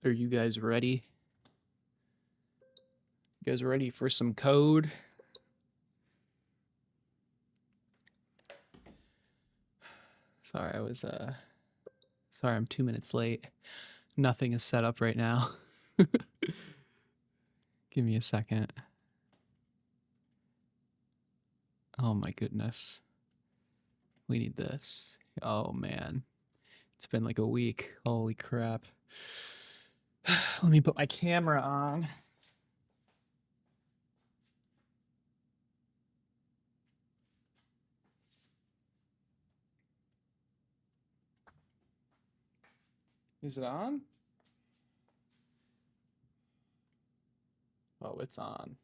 Are you guys ready? You guys ready for some code? Sorry, sorry I'm 2 minutes late. Nothing is set up right now. Give me a second. Oh my goodness. We need this. Oh man. It's been like a week. Holy crap. Let me put my camera on. Is it on? Oh, it's on.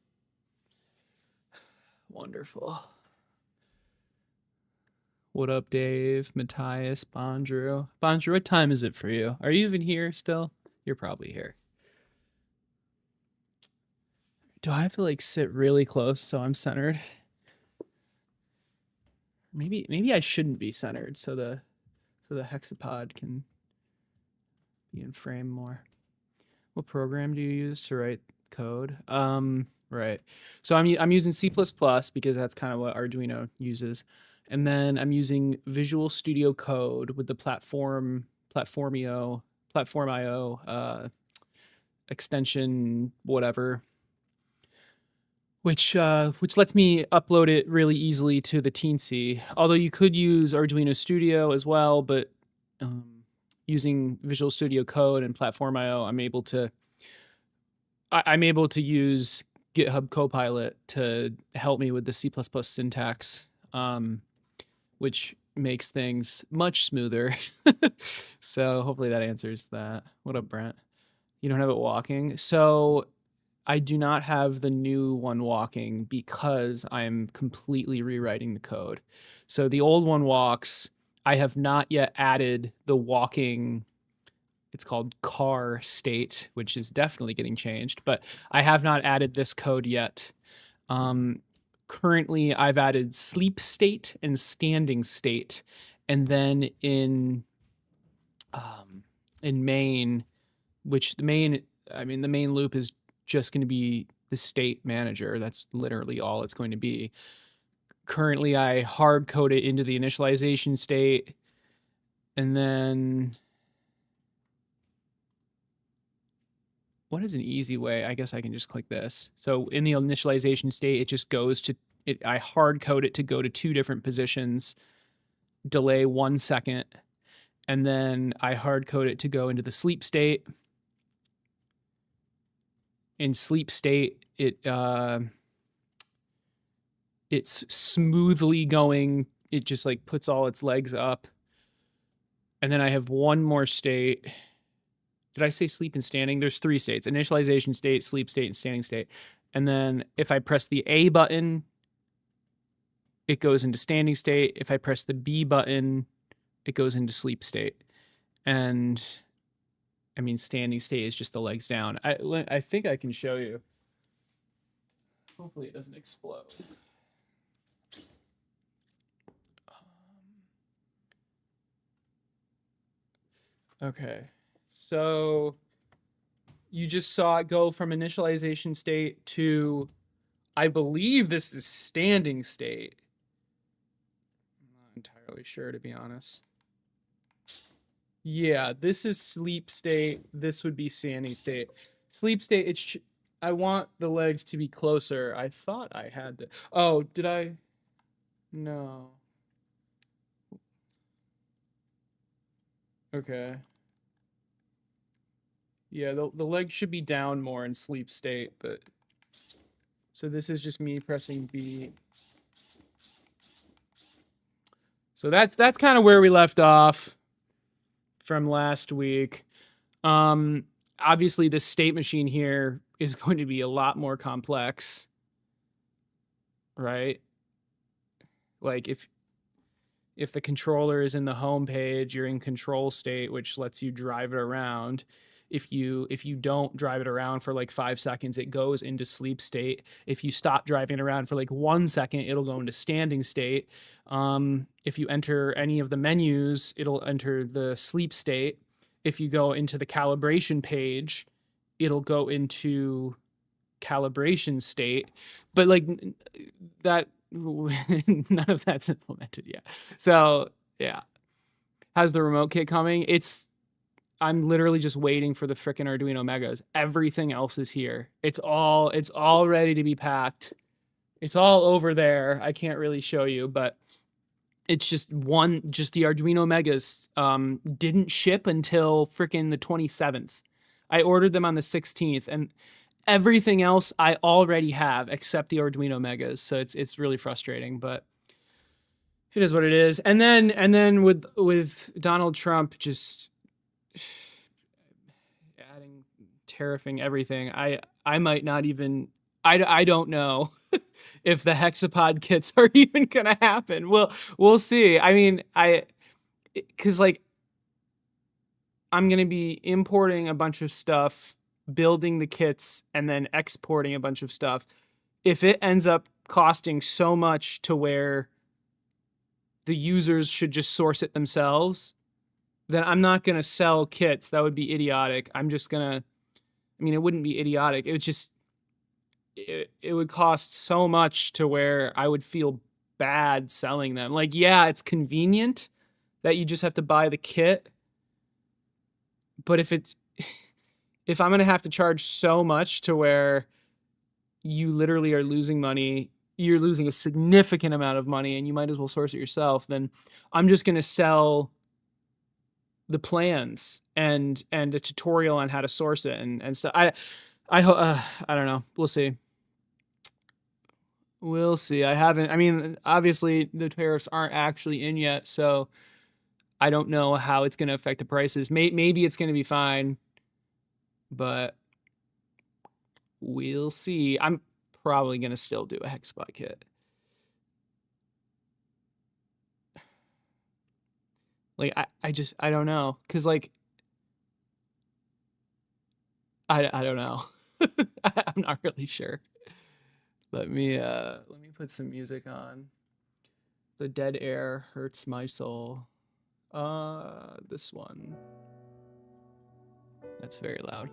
Wonderful. What up, Dave, Matthias, Bondrew? Bondrew, what time is it for you? Are you even here still? You're probably here. Do I have to like sit really close so I'm centered? Maybe I shouldn't be centered so the hexapod can be in frame more. What program do you use to write code? Right. So I'm using C++ because that's kind of what Arduino uses. And then I'm using Visual Studio Code with the Platform.io extension, whatever, which lets me upload it really easily to the Teensy. Although you could use Arduino Studio as well, but using Visual Studio Code and Platform.io, I'm able to use GitHub Copilot to help me with the C++ syntax, which makes things much smoother. So hopefully that answers that. What up, Brent? You don't have it walking? So I do not have the new one walking because I'm completely rewriting the code. So the old one walks. I have not yet added the walking, it's called car state, which is definitely getting changed, but I have not added this code yet. Currently, I've added sleep state and standing state. And then in main, which the main loop is just going to be the state manager. That's literally all it's going to be. Currently, I hard code it into the initialization state. And then what is an easy way? I guess I can just click this. So in the initialization state, it just goes to it. I hard code it to go to 2 different positions, delay 1 second, and then I hard code it to go into the sleep state. In sleep state, it's smoothly going. It just like puts all its legs up. And then I have one more state. Did I say sleep and standing? There's 3 states: initialization state, sleep state, and standing state. And then if I press the A button, it goes into standing state. If I press the B button, it goes into sleep state. And I mean, standing state is just the legs down. I think I can show you. Hopefully it doesn't explode. Okay. So you just saw it go from initialization state to, I believe this is standing state. I'm not entirely sure, to be honest. Yeah, this is sleep state. This would be standing state. Sleep state, I want the legs to be closer. I thought I had the, oh, did I? No. Okay. Yeah, the leg should be down more in sleep state, but so this is just me pressing B. So that's kind of where we left off from last week. Obviously, this state machine here is going to be a lot more complex, right? Like if the controller is in the home page, you're in control state, which lets you drive it around. If you don't drive it around for like 5 seconds, it goes into sleep state. If you stop driving it around for like 1 second, it'll go into standing state. If you enter any of the menus, it'll enter the sleep state. if you go into the calibration page, it'll go into calibration state, but like that, none of that's implemented yet. So yeah. How's the remote kit coming? I'm literally just waiting for the frickin' Arduino Megas. Everything else is here. It's all ready to be packed. It's all over there. I can't really show you, but it's just the Arduino Megas didn't ship until frickin' the 27th. I ordered them on the 16th, and everything else I already have except the Arduino Megas. So it's really frustrating, but it is what it is. And then with Donald Trump just adding tariffing everything, I might not even, I don't know if the Hexapod kits are even gonna happen. We'll see. I mean, because like I'm gonna be importing a bunch of stuff, building the kits, and then exporting a bunch of stuff. If it ends up costing so much to where the users should just source it themselves, then I'm not going to sell kits. That would be idiotic. I'm just going to, I mean, it wouldn't be idiotic. It would just, it would cost so much to where I would feel bad selling them. Like, yeah, it's convenient that you just have to buy the kit. But if I'm going to have to charge so much to where you literally are losing money, you're losing a significant amount of money, and you might as well source it yourself, then I'm just going to sell the plans and a tutorial on how to source it and stuff. I don't know. We'll see. We'll see. I mean, obviously the tariffs aren't actually in yet, so I don't know how it's going to affect the prices. Maybe it's going to be fine, but we'll see. I'm probably going to still do a Hexapod kit. Like, I don't know. Cause like, I don't know. I'm not really sure. Let me put some music on. The dead air hurts my soul. This one. That's very loud.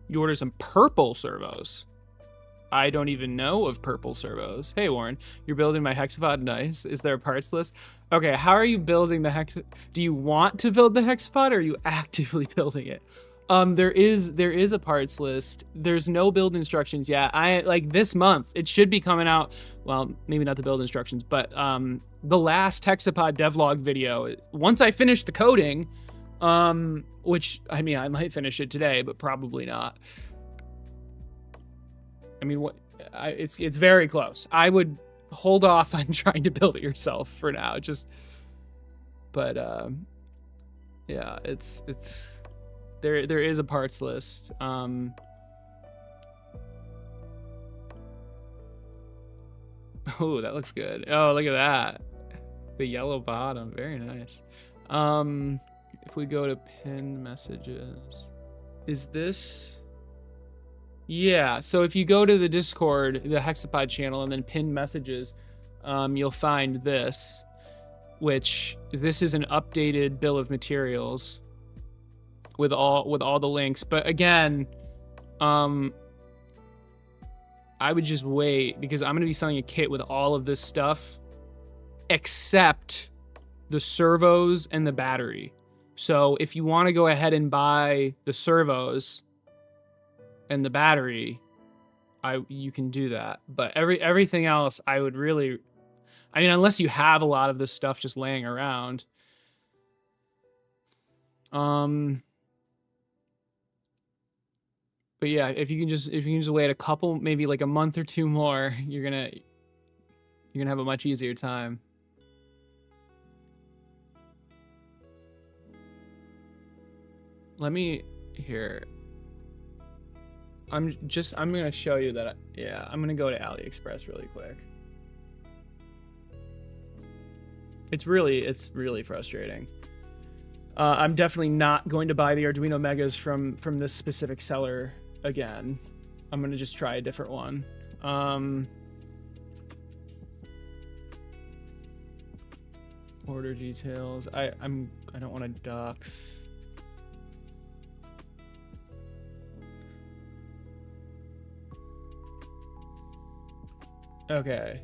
You order some purple servos. I don't even know of purple servos. Hey, Warren, you're building my Hexapod. Nice. Is there a parts list? Okay, how are you building the Hexapod? Do you want to build the Hexapod, or are you actively building it? There is a parts list. There's no build instructions yet. Like this month, it should be coming out. Well, maybe not the build instructions, but the last Hexapod devlog video. Once I finish the coding, which, I mean, I might finish it today, but probably not. I mean, it's very close. I would hold off on trying to build it yourself for now. But yeah, there is a parts list. Oh, that looks good. Oh, look at that. The yellow bottom, very nice. If we go to pin messages, is this? Yeah, so if you go to the Discord, the Hexapod channel, and then pin messages, you'll find this, which this is an updated bill of materials with all the links. But again, I would just wait, because I'm gonna be selling a kit with all of this stuff except the servos and the battery. So if you want to go ahead and buy the servos and the battery, you can do that. But everything else, I would really, I mean, unless you have a lot of this stuff just laying around. But yeah, if you can just wait a couple, maybe like a month or two more, you're gonna have a much easier time. Let me here. I'm gonna show you that. Yeah, I'm gonna go to AliExpress really quick. It's really frustrating. I'm definitely not going to buy the Arduino Megas from this specific seller again. I'm gonna just try a different one. Order details. I don't want to docs. Okay.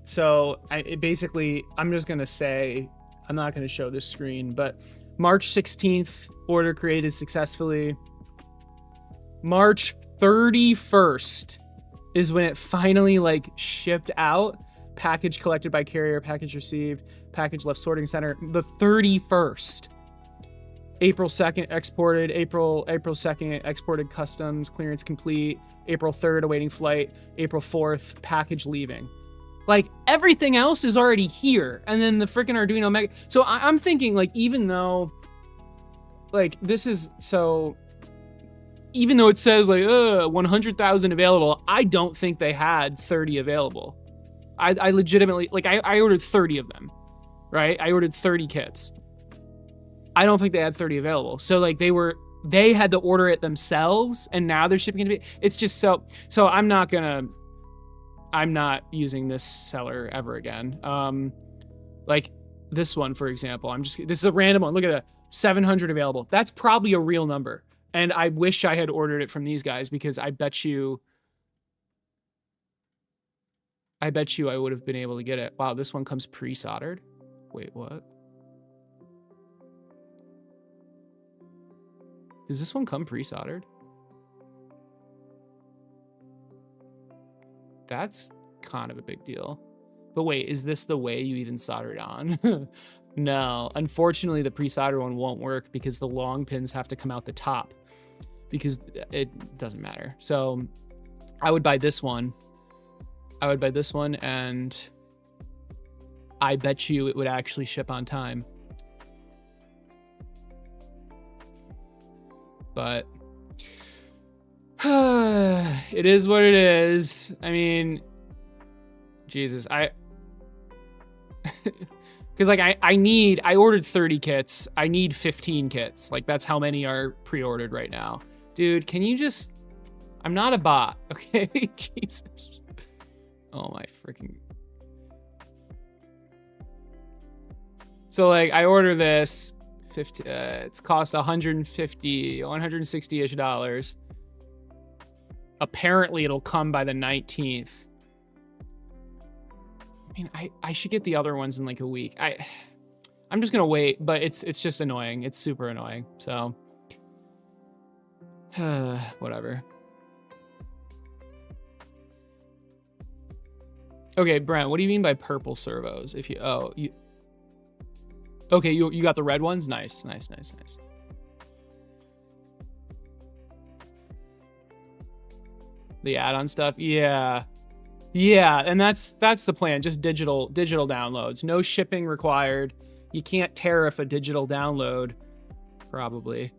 So basically, I'm just gonna say, I'm not gonna show this screen, but March 16th, order created successfully. March 31st is when it finally like shipped out. Package collected by carrier, package received, package left sorting center. The 31st. April 2nd exported, April 2nd exported customs, clearance complete. April 3rd awaiting flight, April 4th package leaving. Like everything else is already here. And then the freaking Arduino Mega. So I'm thinking like, even though like this is so, even though it says like 100,000 available, I don't think they had 30 available. I legitimately, like I ordered 30 of them, right? I ordered 30 kits. I don't think they had 30 available. So like they had to order it themselves and now they're shipping it to me. It's just so I'm not using this seller ever again. Like this one, for example, this is a random one. Look at that, 700 available. That's probably a real number. And I wish I had ordered it from these guys because I bet you I would have been able to get it. Wow, this one comes pre-soldered. Wait, what? Does this one come pre-soldered? That's kind of a big deal. But wait, is this the way you even solder it on? No, unfortunately the pre-soldered one won't work because the long pins have to come out the top because it doesn't matter. So I would buy this one. And I bet you it would actually ship on time. But it is what it is. I mean, Jesus, because like I ordered 30 kits. I need 15 kits. Like that's how many are pre-ordered right now. Dude, can you just, I'm not a bot, okay? Jesus. Oh my freaking. So like I order this, it's cost $160-ish dollars. Apparently it'll come by the 19th. I mean, I should get the other ones in like a week. I'm just gonna wait, but it's just annoying. It's super annoying. So whatever. Okay, Brent, what do you mean by purple servos? If you okay, you got the red ones? Nice. The add-on stuff? Yeah, and that's the plan. Just digital downloads. No shipping required. You can't tariff a digital download, probably.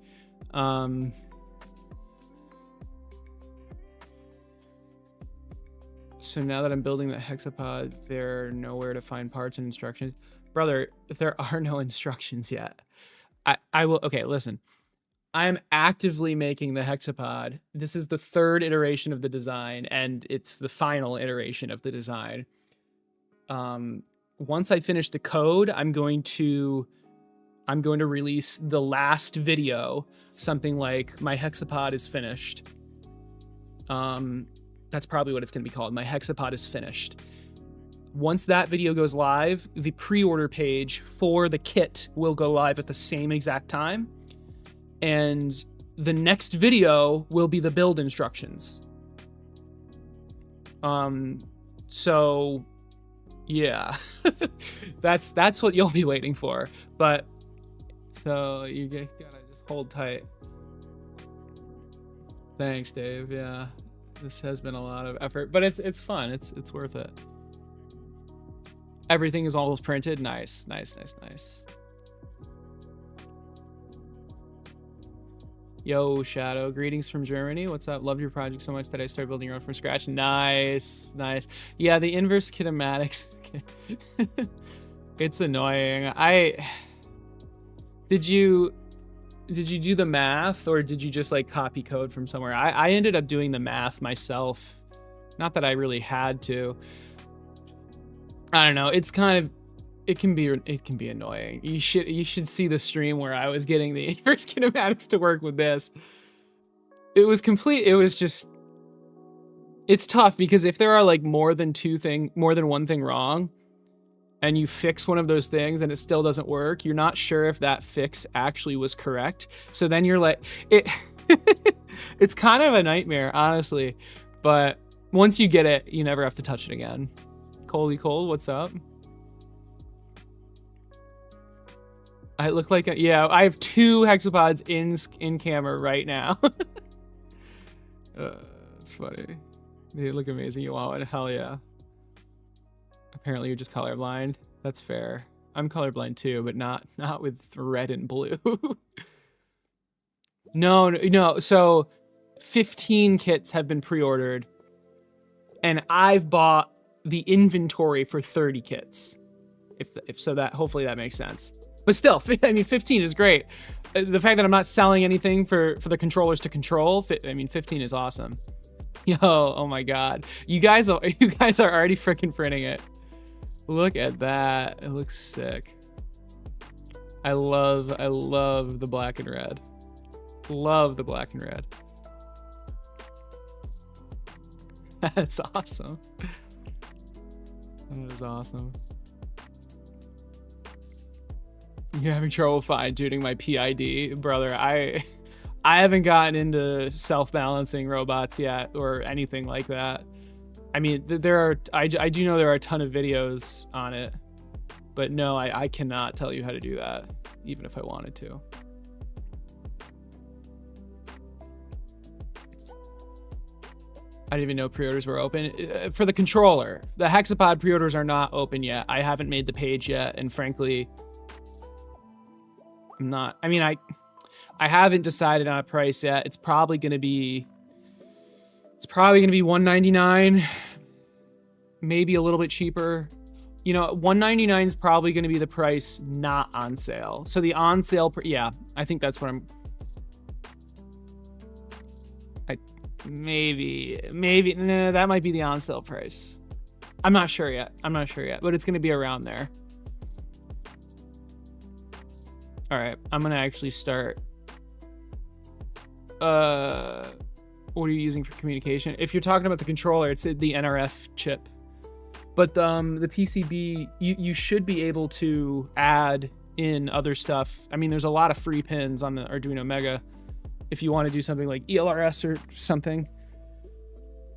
So now that I'm building the Hexapod, there are nowhere to find parts and instructions. Brother, there are no instructions yet. I will, okay, listen. I am actively making the Hexapod. This is the 3rd iteration of the design, and it's the final iteration of the design. Once I finish the code, I'm going to release the last video, something like my Hexapod is finished. That's probably what it's going to be called. My Hexapod is finished. Once that video goes live, the pre-order page for the kit will go live at the same exact time. And the next video will be the build instructions. So yeah, that's what you'll be waiting for. But so you gotta just hold tight. Thanks, Dave. Yeah. This has been a lot of effort, but it's fun. It's worth it. Everything is almost printed. Nice. Yo, Shadow. Greetings from Germany. What's up? Loved your project so much that I started building your own from scratch. Nice. Yeah, the inverse kinematics. It's annoying. Did you do the math, or did you just like copy code from somewhere? I ended up doing the math myself. Not that I really had to. I don't know. It's kind of, it can be annoying. You should see the stream where I was getting the inverse kinematics to work with this. It was just, it's tough because if there are like more than one thing wrong, and you fix one of those things and it still doesn't work, you're not sure if that fix actually was correct. So then you're like, it's kind of a nightmare, honestly. But once you get it, you never have to touch it again. Coley Cole, what's up? I look like yeah, I have 2 hexapods in camera right now. It's funny. They look amazing. You want one? Hell yeah. Apparently you're just colorblind. That's fair. I'm colorblind too, but not with red and blue. No. So 15 kits have been pre-ordered, and I've bought the inventory for 30 kits. If so, that hopefully that makes sense. But still, I mean, 15 is great. The fact that I'm not selling anything for the controllers to control, I mean, 15 is awesome. Yo, oh my god, you guys are already freaking printing it. Look at that, it looks sick. I love the black and red. Love the black and red. That's awesome. That is awesome. You're having trouble fine-tuning my PID, brother. I haven't gotten into self-balancing robots yet or anything like that. I mean, I do know there are a ton of videos on it, but no, I cannot tell you how to do that, even if I wanted to. I didn't even know pre-orders were open. For the controller, the Hexapod pre-orders are not open yet. I haven't made the page yet, and frankly, I'm not, I mean, I haven't decided on a price yet. It's probably gonna be $199, maybe a little bit cheaper. You know, $199 is probably gonna be the price not on sale. So the on sale, yeah, I think that's what maybe, no, that might be the on sale price. I'm not sure yet, but it's gonna be around there. All right, I'm gonna actually start. What are you using for communication? If you're talking about the controller, it's the NRF chip. But the PCB, you should be able to add in other stuff. I mean, there's a lot of free pins on the Arduino Mega. If you want to do something like ELRS or something,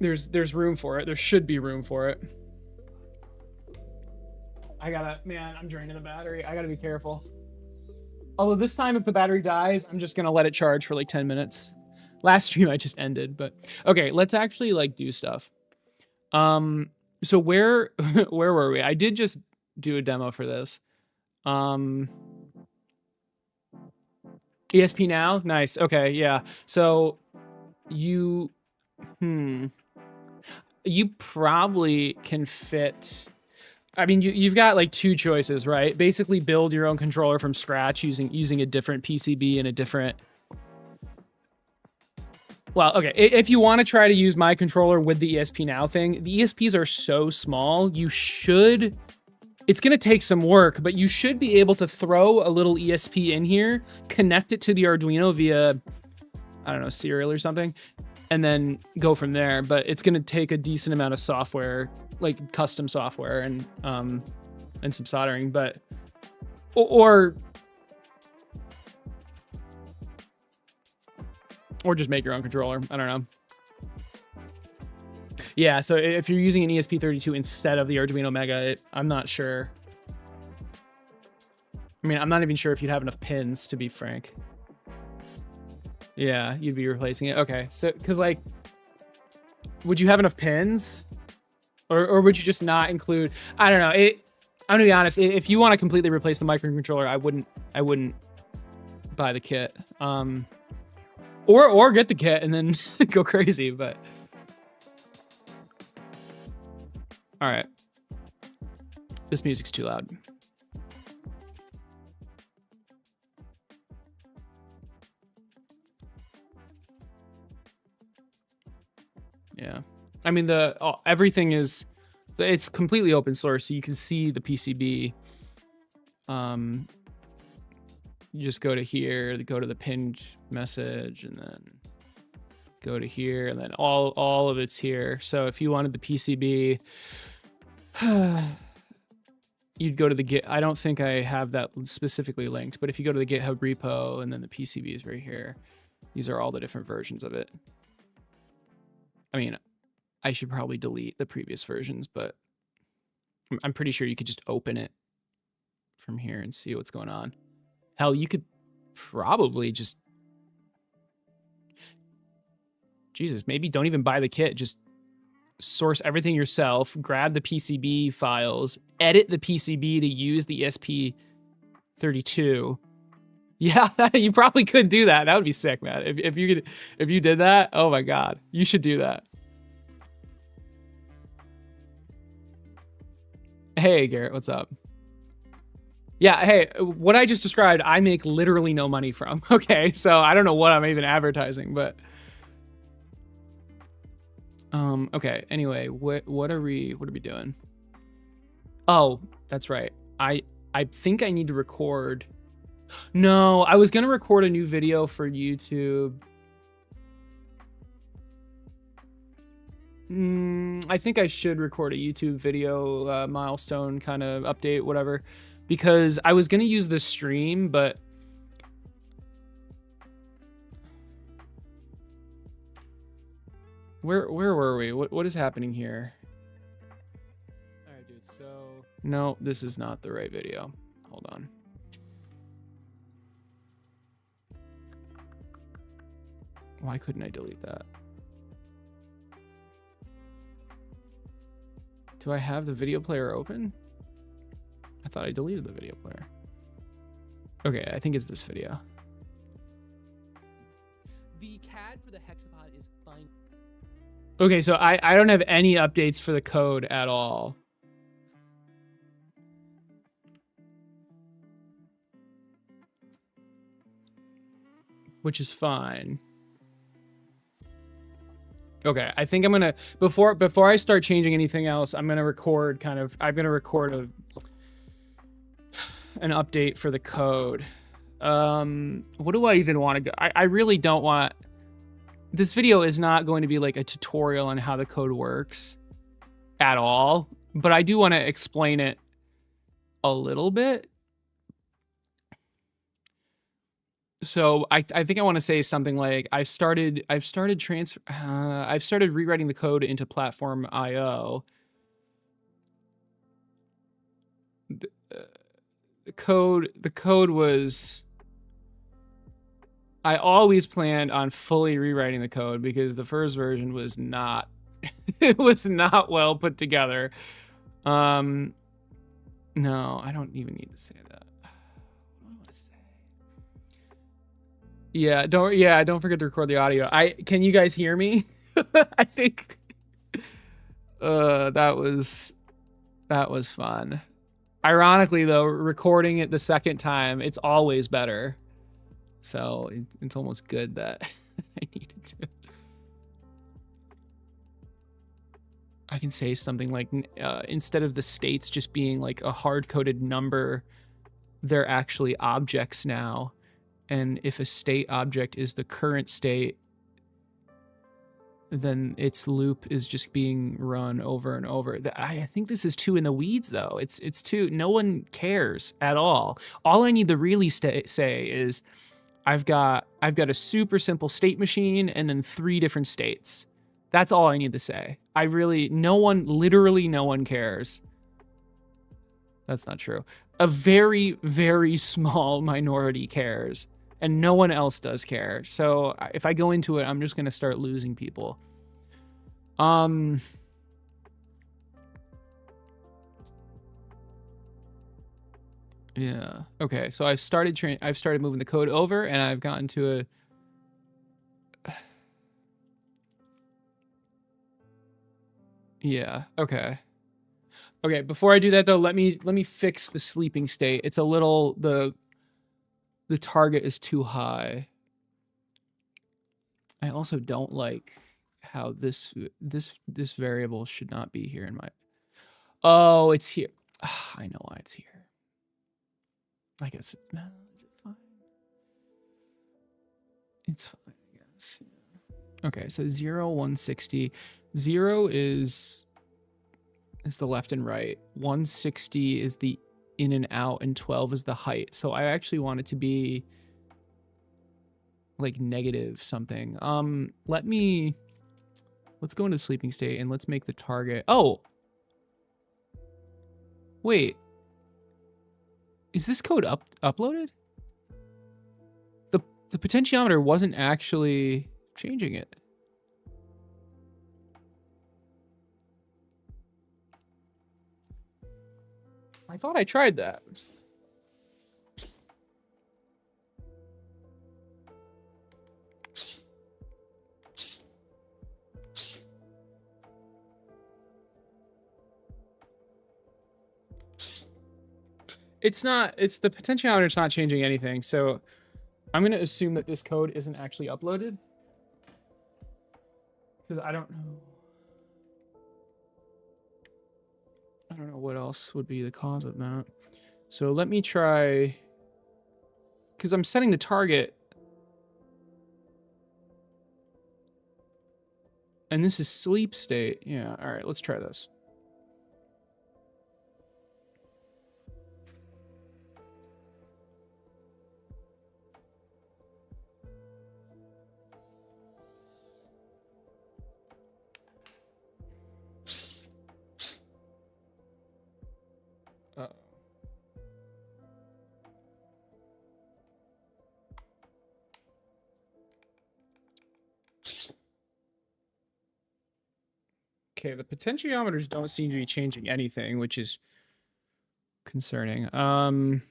there's room for it. There should be room for it. Man, I'm draining the battery. I gotta be careful. Although this time, if the battery dies, I'm just gonna let it charge for like 10 minutes. Last stream I just ended, but okay, let's actually like do stuff. So where were we? I did just do a demo for this. ESP now? Nice. Okay, yeah. So you probably can fit, I mean, you've got like 2 choices, right? Basically build your own controller from scratch using a different PCB and a different... Well, okay, if you want to try to use my controller with the ESP Now thing, the ESPs are so small, it's going to take some work, but you should be able to throw a little ESP in here, connect it to the Arduino via, I don't know, serial or something, and then go from there. But it's going to take a decent amount of software, like custom software and some soldering, but or just make your own controller. I don't know. Yeah, so if you're using an ESP32 instead of the Arduino Mega, I'm not sure. I mean, I'm not even sure if you'd have enough pins, to be frank. Yeah, you'd be replacing it. Okay, so, because like, would you have enough pins? Or would you just not include, I don't know. I'm gonna be honest, if you want to completely replace the microcontroller, I wouldn't buy the kit. Or get the kit and then go crazy, but. All right. This music's too loud. Yeah. I mean, everything is, it's completely open source, so you can see the PCB. You just go to here, go to the pinned message, and then go to here, and then all of it's here. So if you wanted the PCB, you'd go to the Git. I don't think I have that specifically linked, but if you go to the GitHub repo, and then the PCB is right here. These are all the different versions of it. I mean, I should probably delete the previous versions, but I'm pretty sure you could just open it from here and see what's going on. Hell, you could probably just, Jesus, maybe don't even buy the kit. Just source everything yourself, grab the PCB files, edit the PCB to use the ESP32. Yeah, you probably could do that. That would be sick, man. If you did that, oh my God, you should do that. Hey, Garrett, what's up? Yeah, hey, what I just described, I make literally no money from. Okay, so I don't know what I'm even advertising, but okay. Anyway, what are we doing? Oh, that's right. I think I need to record. No, I was gonna record a new video for YouTube. I think I should record a YouTube video, milestone kind of update, whatever, because I was gonna use the stream, but where were we? What is happening here? All right, dude. So no, this is not the right video. Hold on. Why couldn't I delete that? Do I have the video player open? I thought I deleted the video player. Okay, I think it's this video. The CAD for the Hexapod is fine. Okay, so I don't have any updates for the code at all. Which is fine. Okay, I think I'm gonna, before I start changing anything else, I'm gonna record an update for the code. What do I even want to go? I really don't want, this video is not going to be like a tutorial on how the code works at all, but I do want to explain it a little bit. So I think I want to say something like I've started rewriting the code into platform IO. The code was, I always planned on fully rewriting the code because the first version was not it was not well put together. No, I don't even need to say that. Yeah, don't forget to record the audio. Can you guys hear me? I think that was fun. Ironically though, recording it the second time, it's always better. So it's almost good that I needed to. I can say something like, instead of the states just being like a hard-coded number, they're actually objects now. And if a state object is the current state, then its loop is just being run over and over. I think this is too in the weeds though. It's too, no one cares at all. All I need to really say is I've got a super simple state machine and then 3 different states. That's all I need to say. Literally no one cares. That's not true. A very, very small minority cares. And no one else does care. So if I go into it, I'm just going to start losing people. Yeah. Okay. So I've started moving the code over, and I've gotten to a. Yeah. Okay. Okay. Before I do that though, let me fix the sleeping state. It's a little the target is too high. I also don't like how this variable should not be here in my. Oh, it's here. I know why it's here. I guess it's is it fine? It's fine, I guess. Yeah. Okay, so 0, 160. 0 is the left and right. 160 is the in and out, and 12 is the height. So I actually want it to be like negative something. Let's go into sleeping state and let's make the target. Oh, wait. Is this code uploaded? The potentiometer wasn't actually changing it. I thought I tried that. It's the potentiometer's not changing anything. So I'm going to assume that this code isn't actually uploaded. Because I don't know what else would be the cause of that. So let me try, because I'm setting the target. And this is sleep state. Yeah, all right, let's try this. Okay, the potentiometers don't seem to be changing anything, which is concerning. I mean,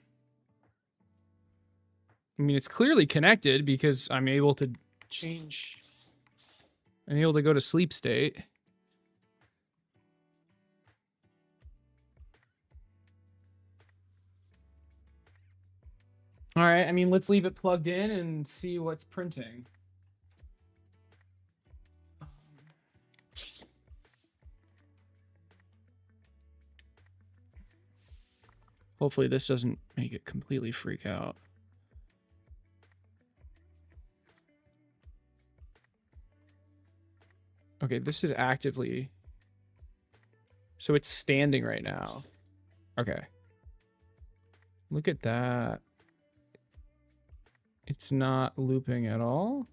it's clearly connected because I'm able to change. I'm able to go to sleep state. All right, I mean, let's leave it plugged in and see what's printing. Hopefully this doesn't make it completely freak out. Okay, this is actively... So it's standing right now. Okay. Look at that. It's not looping at all.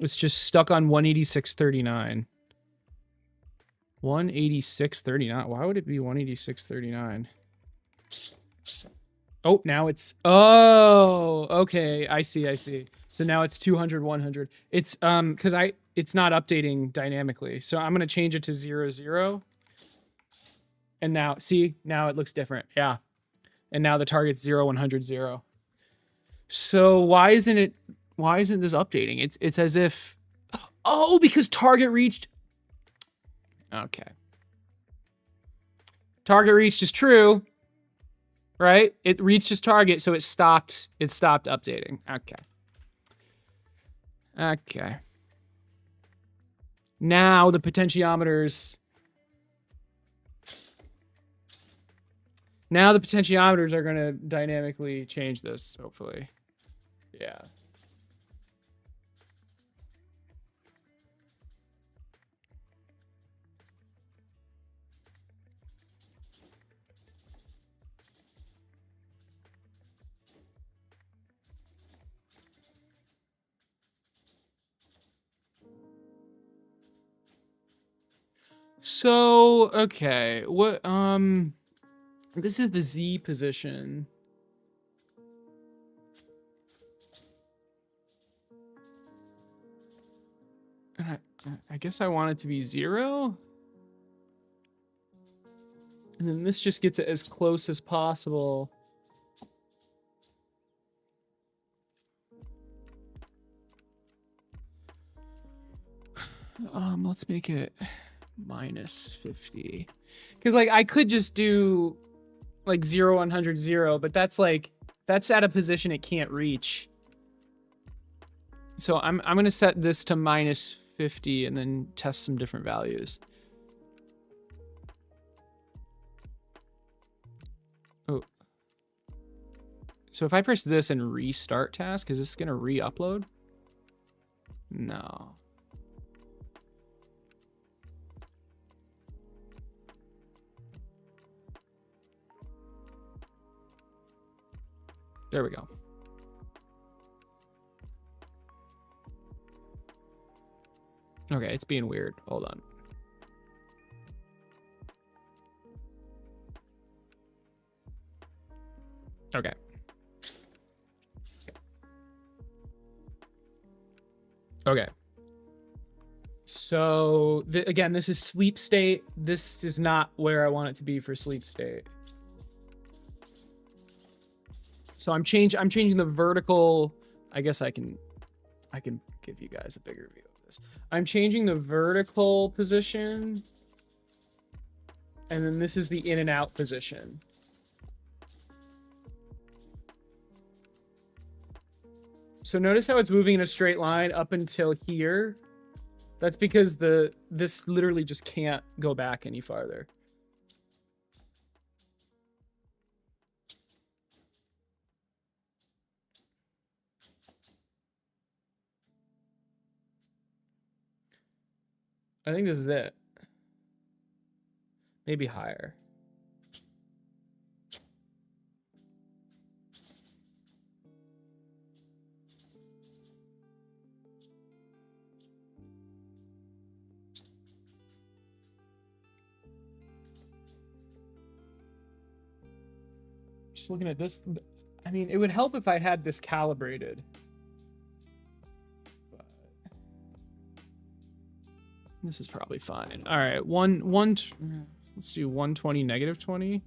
It's just stuck on 186.39. 186.39. Why would it be 186.39? Oh, now it's... Oh, okay. I see. So now it's 200, 100. It's because it's not updating dynamically. So I'm going to change it to 0, 0. And now, see, now it looks different. Yeah. And now the target's 0, 100, 0. So why isn't this updating? It's as if... Oh, because target reached... Okay. Target reached is true, right? It reached its target, so it stopped updating. Okay. Now the potentiometers are going to dynamically change this, hopefully. Yeah. So, okay, what, this is the Z position. I guess I want it to be 0. And then this just gets it as close as possible. Let's make it -50. Because, like, I could just do, like, 0, 100, 0, but that's at a position it can't reach. So I'm going to set this to -50 and then test some different values. Oh. So if I press this and restart task, is this going to re-upload? No. There we go. Okay, it's being weird. Hold on. Okay. Okay. So again, this is sleep state. This is not where I want it to be for sleep state. So I'm changing the vertical. I guess I can give you guys a bigger view of this. I'm changing the vertical position. And then this is the in and out position. So notice how it's moving in a straight line up until here. That's because this literally just can't go back any farther. I think this is it. Maybe higher. Just looking at this, I mean, it would help if I had this calibrated. But this is probably fine. All right, let's do 120 -20.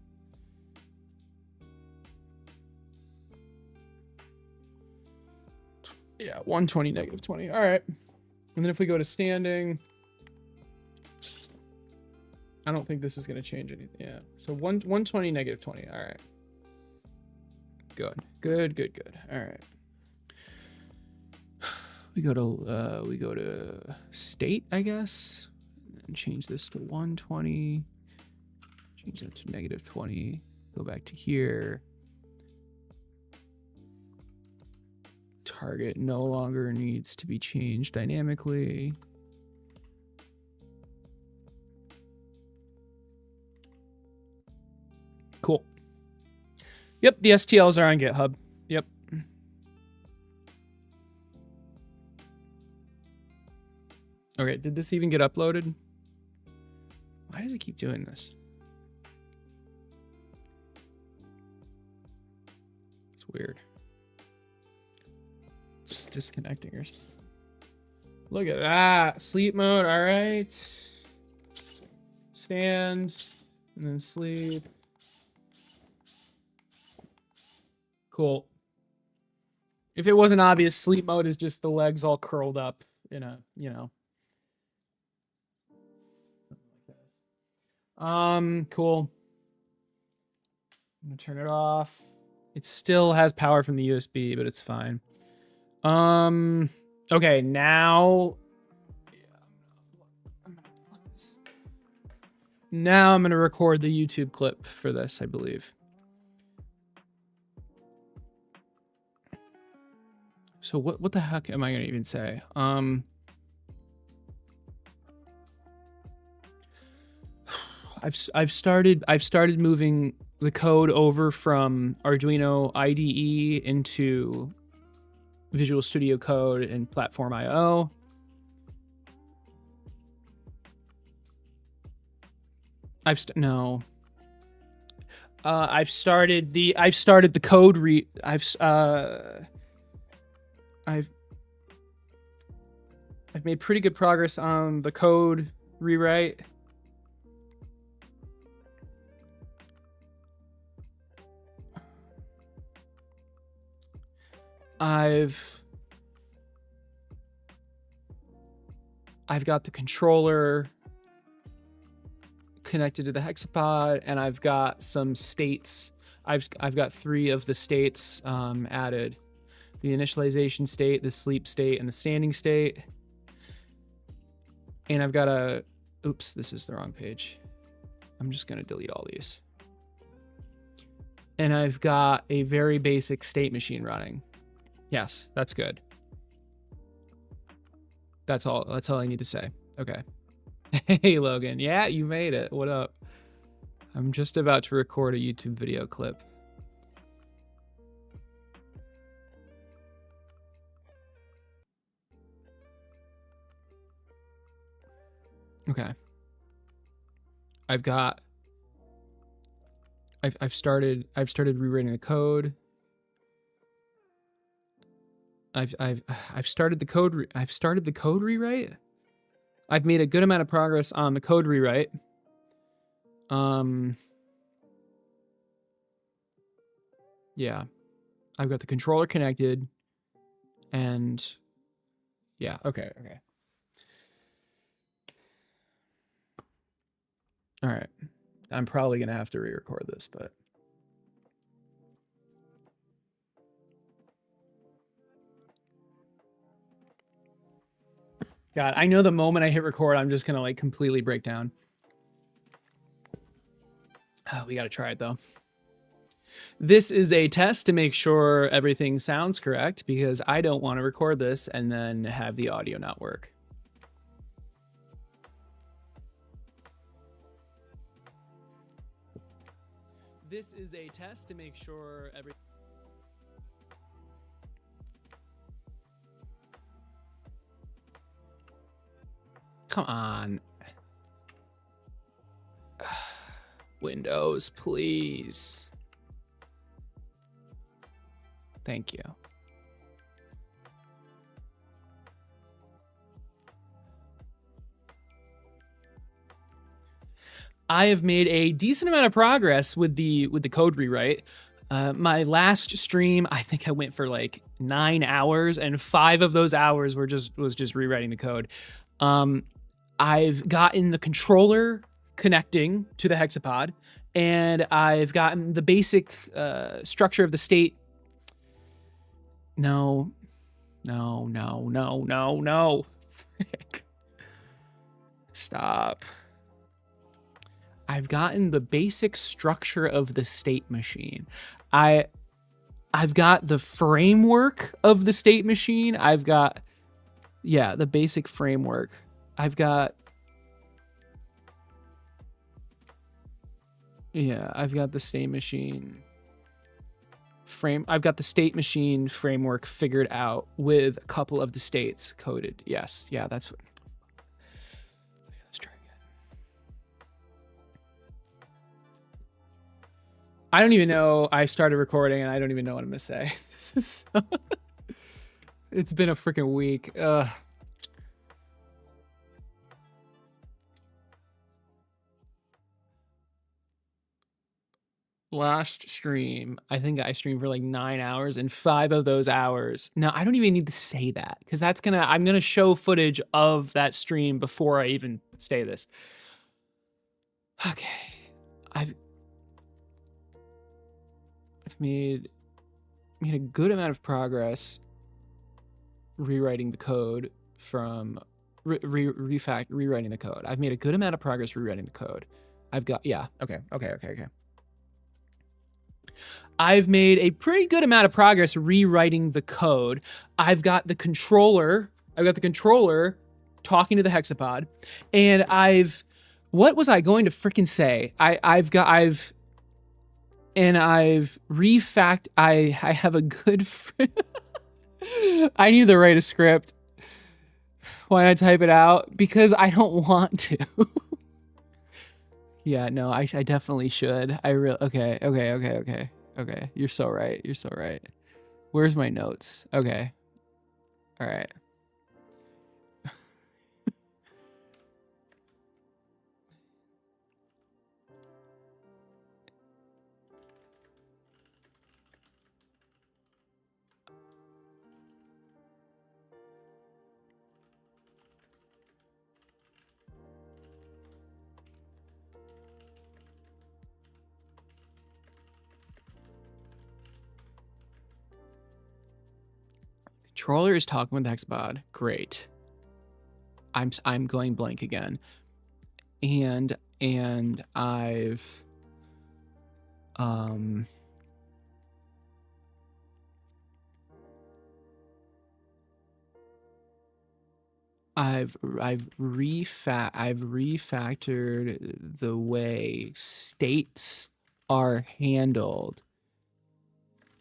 Yeah, 120 -20. All right. And then if we go to standing, I don't think this is going to change anything. Yeah. So 120 -20. All right. Good. All right. We go to state, I guess, and change this to 120. Change that to -20. Go back to here. Target no longer needs to be changed dynamically. Cool. Yep, the STLs are on GitHub. Yep. Okay, did this even get uploaded? Why does it keep doing this? It's weird. It's disconnecting or something. Look at that. Sleep mode, all right. Stand, and then sleep. Cool. If it wasn't obvious, sleep mode is just the legs all curled up in a, you know. Cool. I'm gonna turn it off. It still has power from the USB, but it's fine. Okay, now. Now I'm gonna record the YouTube clip for this, I believe. So what the heck am I gonna even say? I've started moving the code over from Arduino IDE into Visual Studio Code and Platform IO. I've started the code I've made pretty good progress on the code rewrite. I've got the controller connected to the Hexapod, and I've got some states. I've got 3 of the states added. the initialization state, the sleep state, and the standing state. And I've got a, oops, this is the wrong page. I'm just going to delete all these. And I've got a very basic state machine running. Yes, that's good. That's all I need to say. Okay. Hey, Logan. Yeah, you made it. What up? I'm just about to record a YouTube video clip. Okay. I've started rewriting the code. I've started the code. I've started the code rewrite. I've made a good amount of progress on the code rewrite. Yeah, I've got the controller connected, and yeah, okay. All right, I'm probably gonna have to re-record this, but. God, I know the moment I hit record, I'm just gonna like completely break down. Oh, we gotta try it though. This is a test to make sure everything sounds correct because I don't want to record this and then have the audio not work. This is a test to make sure everything. Come on. Windows, please. Thank you. I have made a decent amount of progress with the code rewrite. My last stream, I think I went for like 9 hours, and 5 of those hours was just rewriting the code. I've gotten the controller connecting to the Hexapod, and I've gotten the basic structure of the state. No. Frick. Stop. I've gotten the basic structure of the state machine. I've got the framework of the state machine. I've got, yeah, the basic framework. I've got, yeah, I've got the state machine I've got the state machine framework figured out with a couple of the states coded. Yes, yeah, that's what. Let's try again. I don't even know. I started recording and I don't even know what I'm gonna say. This is so it's been a freaking week. Last stream, I think I streamed for like 9 hours, and 5 of those hours. Now, I don't even need to say that because I'm gonna show footage of that stream before I even say this. Okay, I've made a good amount of progress rewriting the code from rewriting the code. I've made a good amount of progress rewriting the code. I've got, yeah, okay. I've made a pretty good amount of progress rewriting the code. I've got the controller talking to the Hexapod, and what was I going to freaking say? I've refact. I have a good I need to write a script. Why not type it out? Because I don't want to. Yeah, no, I definitely should. Okay. You're so right. Where's my notes? Okay. All right. controller is talking with the Hexapod. Great. I'm going blank again. And I've refactored the way states are handled,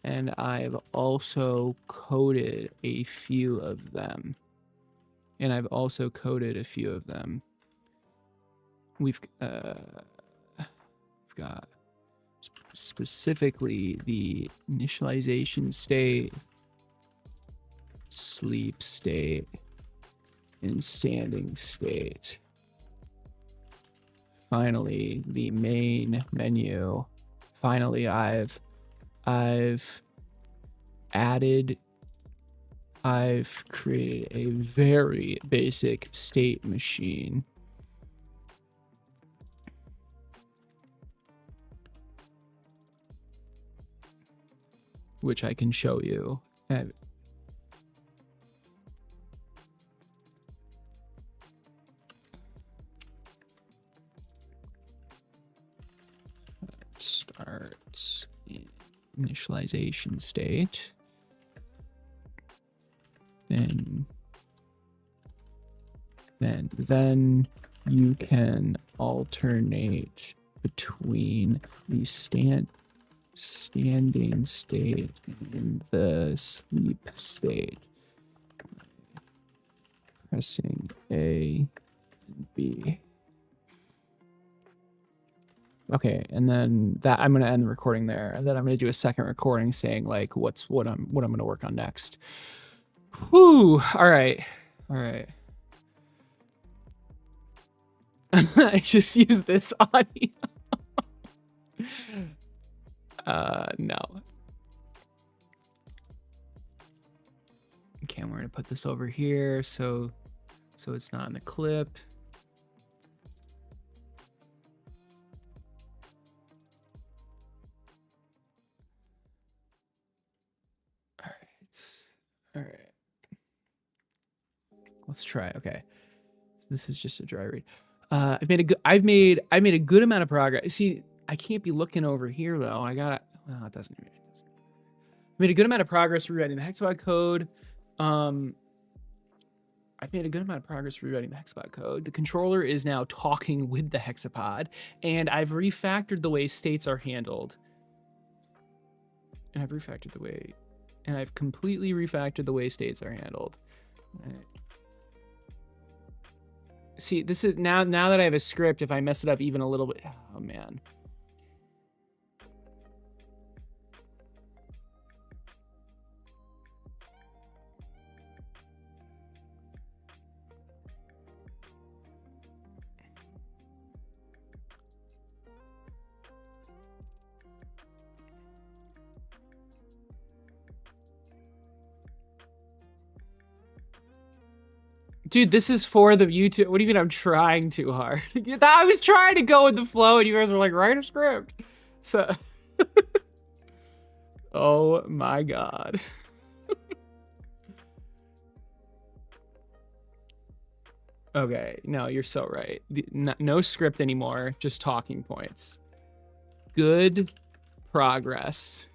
and I've also coded a few of them. We've got specifically the initialization state, sleep state, and standing state. Finally, the main menu. Finally, I've created a very basic state machine. Which I can show you. Starts initialization state. Then you can alternate between the standing state and the sleep state. Pressing A and B. Okay, and then that I'm gonna end the recording there, and then I'm gonna do a second recording saying like what I'm gonna work on next. Whew. All right. I just use this audio. No. Okay, we're gonna put this over here so it's not in the clip. All right. Let's try. Okay. This is just a dry read. I've made a good amount of progress. See, I can't be looking over here though. Well, it doesn't matter. I made a good amount of progress rewriting the Hexapod code. I've made a good amount of progress rewriting the Hexapod code. The controller is now talking with the Hexapod, and I've refactored the way states are handled. And I've completely refactored the way states are handled. All right. See, this is now that I have a script, if I mess it up even a little bit, oh man. Dude, this is for the YouTube. What do you mean I'm trying too hard? I was trying to go with the flow and you guys were like, write a script. So, oh my God. Okay, no, you're so right. No script anymore, just talking points. Good progress.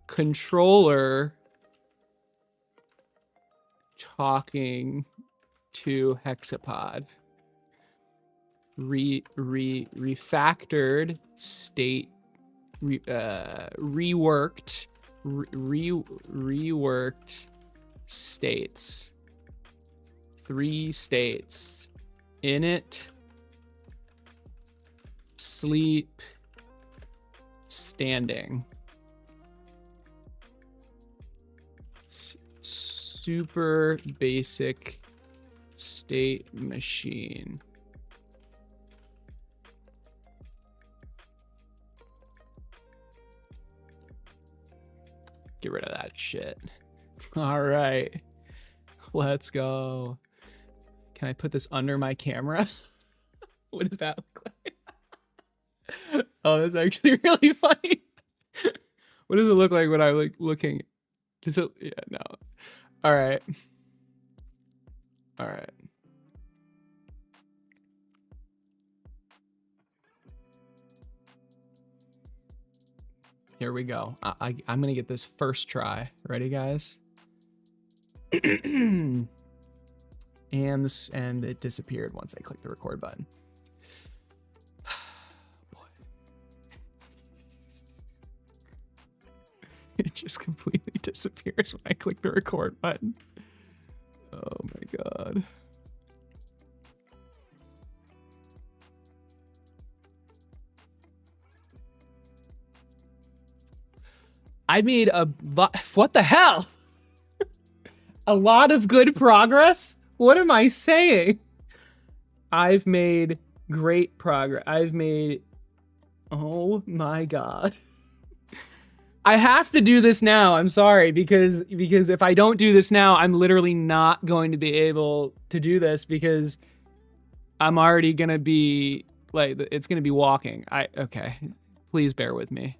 Controller talking to Hexapod. Refactored state, reworked states. 3 states: init, sleep, standing. Super basic state machine. Get rid of that shit. All right, let's go. Can I put this under my camera? What does that look like? Oh, that's actually really funny. What does it look like when I'm like looking? Does it? Yeah, no. All right. All right. Here we go. I'm going to get this first try. Ready, guys? And it disappeared once I clicked the record button. Boy. It just completely disappears when I click the record button. Oh my God. I made what the hell? A lot of good progress? What am I saying? I've made great progress. Oh my God. I have to do this now. I'm sorry, because if I don't do this now, I'm literally not going to be able to do this because I'm already going to be like, it's going to be walking. Okay. Please bear with me.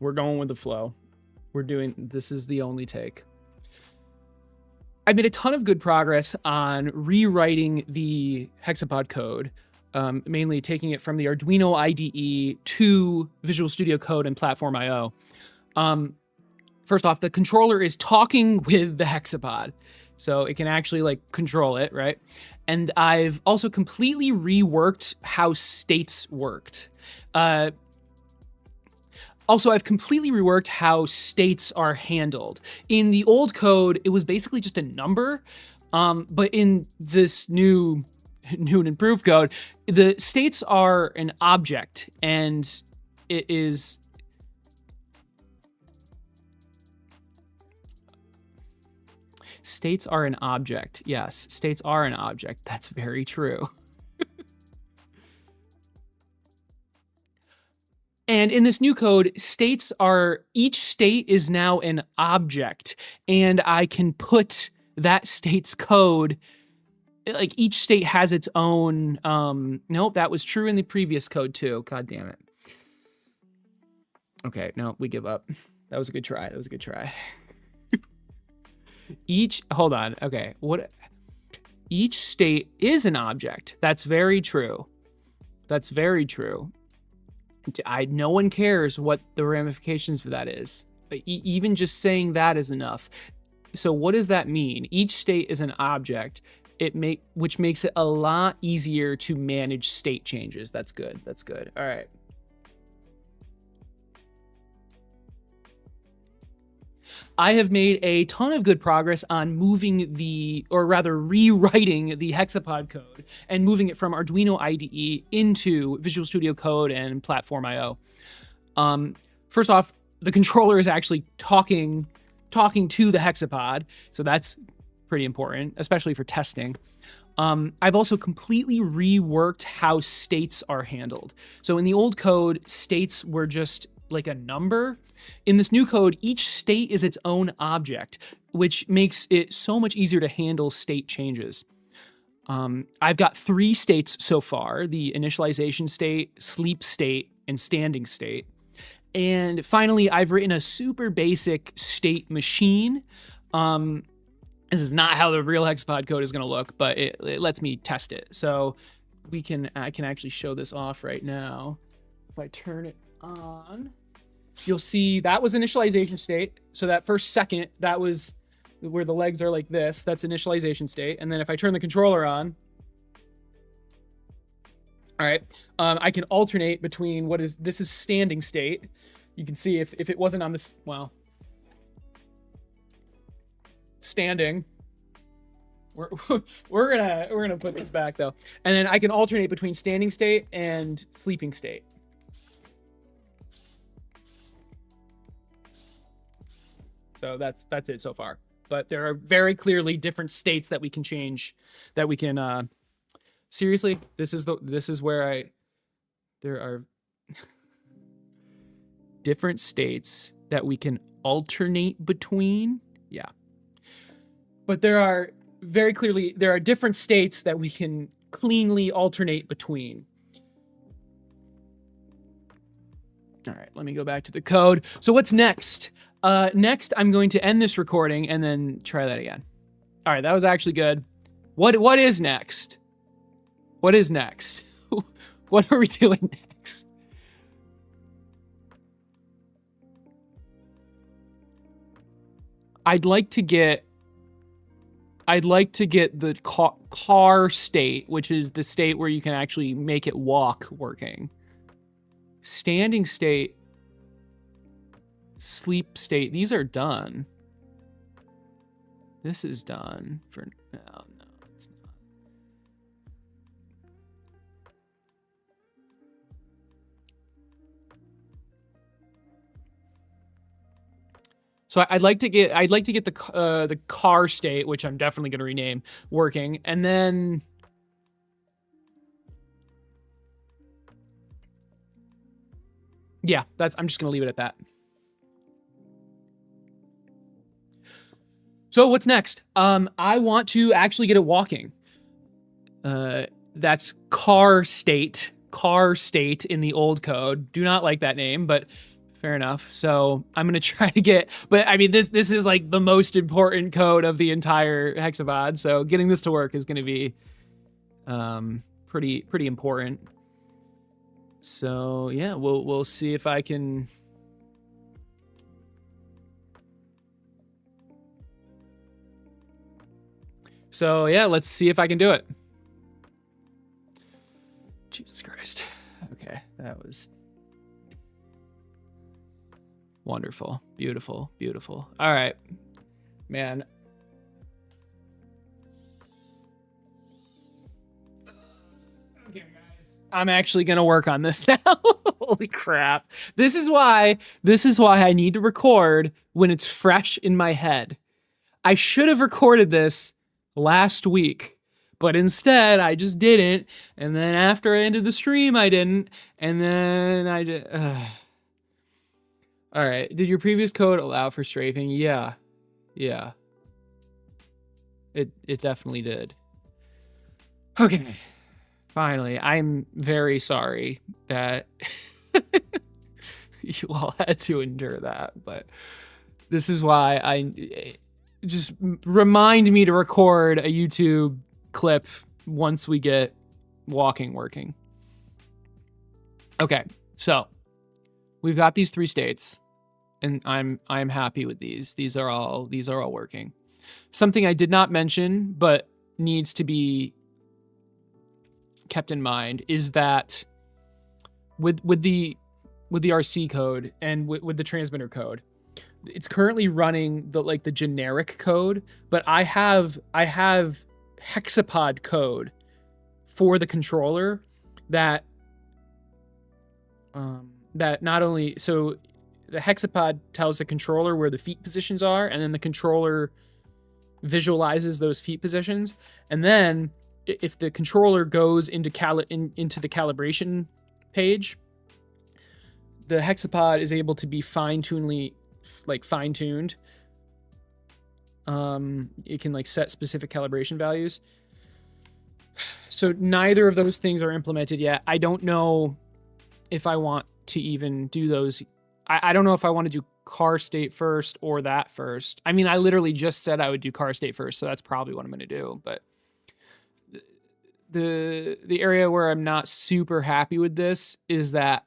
We're going with the flow. This is the only take. I made a ton of good progress on rewriting the Hexapod code, mainly taking it from the Arduino IDE to Visual Studio Code and Platform IO. First off, the controller is talking with the Hexapod, so it can actually like control it, right? And I've also completely reworked how states worked. Also, I've completely reworked how states are handled. In the old code, it was basically just a number, but in this new and improved code, the states are an object, and it is... States are an object. Yes, states are an object. That's very true. And in this new code, each state is now an object, and I can put that state's code, like each state has its own, nope, that was true in the previous code too. God damn it. Okay, no, we give up. That was a good try. Hold on, okay, each state is an object. That's very true. No one cares what the ramifications for that is. Even just saying that is enough. So what does that mean? Each state is an object, which makes it a lot easier to manage state changes. That's good. All right. I have made a ton of good progress on rewriting the Hexapod code and moving it from Arduino IDE into Visual Studio Code and Platform IO. First off, the controller is actually talking to the Hexapod, so that's pretty important, especially for testing. I've also completely reworked how states are handled. So in the old code, states were just like a number. In this new code, each state is its own object, which makes it so much easier to handle state changes. I've got 3 states so far: the initialization state, sleep state, and standing state. And finally, I've written a super basic state machine. This is not how the real Hexapod code is going to look, but it lets me test it. So I can actually show this off right now. If I turn it on, you'll see that was initialization state. So that first second, that was where the legs are like this. That's initialization state. And then if I turn the controller on, all right, I can alternate between this is standing state. You can see if it wasn't on this, well, standing. We're gonna put this back though, and then I can alternate between standing state and sleeping state. So that's it so far. But there are very clearly different states that we can change. That we can. Seriously, this is where there are different states that we can alternate between. Yeah. But there are different states that we can cleanly alternate between. All right, let me go back to the code. So what's next? Next, I'm going to end this recording and then try that again. All right, that was actually good. What is next? What is next? What are we doing next? I'd like to get the car state, which is the state where you can actually make it walk, working. Standing state, sleep state, these are done. This is done for now. No, it's not. So I'd like to get the car state, which I'm definitely going to rename, working, and then yeah, I'm just going to leave it at that. So what's next? I want to actually get it walking. That's car state in the old code. Do not like that name, but fair enough. So I'm going to try to get, but I mean, this is like the most important code of the entire Hexapod. So getting this to work is going to be pretty important. So yeah, we'll see if I can. So yeah, let's see if I can do it. Jesus Christ. Okay, that was wonderful. Beautiful, beautiful. All right, man. Okay, guys. I'm actually gonna work on this now. Holy crap. This is why I need to record when it's fresh in my head. I should have recorded this last week, but instead I just didn't. And then after I ended the stream, I didn't. And then I did. All right. Did your previous code allow for strafing? Yeah. Yeah. It definitely did. Okay. Finally, I'm very sorry that you all had to endure that, but this is why I just remind me to record a YouTube clip once we get walking working. Okay, so we've got these 3 states, and I'm happy with these. These are all working. Something I did not mention, but needs to be kept in mind, is that with the RC code and with the transmitter code, it's currently running the generic code, but I have Hexapod code for the controller that not only, so the Hexapod tells the controller where the feet positions are, and then the controller visualizes those feet positions, and then if the controller goes into the calibration page, the Hexapod is able to be fine-tuned. It can set specific calibration values. So neither of those things are implemented yet. I don't know if I want to even do those. I don't know if I want to do car state first or that first. I mean, I literally just said I would do car state first, so that's probably what I'm going to do. But the area where I'm not super happy with this is that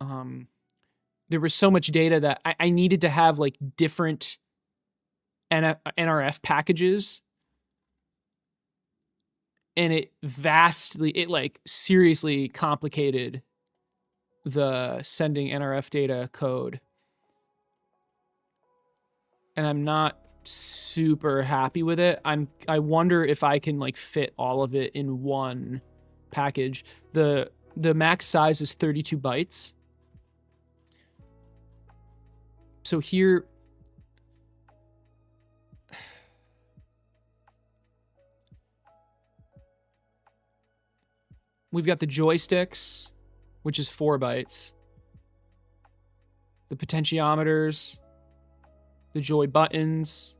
there was so much data that I needed to have different NRF packages, and it seriously complicated the sending NRF data code, and I'm not super happy with it. I wonder if I can fit all of it in one package. The max size is 32 bytes. So here, we've got the joysticks, which is 4 bytes. The potentiometers, the joy buttons,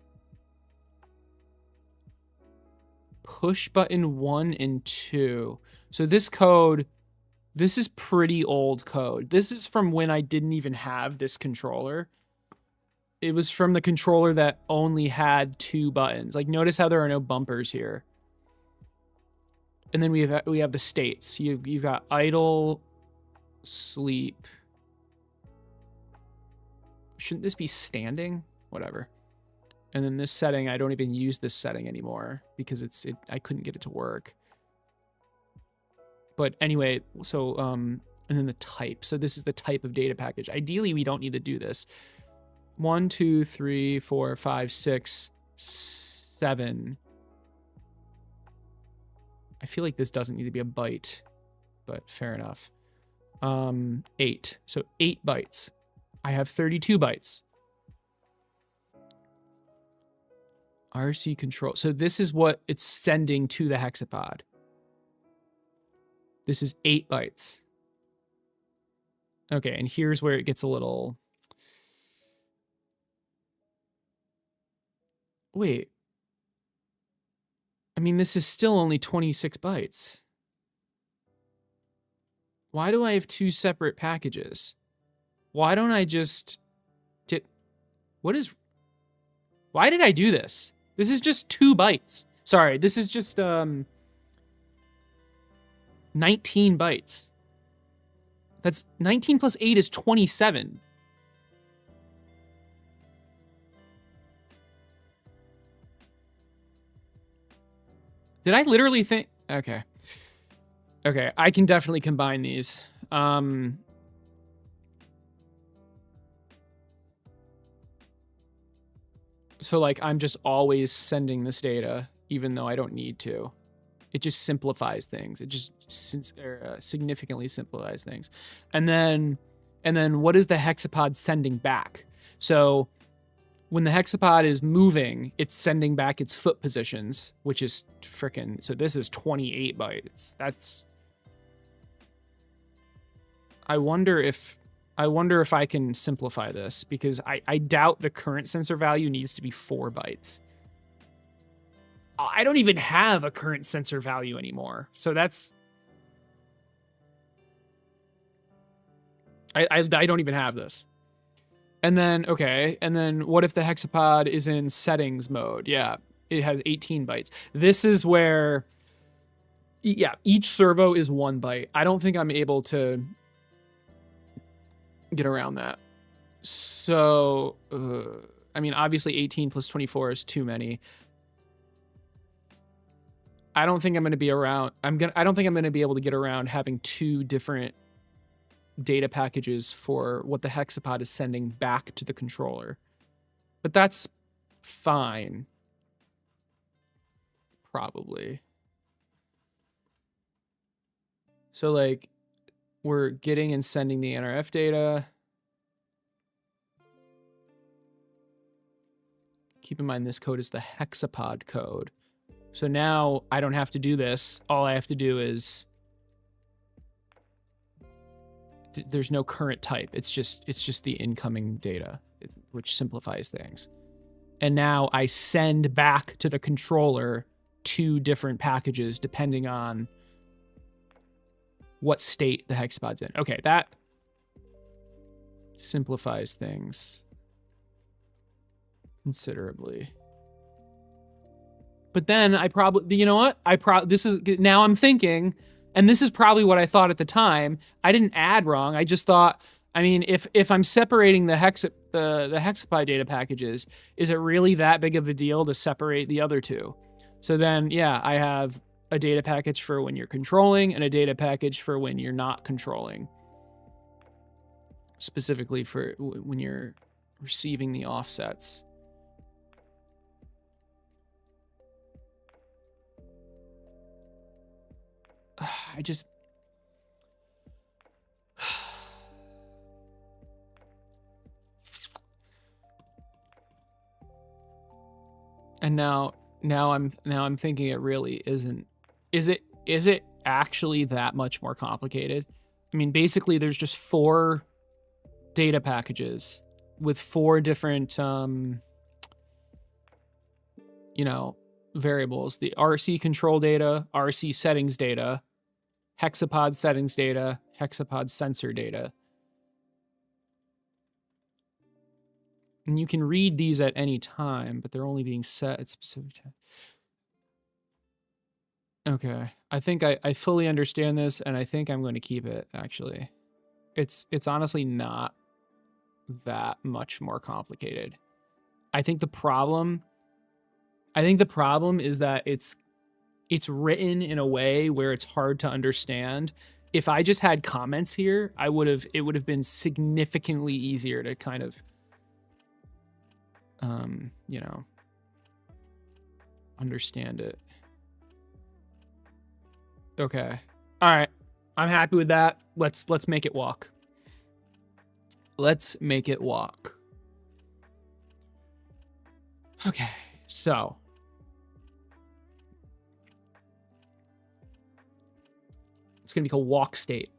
push button 1 and 2. So this code This is pretty old code. This is from when I didn't even have this controller. It was from the controller that only had 2 buttons. Like, notice how there are no bumpers here. And then we have the states. You've got idle, sleep. Shouldn't this be standing? Whatever. And then this setting, I don't even use this setting anymore because I couldn't get it to work. But anyway, so and then the type. So this is the type of data package. Ideally, we don't need to do this. 1, 2, 3, 4, 5, 6, 7. I feel like this doesn't need to be a byte, but fair enough. 8. So 8 bytes. I have 32 bytes. RC control. So this is what it's sending to the Hexapod. This is 8 bytes. Okay, and here's where it gets a little... Wait. I mean, this is still only 26 bytes. Why do I have 2 separate packages? Why don't I just... Why did I do this? This is just 2 bytes. Sorry, this is just 19 bytes. That's 19 plus 8 is 27. Did I literally think... Okay. Okay, I can definitely combine these. So, like, I'm just always sending this data, even though I don't need to. It just simplifies things. It just significantly simplifies things. And then what is the Hexapod sending back? So when the Hexapod is moving, it's sending back its foot positions, which is frickin'... So this is 28 bytes. That's... I wonder if I can simplify this, because I doubt the current sensor value needs to be 4 bytes. I don't even have a current sensor value anymore. So that's... I don't even have this. And then, okay, and then what if the Hexapod is in settings mode? Yeah, it has 18 bytes. This is where, yeah, each servo is 1 byte. I don't think I'm able to get around that. So, I mean, obviously 18 plus 24 is too many. I don't think I'm going to be around. I don't think I'm going to be able to get around having 2 different data packages for what the Hexapod is sending back to the controller. But that's fine. Probably. So, like, we're getting and sending the NRF data. Keep in mind, this code is the Hexapod code. So now I don't have to do this. All I have to do is... There's no current type. It's just the incoming data, which simplifies things. And now I send back to the controller 2 different packages depending on what state the Hexapod's in. Okay, that simplifies things considerably. But then I probably, you know what? Now I'm thinking, and this is probably what I thought at the time. I didn't add wrong. I just thought, I mean, if I'm separating the Hexapod data packages, is it really that big of a deal to separate the other 2? So then, yeah, I have a data package for when you're controlling and a data package for when you're not controlling. Specifically for when you're receiving the offsets. I just... And now I'm thinking it really isn't. Is it actually that much more complicated? I mean, basically there's just 4 data packages with 4 different variables: the RC control data, RC settings data, Hexapod settings data, Hexapod sensor data. And you can read these at any time, but they're only being set at specific time. Okay, I think I fully understand this, and I think I'm going to keep it, actually. It's honestly not that much more complicated. I think the problem is that it's written in a way where it's hard to understand. If I just had comments here, it would have been significantly easier to kind of you know, understand it. Okay. All right. I'm happy with that. Let's make it walk. Let's make it walk. Okay. So, it's going to be called walk state.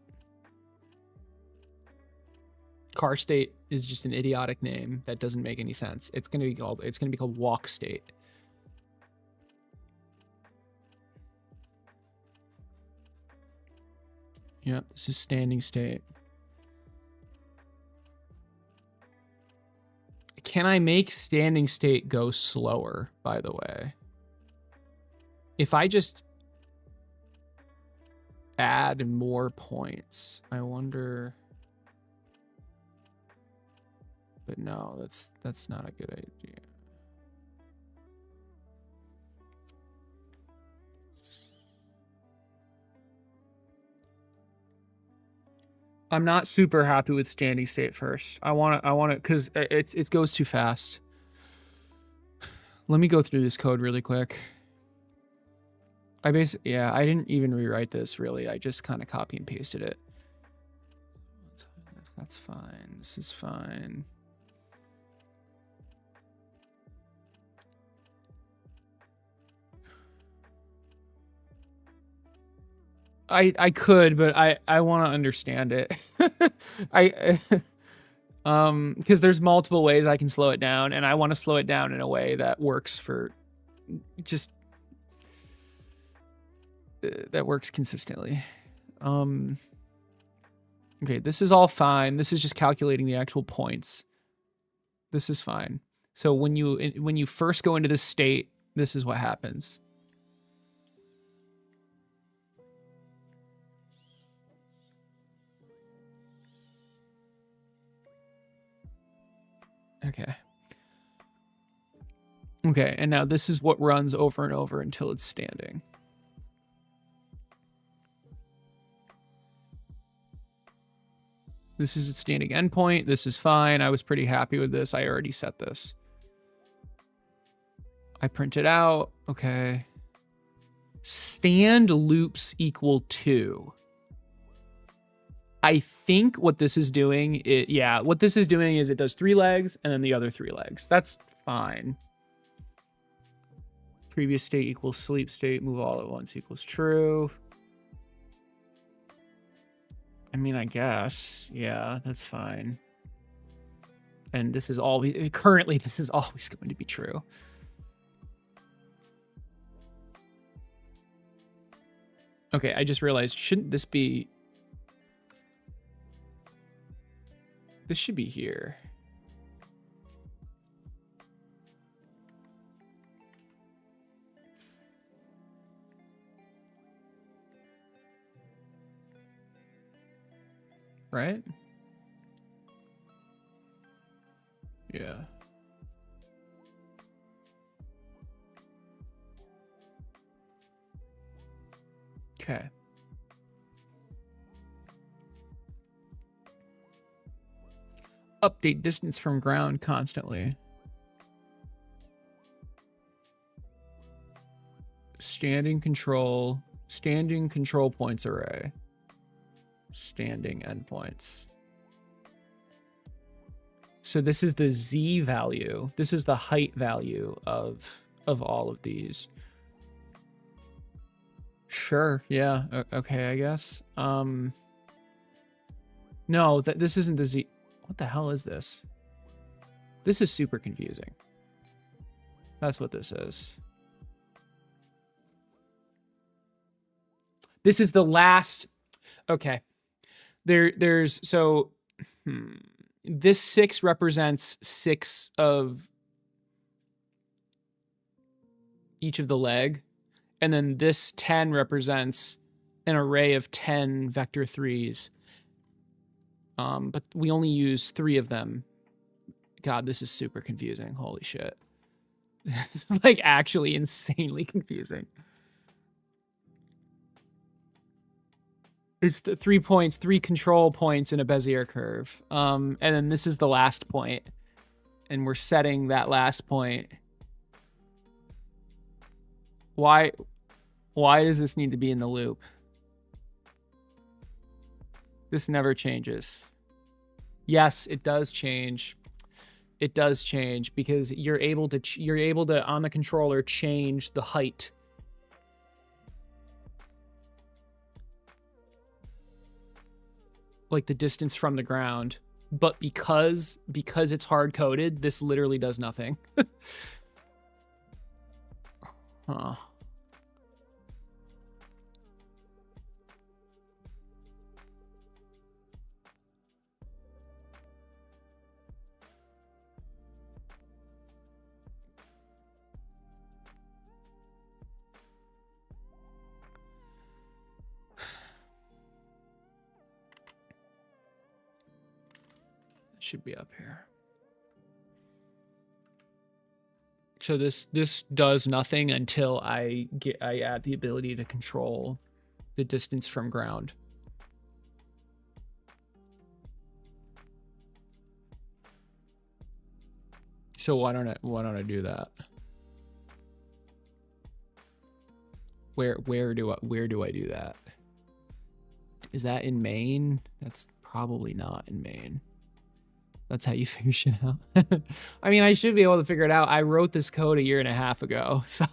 Car state is just an idiotic name that doesn't make any sense. It's going to be called walk state. Yep, this is standing state. Can I make standing state go slower, by the way? If I just add more points, I wonder. But no, that's not a good idea. I'm not super happy with standing state first. I want to, because it goes too fast. Let me go through this code really quick. I didn't even rewrite this really. I just kind of copy and pasted it. That's fine. This is fine. I could, but I want to understand it. Because there's multiple ways I can slow it down, and I want to slow it down in a way that works for just that works consistently. Okay, this is all fine. This is just calculating the actual points. This is fine. So when you first go into this state, this is what happens. Okay. Okay, and now this is what runs over and over until it's standing. This is its standing endpoint. This is fine. I was pretty happy with this. I already set this. I print it out. Okay. Stand loops equal 2. I think what this is doing, what this is doing is it does 3 legs and then the other 3 legs. That's fine. Previous state equals sleep state, move all at once equals true. I mean, I guess, yeah, that's fine. And this is always, currently, this is always going to be true. Okay, I just realized, shouldn't this be... This should be here. Right? Yeah. Okay. Update distance from ground constantly. Standing control points array. Standing endpoints. So this is the Z value. This is the height value of all of these. Sure, yeah, okay, I guess. No, this isn't the Z. What the hell is this? This is super confusing. That's what this is. This is the last. Okay. There's so this 6 represents 6 of each of the leg, and then this 10 represents an array of 10 vector 3s. But we only use 3 of them. God, this is super confusing. Holy shit. This is like actually insanely confusing. It's the 3 points, 3 control points in a Bezier curve. And then this is the last point. And we're setting that last point. Why does this need to be in the loop? This never changes. Yes, it does change. It does change because you're able to on the controller change the height. Like the distance from the ground. But because it's hard coded, this literally does nothing. Huh. Should be up here. So this does nothing until I add the ability to control the distance from ground. So why don't I do that? Where do I do that? Is that in main? That's probably not in main. That's how you figure shit out. I mean, I should be able to figure it out. I wrote this code 1.5 years ago, so.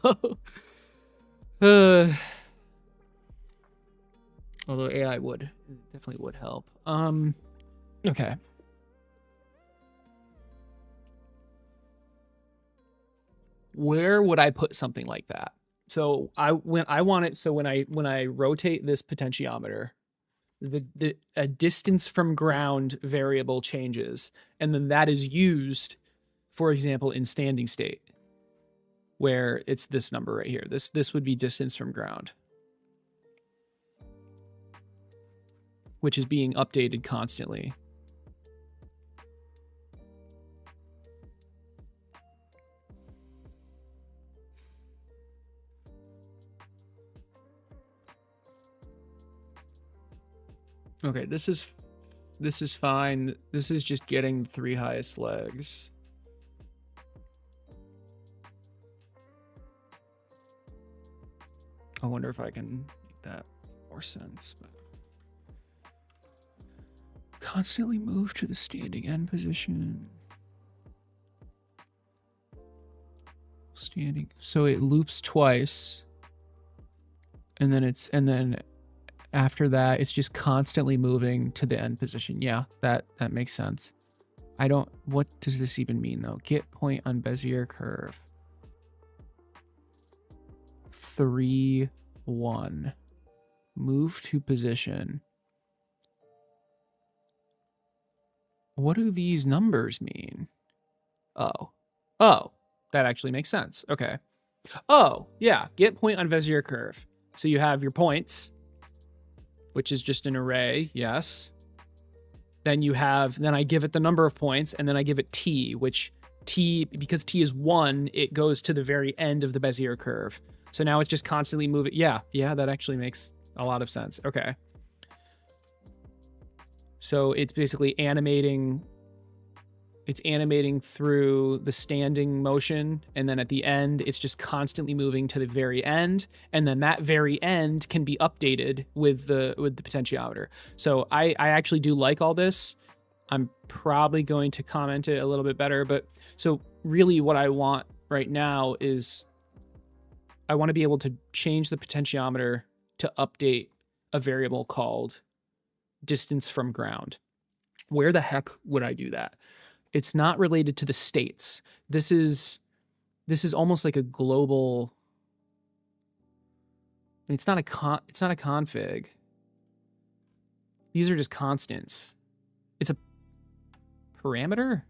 Although AI definitely would help. Okay. Where would I put something like that? So when I rotate this potentiometer, a distance from ground variable changes, and then that is used, for example, in standing state, where it's this number right here. This would be distance from ground, which is being updated constantly. Okay, this is fine. This is just getting the 3 highest legs. I wonder if I can make that more sense. But constantly move to the standing end position. Standing. So it loops twice. And then after that, it's just constantly moving to the end position. Yeah, that makes sense. What does this even mean though? Get point on Bezier curve. 3, 1. Move to position. What do these numbers mean? Oh, that actually makes sense. Okay. Oh, yeah, get point on Bezier curve. So you have your points, which is just an array, yes. Then I give it the number of points, and then I give it t, which because t is 1, it goes to the very end of the Bezier curve. So now it's just constantly moving. Yeah, that actually makes a lot of sense. Okay. So it's basically animating through the standing motion, and then at the end it's just constantly moving to the very end, and then that very end can be updated with the potentiometer. So I actually do like all this. I'm probably going to comment it a little bit better, but so really what I want right now is I want to be able to change the potentiometer to update a variable called distance from ground. Where the heck would I do that? It's not related to the states. This is almost like a global. It's not a config. These are just constants. It's a parameter?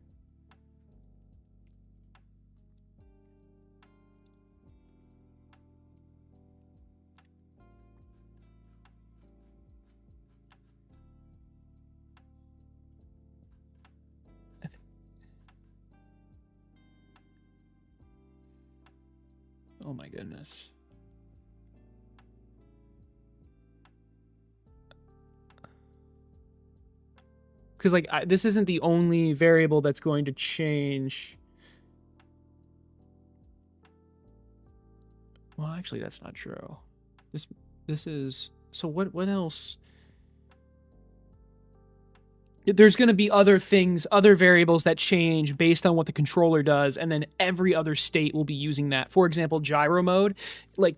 Oh my goodness. Because like this isn't the only variable that's going to change. Well, actually, that's not true. This is, so what else? There's going to be other things, other variables that change based on what the controller does, and then every other state will be using that. For example, gyro mode. Like,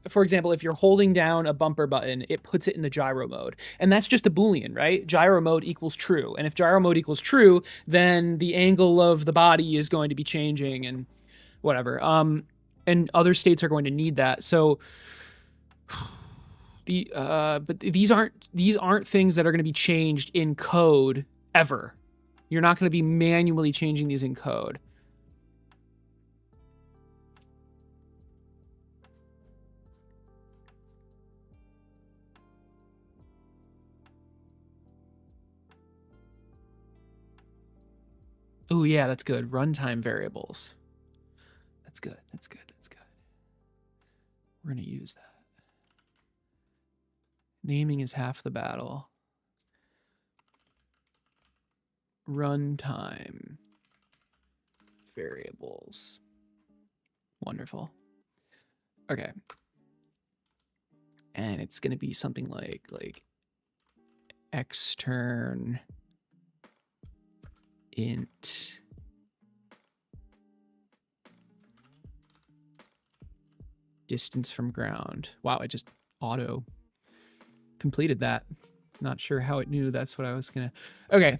for example, if you're holding down a bumper button, it puts it in the gyro mode. And that's just a Boolean, right? Gyro mode equals true. And if gyro mode equals true, then the angle of the body is going to be changing and whatever. And other states are going to need that. So but these aren't things that are going to be changed in code ever. You're not going to be manually changing these in code. Oh yeah, that's good. Runtime variables. That's good. That's good. That's good. We're going to use that. Naming is half the battle. Runtime variables. Wonderful. Okay. And it's going to be something like extern int distance from ground. Wow, I just auto completed that. Not sure how it knew that's what I was gonna. Okay,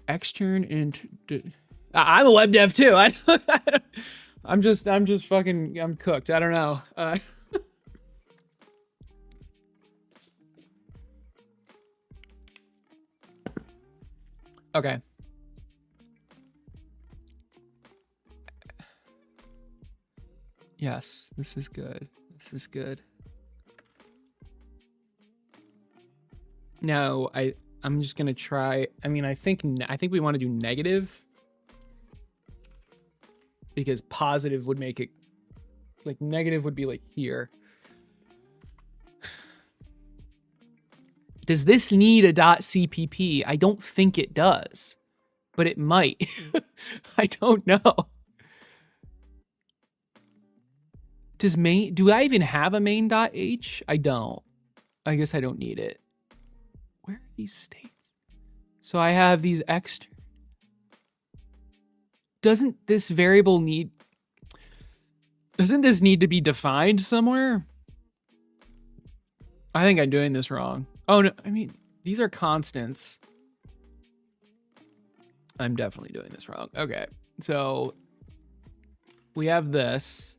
extern int. I'm a web dev too. I'm just fucking. I'm cooked. I don't know. Okay. Yes, this is good. This is good. No, I'm just gonna try. I mean, I think we want to do negative because positive would make it like negative would be like here. Does this need a .cpp? I don't think it does, but it might. I don't know. Does main? Do I even have a main.h? I don't. I guess I don't need it. Where are these states? So I have these extra. Doesn't this variable need? Doesn't this need to be defined somewhere? I think I'm doing this wrong. Oh no, I mean, these are constants. I'm definitely doing this wrong. Okay, so we have this.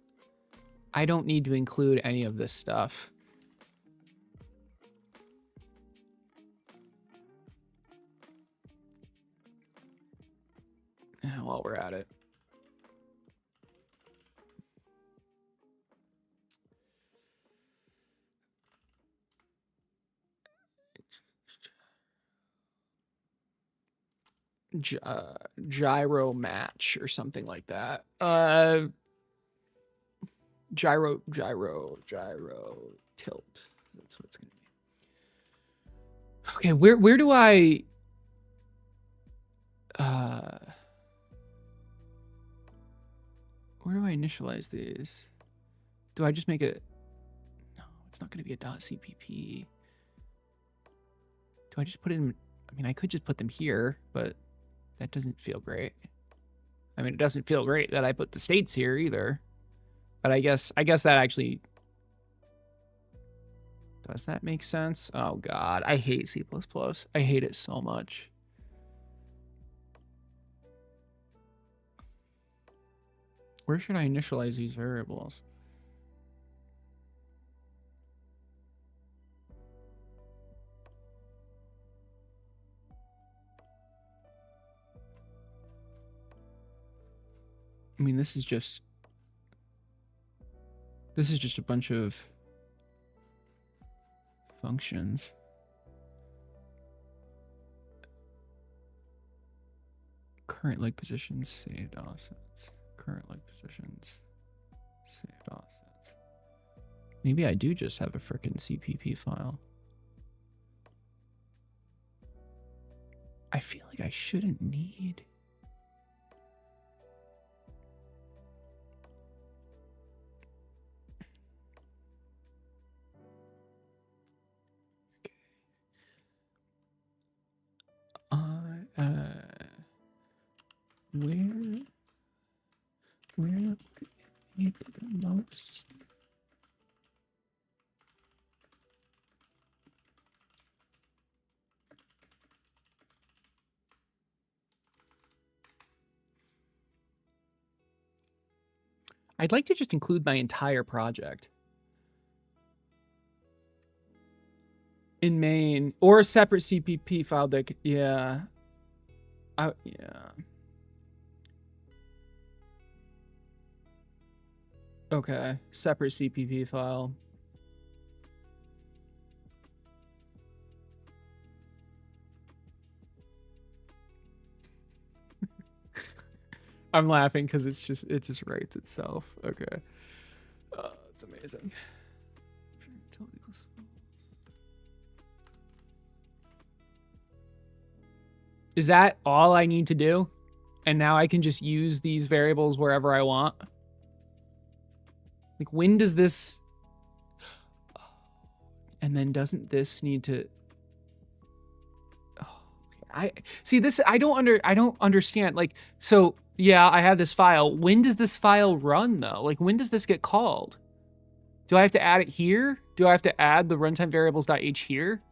I don't need to include any of this stuff. While we're at it. Gyro match or something like that. Gyro tilt. That's what it's gonna be. Okay, where do I where do I initialize these? Do I just make it? No, it's not gonna be a .cpp. Do I just put it in? I mean, I could just put them here, but that doesn't feel great. I mean, it doesn't feel great that I put the states here either. But I guess that actually, does that make sense? Oh God, I hate C++. I hate it so much. Where should I initialize these variables? I mean, this is just a bunch of functions. Current leg positions, saved offsets. Current leg positions, saved offsets. Maybe I do just have a frickin' CPP file. I feel like I shouldn't need. Where need the most? I'd like to just include my entire project in main or a separate CPP file that, yeah. Yeah. Okay, separate CPP file. I'm laughing because it just writes itself. Okay, it's amazing. Is that all I need to do? And now I can just use these variables wherever I want? Like, when does this... And then doesn't this need to... Oh, I see this. I don't understand. Like, so yeah, I have this file. When does this file run though? Like, when does this get called? Do I have to add it here? Do I have to add the runtime variables.h here?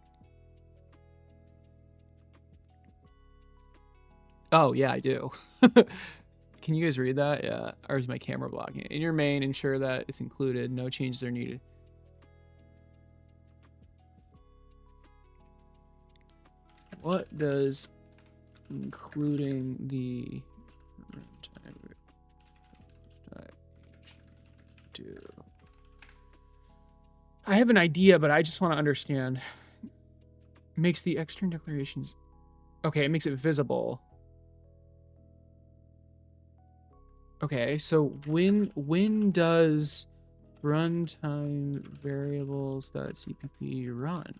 Oh yeah, I do. Can you guys read that? Yeah. Or is my camera blocking it? In your main, ensure that it's included. No changes are needed. What does including the runtime do? I have an idea, but I just want to understand. Makes the external declarations... Okay, it makes it visible. Okay, so when does runtime variables.cpp run?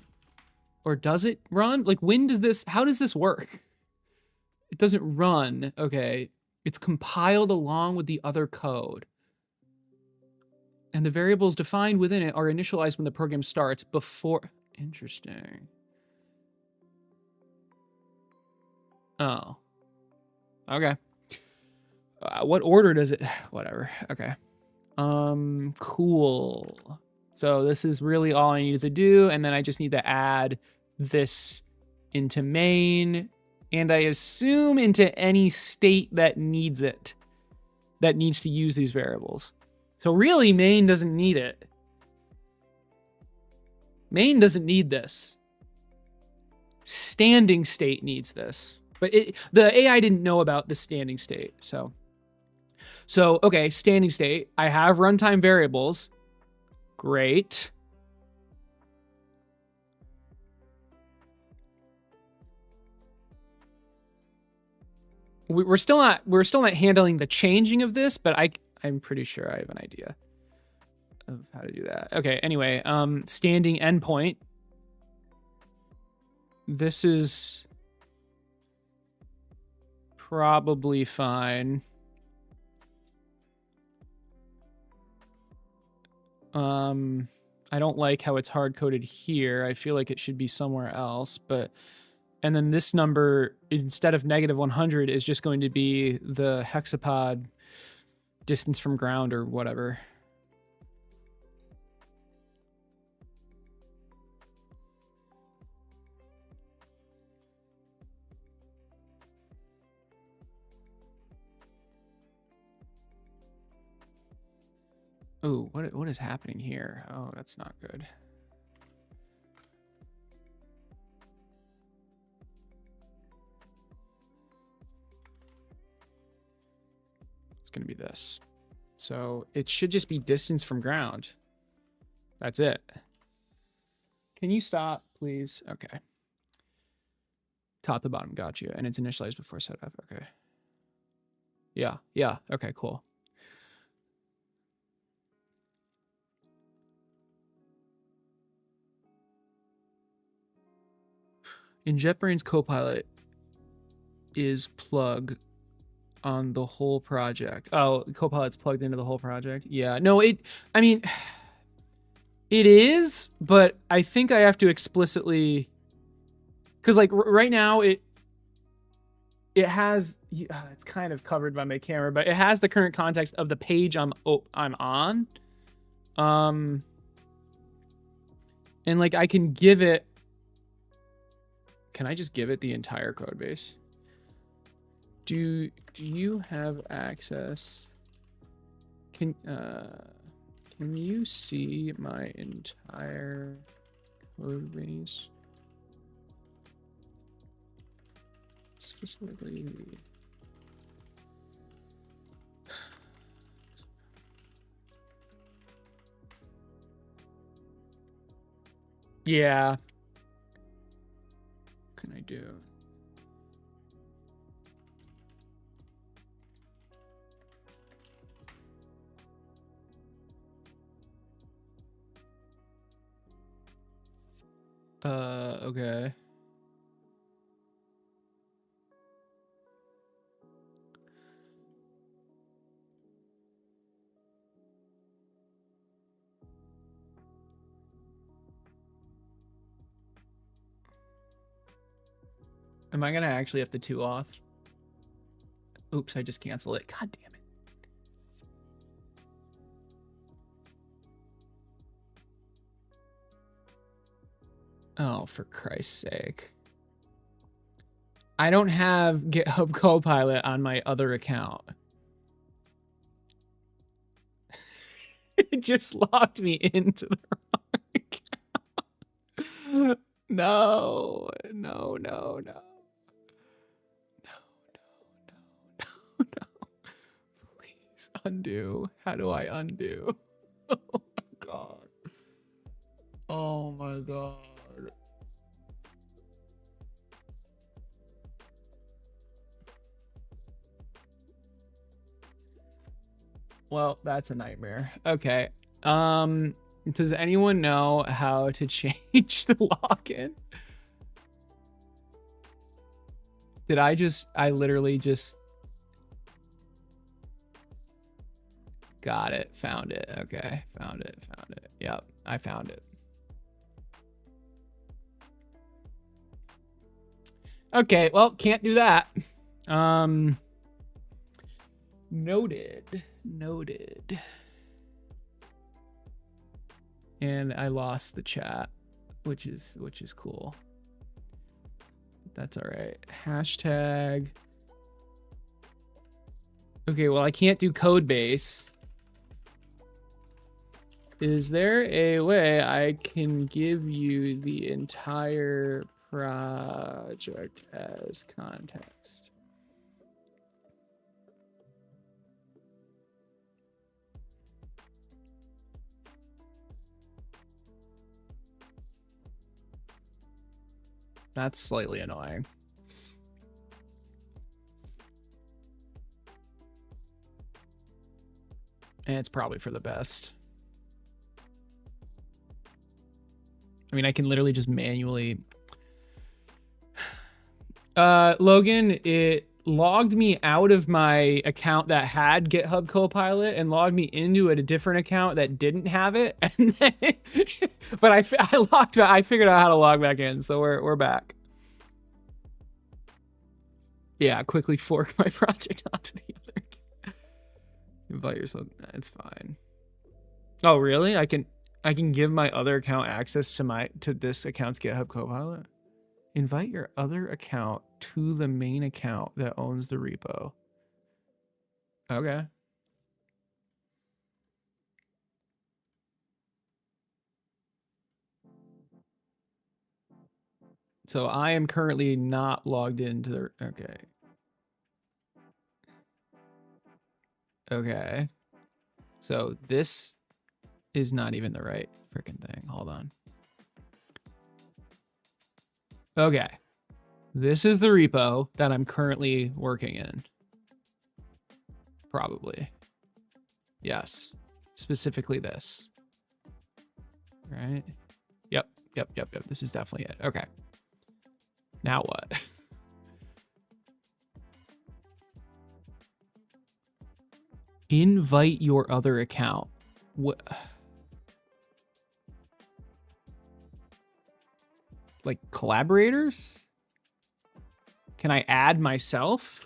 Or does it run? Like, when does this, how does this work? It doesn't run. Okay, it's compiled along with the other code. And the variables defined within it are initialized when the program starts before. Interesting. Oh. Okay. What order does it? Whatever. Okay. Cool. So this is really all I needed to do. And then I just need to add this into main. And I assume into any state that needs it. That needs to use these variables. So really, main doesn't need it. Main doesn't need this. Standing state needs this. But the AI didn't know about the standing state, so... So, okay, standing state. I have runtime variables. Great. We're still not handling the changing of this, but I'm pretty sure I have an idea of how to do that. Okay, anyway, standing endpoint. This is probably fine. I don't like how it's hard-coded here. I feel like it should be somewhere else, but... And then this number, instead of -100, is just going to be the hexapod distance from ground or whatever. Oh, what is happening here? Oh, that's not good. It's going to be this. So it should just be distance from ground. That's it. Can you stop, please? Okay. Top to bottom, got you. And it's initialized before setup. Okay. Yeah, yeah. Okay, cool. In JetBrains Copilot is plug on the whole project. Oh, Copilot's plugged into the whole project? Yeah. No, I mean, it is, but I think I have to explicitly, because like right now it has, it's kind of covered by my camera, but it has the current context of the page I'm on. And like I can give it, can I just give it the entire code base? Do you have access? Can you see my entire code base? Specifically, yeah. What can I do? Okay. Am I gonna actually have to 2 auth? Oops, I just canceled it. God damn it. Oh, for Christ's sake. I don't have GitHub Copilot on my other account. It just logged me into the wrong account. No. Please undo. How do I undo? Oh my god. Oh my god. Well, that's a nightmare. Okay. Does anyone know how to change the login? I literally just got it, found it. Okay, found it. Yep, I found it. Okay, well, can't do that. Noted. And I lost the chat, which is cool. That's all right. Hashtag. Okay, well, I can't do codebase. Is there a way I can give you the entire project as context? That's slightly annoying. And it's probably for the best. I mean, I can literally just manually... Logan, it logged me out of my account that had GitHub Copilot and logged me into a different account that didn't have it. And then but I figured out how to log back in, so we're back. Yeah, quickly fork my project onto the other. Invite yourself. It's fine. Oh, really? I can give my other account access to this account's GitHub Copilot. Invite your other account to the main account that owns the repo. Okay. So I am currently not logged into the... Okay. Okay. So this is not even the right freaking thing. Hold on. Okay. This is the repo that I'm currently working in. Probably. Yes. Specifically this. Right? Yep. This is definitely it. Okay. Now what? Invite your other account. What? Like collaborators? Can I add myself?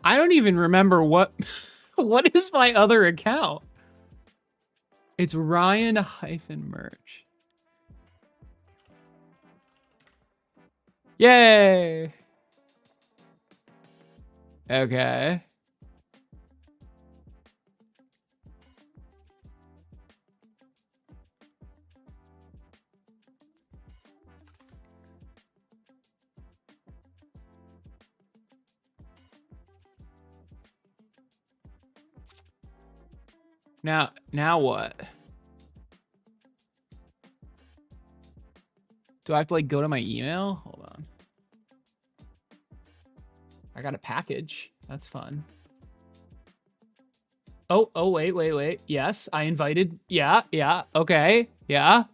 I don't even remember what is my other account. It's Ryan-Merch. Yay. Okay. Now what? Do I have to like go to my email? Hold on. I got a package. That's fun. Oh, wait. Yes, I invited. Yeah. Okay. Yeah.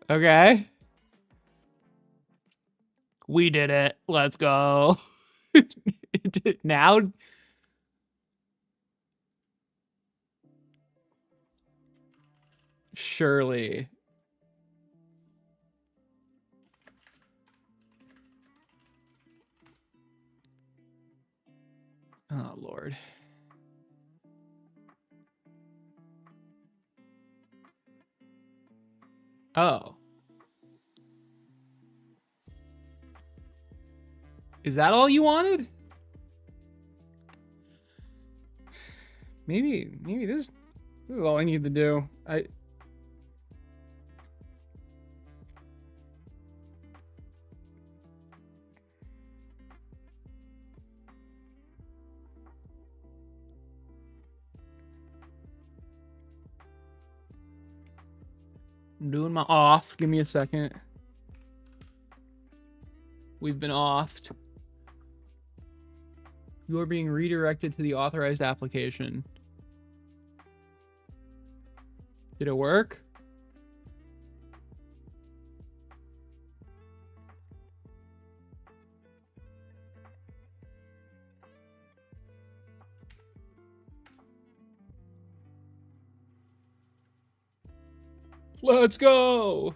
Okay. We did it. Let's go. Now. Surely. Oh, Lord. Oh. Is that all you wanted? Maybe this is all I need to do. I'm doing my auth. Give me a second. We've been authed. You are being redirected to the authorized application. Did it work? Let's go.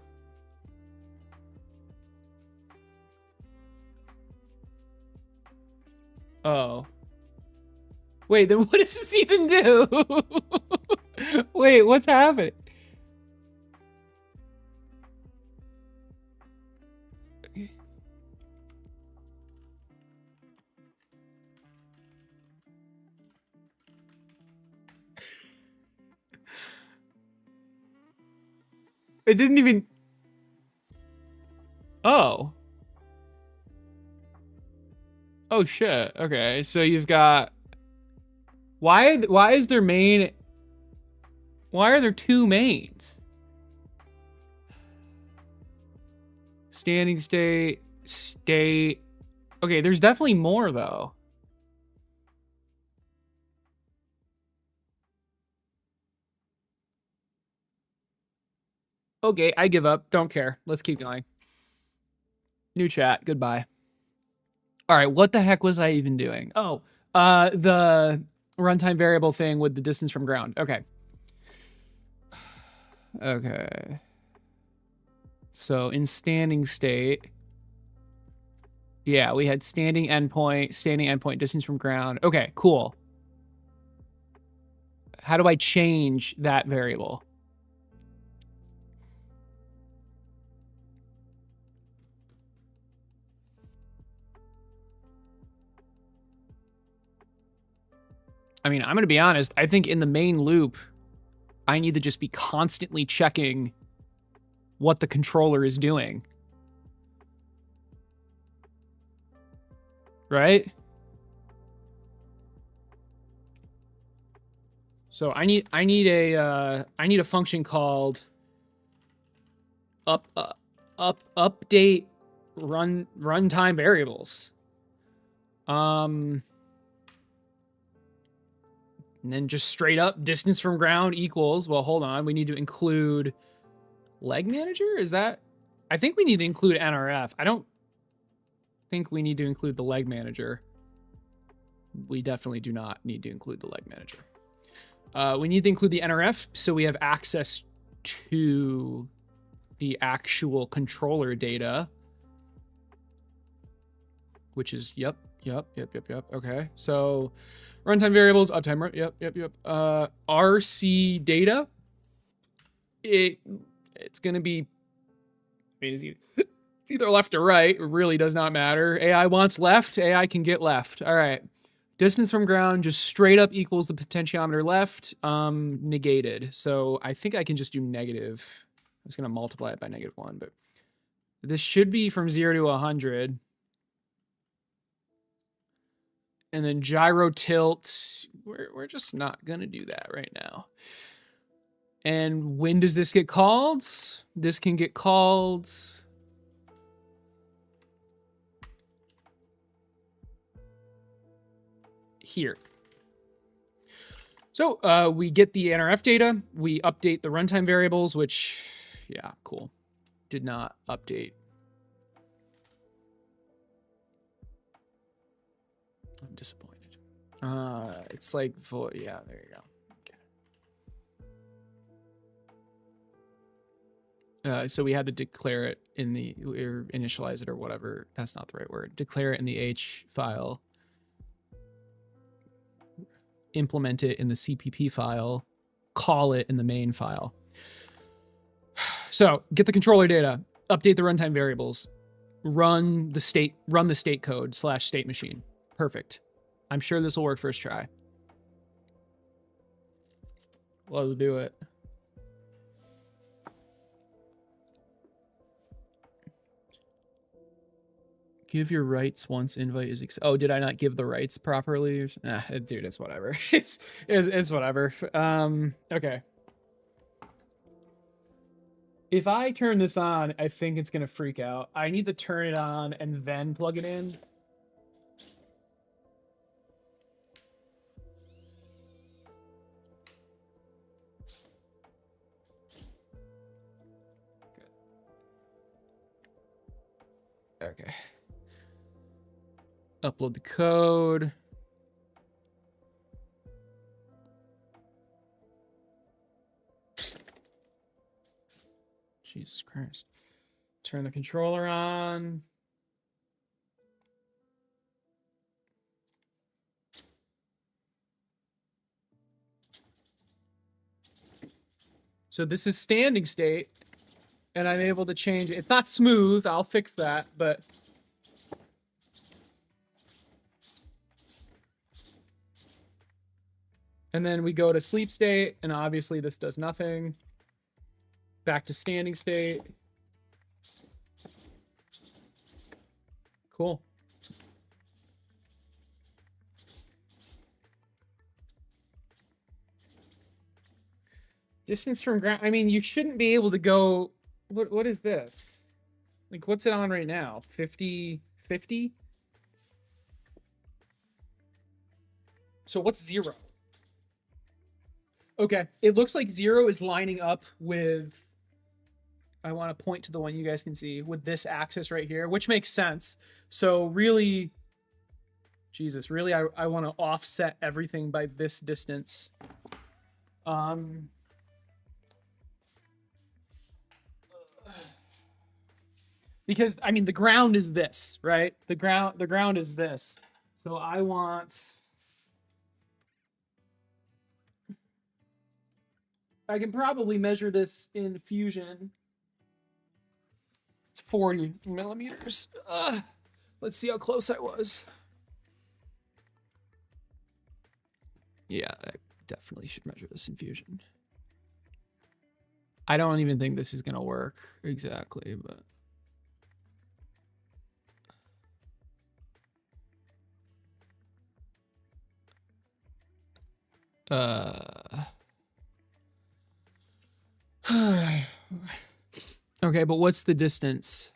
Oh. Wait, then what does this even do? Wait, what's happening? It didn't even... Oh. Oh, shit. Okay, so you've got... Why is there main... Why are there two mains? Standing state, state... Okay, there's definitely more, though. Okay, I give up. Don't care. Let's keep going. New chat. Goodbye. All right, what the heck was I even doing? Oh, the runtime variable thing with the distance from ground. Okay. Okay. So in standing state, yeah, we had standing endpoint, distance from ground. Okay, cool. How do I change that variable? I mean, I'm going to be honest. I think in the main loop, I need to just be constantly checking what the controller is doing. Right? So I need a function called update runtime variables. And then just straight up distance from ground equals, well, hold on, we need to include leg manager? Is that? I think we need to include NRF. I don't think we need to include the leg manager. We definitely do not need to include the leg manager. We need to include the NRF so we have access to the actual controller data, which is, yep. Okay, so runtime variables, uptime, yep. RC data, it's going to be, I mean, it's either left or right. It really does not matter. AI wants left, AI can get left. All right. Distance from ground just straight up equals the potentiometer left, negated. So I think I can just do negative. I'm just going to multiply it by -1, but this should be from 0 to 100. And then gyro tilt, we're just not going to do that right now. And when does this get called? This can get called here. So we get the NRF data, we update the runtime variables, which, yeah, cool. Did not update. I'm disappointed. It's like, yeah, there you go. Okay. So we had to declare it in the, or initialize it or whatever. That's not the right word. Declare it in the H file. Implement it in the CPP file. Call it in the main file. So get the controller data. Update the runtime variables. Run the state code / state machine. Perfect. I'm sure this will work first try. Let's do it. Give your rights once invite is oh, did I not give the rights properly? Dude, it's whatever. it's whatever. Okay. If I turn this on, I think it's gonna freak out. I need to turn it on and then plug it in. Okay. Upload the code. Jesus Christ. Turn the controller on. So this is standing state, and I'm able to change it. It's not smooth. I'll fix that, but and then we go to sleep state, and obviously this does nothing. Back to standing state. Cool. Distance from ground. I mean, you shouldn't be able to go. What is this? Like, what's it on right now? 50? So what's 0? Okay, it looks like 0 is lining up with, I want to point to the one you guys can see, with this axis right here, which makes sense. So really, Jesus, really, I want to offset everything by this distance. Because, I mean, the ground is this, right? The ground is this. So I want... I can probably measure this in Fusion. It's 40 millimeters. Let's see how close I was. Yeah, I definitely should measure this in Fusion. I don't even think this is going to work exactly, but... Okay, but what's the distance?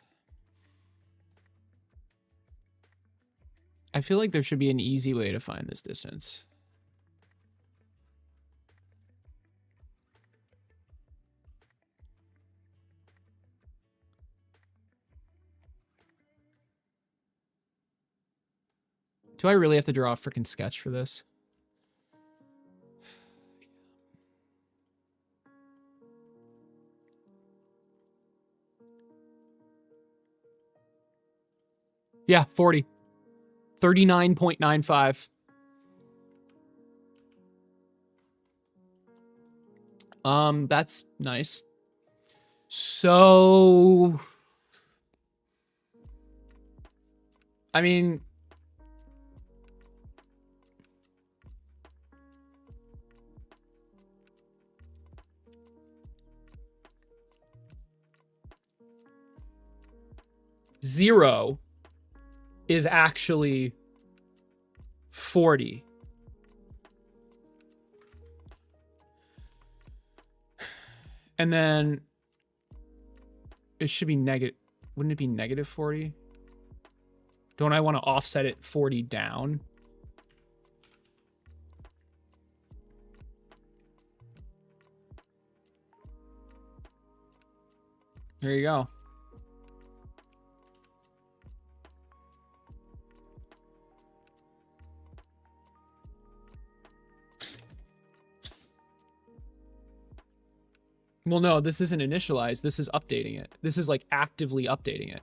I feel like there should be an easy way to find this distance. Do I really have to draw a freaking sketch for this? Yeah, 40. 39.95. That's nice. So... I mean... Zero is actually 40. And then it should be negative. Wouldn't it be negative 40? Don't I want to offset it 40 down? There you go. Well, no, this isn't initialized. This is updating it. This is like actively updating it.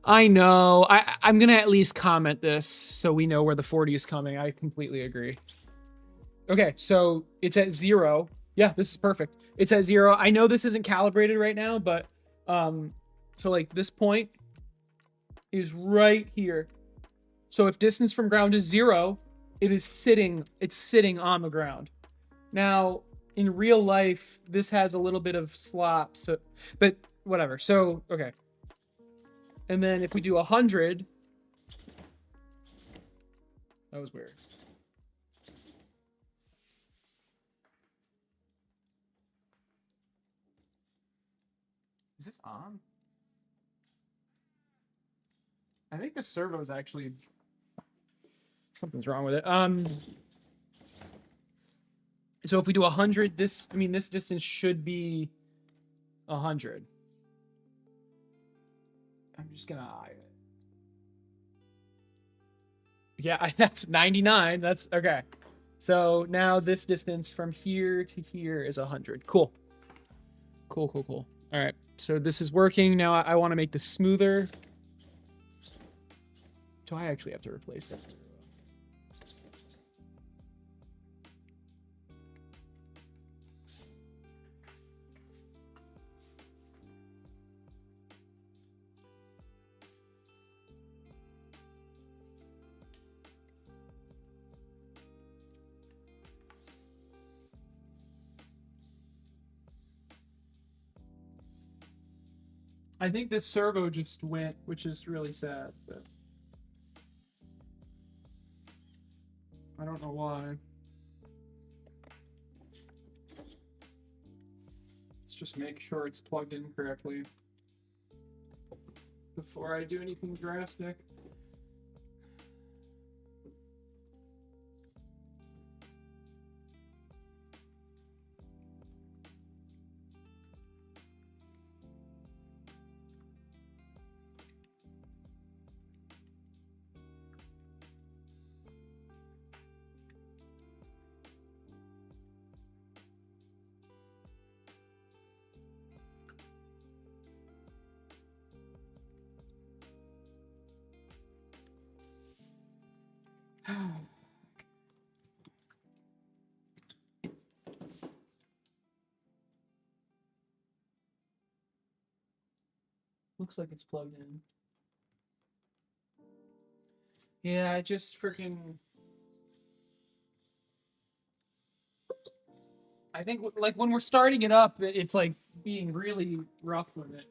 I know. I'm going to at least comment this so we know where the 40 is coming. I completely agree. Okay, so it's at 0. Yeah, this is perfect. It's at 0. I know this isn't calibrated right now, but so like this point is right here. So if distance from ground is 0, it's sitting on the ground. Now, in real life, this has a little bit of slop, so but whatever. So, okay. And then if we do 100, that was weird. Is this on? I think the servo is actually something's wrong with it. So if we do 100, this distance should be 100. I'm just gonna eye it. Yeah, that's 99. That's okay. So now this distance from here to here is 100. Cool. Cool. All right. So this is working. Now I want to make this smoother. Do I actually have to replace that? I think this servo just went, which is really sad, but I don't know why. Let's just make sure it's plugged in correctly before I do anything drastic. Looks like it's plugged in. Yeah, I just freaking... I think like when we're starting it up, it's like being really rough with it.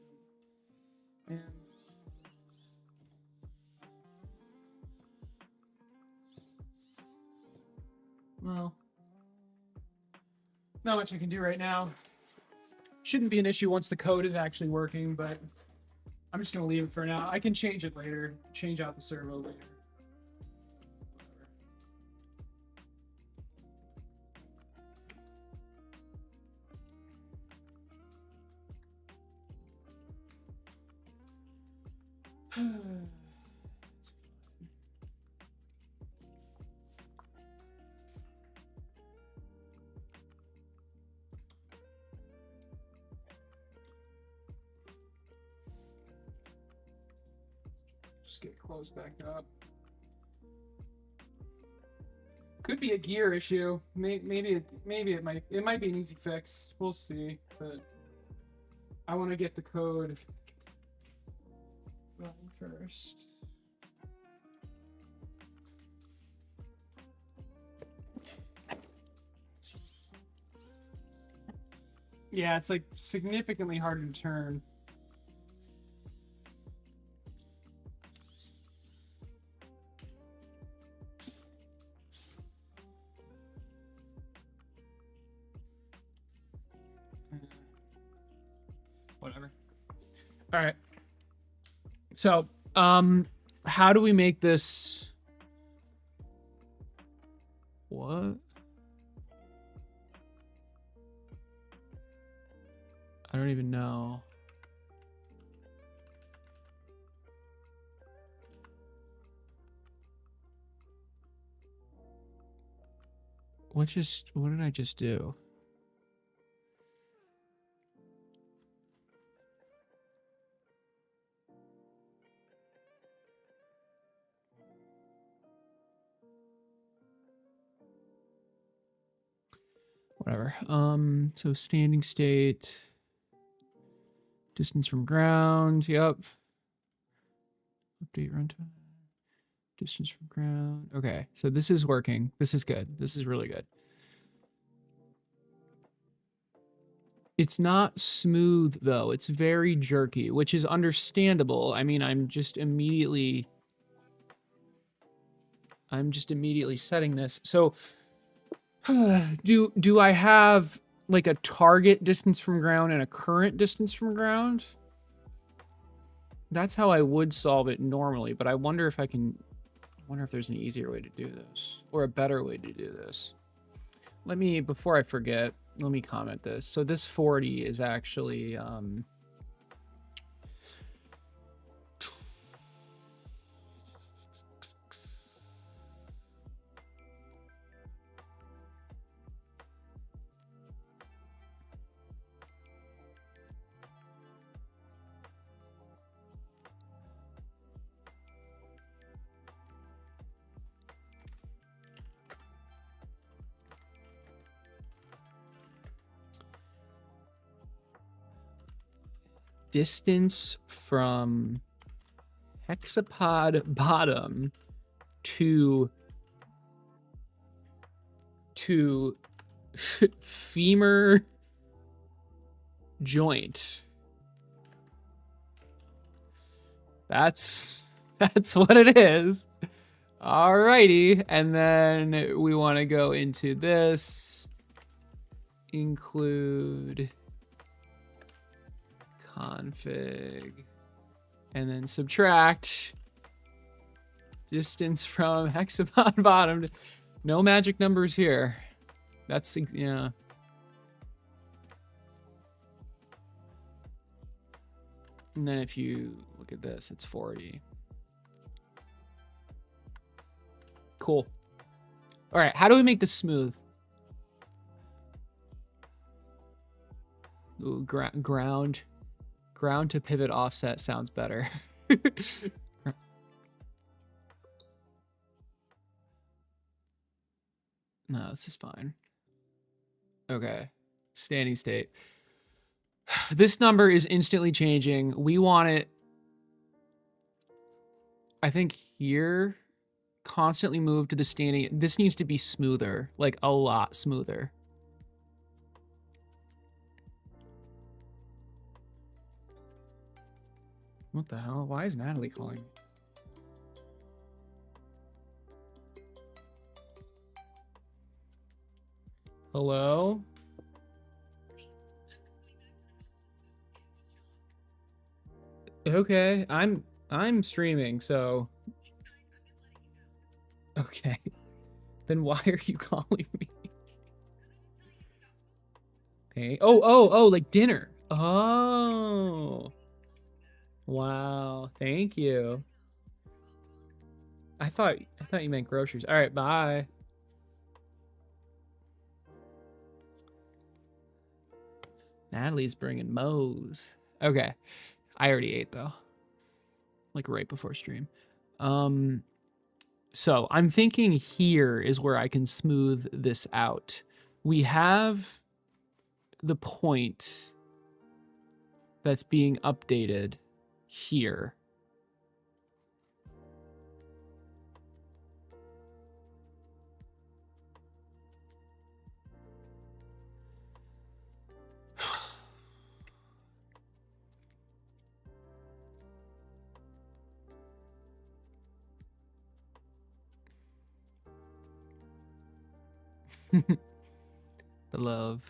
And well, not much I can do right now. Shouldn't be an issue once the code is actually working, but I'm just gonna leave it for now. I can change it later. Change out the servo later. Just get closed back up. Could be a gear issue. Maybe it might be an easy fix. We'll see. But I want to get the code running first. Yeah, it's like significantly harder to turn. Whatever. All right. So, how do we make this? What? I don't even know. What did I just do? Whatever. So standing state, distance from ground. Yep. Update runtime. Distance from ground. Okay, so this is working. This is good. This is really good. It's not smooth though. It's very jerky, which is understandable. I mean, I'm just immediately setting this. So do I have like a target distance from ground and a current distance from ground? That's how I would solve it normally, but I wonder if there's an easier way to do this or a better way to do this. Before I forget, let me comment this. So this 40 is actually, distance from hexapod bottom to femur joint. That's what it is. Alrighty, and then we want to go into this, include config, and then subtract distance from hexapod bottom. No magic numbers here. That's, yeah. And then if you look at this, it's 40. Cool. All right, how do we make this smooth? Ooh, ground to pivot offset sounds better. No, this is fine. Okay, standing state. This number is instantly changing. We want it, I think, here. constantly move to the standing. This needs to be smoother, like a lot smoother. What the hell? Why is Natalie calling me? Hello? Okay, I'm streaming, so okay. Then why are you calling me? Okay. Oh, like dinner. Oh. Wow, thank you. I thought you meant groceries. All right, bye. Natalie's bringing Moe's. Okay. I already ate though. Like right before stream. So I'm thinking here is where I can smooth this out. We have the point that's being updated here. The love.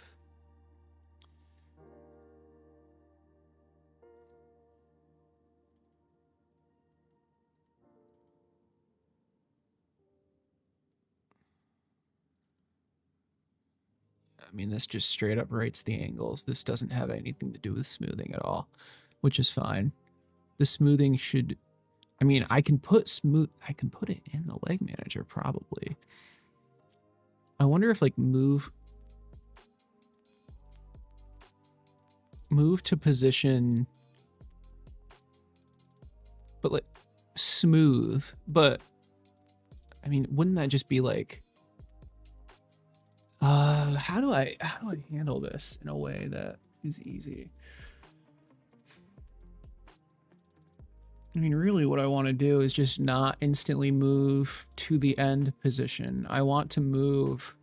I mean, this just straight up writes the angles. This doesn't have anything to do with smoothing at all, which is fine. The smoothing should, I mean, I can put it in the leg manager probably. I wonder if like move to position, but like smooth, but I mean, wouldn't that just be like, how do I handle this in a way that is easy? I mean, really what I want to do is just not instantly move to the end position. I want to move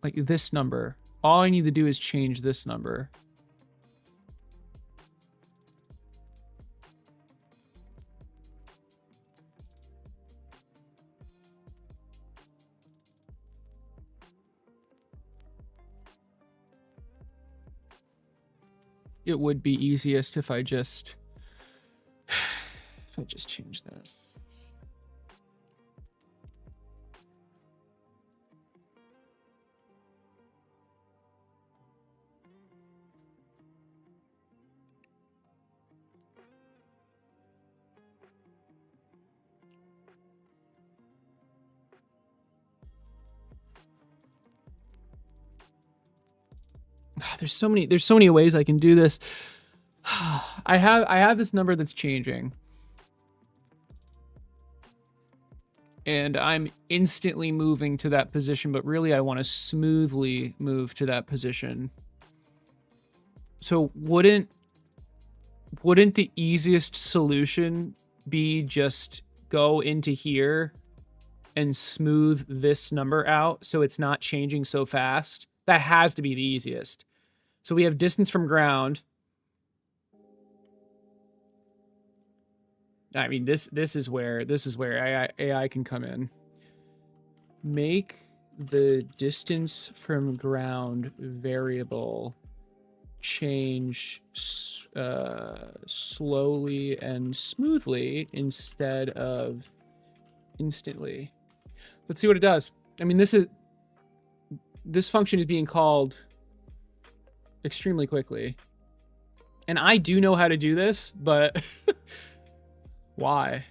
like this number. All I need to do is change this number. It would be easiest if I just change that. There's so many ways I can do this. I have this number that's changing. And I'm instantly moving to that position, but really I want to smoothly move to that position. So wouldn't the easiest solution be just go into here and smooth this number out so it's not changing so fast? That has to be the easiest. So we have distance from ground. I mean, this is where AI can come in. Make the distance from ground variable change slowly and smoothly instead of instantly. Let's see what it does. I mean, this function is being called extremely quickly. And I do know how to do this, but why?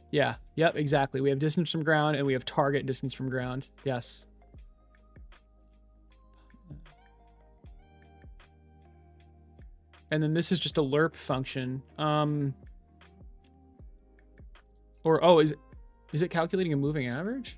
Yeah, yep, exactly. We have distance from ground and we have target distance from ground. Yes. And then this is just a lerp function. Or, oh, is it calculating a moving average?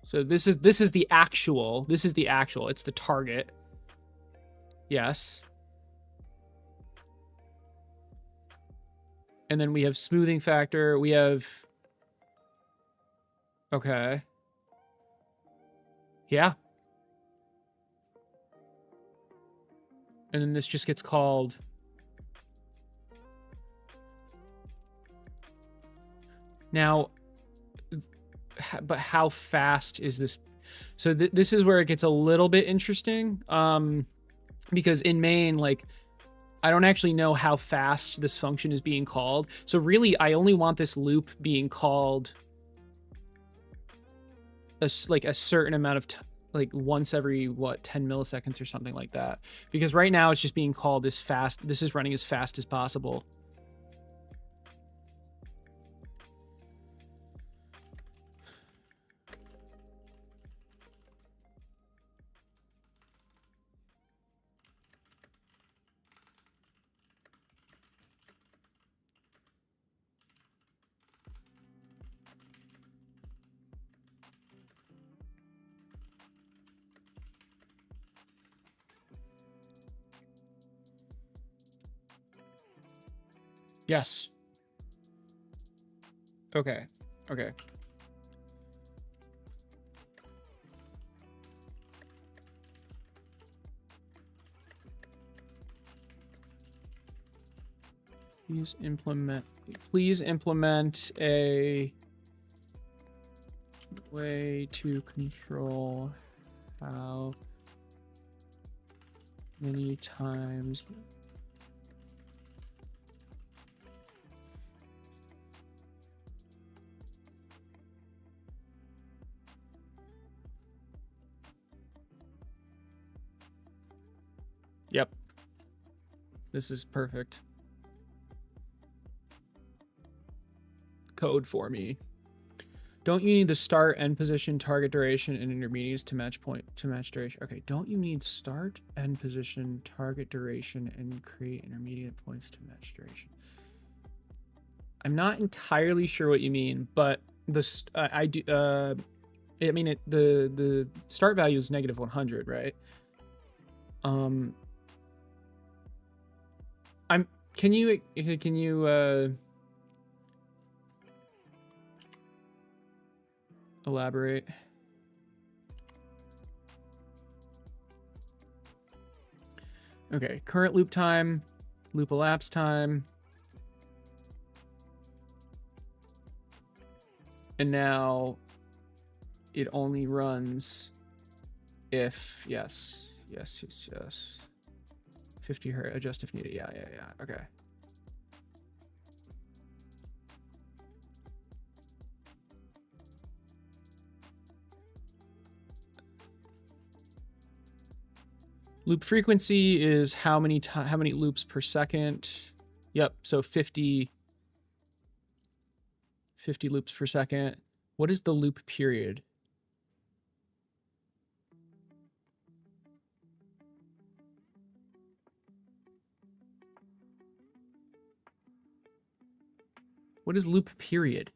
So this is the actual. This is the actual. It's the target. Yes. And then we have smoothing factor. We have... Okay. Yeah. And then this just gets called... Now, but how fast is this? So this is where it gets a little bit interesting, because in main, like, I don't actually know how fast this function is being called. So really, I only want this loop being called a certain amount of like once every, what, 10 milliseconds or something like that. Because right now it's just being called as fast. This is running as fast as possible. Yes. Okay. Okay. Please implement a way to control how many times Yep. This is perfect. Code for me. Don't you need the start, end position, target duration, and intermediates to match duration? Okay, don't you need start, end position, target duration, and create intermediate points to match duration? I'm not entirely sure what you mean, but I do. I mean, the start value is -100, right? Can you elaborate? Okay, current loop time, loop elapsed time. And now it only runs if, yes. 50 Hz, adjust if needed. Yeah. Okay. Loop frequency is how many loops per second. Yep, so 50 loops per second. What is the loop period? What is loop period?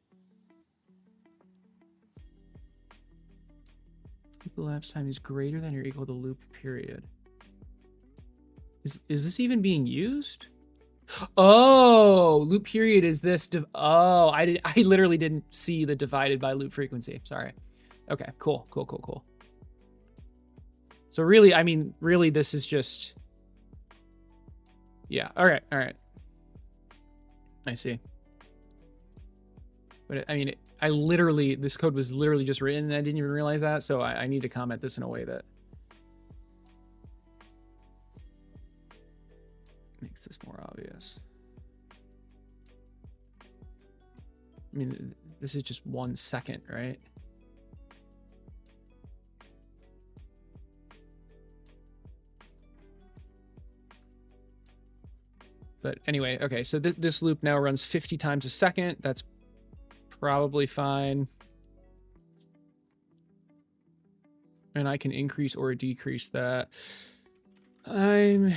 Loop elapsed time is greater than or equal to loop period. Is this even being used? Oh, loop period is this. Oh, I literally didn't see the divided by loop frequency. Sorry. Okay, cool. So really, I mean, really, this is just. Yeah. All right. I see. But I mean, this code was literally just written and I didn't even realize that. So I need to comment this in a way that makes this more obvious. I mean, this is just 1 second, right? But anyway, okay, so this loop now runs 50 times a second. That's probably fine. And I can increase or decrease that. I'm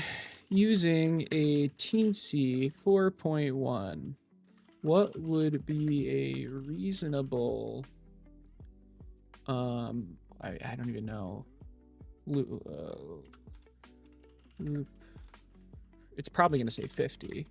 using a teensy 4.1. What would be a reasonable I don't even know. Loop. It's probably going to say 50.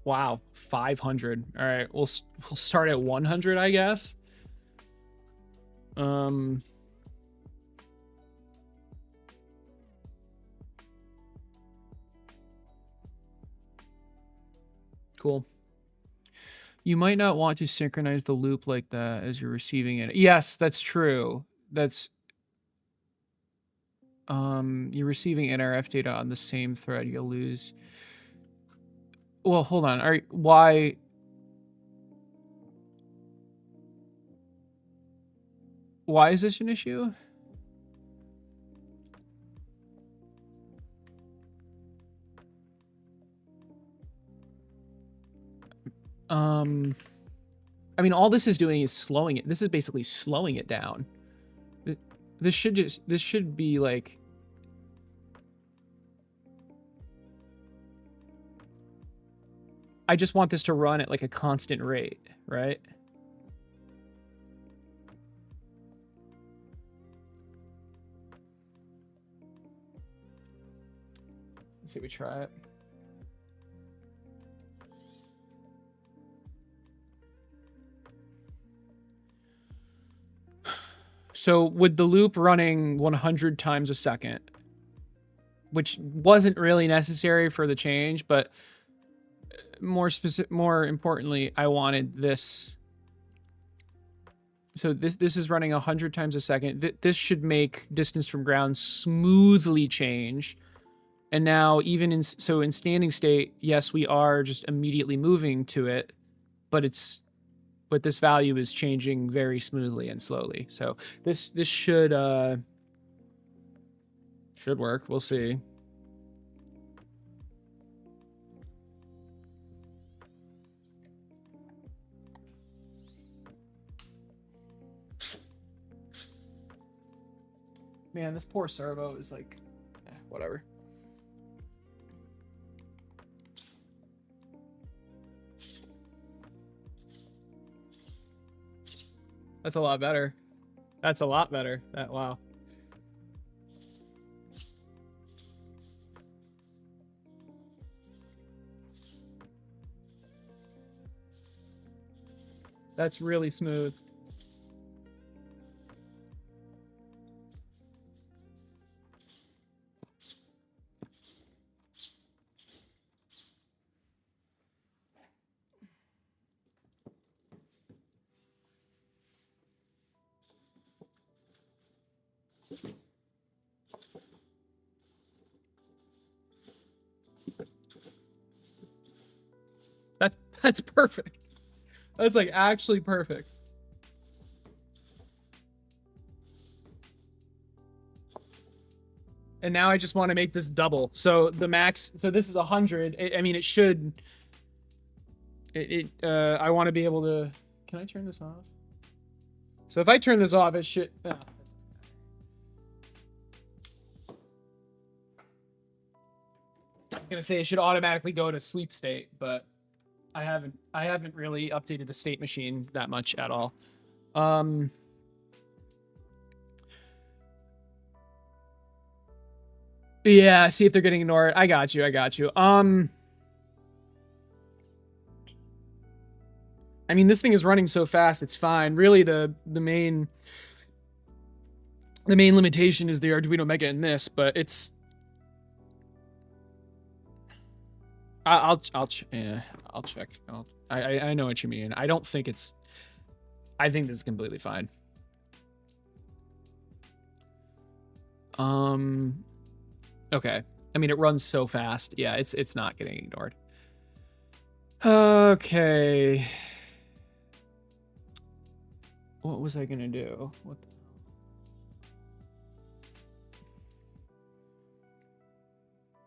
Wow, 500. All right, we'll start at 100, I guess. Cool. You might not want to synchronize the loop like that as you're receiving it. Yes, that's true. That's you're receiving NRF data on the same thread. You'll lose. Well, hold on. Why is this an issue? I mean, all this is doing is slowing it. This is basically slowing it down. This should be like. I just want this to run at like a constant rate, right? Let's see, we try it. So with the loop running 100 times a second, which wasn't really necessary for the change, but more importantly, I wanted this. So this is running 100 times a second. This should make distance from ground smoothly change. And now even in standing state, yes, we are just immediately moving to it, but this value is changing very smoothly and slowly. So this should work. We'll see. Man, this poor Servo is like, whatever. That's a lot better. That's a lot better. Wow. That's really smooth. That's perfect. That's like actually perfect. And now I just want to make this double. So the max, so this is 100. I mean, it should, I want to be able to, can I turn this off? So if I turn this off, it should, I'm gonna say it should automatically go to sleep state, but I haven't really updated the state machine that much at all. Yeah, see if they're getting ignored. I got you. I mean, this thing is running so fast, it's fine. Really, the main limitation is the Arduino Mega in this, but it's. I'll check. I know what you mean. I don't think it's. I think this is completely fine. Okay. I mean, it runs so fast. Yeah, it's not getting ignored. Okay. What was I gonna do? What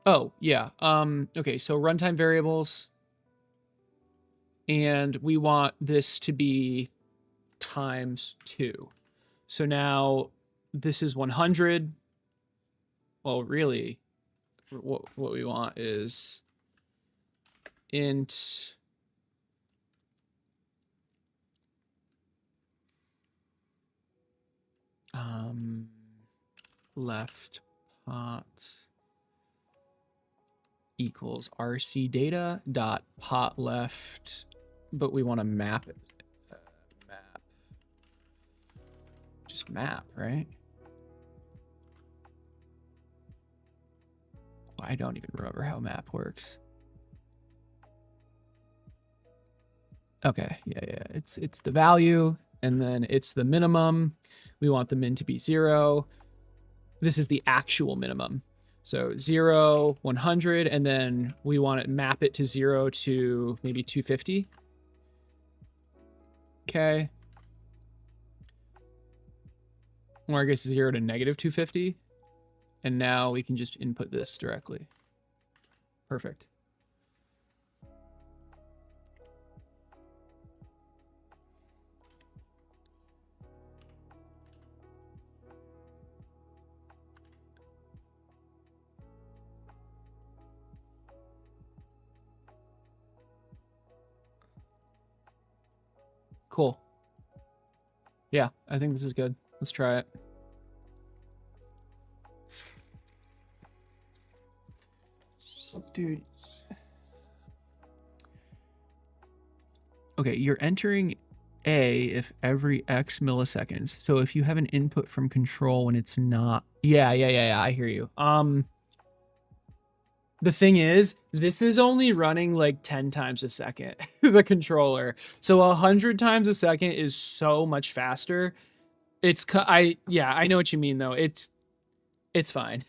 Oh, yeah. Okay, so runtime variables. And we want this to be times 2. So now this is 100. Well, really, what we want is int left pot equals rc data dot pot left, but we want to map it. Just map, right? I don't even remember how map works. Okay, yeah. It's the value, and then it's the minimum. We want the min to be 0. This is the actual minimum. So 0, 100, and then we want to map it to 0 to maybe 250. Okay. Or I guess 0 to negative 250. And now we can just input this directly. Perfect. Cool. Yeah, I think this is good. Let's try it. Dude. Okay, you're entering A if every X milliseconds. So if you have an input from control when it's not... Yeah, I hear you. The thing is, this is only running like 10 times a second, the controller. So 100 times a second is so much faster. I know what you mean though. It's fine.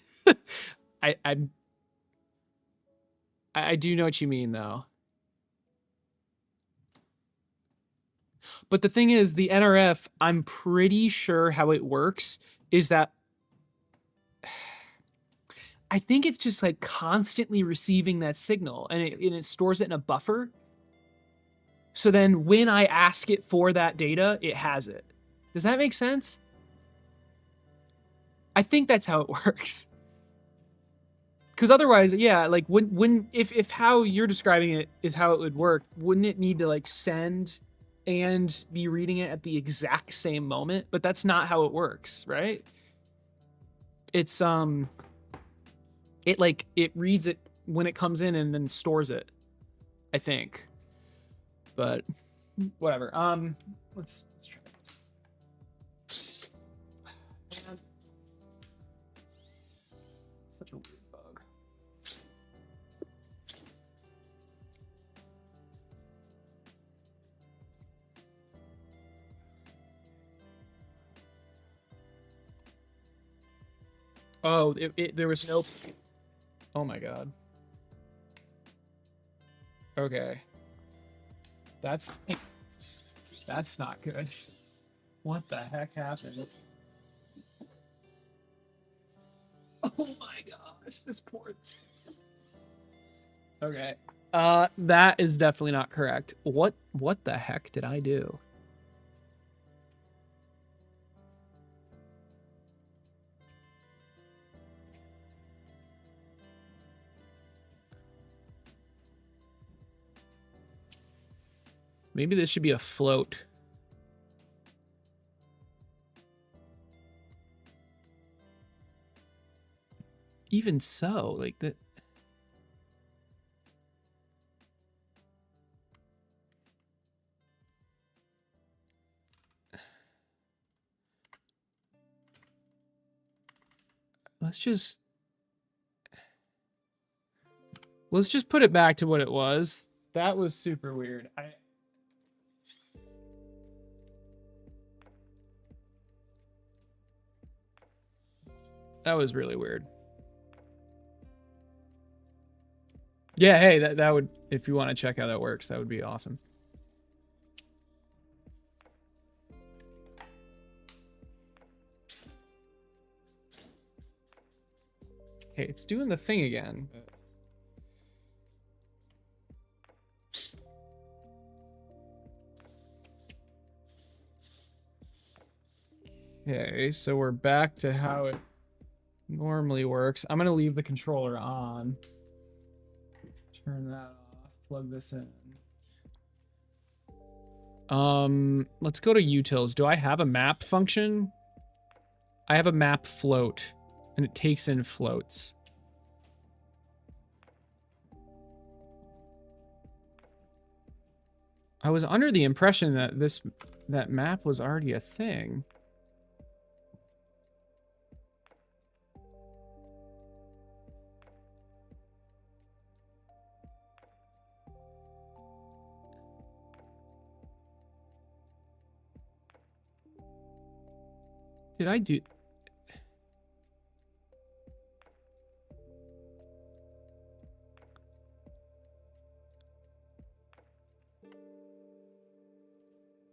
I do know what you mean though. But the thing is, the NRF, I'm pretty sure how it works is that I think it's just like constantly receiving that signal, and it stores it in a buffer. So then when I ask it for that data, it has it. Does that make sense? I think that's how it works. Because otherwise, yeah, like if how you're describing it is how it would work, wouldn't it need to like send and be reading it at the exact same moment? But that's not how it works, right? It's it reads it when it comes in and then stores it, I think. But whatever. Let's try this. Man. Such a weird bug. Oh, there was no... Oh my god. Okay. That's not good. What the heck happened? Oh my gosh, this port. Okay. That is definitely not correct. What the heck did I do? Maybe this should be a float. Even so, like that. Let's just put it back to what it was. That was super weird. That was really weird. Yeah, hey, that would, if you want to check how that works, that would be awesome. Hey, Okay, it's doing the thing again. Okay, so we're back to how it normally works. I'm gonna leave the controller on. Turn that off. Plug this in. Let's go to utils. Do I have a map function? I have a map float, and it takes in floats. I was under the impression that that map was already a thing. Did I do...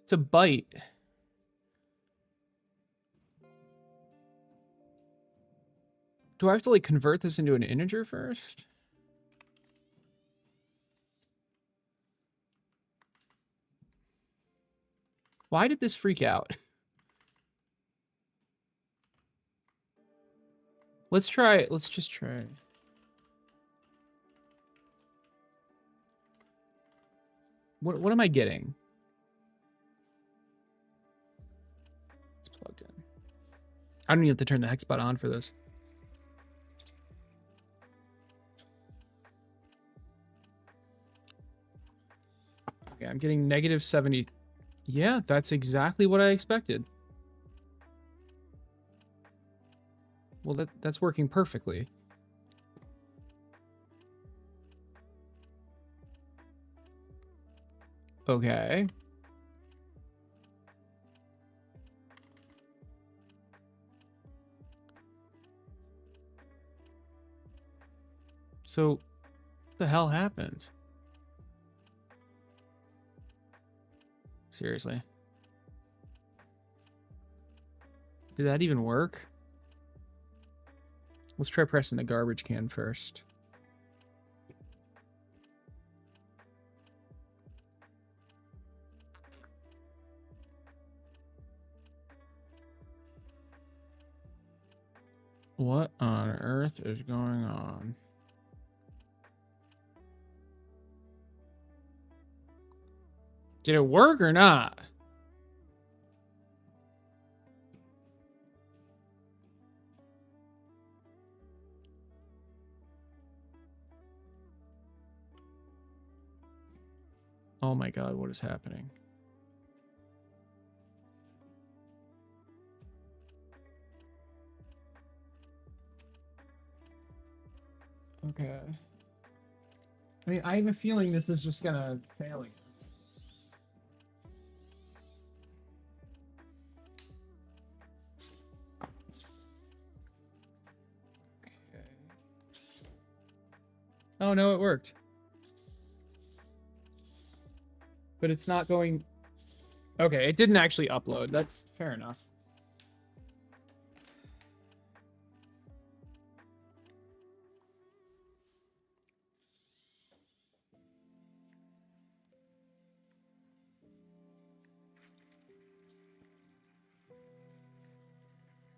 It's a byte. Do I have to like convert this into an integer first? Why did this freak out? Let's try it. Let's just try it. What am I getting? It's plugged in. I don't even have to turn the Hexapod on for this. Okay, I'm getting negative 70. Yeah, that's exactly what I expected. Well, that's working perfectly. Okay. So, what the hell happened? Seriously. Did that even work? Let's try pressing the garbage can first. What on earth is going on? Did it work or not? Oh my god, what is happening? Okay. I mean, I have a feeling this is just gonna fail again. Okay. Oh no, it worked. But it's not going... Okay, it didn't actually upload. That's fair enough.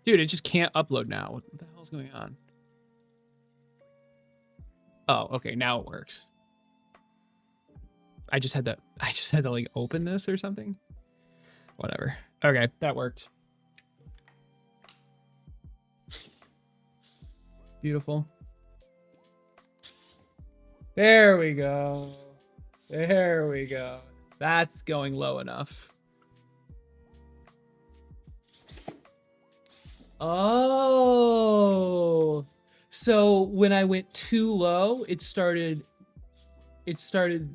Dude, it just can't upload now. What the hell's going on? Oh, okay, now it works. I just had to like open this or something. Whatever. Okay, that worked. Beautiful. There we go. There we go. That's going low enough. Oh. So when I went too low, it started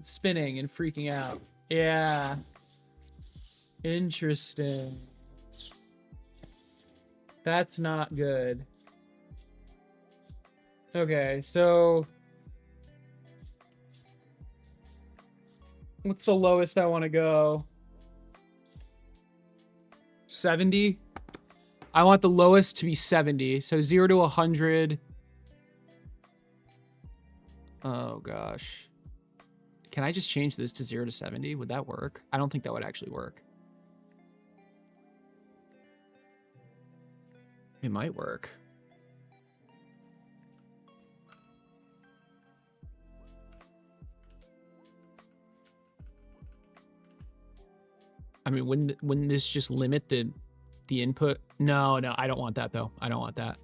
spinning and freaking out. Yeah. Interesting. That's not good. Okay, so what's the lowest I want to go? 70? I want the lowest to be 70. So 0 to 100. Oh gosh. Can I just change this to 0 to 70? Would that work? I don't think that would actually work. It might work. I mean, wouldn't this just limit the input? No, I don't want that though. I don't want that.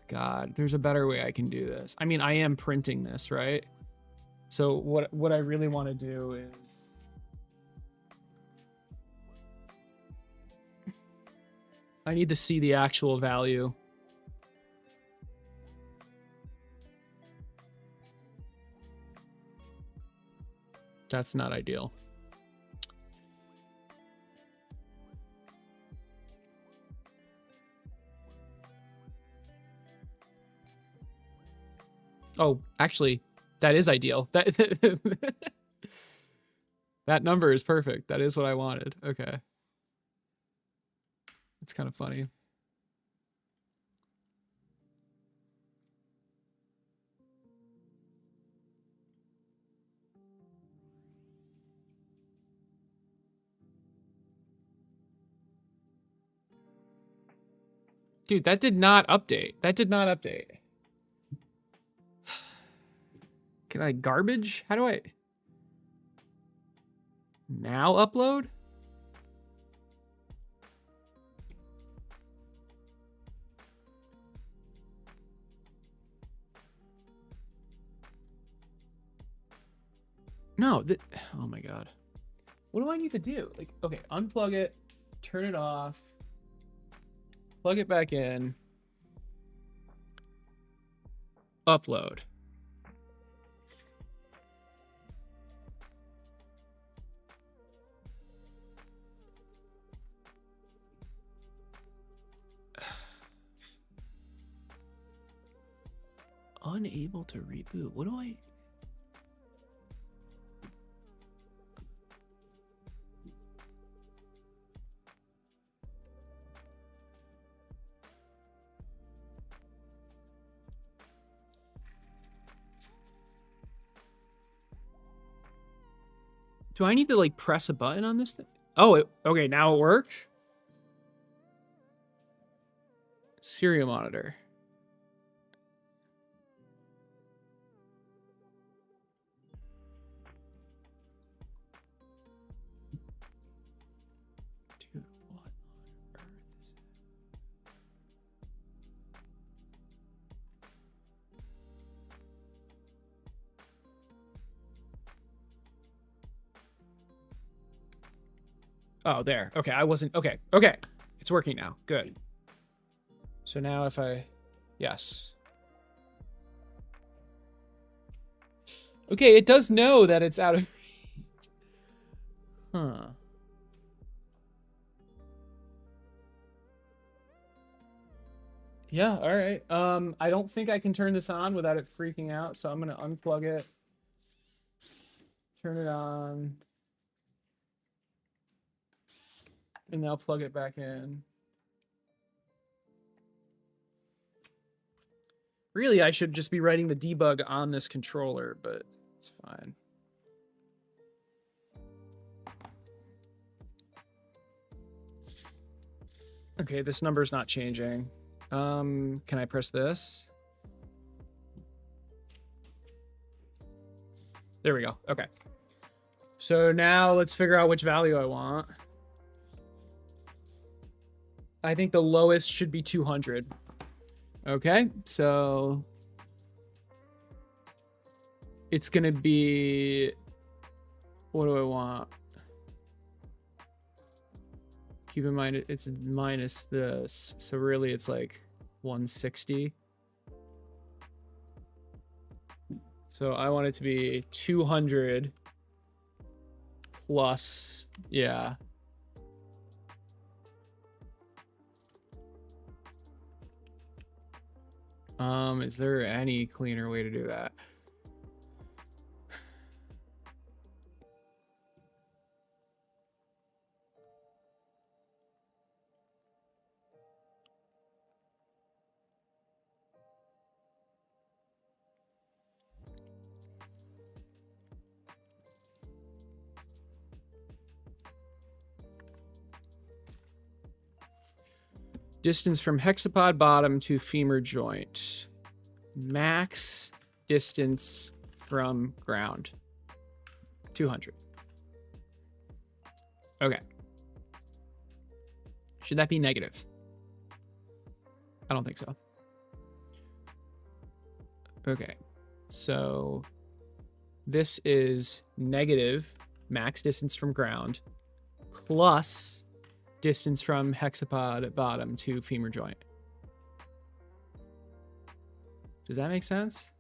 God, there's a better way I can do this. I mean, I am printing this, right? So what I really want to do is I need to see the actual value. That's not ideal. Oh, actually, that is ideal. That that number is perfect. That is what I wanted. Okay. It's kind of funny. Dude, that did not update. That did not update. Can I garbage? How do I now upload? No, oh my God. What do I need to do? Like, okay, unplug it, turn it off, plug it back in, upload. Unable to reboot. What do I... Do I need to like press a button on this thing? Oh, okay, now it worked. Serial monitor. Dude, what on earth is it? Oh, there. Okay, I wasn't... Okay, okay. It's working now. Good. So now if I... Yes. Okay, it does know that it's out of... Huh. Yeah, all right. I don't think I can turn this on without it freaking out, so I'm gonna unplug it, turn it on, and now plug it back in. Really, I should just be writing the debug on this controller, but it's fine. Okay, this number's not changing. Can I press this? There we go. Okay. So now let's figure out which value I want. I think the lowest should be 200. Okay, so it's gonna be, what do I want? Keep in mind it's minus this, so really it's like 160. So I want it to be 200 plus, yeah. Is there any cleaner way to do that? Distance from hexapod bottom to femur joint. Max distance from ground. 200. Okay. Should that be negative? I don't think so. Okay. So this is negative max distance from ground plus distance from hexapod bottom to femur joint. Does that make sense?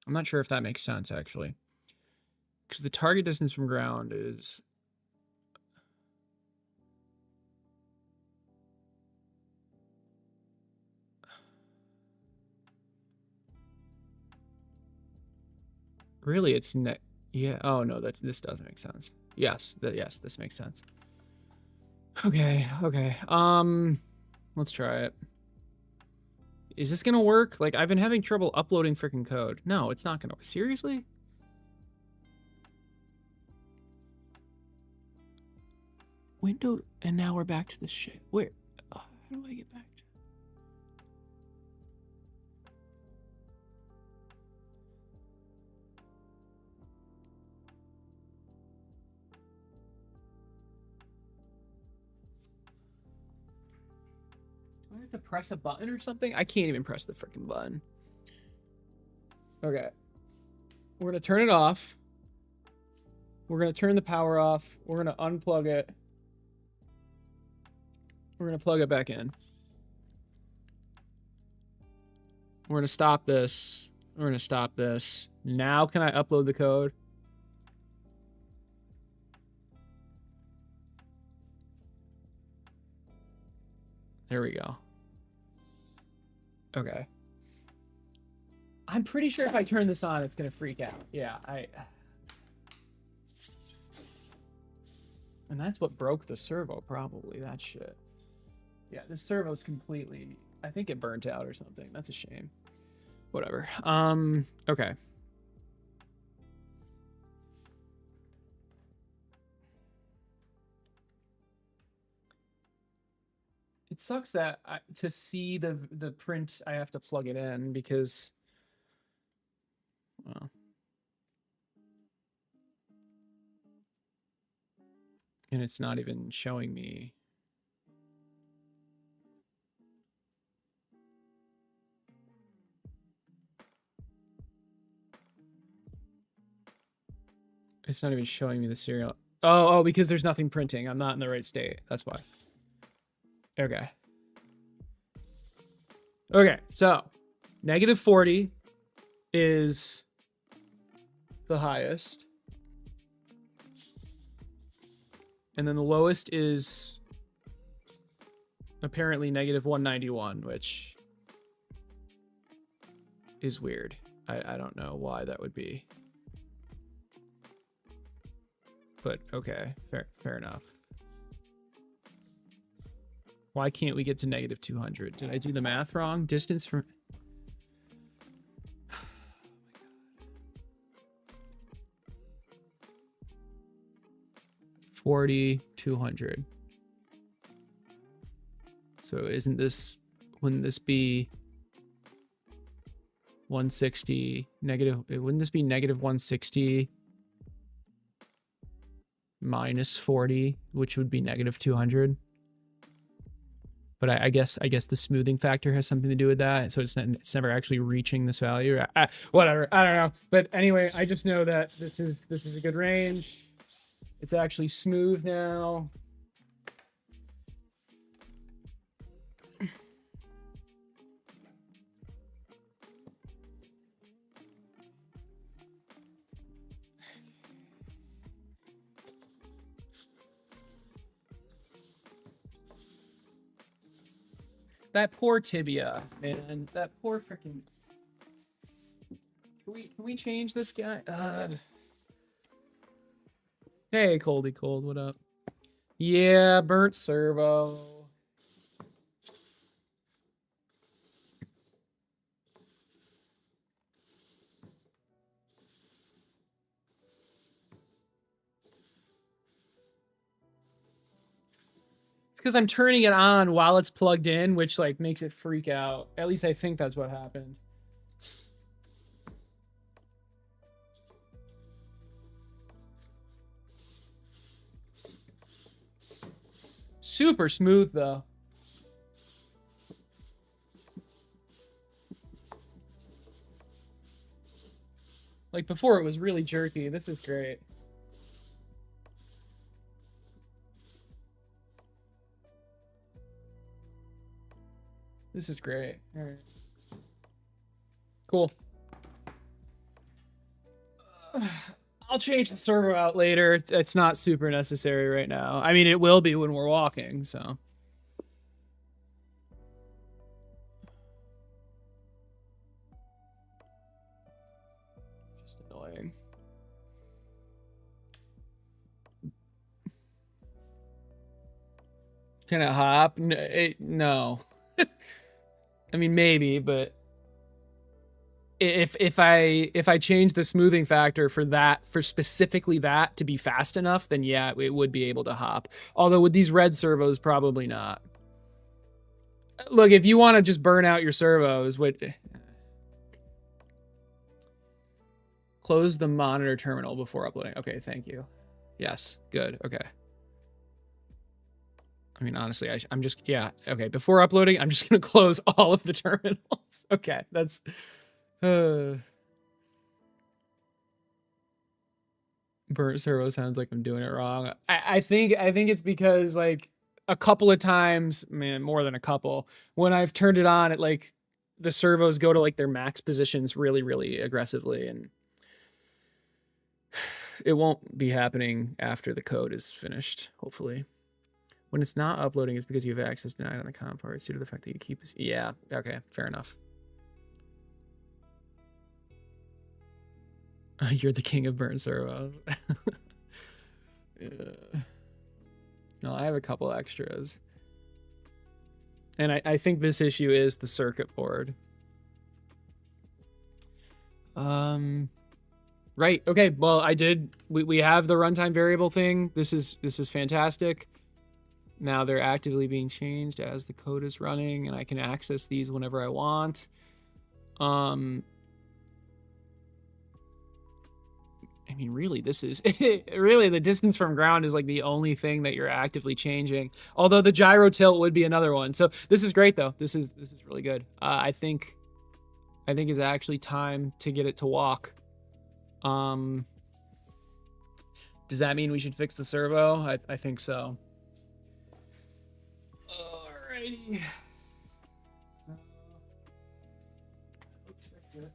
I'm not sure if that makes sense, actually. Because the target distance from ground is... Really, it's net. Yeah. Oh no, this does make sense. Yes. Yes, this makes sense. Okay. Okay. Let's try it. Is this gonna work? Like, I've been having trouble uploading freaking code. No, it's not gonna. Seriously? Window, and now we're back to the shit. Where? How do I get back to? Do I have to press a button or something? I can't even press the freaking button. Okay. We're gonna turn it off. We're gonna turn the power off. We're gonna unplug it. We're gonna plug it back in. We're gonna stop this. We're gonna stop this. Now can I upload the code? There we go. Okay. I'm pretty sure if I turn this on, it's gonna freak out. Yeah, And that's what broke the servo, probably, that shit. Yeah, this servo's completely... I think it burnt out or something. That's a shame. Whatever. Okay. It sucks that to see the print, I have to plug it in because... Well... And it's not even showing me... It's not even showing me the serial. Oh, because there's nothing printing. I'm not in the right state. That's why. Okay. Okay, so -40 is the highest. And then the lowest is apparently -191, which is weird. I don't know why that would be. But okay, fair enough. Why can't we get to -200? Did I do the math wrong? Distance from... 40, 200. So isn't this... Wouldn't this be 160 negative... Wouldn't this be -160 minus 40, which would be -200? But I guess the smoothing factor has something to do with that. So it's never actually reaching this value. Whatever. I don't know. But anyway, I just know that this is a good range. It's actually smooth now. That poor tibia, man. That poor freaking... Can we change this guy? Hey, Coldy Cold, what up? Yeah, burnt servo. because I'm turning it on while it's plugged in, which like makes it freak out. At least I think that's what happened. Super smooth though. Like before it was really jerky. This is great. This is great. All right. Cool. I'll change the servo out later. It's not super necessary right now. I mean, it will be when we're walking, so. Just annoying. Can it hop? No. I mean, maybe, but if I change the smoothing factor for specifically that to be fast enough, then yeah, it would be able to hop. Although with these red servos, probably not. Look, if you want to just burn out your servos, close the monitor terminal before uploading. Okay, thank you. Yes, good. Okay. I mean, honestly, I'm just, yeah. Okay, before uploading, I'm just going to close all of the terminals. Okay, that's... Burnt servo sounds like I'm doing it wrong. I think it's because, like, a couple of times, man, more than a couple, when I've turned it on, it, like, the servos go to, like, their max positions really, really aggressively, and it won't be happening after the code is finished, hopefully. When it's not uploading, it's because you have access denied on the COM part due to the fact that you keep... Yeah, okay, fair enough. You're the king of burnt servos. Yeah. No, I have a couple extras. And I think this issue is the circuit board. Right, okay, well, we have the runtime variable thing. This is fantastic. Now they're actively being changed as the code is running, and I can access these whenever I want. I mean, really, this is really the distance from ground is like the only thing that you're actively changing. Although the gyro tilt would be another one. So this is great though. This is really good. I think it's actually time to get it to walk. Does that mean we should fix the servo? I think so. Alrighty. Let's fix it.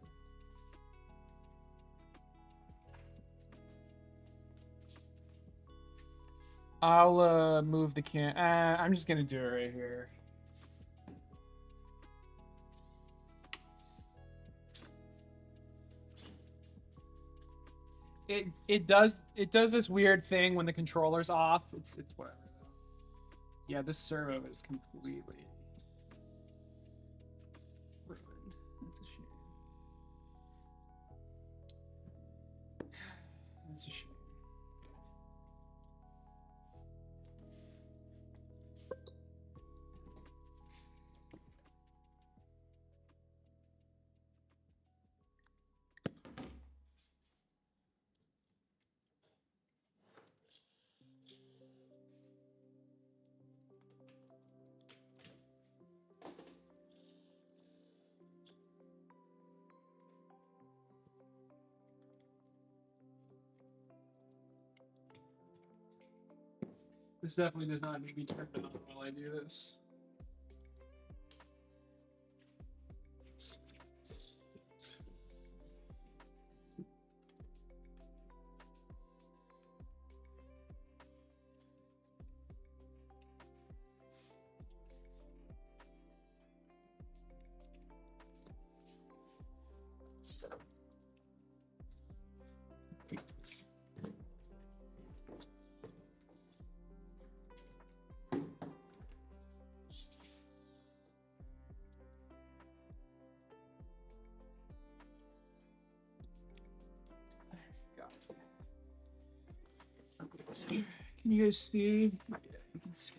I'll move the I'm just gonna do it right here. It does this weird thing when the controller's off. It's whatever. Yeah, this servo is completely ruined. That's a shame. That's a shame. This definitely does not need to be turned on while I do this. Can you guys see? Yeah, you can see.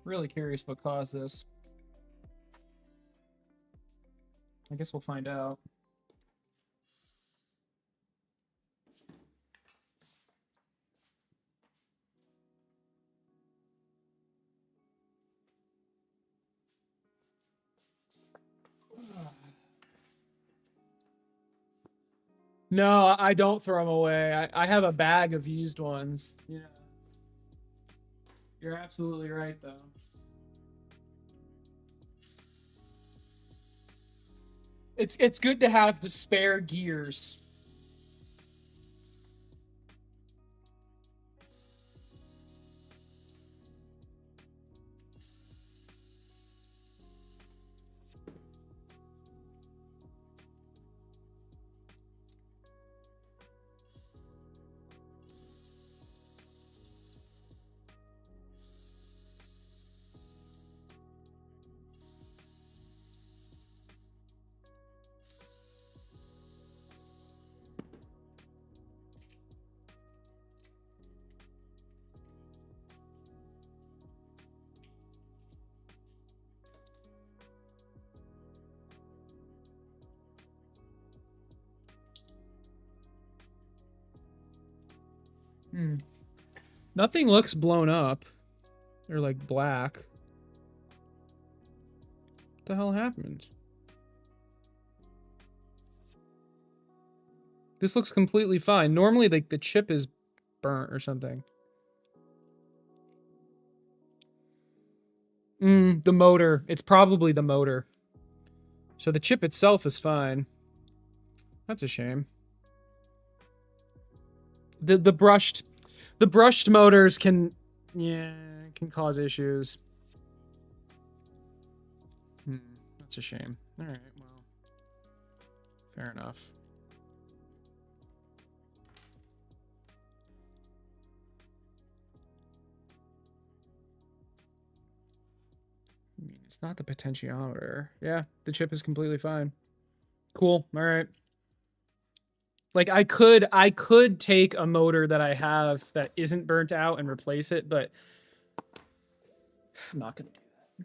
Really curious what caused this. I guess we'll find out. No, I don't throw them away. I have a bag of used ones. Yeah. You're absolutely right, though. It's good to have the spare gears. Nothing looks blown up. Or like black. What the hell happened? This looks completely fine. Normally, like, the chip is burnt or something. The motor. It's probably the motor. So the chip itself is fine. That's a shame. The brushed motors can cause issues. That's a shame. All right, well, fair enough. I mean, it's not the potentiometer. Yeah, the chip is completely fine. Cool. All right. Like, I could take a motor that I have that isn't burnt out and replace it, but I'm not gonna do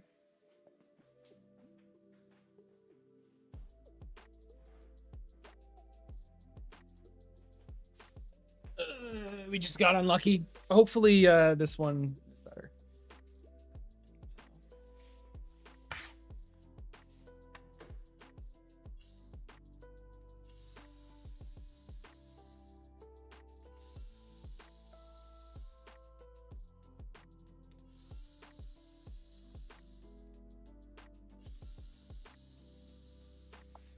that. We just got unlucky. Hopefully, this one is better.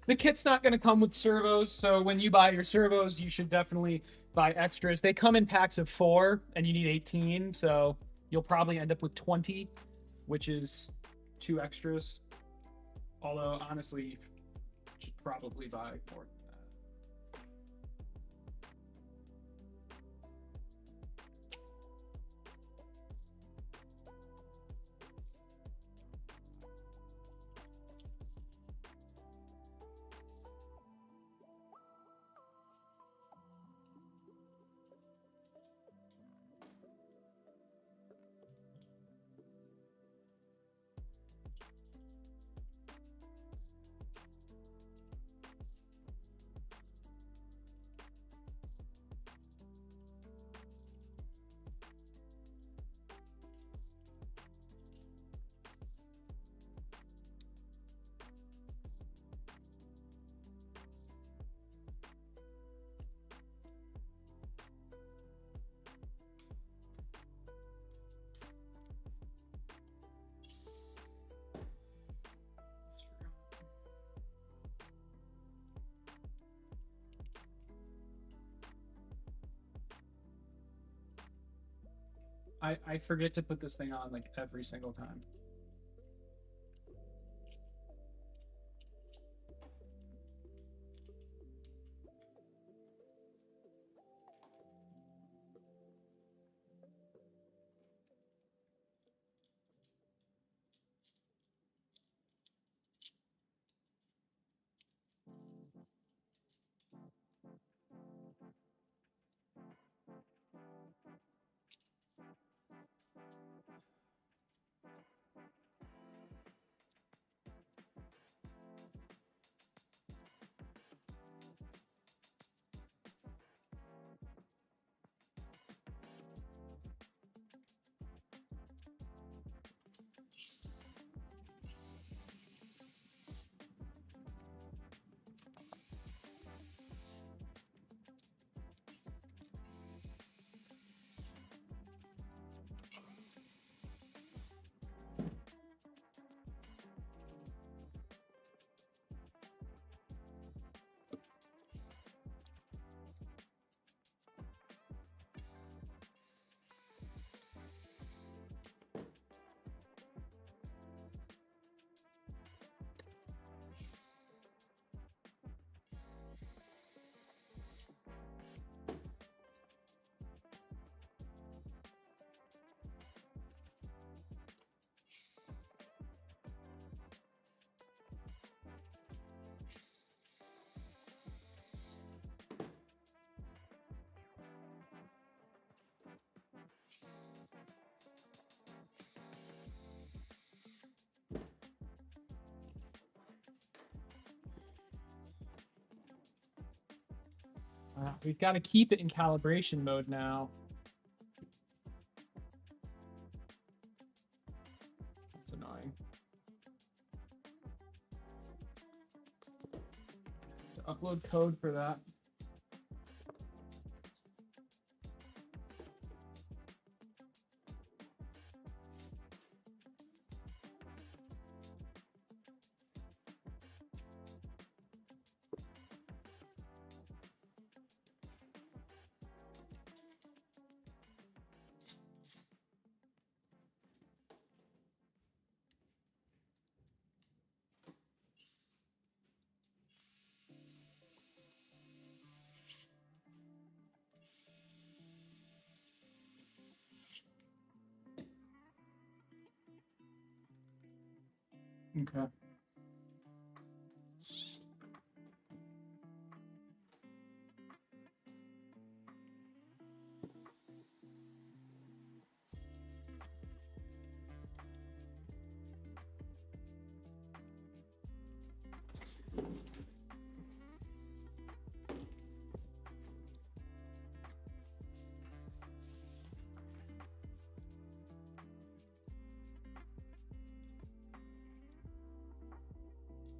The kit's not going to come with servos, so when you buy your servos, you should definitely buy extras. They come in packs of 4, and you need 18, so you'll probably end up with 20, which is 2 extras. Although, honestly, you should probably buy more than that. I forget to put this thing on like every single time. We've got to keep it in calibration mode now. That's annoying. To upload code for that. Okay.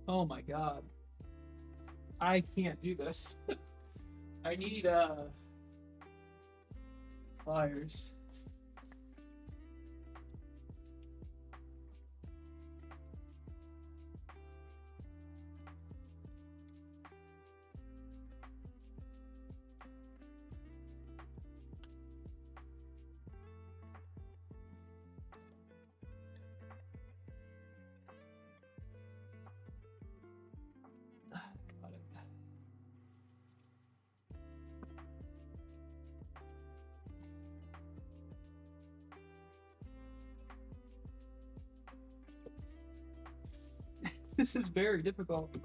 Oh my god. I can't do this. I need pliers. Got it. This is very difficult.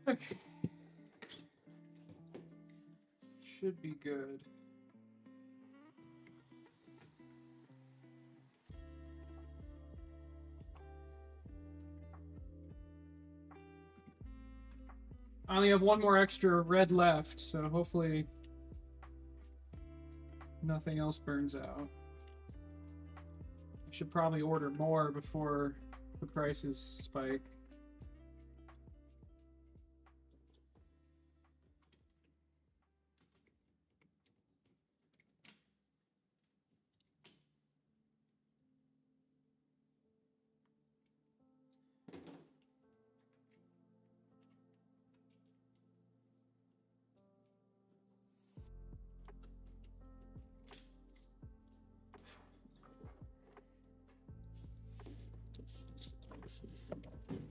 Okay. Should be good. I only have one more extra red left, so hopefully nothing else burns out. I should probably order more before the prices spike.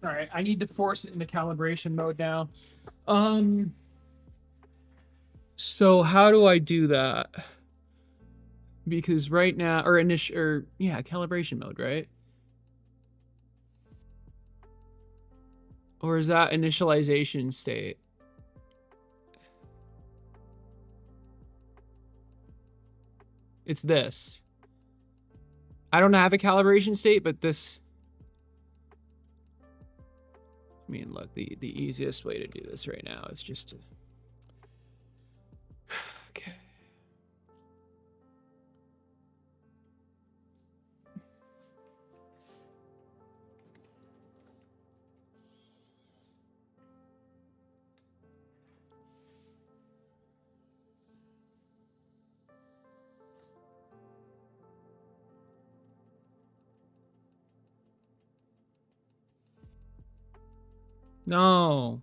All right, I need to force it into calibration mode now. So how do I do that? Because right now, yeah, calibration mode, right? Or is that initialization state? It's this. I don't have a calibration state, but this. I mean, look, the easiest way to do this right now is just to. Okay. No.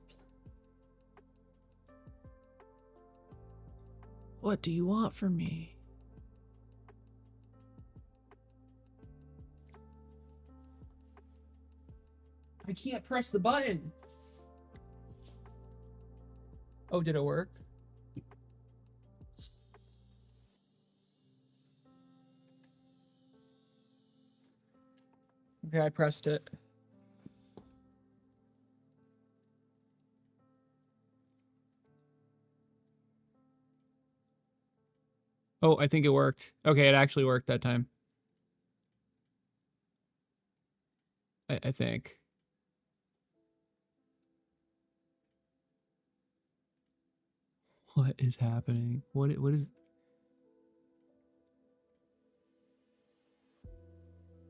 What do you want from me? I can't press the button. Oh, did it work? Okay, I pressed it. Oh, I think it worked. Okay, it actually worked that time. I think. What is happening? What is...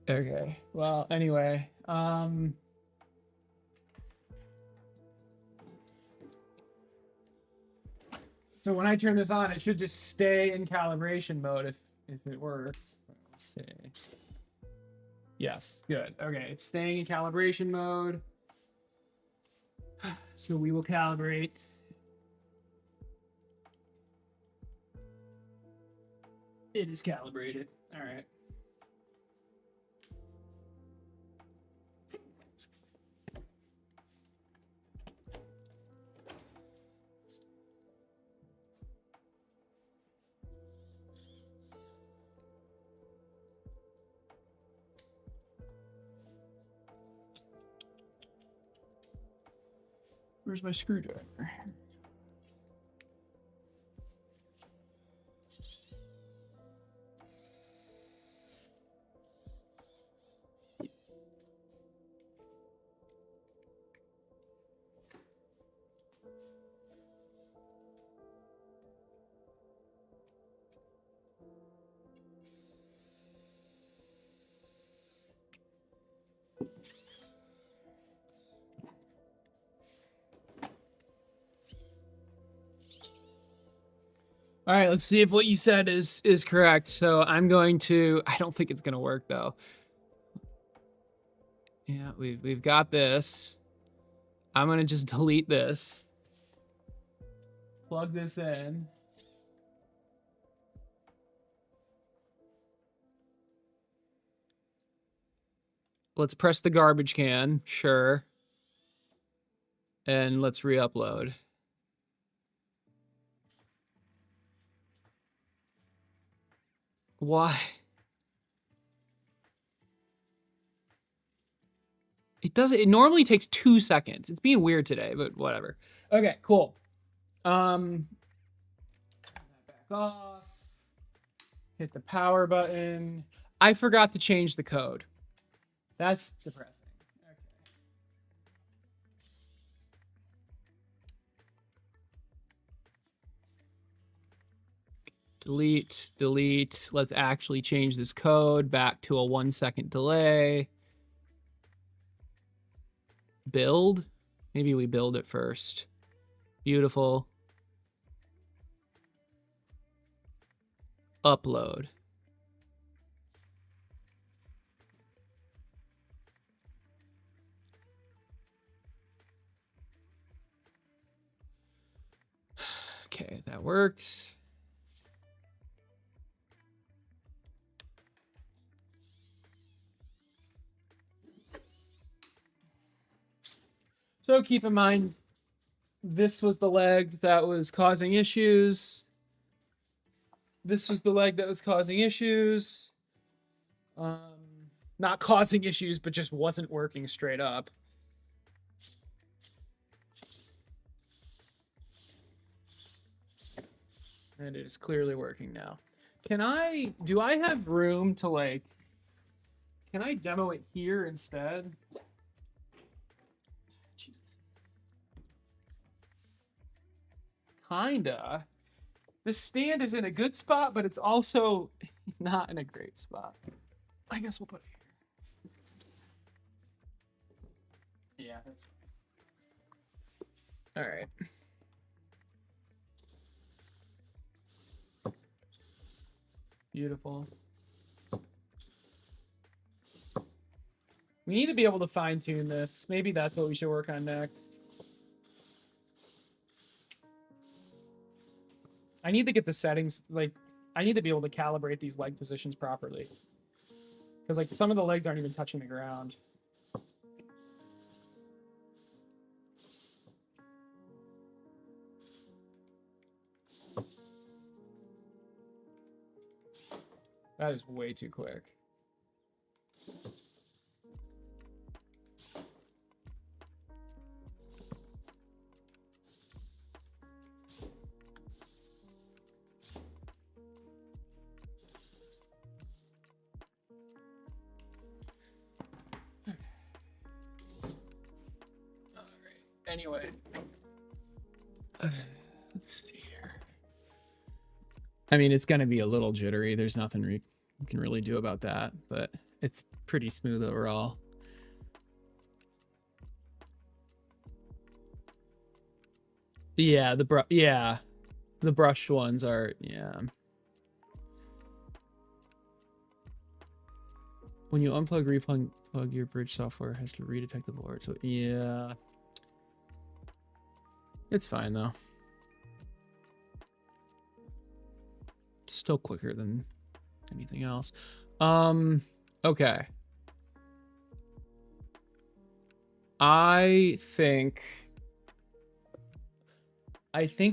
Okay. Well, anyway, so when I turn this on, it should just stay in calibration mode if it works. Let's see. Yes, good. Okay, it's staying in calibration mode. So we will calibrate. It is calibrated. All right. Where's my screwdriver? All right, let's see if what you said is correct. So I'm going to... I don't think it's going to work, though. Yeah, we've got this. I'm going to just delete this. Plug this in. Let's press the garbage can. Sure. And let's re-upload. Why? It doesn't... It normally takes 2 seconds. It's being weird today, but whatever. Okay, cool. Turn that back off. Hit the power button. I forgot to change the code. That's depressing. Okay. Delete, delete. Let's actually change this code back to a 1 second delay. Build. Maybe we build it first. Beautiful. Upload. Okay, that works. So keep in mind, this was the leg that was causing issues. This was the leg that was causing issues. Not causing issues, but just wasn't working straight up. And it is clearly working now. Do I have room to like, can I demo it here instead? Jesus. Kinda. The stand is in a good spot, but it's also not in a great spot. I guess we'll put it here. Yeah, that's fine. All right. Beautiful. We need to be able to fine tune this. Maybe that's what we should work on next. I need to get the settings, like, I need to be able to calibrate these leg positions properly. Because, like, some of the legs aren't even touching the ground. That is way too quick. Anyway. Let's see here. I mean, it's going to be a little jittery. There's nothing we can really do about that, but it's pretty smooth overall. Yeah, the brushed ones are, yeah. When you unplug, replug your bridge software has to redetect the board. So yeah, it's fine though. It's still quicker than anything else. Okay. I think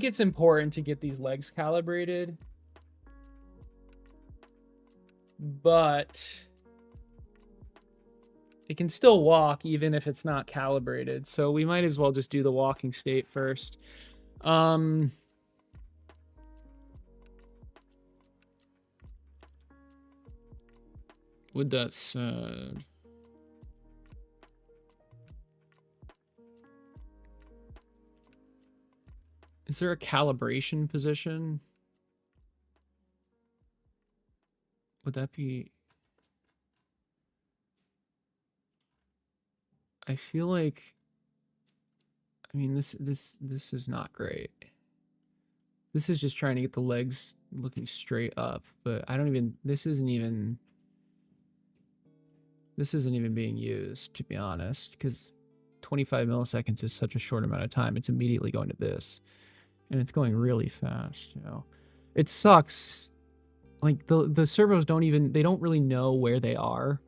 it's important to get these legs calibrated, but it can still walk even if it's not calibrated. So we might as well just do the walking state first. With that said, is there a calibration position? Would that be... I feel like, I mean, this is not great. This is just trying to get the legs looking straight up, but I don't even, this isn't even being used, to be honest, because 25 milliseconds is such a short amount of time. It's immediately going to this, and it's going really fast, you know. It sucks. Like the servos don't really know where they are.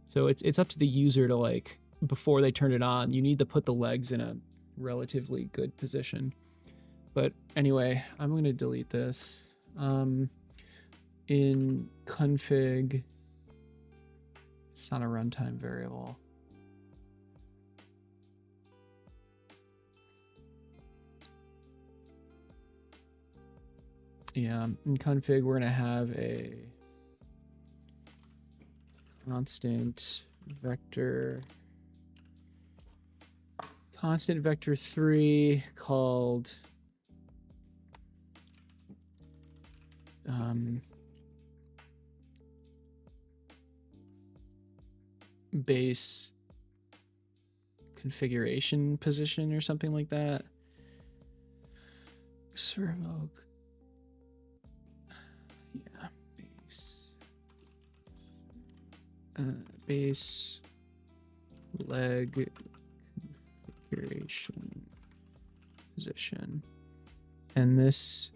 So it's up to the user to, like, before they turn it on, you need to put the legs in a relatively good position. But anyway, I'm going to delete this. In config, it's not a runtime variable. Yeah, in config, we're going to have a constant vector 3 called base configuration position or something like that. Servo, yeah, base leg configuration position, and this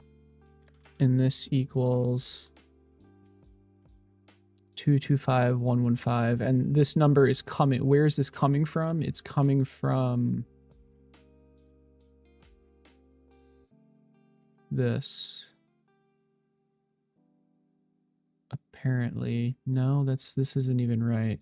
equals 225.115, and this number is coming. Where is this coming from? It's coming from this. Apparently, no, this isn't even right.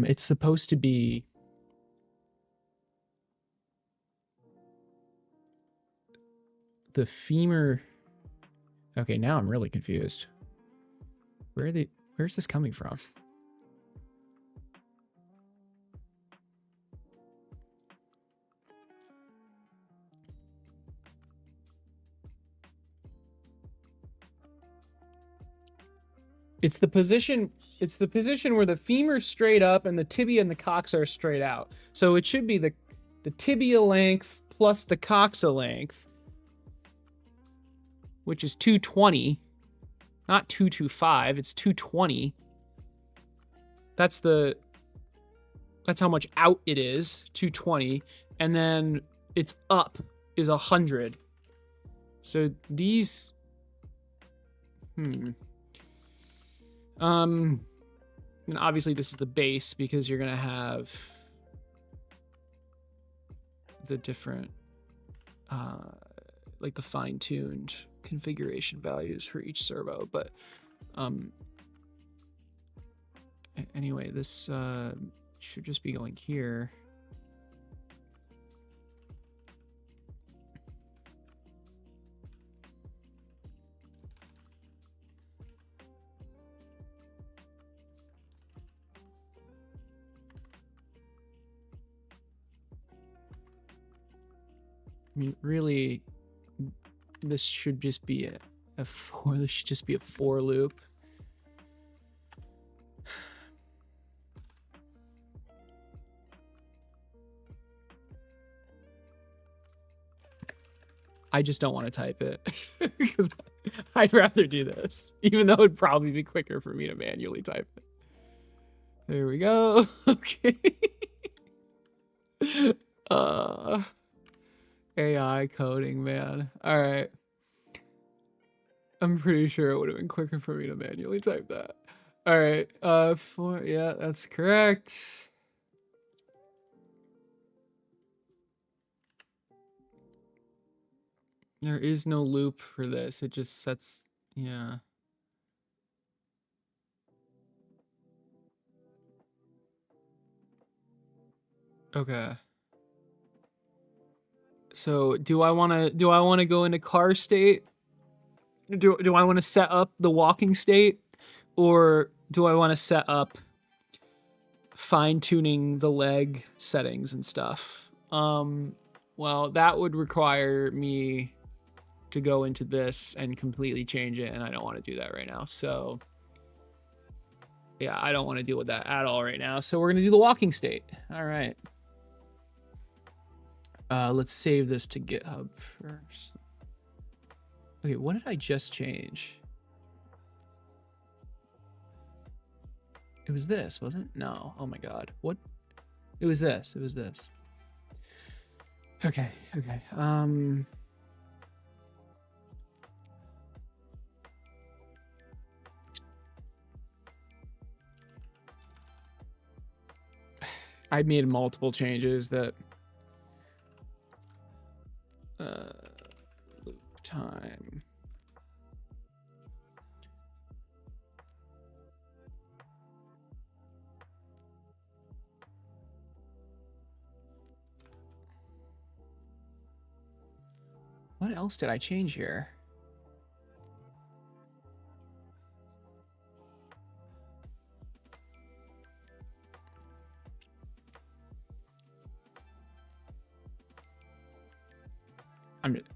It's supposed to be the femur. Okay, now I'm really confused. Where's this coming from? It's the position where the femur's straight up and the tibia and the coxa are straight out. So it should be the tibia length plus the coxa length, which is 220, not 225, it's 220. That's how much out it is, 220, and then it's up is 100. So these, and obviously this is the base because you're gonna have the different, like the fine-tuned configuration values for each servo. But anyway, this should just be going here. I mean, really, this should just be a for. This should just be a for loop. I just don't want to type it because I'd rather do this, even though it'd probably be quicker for me to manually type it. There we go. Okay. AI coding, man. All right. I'm pretty sure it would have been quicker for me to manually type that. All right. Yeah, that's correct. There is no loop for this. It just sets, yeah. Okay. So do I want to go into car state? Do I want to set up the walking state, or do I want to set up fine tuning the leg settings and stuff? Well, that would require me to go into this and completely change it, and I don't want to do that right now. So yeah, I don't want to deal with that at all right now. So we're gonna do the walking state. All right. Let's save this to GitHub first. Okay, what did I just change? It was this, wasn't it? No. Oh my god. What? It was this. It was this. Okay. Okay. I made multiple changes that loop time. What else did I change here? I'm just...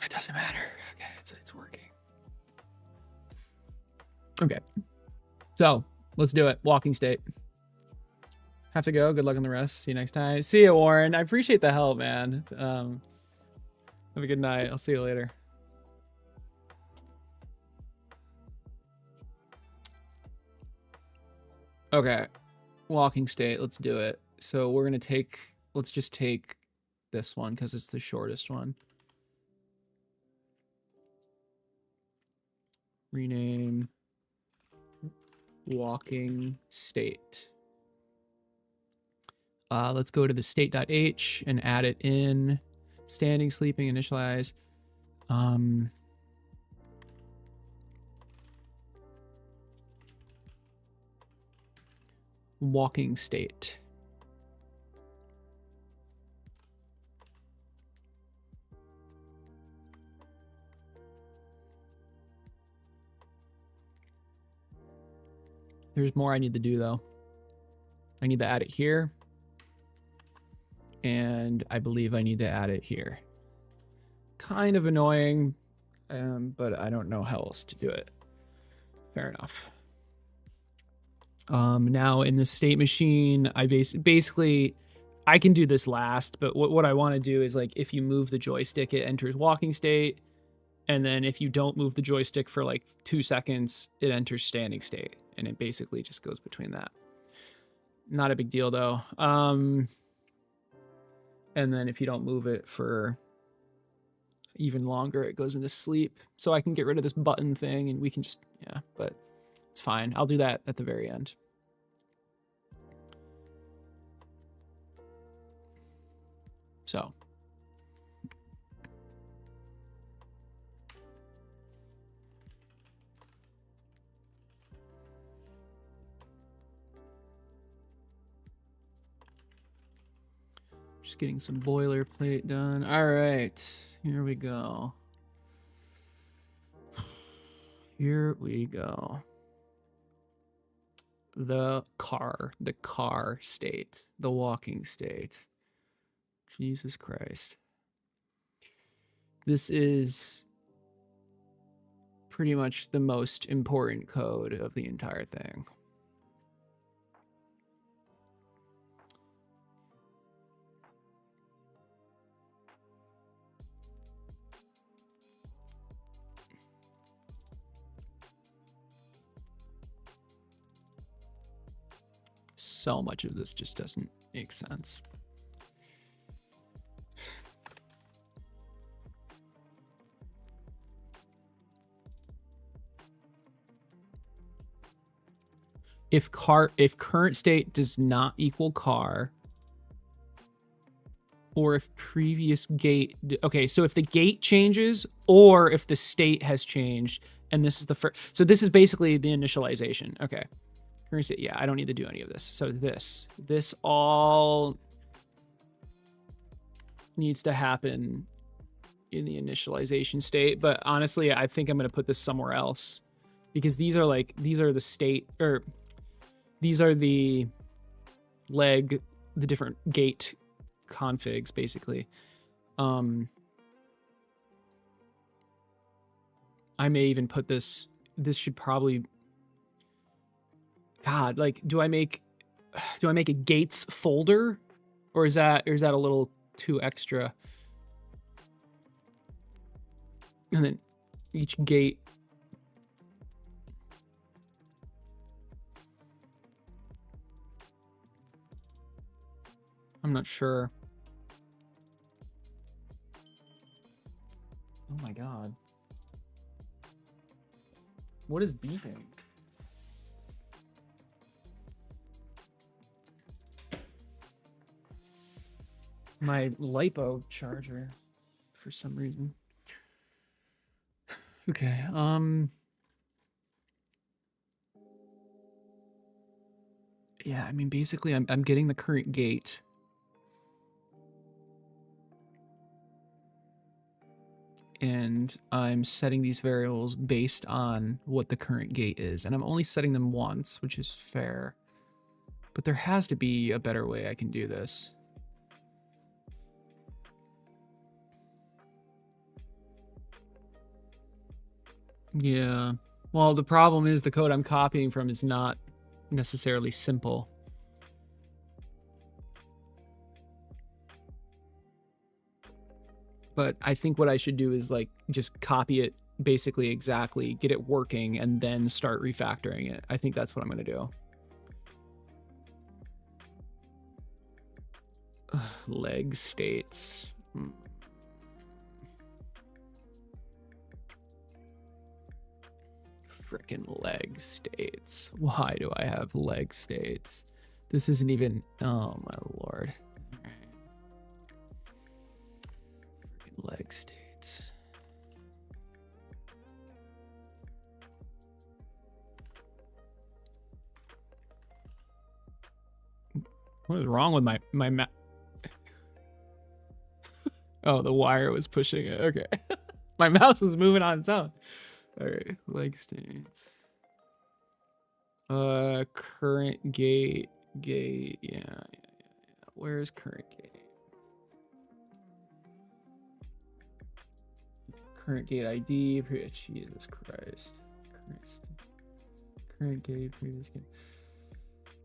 It doesn't matter. Okay, it's working. Okay. So, let's do it. Walking state. Have to go. Good luck on the rest. See you next time. See you, Warren. I appreciate the help, man. Have a good night. I'll see you later. Okay. Walking state. Let's do it. So we're going to take... Let's just take this one because it's the shortest one. Rename walking state. Let's go to the state.h and add it in. Standing, sleeping, initialize. Walking state. There's more I need to do though. I need to add it here. And I believe I need to add it here. Kind of annoying, but I don't know how else to do it. Fair enough. Now in the state machine, I basically, I can do this last, but what I want to do is like, if you move the joystick, it enters walking state. And then if you don't move the joystick for like 2 seconds, it enters standing state. And it basically just goes between that. Not a big deal though. And then if you don't move it for even longer, it goes into sleep. So I can get rid of this button thing and we can just, yeah, but it's fine. I'll do that at the very end. So. Just getting some boilerplate done. All right, here we go. Here we go. The car state, the walking state. Jesus Christ. This is pretty much the most important code of the entire thing. So much of this just doesn't make sense. If current state does not equal car, or if previous gate, okay, so if the gate changes or if the state has changed, and this is the first, so this is basically the initialization. Okay. Current state, yeah, I don't need to do any of this. So this all needs to happen in the initialization state, but honestly, I think I'm going to put this somewhere else because these are the state, or these are the the different gate configs, basically. I may even put this should probably, God, like, do I make a gates folder, or is that a little too extra? And then each gate, I'm not sure. Oh my God. What is beeping? My LiPo charger for some reason. Okay, yeah, I mean, basically I'm getting the current gate. And I'm setting these variables based on what the current gate is. And I'm only setting them once, which is fair. But there has to be a better way I can do this. Yeah. Well, the problem is the code I'm copying from is not necessarily simple. But I think what I should do is like just copy it basically exactly, get it working, and then start refactoring it. I think that's what I'm going to do. Leg states. Frickin' leg states. Why do I have leg states? This isn't even, oh my Lord. Leg states. What is wrong with my oh, the wire was pushing it. Okay. My mouse was moving on its own. All right, leg states. Current gate, yeah. Where's current gate? Current gate ID, Jesus Christ. Current gate, previous gate.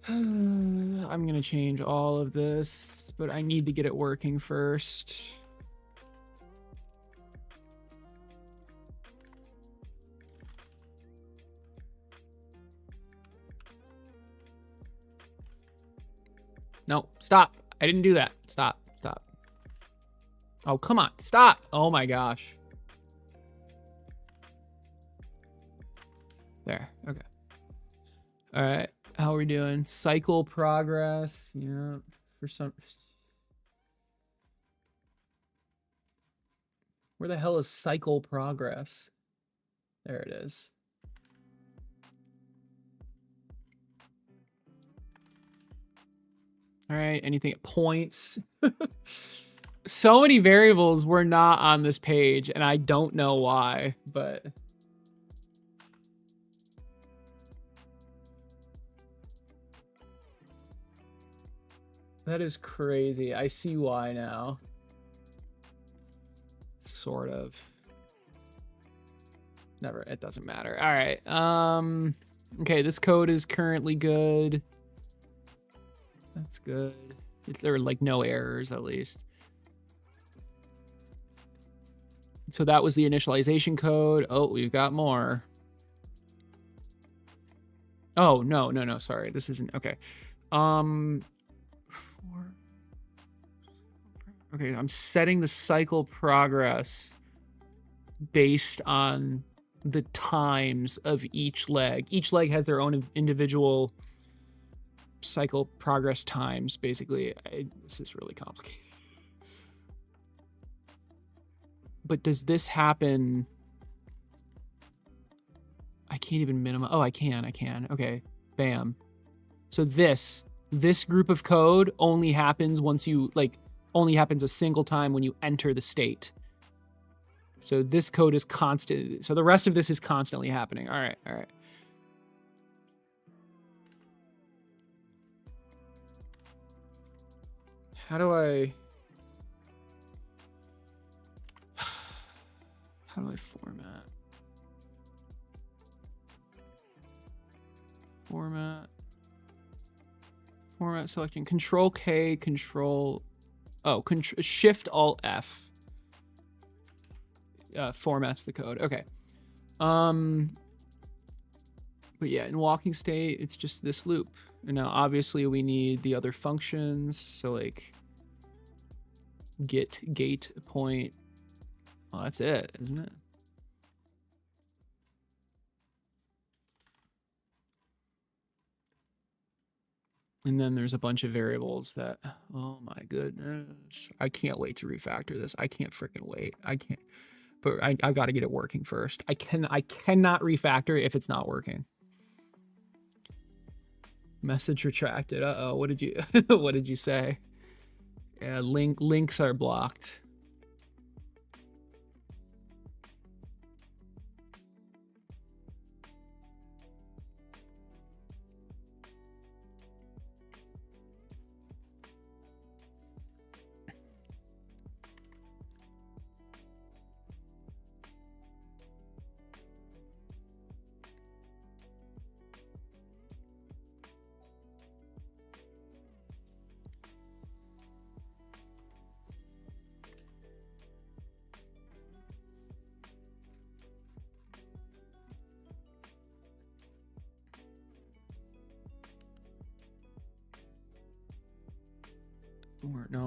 I'm gonna change all of this, but I need to get it working first. No, stop. I didn't do that. Stop. Oh, come on. Stop. Oh my gosh. There. Okay. All right. How are we doing? Cycle progress. Yeah. For some. Where the hell is cycle progress? There it is. All right. Anything at points? So many variables were not on this page, and I don't know why, but That is crazy. I see why now. Sort of. Never, it doesn't matter. All right. Okay, this code is currently good. That's good. There are like no errors at least. So that was the initialization code. Oh, we've got more. Oh, no, sorry. This isn't, okay. Okay, I'm setting the cycle progress based on the times of each leg. Each leg has their own individual cycle progress times, basically. This is really complicated. But does this happen? I can't even minimize. Oh, I can. Okay, bam. So this group of code only happens once you, like, only happens a single time when you enter the state. So this code is constant. So the rest of this is constantly happening. All right. How do I format selecting, Control K, Shift Alt F formats the code. Okay. But yeah, in walking state, it's just this loop. And now obviously we need the other functions. So like get, gate, point. Well, that's it, isn't it? And then there's a bunch of variables that, oh my goodness. I can't wait to refactor this. I can't freaking wait. I can't, but I got to get it working first. I cannot refactor if it's not working. Message retracted. Uh-oh, what did you, what did you say? Yeah, links are blocked.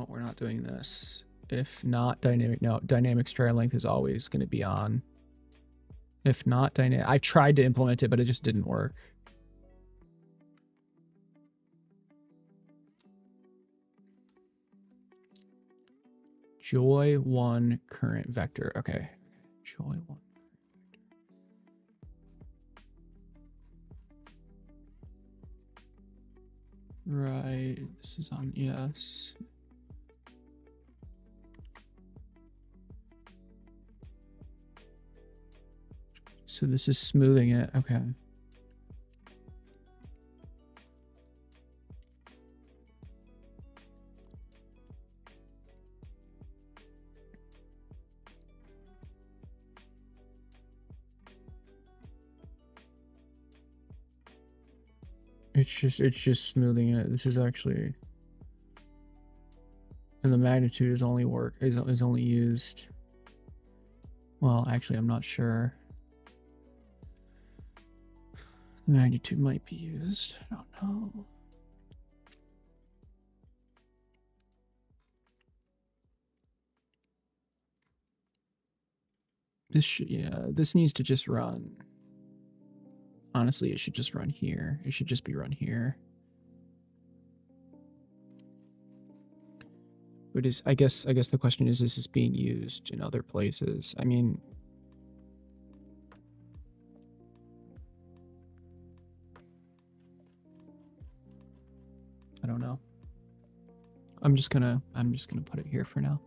We're not doing this. If not dynamic, no, dynamic strand length is always going to be on. If not dynamic, I tried to implement it, but it just didn't work. Joy1 current vector. Okay. Joy1. Right. This is on yes. So this is smoothing it. Okay. It's just smoothing it. This is actually, and the magnitude is only only used. Well, actually, I'm not sure. The magnitude might be used. I don't know. This should, yeah, this needs to just run. Honestly, it should just run here. It should just be run here. But I guess the question is this being used in other places? I mean, I don't know. I'm just gonna put it here for now.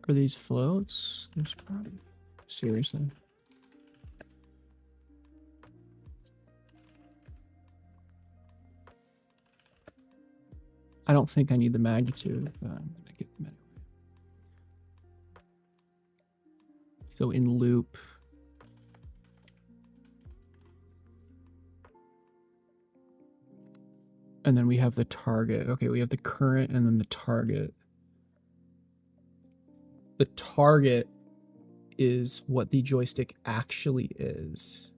Are these floats? There's probably... Seriously. I don't think I need the magnitude, but I'm gonna get them anyway. So in loop. And then we have the target. Okay, we have the current and then the target. The target is what the joystick actually is.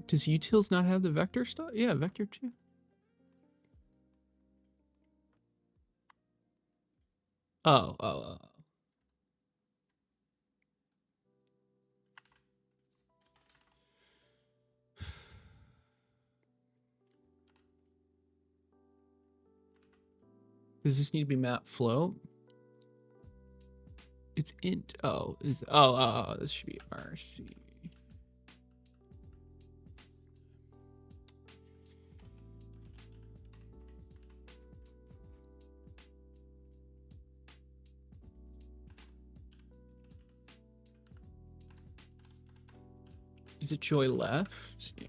Does utils not have the vector stuff? Yeah, vector too. Oh. Does this need to be map float? It's int. Oh, this should be RC. Is it joy left? Yeah.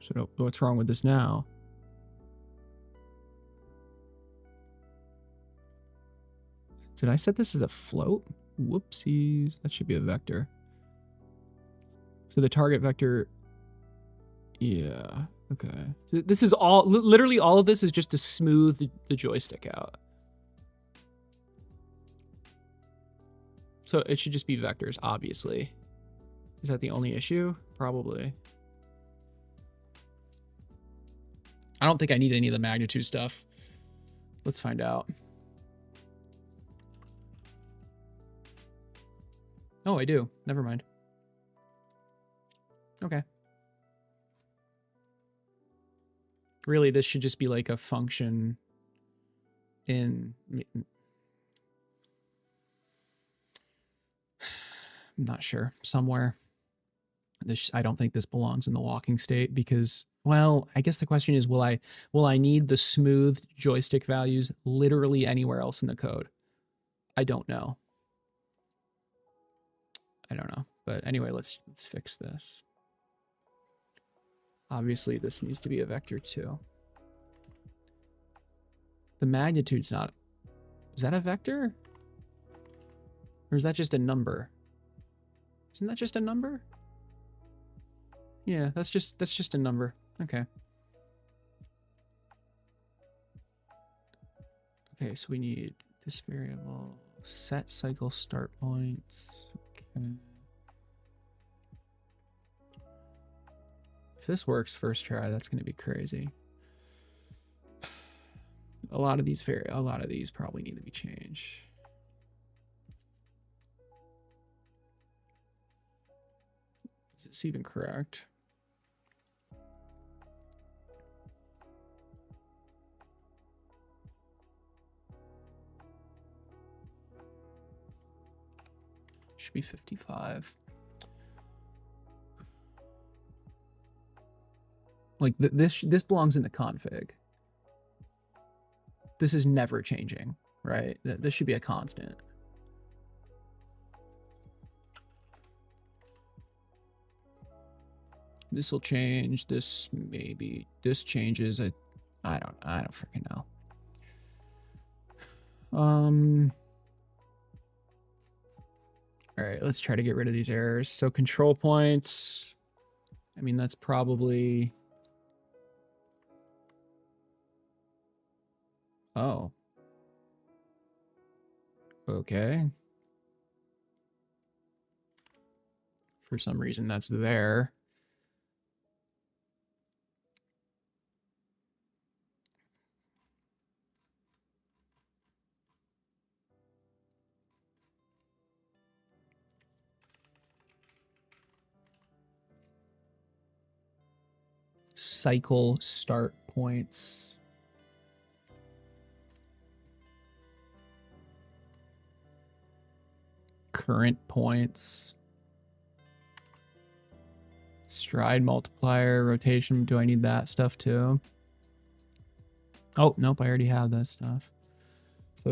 So what's wrong with this now? Did I set this as a float? Whoopsies. That should be a vector. So the target vector... Yeah, okay. This is all... Literally all of this is just to smooth the joystick out. So it should just be vectors, obviously. Is that the only issue? Probably. I don't think I need any of the magnitude stuff. Let's find out. Oh, I do. Never mind. Okay. Really, this should just be like a function in... I'm not sure. Somewhere. I don't think this belongs in the walking state because, well, I guess the question is, will I need the smooth joystick values literally anywhere else in the code? I don't know. I don't know. But anyway, let's fix this. Obviously, this needs to be a vector too. The magnitude's not... Is that a vector? Or is that just a number? Isn't that just a number? Yeah, that's just a number. Okay. Okay, so we need this variable, set cycle start points. Okay. If this works first try, that's going to be crazy. A lot of these probably need to be changed. Is this even correct? Should be 55. Like this belongs in the config. This is never changing, right? This should be a constant. This will change. This maybe. This changes. I don't freaking know. All right, let's try to get rid of these errors. So control points. I mean, that's probably... Oh. Okay. For some reason, that's there. Cycle start points. Current points. Stride multiplier, rotation. Do I need that stuff too? Oh, nope, I already have that stuff.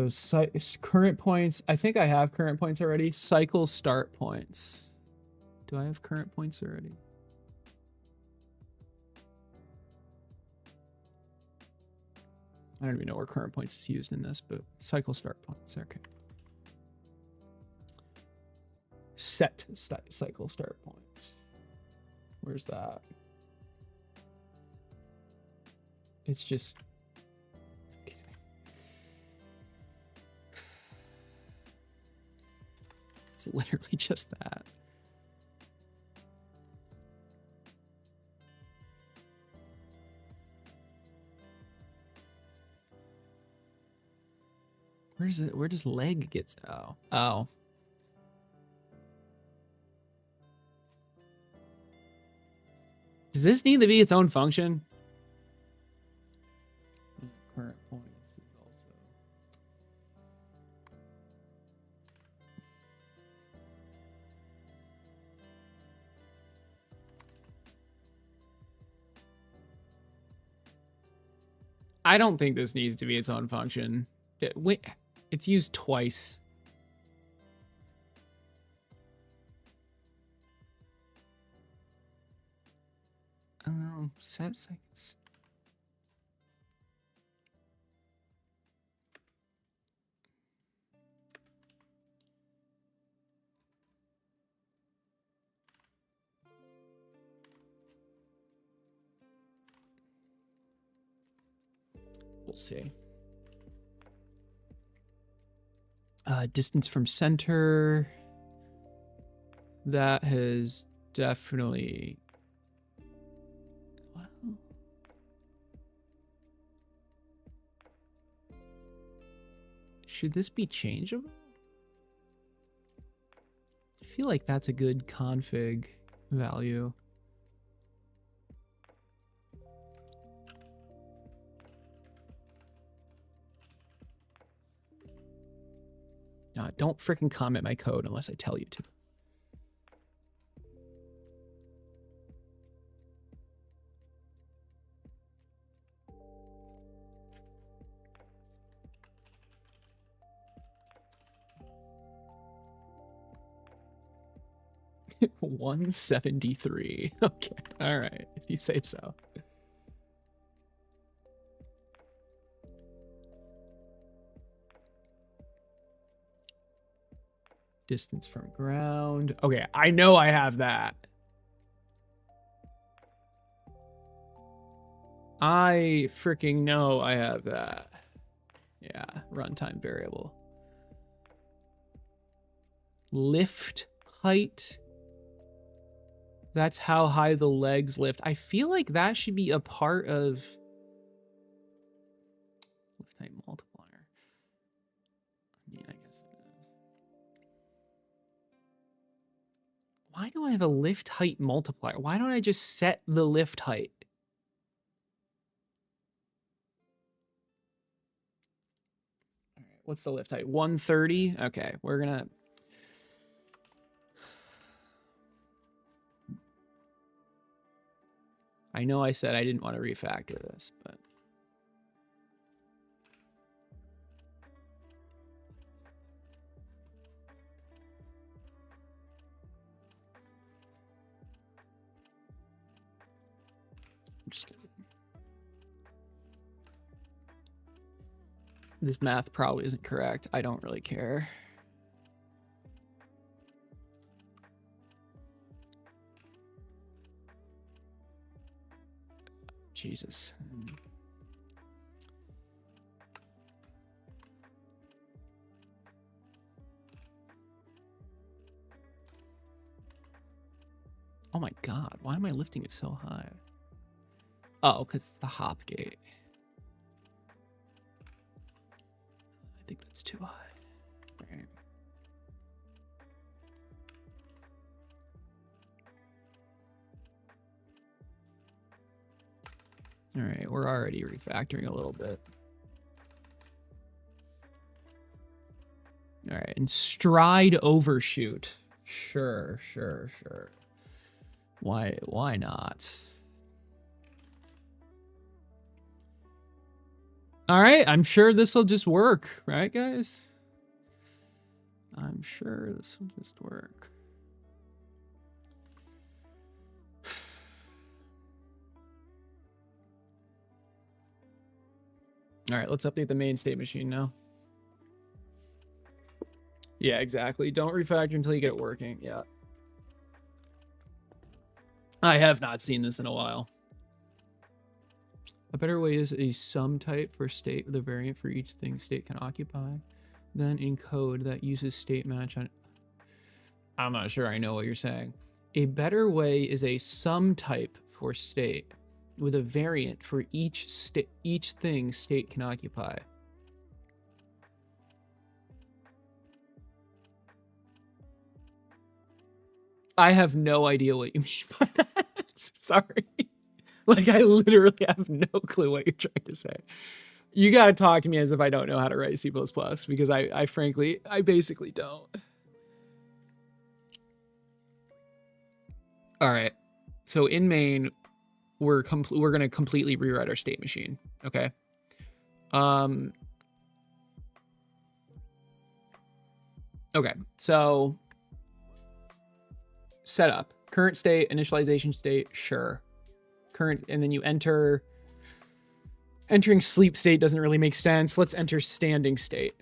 So current points. I think I have current points already. Cycle start points. Do I have current points already? I don't even know where current points is used in this, but cycle start points. Okay. Set cycle start points. Where's that? It's just... Okay. It's literally just that. Where's it? Where does leg get? Oh. Oh. Does this need to be its own function? Current points is also... I don't think this needs to be its own function. Wait, it's used twice. Set seconds. We'll see. Distance from center. That has definitely... Well, should this be changeable? I feel like that's a good config value. Don't freaking comment my code unless I tell you to. $173. Okay. All right. If you say so. Distance from ground. Okay, I know I have that. I freaking know I have that. Yeah, runtime variable. Lift height. That's how high the legs lift. I feel like that should be a part of lift height multiplier. I mean, I guess it is. Why do I have a lift height multiplier? Why don't I just set the lift height? All right, what's the lift height? 130? Okay, we're gonna... I know I said I didn't want to refactor this, but... I'm just gonna... This math probably isn't correct. I don't really care. Jesus. Oh my God, why am I lifting it so high? Oh, because it's the hop gate. I think that's too high. Right. All right, we're already refactoring a little bit. All right, and stride overshoot. Sure. Why not? All right, I'm sure this will just work, right, guys? I'm sure this will just work. All right, let's update the main state machine now. Yeah, exactly. Don't refactor until you get it working. Yeah. I have not seen this in a while. A better way is a sum type for state with a variant for each thing state can occupy. Then in code that uses state match on... I'm not sure I know what you're saying. A better way is a sum type for state with a variant for each thing state can occupy. I have no idea what you mean by that. Sorry. Like, I literally have no clue what you're trying to say. You gotta talk to me as if I don't know how to write C++, because I frankly, I basically don't. All right. So in main, we're gonna completely rewrite our state machine. Okay. Okay. So setup, current state, initialization state, sure. Current, and then you enter. Entering sleep state doesn't really make sense. Let's enter standing state.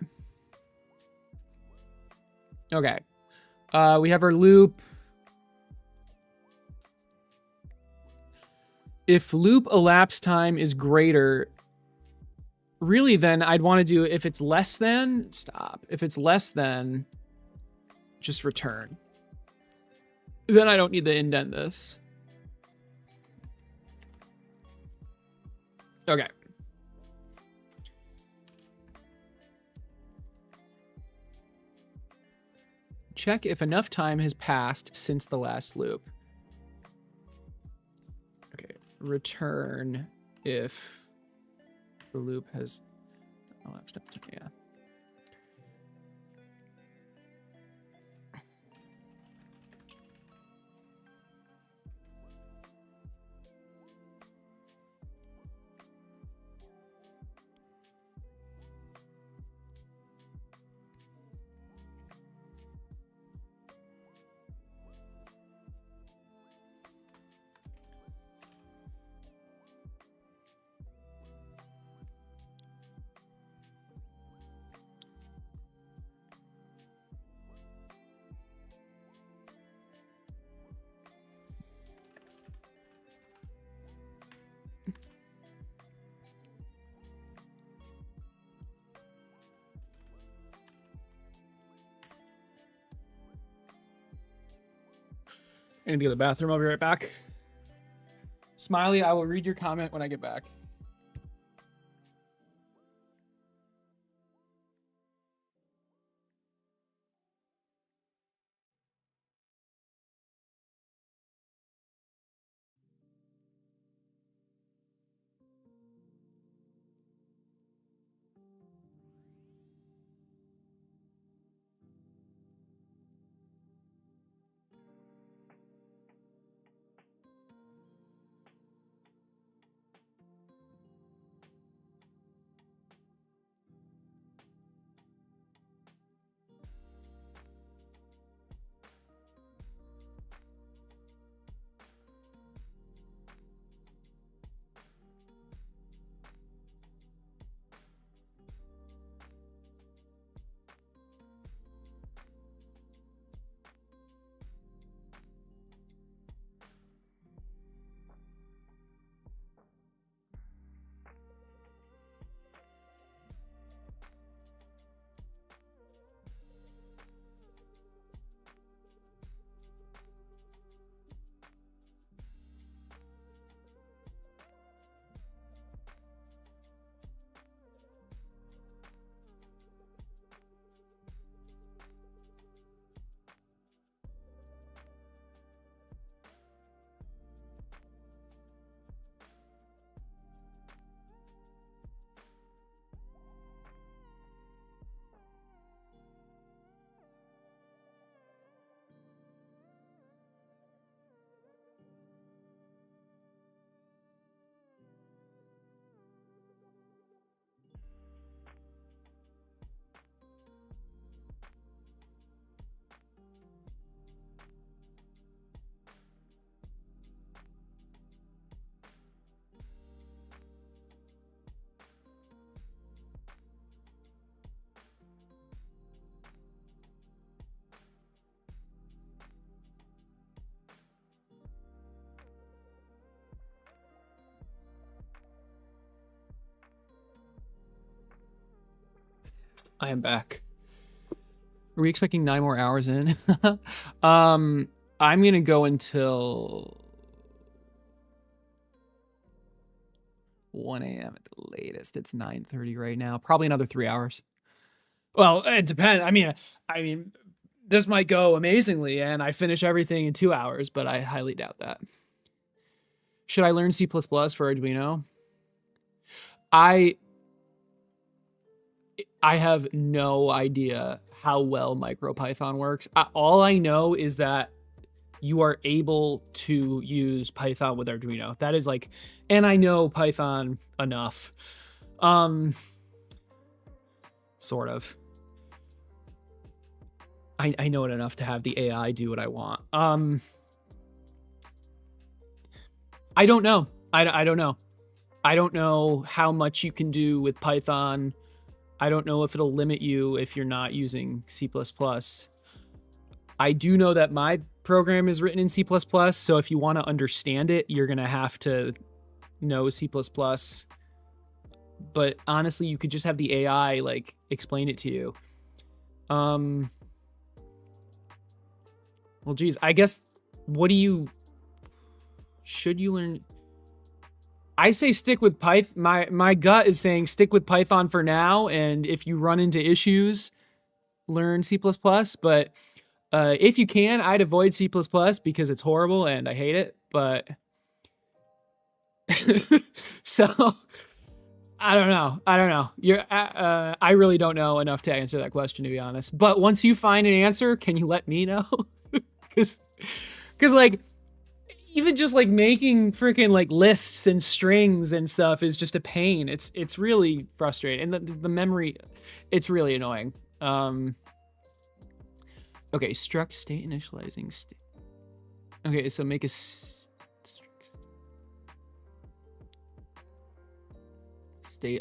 Okay. We have our loop. If loop elapsed time is greater, really then I'd want to do, if it's less than, stop. If it's less than, just return. Then I don't need to indent this. Okay. Check if enough time has passed since the last loop. Okay, return if the loop has elapsed up to, yeah. I need to go to the bathroom. I'll be right back. Smiley, I will read your comment when I get back. I am back. Are we expecting 9 more hours in? I'm gonna go until 1 a.m. at the latest. It's 9:30 right now. Probably another 3 hours. Well, it depends. I mean, this might go amazingly and I finish everything in 2 hours, but I highly doubt that. Should I learn C++ for Arduino? I have no idea how well MicroPython works. All I know is that you are able to use Python with Arduino. That is like, and I know Python enough. Sort of. I know it enough to have the AI do what I want. I don't know. I don't know. I don't know how much you can do with Python. I don't know if it'll limit you if you're not using C++. I do know that my program is written in C++, so if you want to understand it, you're going to have to know C++. But honestly, you could just have the AI like explain it to you. Well, geez, I guess, should you learn? I say stick with Python. My gut is saying stick with Python for now, and if you run into issues, learn C++. But if you can, I'd avoid C++ because it's horrible and I hate it. But so I don't know. I really don't know enough to answer that question, to be honest. But once you find an answer, can you let me know? Because like, even just like making freaking like lists and strings and stuff is just a pain. It's really frustrating, and the memory, it's really annoying. Okay, struct state initializing state. Okay, so make a state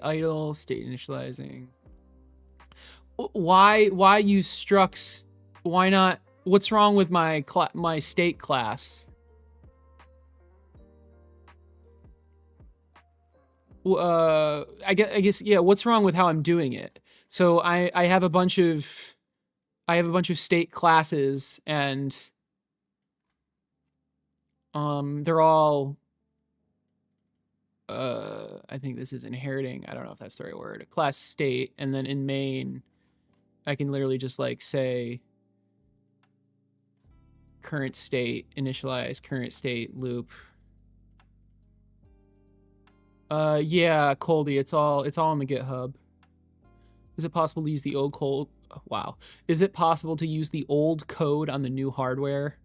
idle, state initializing. Why use structs? Why not? What's wrong with my state class? I guess yeah. What's wrong with how I'm doing it? So I have a bunch of state classes, and they're all I think this is inheriting. I don't know if that's the right word. Class state, and then in main, I can literally just like say current state, initialize current state loop. Yeah, Coldy, it's all on the GitHub. Is it possible to use the old code? Oh, wow. Is it possible to use the old code on the new hardware?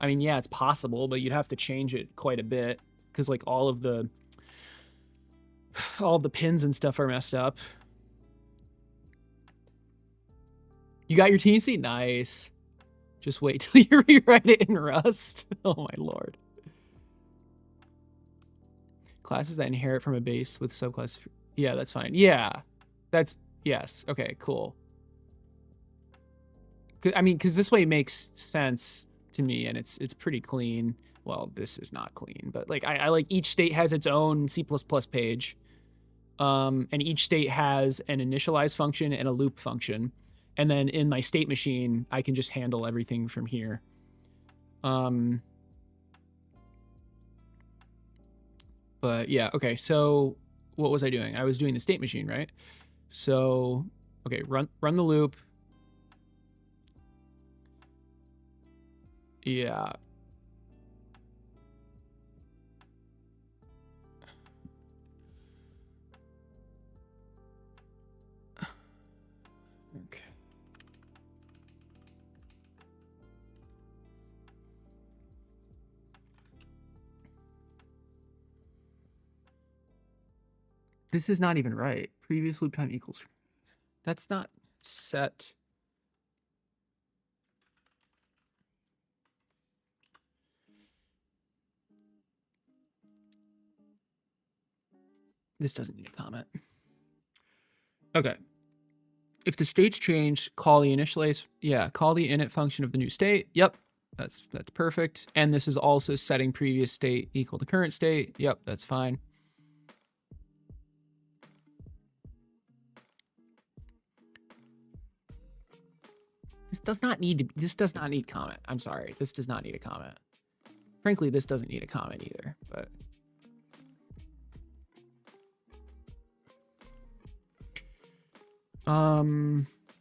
I mean, yeah, it's possible, but you'd have to change it quite a bit because like all of the pins and stuff are messed up. You got your teensy? Nice. Just wait till you rewrite it in Rust. Oh my lord. Classes that inherit from a base with subclass. Yeah, that's fine. Yeah, that's, yes. Okay, cool. I mean, because this way makes sense to me, and it's pretty clean. Well, this is not clean, but like I like each state has its own C++ page. And each state has an initialize function and a loop function. And then in my state machine, I can just handle everything from here. But yeah, okay, so what was I doing? I was doing the state machine, right? So, okay, run the loop. Yeah. Okay. This is not even right. Previous loop time equals. That's not set. This doesn't need a comment. Okay. If the state's changed, call the initialize. Yeah, call the init function of the new state. Yep, that's perfect. And this is also setting previous state equal to current state. Yep, that's fine. This does not need comment. I'm sorry. This does not need a comment. Frankly, this doesn't need a comment either, but.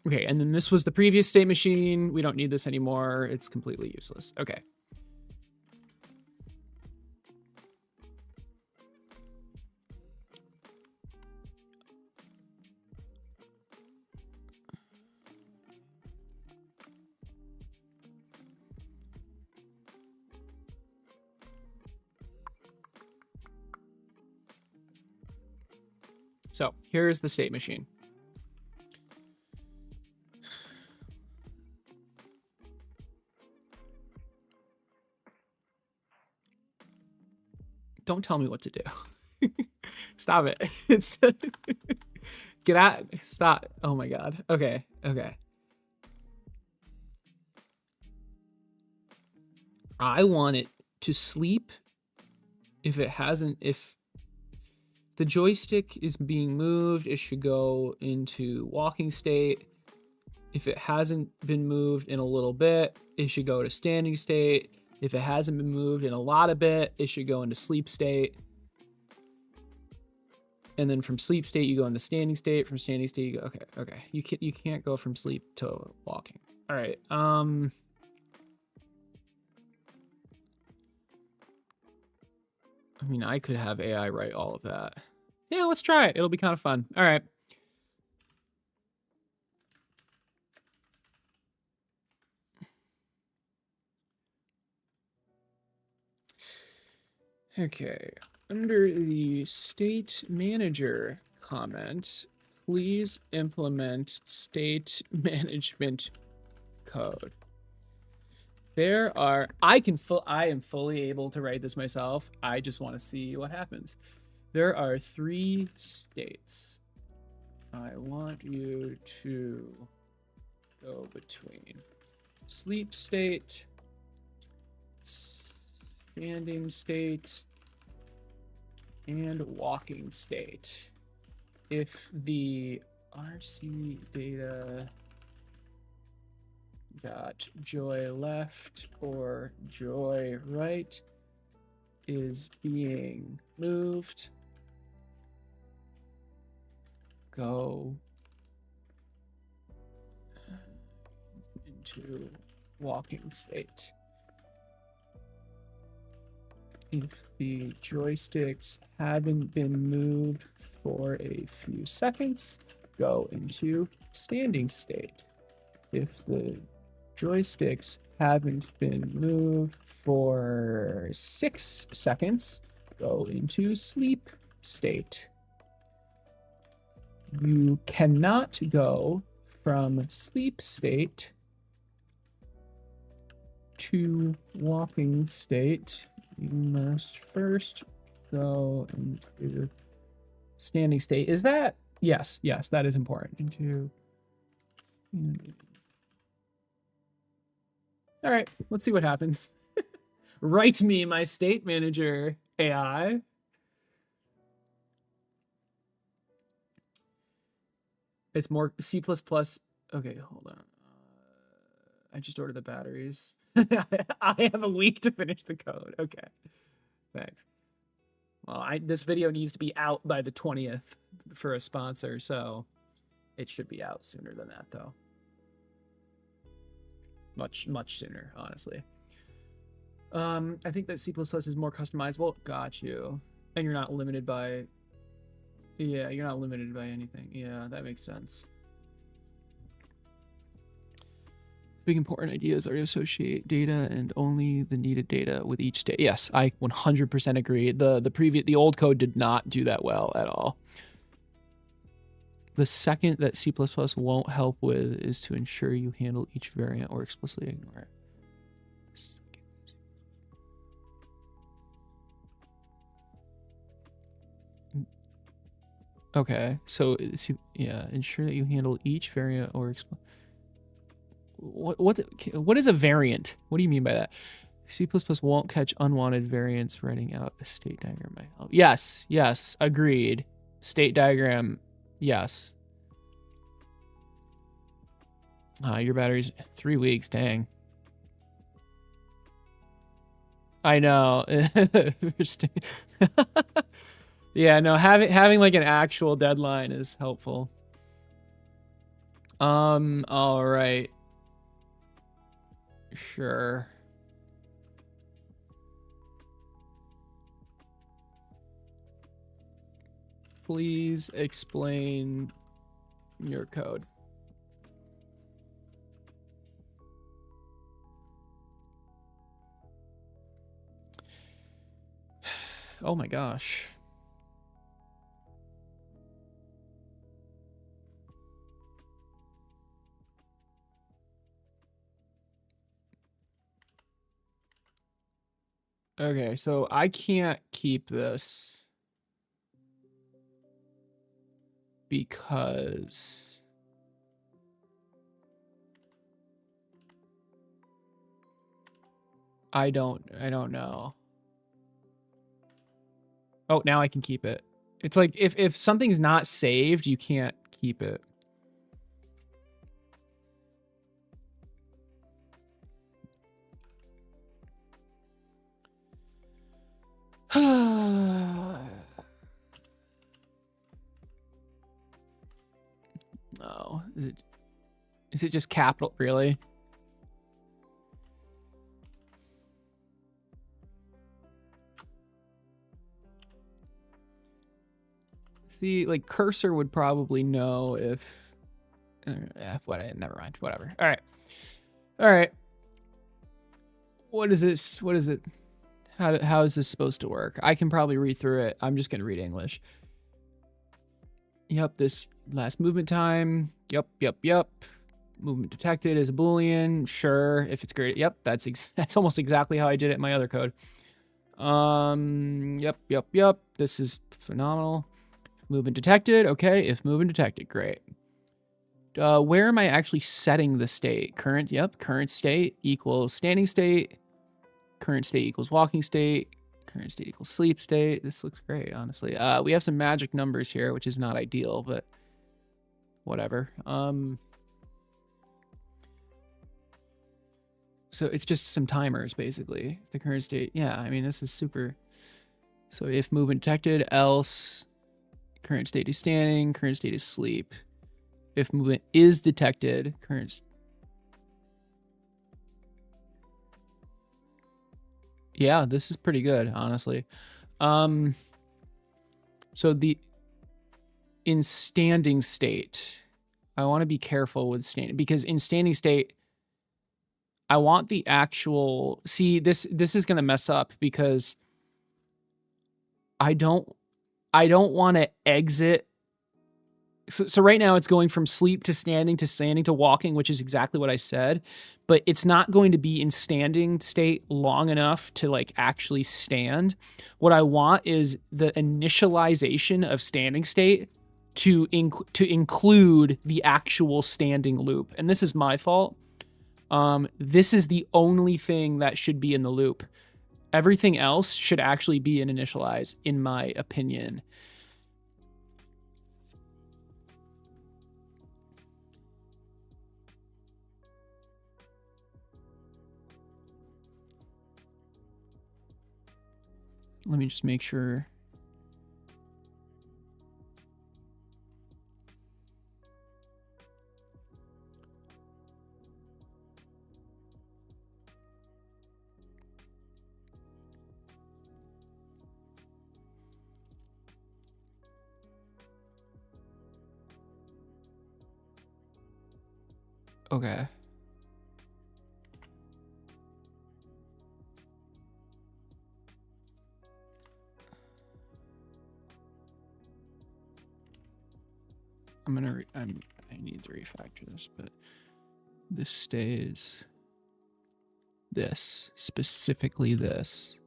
Okay, and then this was the previous state machine. We don't need this anymore. It's completely useless. Okay. So here's the state machine. Don't tell me what to do. Stop it. It's get out. Stop. Oh my God. Okay. Okay. I want it to sleep if it hasn't, if the joystick is being moved, it should go into walking state. If it hasn't been moved in a little bit, it should go to standing state. If it hasn't been moved in a lot of bit, it should go into sleep state. And then from sleep state, you go into standing state. From standing state, you go, okay. You can't go from sleep to walking. All right. I mean, I could have AI write all of that. Yeah, let's try it. It'll be kind of fun. All right. Okay. Under the state manager comment, please implement state management code. There are, I am fully able to write this myself. I just want to see what happens. There are 3 states. I want you to go between sleep state, standing state, and walking state. If the RC data dot joy left or joy right is being moved, go into walking state. If the joysticks haven't been moved for a few seconds, go into standing state. If the joysticks haven't been moved for 6 seconds, go into sleep state. You cannot go from sleep state to walking state. You must first go into standing state. Is that? Yes, that is important. Into. All right, let's see what happens. Write me my state manager AI. It's more C++. Okay, hold on. I just ordered the batteries. I have a week to finish the code. Okay, thanks. Well, this video needs to be out by the 20th for a sponsor, so it should be out sooner than that, though. Much sooner, honestly. I think that C++ is more customizable. Got you. And you're not limited by... Yeah, you're not limited by anything. Yeah, that makes sense. Big important ideas are to associate data and only the needed data with each state. Yes, I 100% agree. The old code did not do that well at all. The second that C++ won't help with is to ensure you handle each variant or explicitly ignore it. Okay, so yeah, ensure that you handle each variant or what is a variant? What do you mean by that? C++ won't catch unwanted variants writing out a state diagram might help. Yes, agreed. State diagram, yes. Your battery's 3 weeks. Dang. I know. Yeah, no, having like an actual deadline is helpful. All right. Sure. Please explain your code. Oh my gosh. Okay, so I can't keep this because I don't know. Oh, now I can keep it. It's like if something's not saved, you can't keep it. No, is it just capital, really? See, like cursor would probably know if never mind, whatever. All right. What is this? What is it? How is this supposed to work? I can probably read through it. I'm just gonna read English. Yep, this last movement time. Yep. Movement detected is a Boolean. Sure, if it's great. Yep, that's almost exactly how I did it in my other code. Yep. This is phenomenal. Movement detected. Okay, if movement detected, great. Where am I actually setting the state? Current. Yep, current state equals standing state. Current state equals walking state. Current state equals sleep state. This looks great, honestly. We have some magic numbers here, which is not ideal, but whatever. So it's just some timers, basically. The current state, yeah, I mean, this is super. So if movement detected, else current state is standing, current state is sleep. If movement is detected, current. Yeah, this is pretty good, honestly. So in standing state, I want to be careful with standing, because in standing state, I want the actual, see, this is going to mess up because I don't want to exit. So right now it's going from sleep to standing to walking, which is exactly what I said, but it's not going to be in standing state long enough to like actually stand. What I want is the initialization of standing state to include the actual standing loop. And this is my fault. This is the only thing that should be in the loop. Everything else should actually be an initialize, in my opinion. Let me just make sure. Okay. I need to refactor this, but this stays this, specifically this.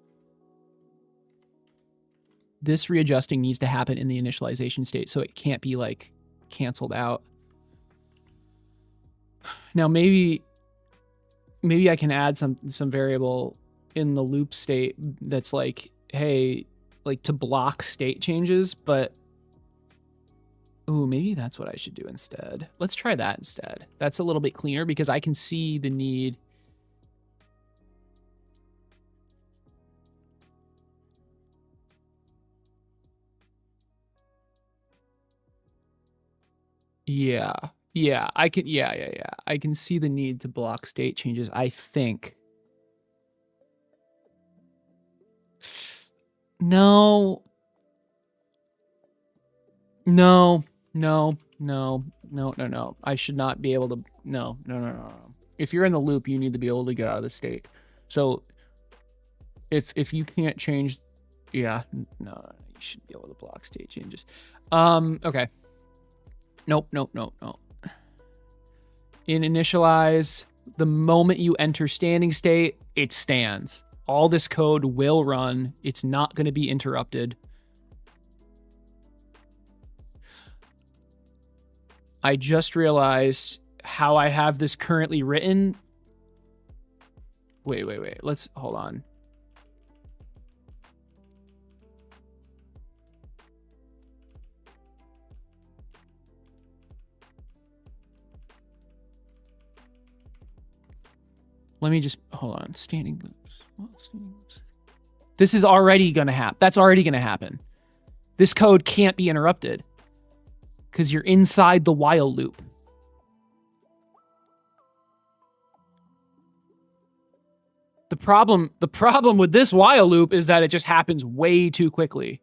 This readjusting needs to happen in the initialization state, so it can't be like canceled out. Now maybe I can add some variable in the loop state that's like, hey, like to block state changes, but Oh, maybe that's what I should do instead. Let's try that instead. That's a little bit cleaner because I can see the need. Yeah. Yeah, I can, yeah. I can see the need to block state changes, I think. No. No. I should not be able to, no. If you're in the loop, you need to be able to get out of the state. So if you can't change, yeah, no, you should be able to block state changes. Okay. Nope. In initialize, the moment you enter standing state, it stands. All this code will run. It's not going to be interrupted. I just realized how I have this currently written. Wait. Let's hold on. Let me just hold on. Standing loops. Well, standing loops. This is already going to happen. That's already going to happen. This code can't be interrupted because you're inside the while loop. The problem with this while loop is that it just happens way too quickly.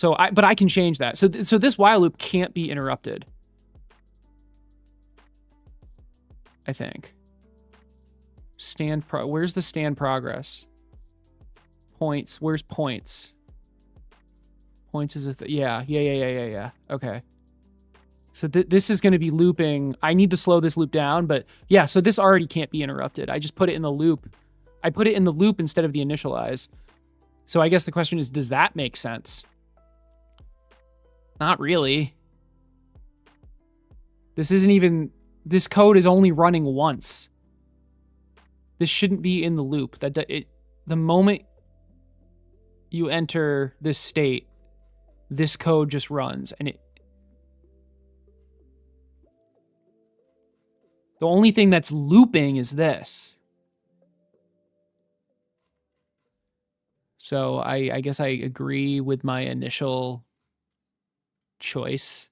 But I can change that. So this while loop can't be interrupted. I think. Where's the stand progress? Points. Where's points? Points is yeah. Okay. So this is going to be looping. I need to slow this loop down, but yeah, so this already can't be interrupted. I just put it in the loop. I put it in the loop instead of the initialize. So I guess the question is, does that make sense? Not really. This code is only running once. This shouldn't be in the loop. The moment you enter this state, this code just runs, and the only thing that's looping is this. So I guess I agree with my initial choice.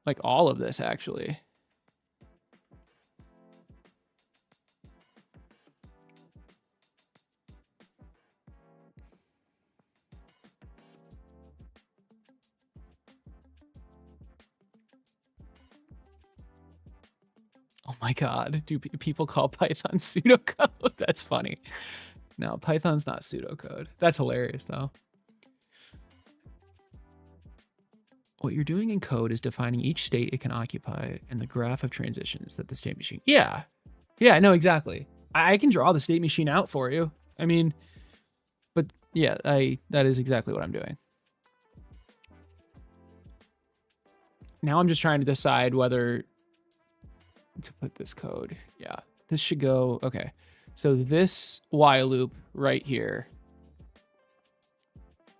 Like all of this, actually. Oh my God, do people call Python pseudocode? That's funny. No, Python's not pseudocode. That's hilarious, though. What you're doing in code is defining each state it can occupy and the graph of transitions that the state machine... Yeah, no, exactly. I can draw the state machine out for you. I mean, but yeah, that is exactly what I'm doing. Now I'm just trying to decide whether to put this code. Yeah, this should go... Okay, so this while loop right here.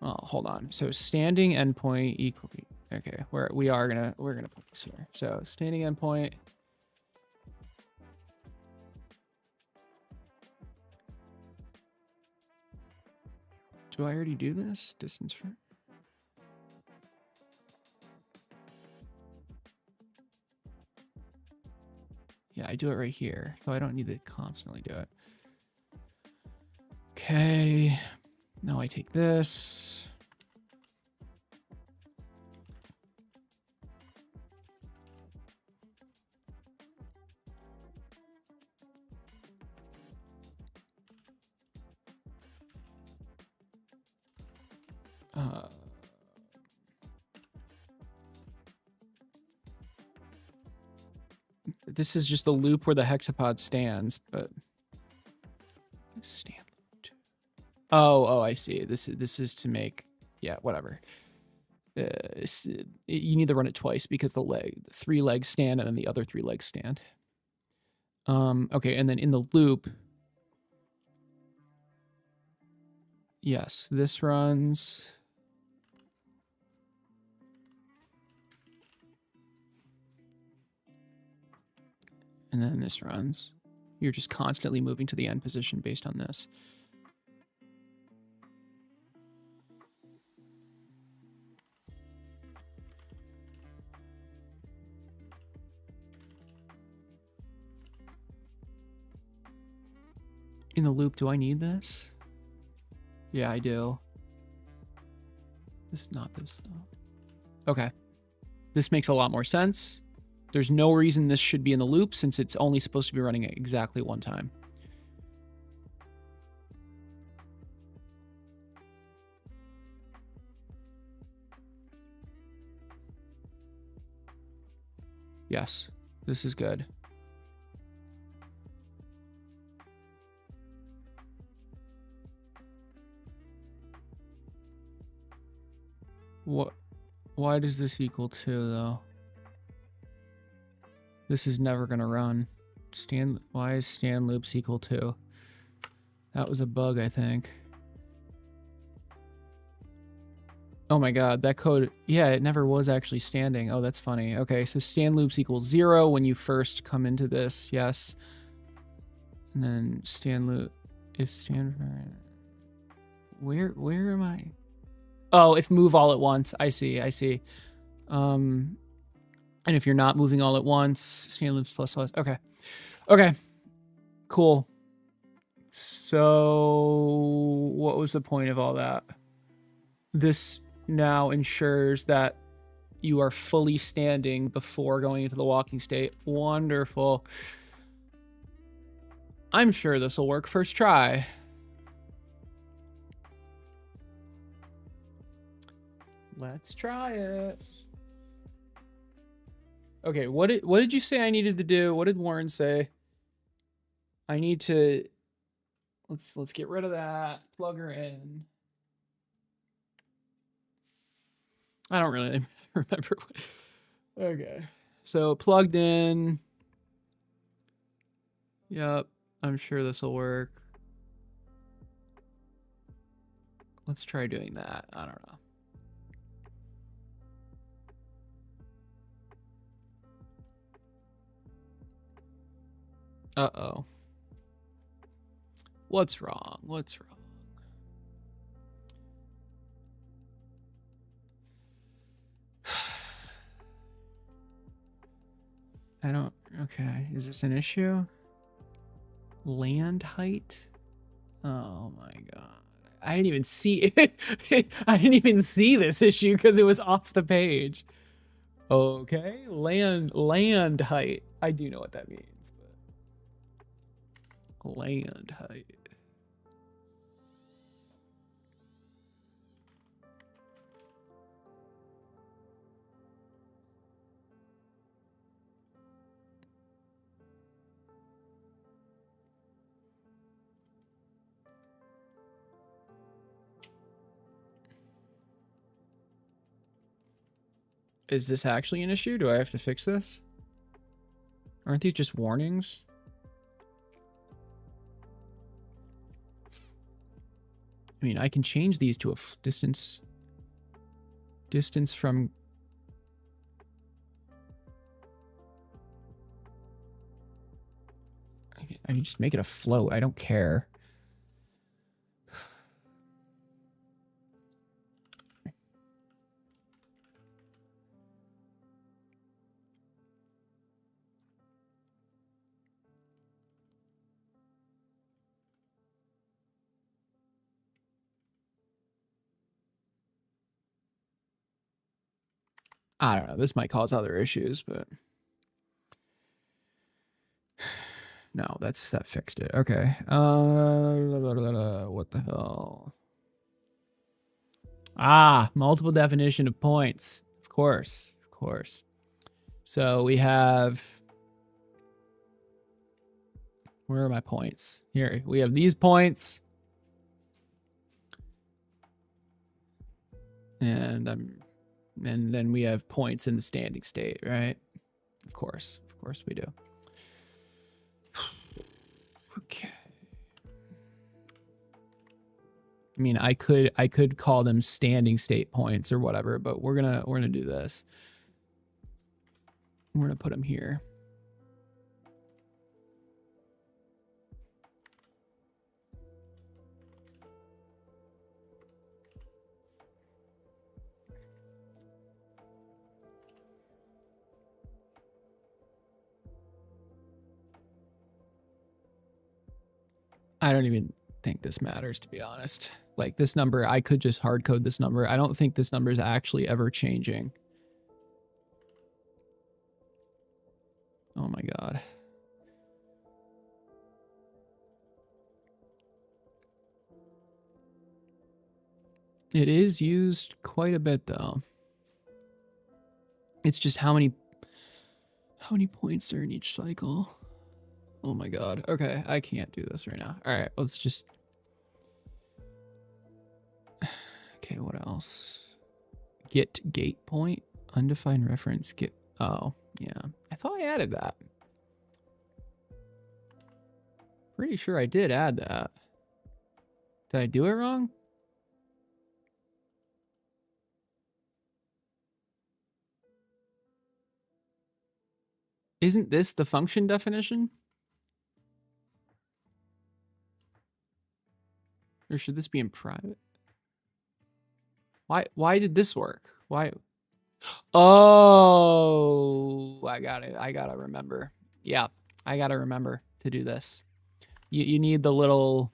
Oh, hold on. So standing endpoint equal... Okay, we're gonna put this here. So standing endpoint. Do I already do this? Distance for... Yeah, I do it right here, so I don't need to constantly do it. Okay, now I take this. This is just the loop where the hexapod stands, but stand. Oh, I see. This is to make, yeah, whatever. You need to run it twice because the 3 legs stand and then the other 3 legs stand. Okay, and then in the loop, yes, this runs. And then this runs. You're just constantly moving to the end position based on this. In the loop, do I need this? Yeah, I do. This, not this though. Okay. This makes a lot more sense. There's no reason this should be in the loop since it's only supposed to be running at exactly one time. Yes, this is good. What? Why does this equal 2 though? This is never gonna run. Why is stand loops equal 2? That was a bug, I think. Oh my god, that code, yeah, it never was actually standing. Oh, that's funny. Okay, so stand loops equals 0 when you first come into this, yes. And then stand loop, if stand, where am I? Oh, if move all at once, I see. And if you're not moving all at once, stand loops plus. Okay, cool. So what was the point of all that? This now ensures that you are fully standing before going into the walking state. Wonderful. I'm sure this will work first try. Let's try it. Okay, what did you say I needed to do? What did Warren say? I need to let's get rid of that. Plug her in. I don't really remember. Okay. So plugged in. Yep. I'm sure this will work. Let's try doing that. I don't know. Uh-oh. What's wrong? What's wrong? I don't... Okay. Is this an issue? Land height? Oh my god. I didn't even see it. I didn't even see this issue because it was off the page. Okay. Land height. I do know what that means. But land height. Is this actually an issue? Do I have to fix this? Aren't these just warnings? I mean, I can change these to a distance from... I can just make it a float. I don't care. I don't know. This might cause other issues, but... No, that fixed it. Okay. What the hell? Ah, multiple definition of points. Of course. So we have... Where are my points? Here, we have these points. And then we have points in the standing state, right? Of course we do. Okay. I mean, I could call them standing state points or whatever, but we're gonna do this. We're gonna put them here. I don't even think this matters, to be honest. Like this number, I could just hard code this number. I don't think this number is actually ever changing. Oh my God. It is used quite a bit though. It's just how many points are in each cycle. Oh my God. Okay, I can't do this right now. All right, let's just. Okay, what else? Get gate point, undefined reference. Get. Oh yeah, I thought I added that. Pretty sure I did add that. Did I do it wrong? Isn't this the function definition? Or should this be in private? Why did this work? Why? Oh, I got it. I gotta remember. Yeah, I gotta remember to do this. You need the little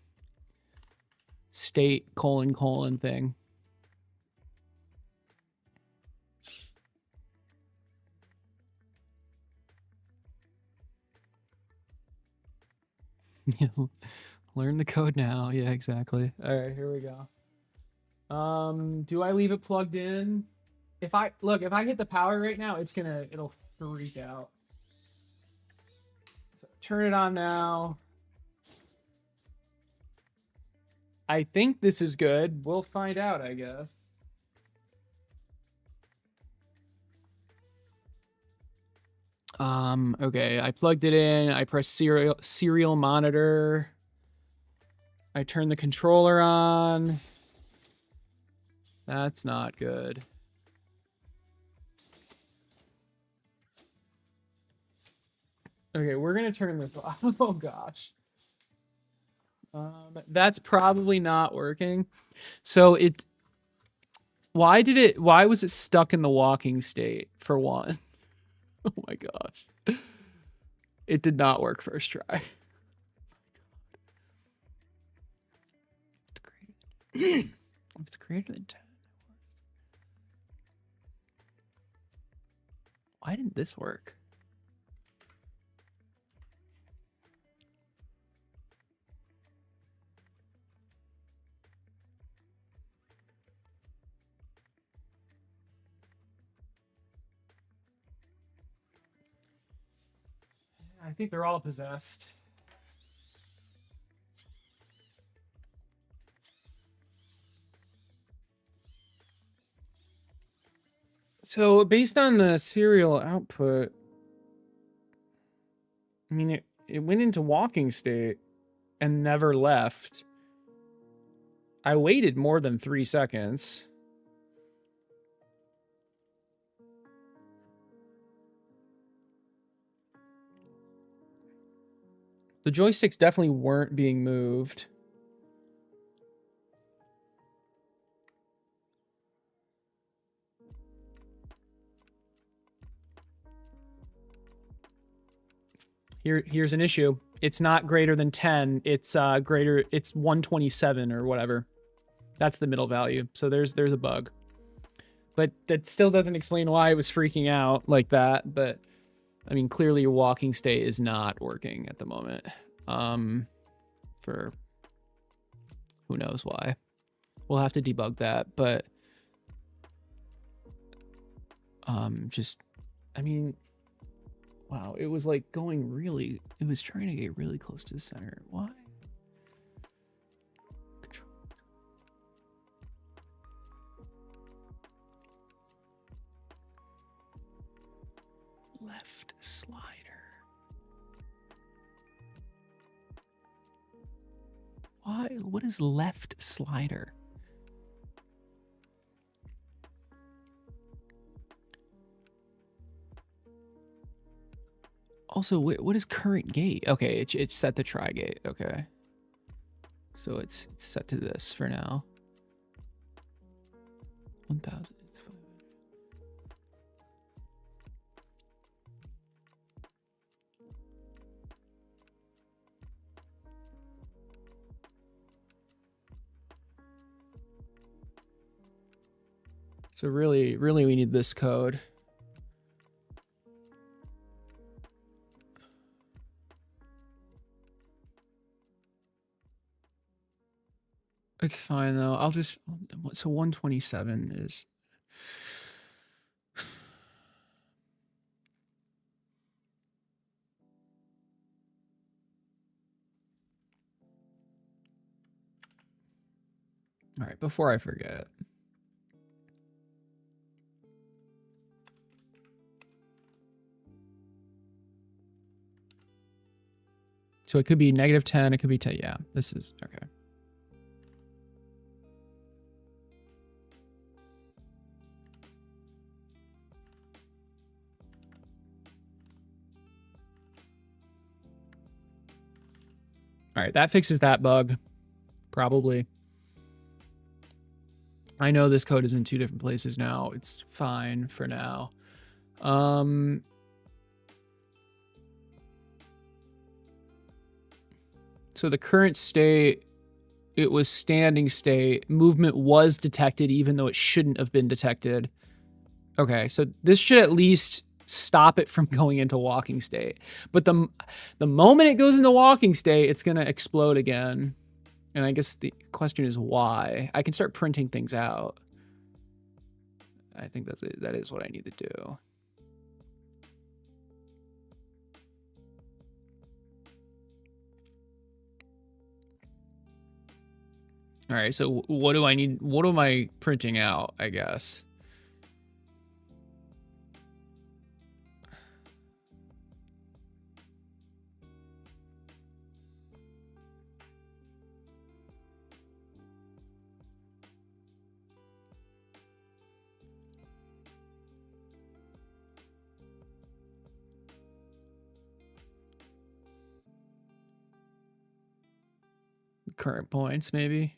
state : thing. Learn the code now. Yeah, exactly. All right, here we go. Do I leave it plugged in? If I hit the power right now, it'll freak out. So turn it on now. I think this is good. We'll find out, I guess. Okay, I plugged it in. I press serial monitor. I turn the controller on. That's not good. Okay, we're gonna turn this off. Oh gosh. That's probably not working. So why was it stuck in the walking state for one? Oh my gosh. It did not work first try. It's greater than 10. Why didn't this work? I think they're all possessed. So based on the serial output, I mean, it went into walking state and never left. I waited more than 3 seconds. The joysticks definitely weren't being moved. Here's an issue. It's not greater than 10. It's it's 127 or whatever. That's the middle value. So there's a bug. But that still doesn't explain why it was freaking out like that. But I mean, clearly your walking state is not working at the moment. For who knows why. We'll have to debug that, but I mean, wow, it was like going really, it was trying to get really close to the center. Why? Control. Left slider. Why? What is left slider? Also, what is current gate? Okay, it's set to try gate. Okay. So it's set to this for now. 1,000. So really we need this code. It's fine though. I'll just, so 127 is. All right, before I forget. So it could be -10, it could be 10. Yeah, this is okay. All right, that fixes that bug. Probably. I know this code is in 2 different places now. It's fine for now. So the current state, it was standing state. Movement was detected even though it shouldn't have been detected. Okay, so this should at least stop it from going into walking state. But the moment it goes into walking state, it's going to explode again. And I guess the question is why. I can start printing things out. I think that is what I need to do. All right, so what do I need? What am I printing out, I guess? Current points, maybe.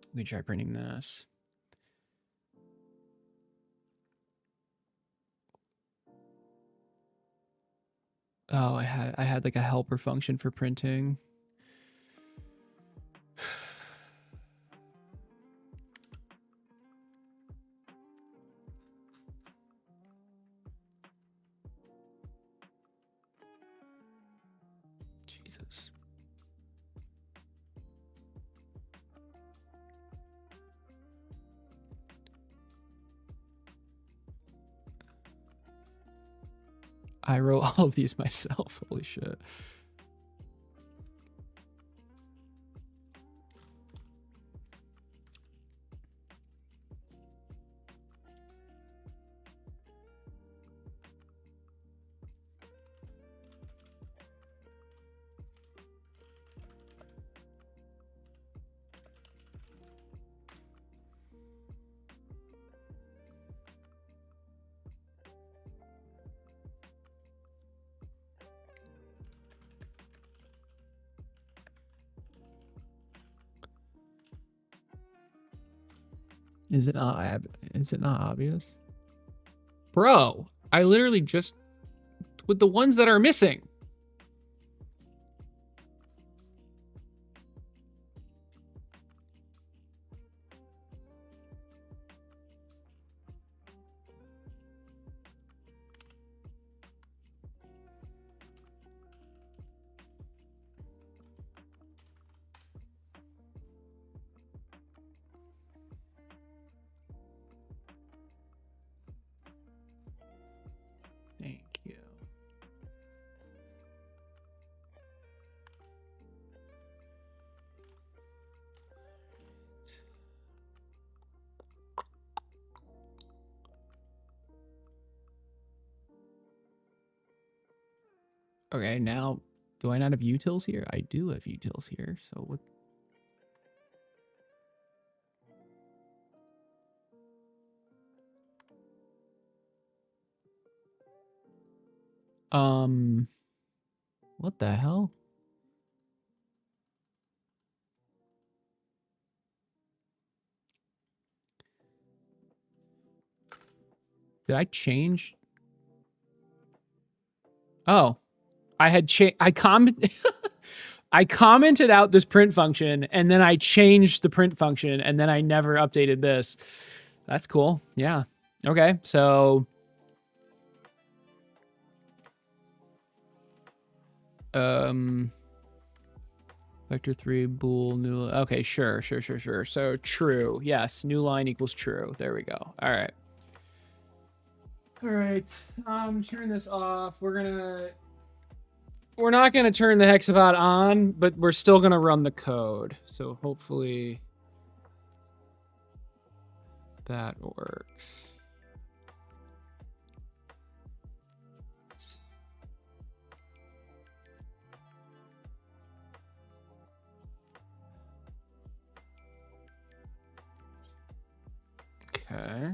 Let me try printing this. Oh, I had like a helper function for printing. Jesus. I wrote all of these myself. Holy shit. Is it not obvious? Bro, I literally just with the ones that are missing. Thank you. Okay, now, do I not have utils here? I do have utils here, so what? What the hell? Did I change? Oh, I had changed. I commented out this print function, and then I changed the print function, and then I never updated this. That's cool. Yeah. Okay. So, vector 3 bool new. Okay, sure. So true. Yes, new line equals true. There we go. All right. All right. Turn this off. We're not gonna turn the Hexapod on, but we're still gonna run the code. So hopefully that works. Okay.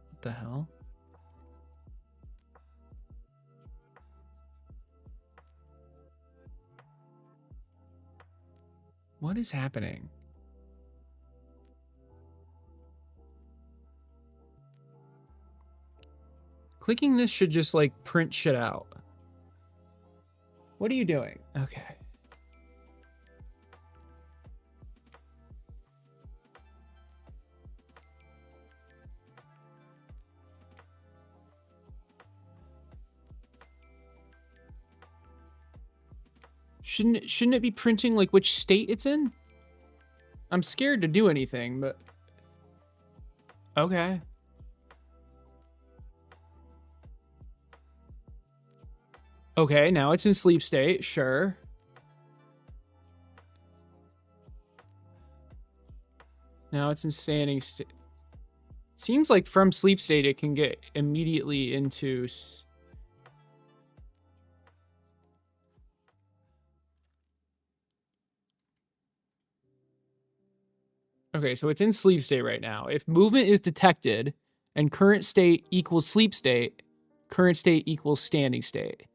What the hell? What is happening? Clicking this should just like print shit out. What are you doing? Okay. Shouldn't it be printing like which state it's in? I'm scared to do anything, but okay. Okay, now it's in sleep state, sure. Now it's in standing state. Seems like from sleep state it can get immediately into... Okay, so it's in sleep state right now. If movement is detected and current state equals sleep state, current state equals standing state.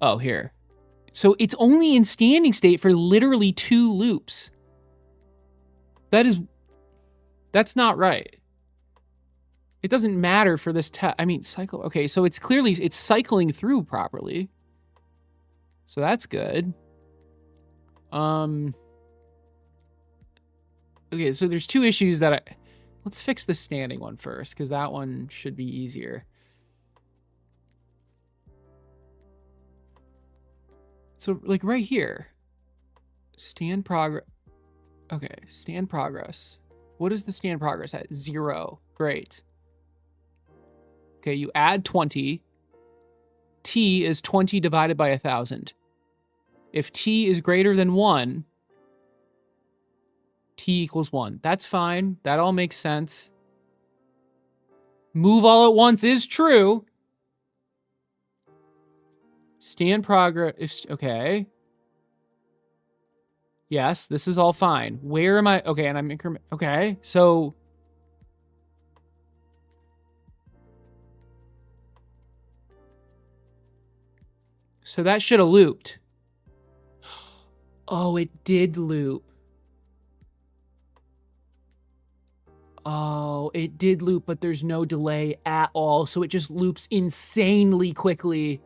Oh, here. So it's only in standing state for literally 2 loops. That's not right. It doesn't matter for this I mean, cycle. Okay, so it's clearly, it's cycling through properly. So that's good. Okay, so there's 2 issues that let's fix the standing one first, because that one should be easier. So, like, right here. Stand progress. Okay, stand progress. What is the stand progress at? 0. Great. Okay, you add 20. T is 20 divided by 1,000. If T is greater than 1, T equals 1. That's fine. That all makes sense. Move all at once is true. Stand progress. Okay. Yes, this is all fine. Where am I? Okay, and I'm increment. Okay, so... So that should have looped. Oh, it did loop. Oh, it did loop, but there's no delay at all. So it just loops insanely quickly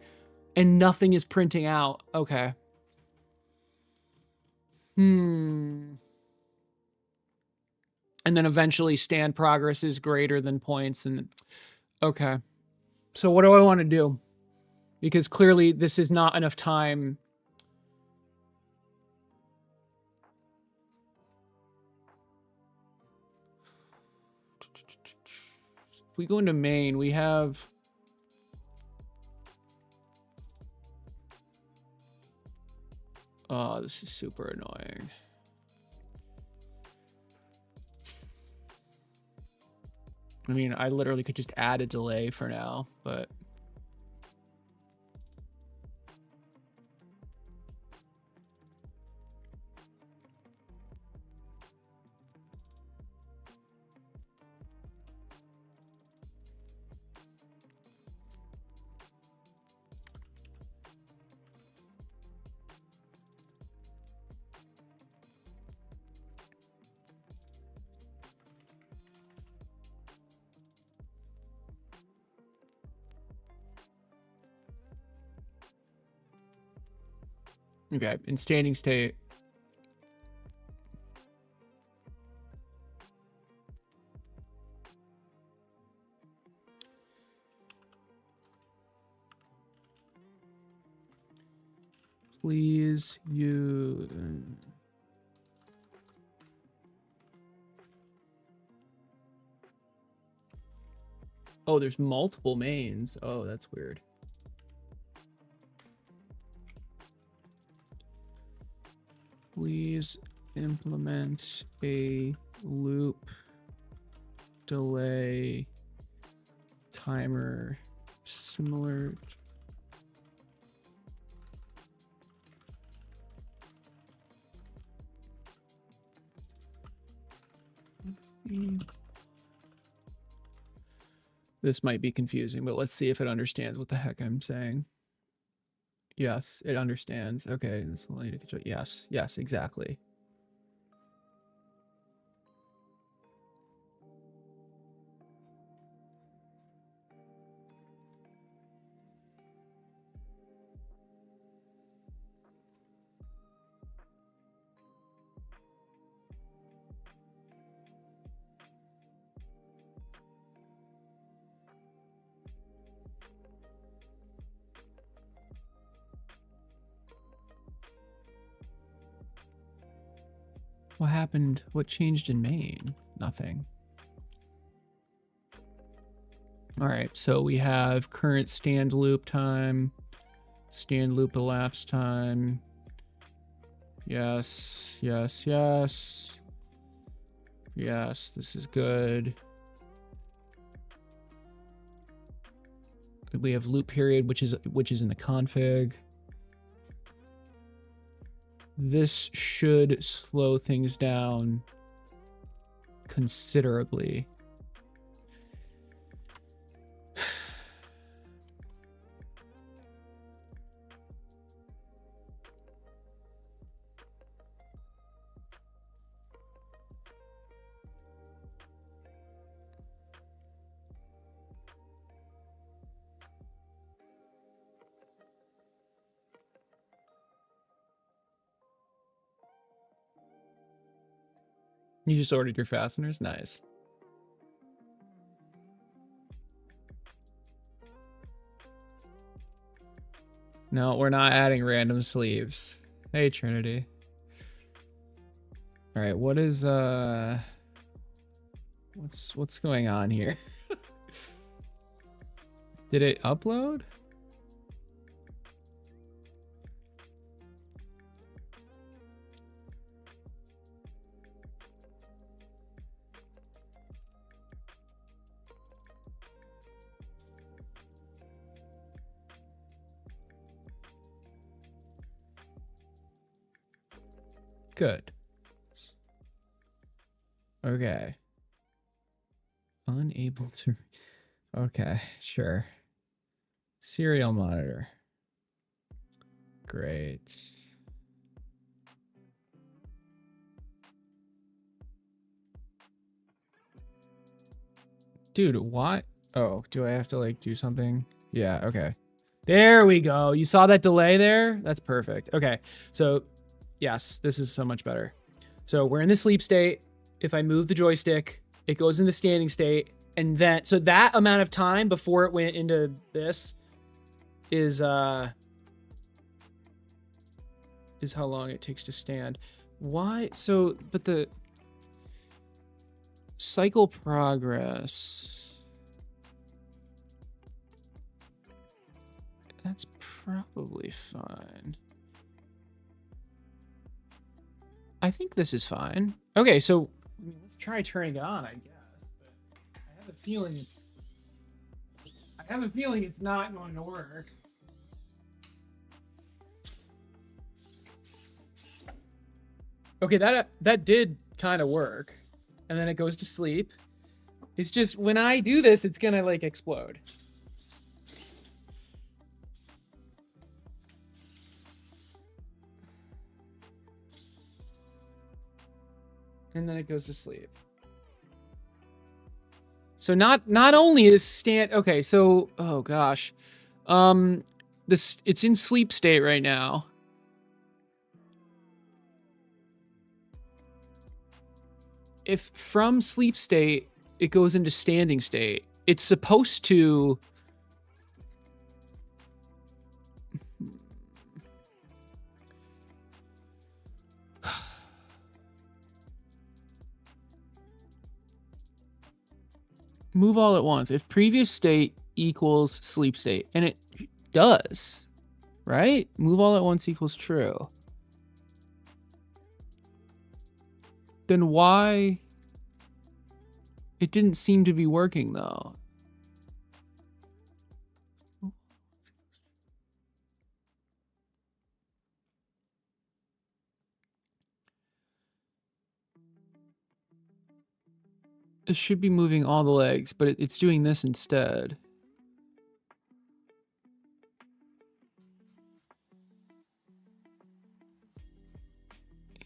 and nothing is printing out. Okay. And then eventually stand progress is greater than points. And okay. So what do I want to do? Because clearly this is not enough time. If we go into main, we have... Oh, this is super annoying. I mean, I literally could just add a delay for now, but... Okay, in standing state. Please use... Oh, there's multiple mains. Oh, that's weird. Please implement a loop delay timer similar. This might be confusing, but let's see if it understands what the heck I'm saying. Yes, it understands. Okay, this will allow you to control. Yes, yes, exactly. What happened? What changed in main? Nothing. All right, so we have current stand loop time, stand loop elapsed time. Yes, yes, yes. Yes, this is good. We have loop period, which is in the config. This should slow things down considerably. You just ordered your fasteners? Nice. No, we're not adding random sleeves. Hey, Trinity. All right, what is what's going on here? Did it upload? Good. Okay. Unable to... Okay, sure. Serial monitor. Great. Dude, why? Oh, do I have to like do something? Yeah, okay. There we go. You saw that delay there? That's perfect. Okay, so yes, this is so much better. So we're in the sleep state. If I move the joystick, it goes into standing state. And then, so that amount of time before it went into this is how long it takes to stand. Why? So, but the cycle progress, that's probably fine. I think this is fine. Okay, so let's try turning it on, I guess. But I have a feeling it's not going to work. Okay, that did kind of work. And then it goes to sleep. It's just when I do this, it's gonna like explode. And then it goes to sleep. So not only is okay, so oh gosh. It's in sleep state right now. If from sleep state it goes into standing state, it's supposed to move all at once. If previous state equals sleep state, and it does, right? Move all at once equals true. Then why? It didn't seem to be working though. It should be moving all the legs, but it's doing this instead.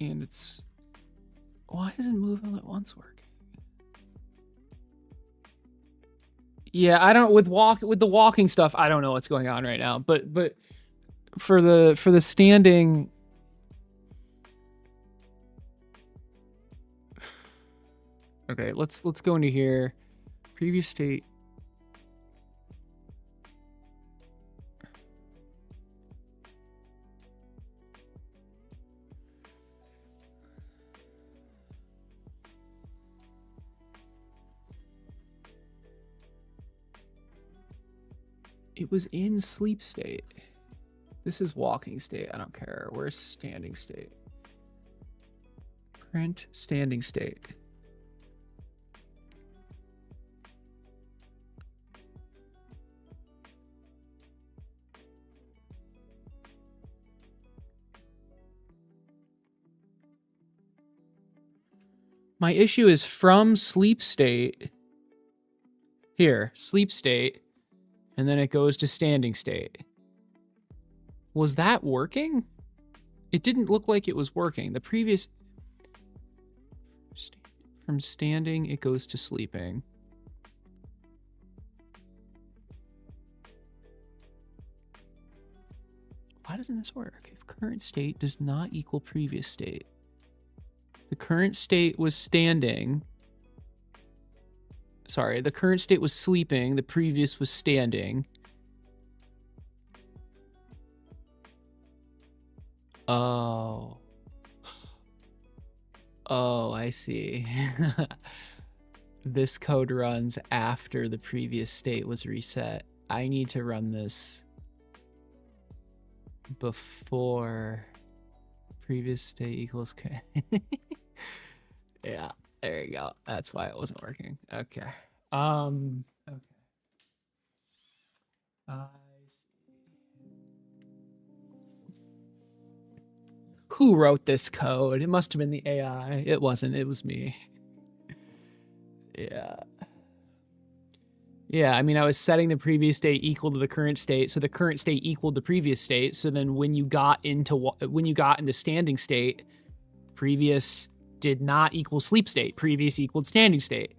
And it's... Why isn't move all at once working? Yeah, I don't with the walking stuff, I don't know what's going on right now. But for the standing... Okay, let's go into here. Previous state. It was in sleep state. This is walking state. I don't care. Where's standing state? Print standing state. My issue is from sleep state. Here, sleep state. And then it goes to standing state. Was that working? It didn't look like it was working. The previous... From standing, it goes to sleeping. Why doesn't this work? If current state does not equal previous state. The current state was standing. Sorry, the current state was sleeping. The previous was standing. Oh. Oh, I see. This code runs after the previous state was reset. I need to run this before previous state equals... Yeah, there you go. That's why it wasn't working. Okay. Okay. I see. Who wrote this code? It must have been the AI. It wasn't. It was me. Yeah. Yeah, I mean, I was setting the previous state equal to the current state, so the current state equaled the previous state. So then when you got into standing state, previous did not equal sleep state. Previous equaled standing state.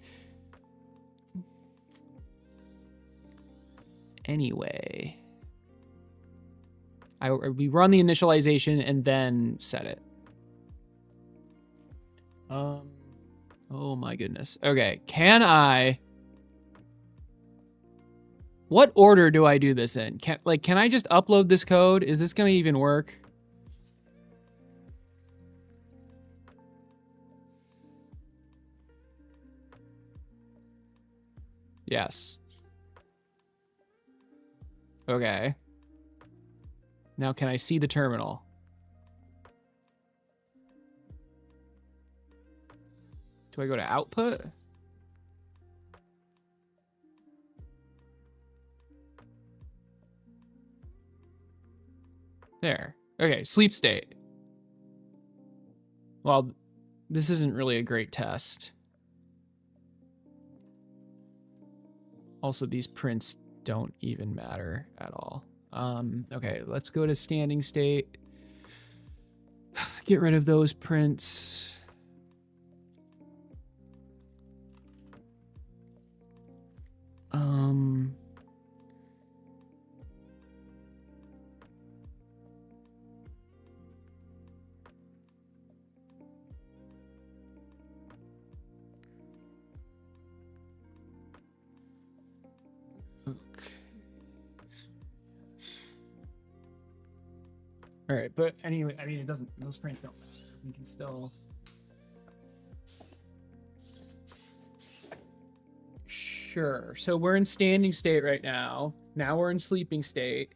Anyway, we run the initialization and then set it. Oh my goodness. Okay, can I... What order do I do this in? Can I just upload this code? Is this gonna even work? Yes. Okay. Now can I see the terminal? Do I go to output? There. Okay, sleep state. Well, this isn't really a great test. Also, these prints don't even matter at all. Okay, let's go to standing state. Get rid of those prints. All right, but anyway, I mean, it doesn't, those prints don't matter. We can still. Sure. So we're in standing state right now. Now we're in sleeping state.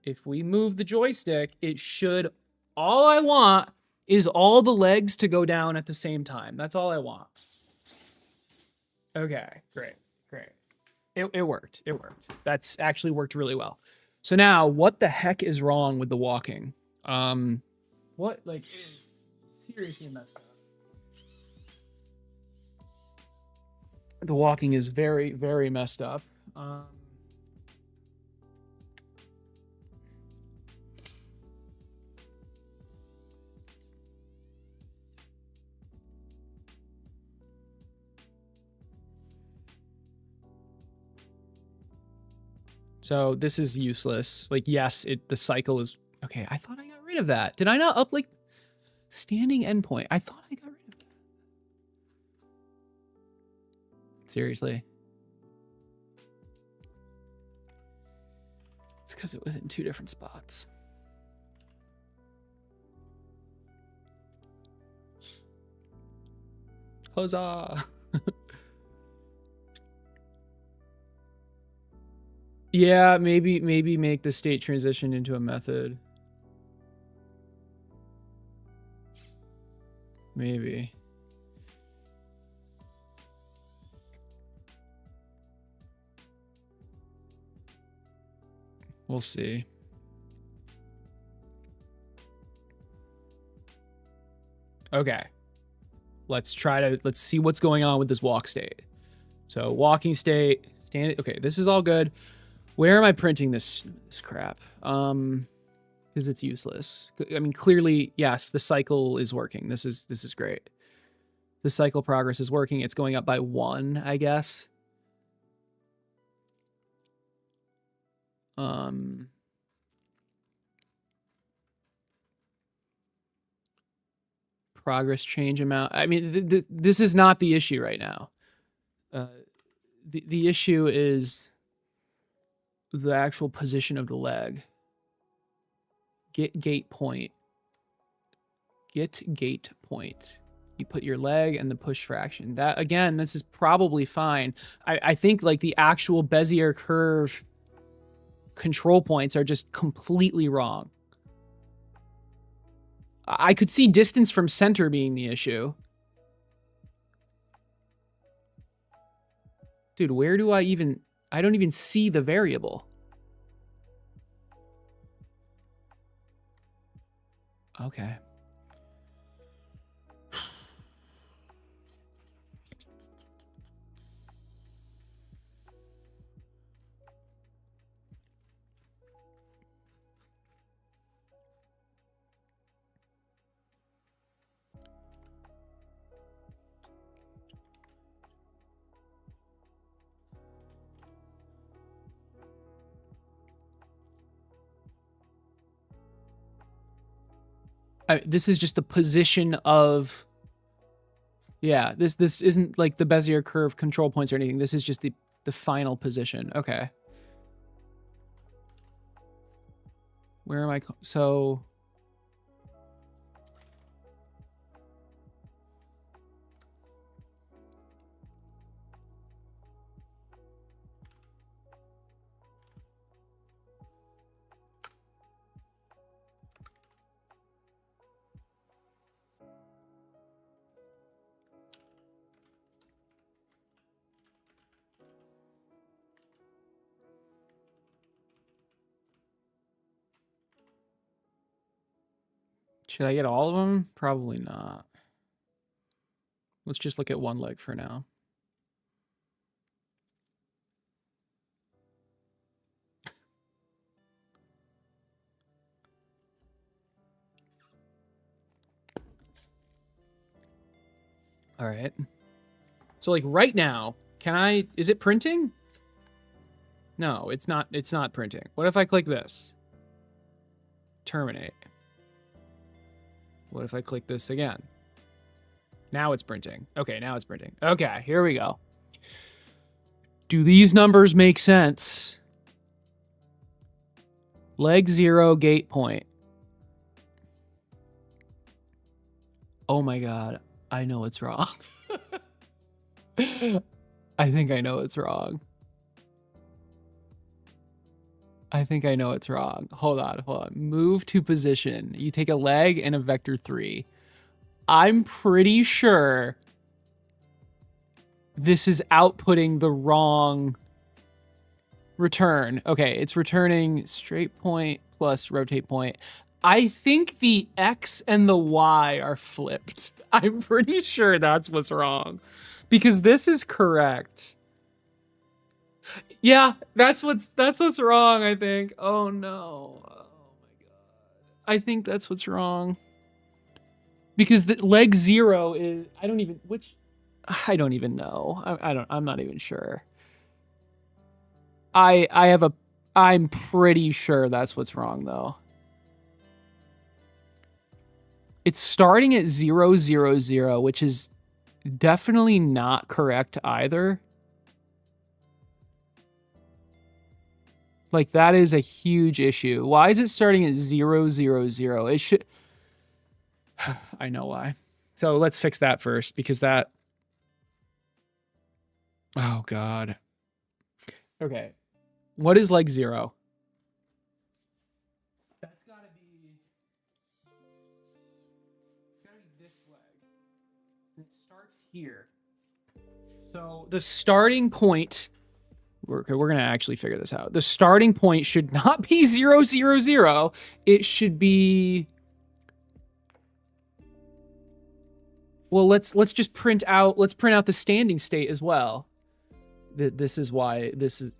If we move the joystick, it should, all I want is all the legs to go down at the same time. That's all I want. Okay, great. It worked. It worked. That's actually worked really well. So now, what the heck is wrong with the walking? What, like, it is seriously messed up. The walking is very, very messed up. So this is useless. Like, yes, the cycle is okay. I thought I got rid of that. Did I not up like standing endpoint? I thought I got rid of that. Seriously. It's because it was in 2 different spots. Huzzah! Yeah, maybe make the state transition into a method. Maybe. We'll see. Okay. Let's see what's going on with this walk state. So walking state, stand. Okay, this is all good. Where am I printing this crap? Because it's useless. I mean, clearly, yes, the cycle is working. This is great. The cycle progress is working. It's going up by 1, I guess. Progress change amount. I mean, this is not the issue right now. The issue is the actual position of the leg. Get gate point. Get gate point. You put your leg and the push fraction. That, again, this is probably fine. I think like the actual Bezier curve control points are just completely wrong. I could see distance from center being the issue. Dude, where do I don't even see the variable. Okay. This is just the position of, yeah, this isn't like the Bezier curve control points or anything. This is just the final position. Okay. Where am I? So Should I get all of them? Probably not. Let's just look at one leg for now. All right. So like right now, is it printing? No, it's not printing. What if I click this? Terminate. What if I click this again? Now it's printing. Okay, now it's printing. Okay, here we go. Do these numbers make sense? Leg 0, gate point. Oh my god, I know it's wrong. I think I know it's wrong. I think I know it's wrong. Hold on. Move to position. You take a leg and a vector 3. I'm pretty sure this is outputting the wrong return. Okay, it's returning straight point plus rotate point. I think the X and the Y are flipped. I'm pretty sure that's what's wrong. Because this is correct. Yeah, that's what's wrong, I think. Oh no. Oh my god. I think that's what's wrong. Because the leg 0 is I don't even know. I'm not even sure. I'm pretty sure that's what's wrong though. It's starting at 0, 0, 0, which is definitely not correct either. Like, that is a huge issue. Why is it starting at 0, 0, 0? It should... I know why. So let's fix that first, because that... Oh, God. Okay. What is leg 0? That's gotta be this leg. It starts here. So the starting point... We're going to actually figure this out. The starting point should not be 0, 0, 0. It should be... Well, let's just print out... Let's print out the standing state as well. This is why... This is...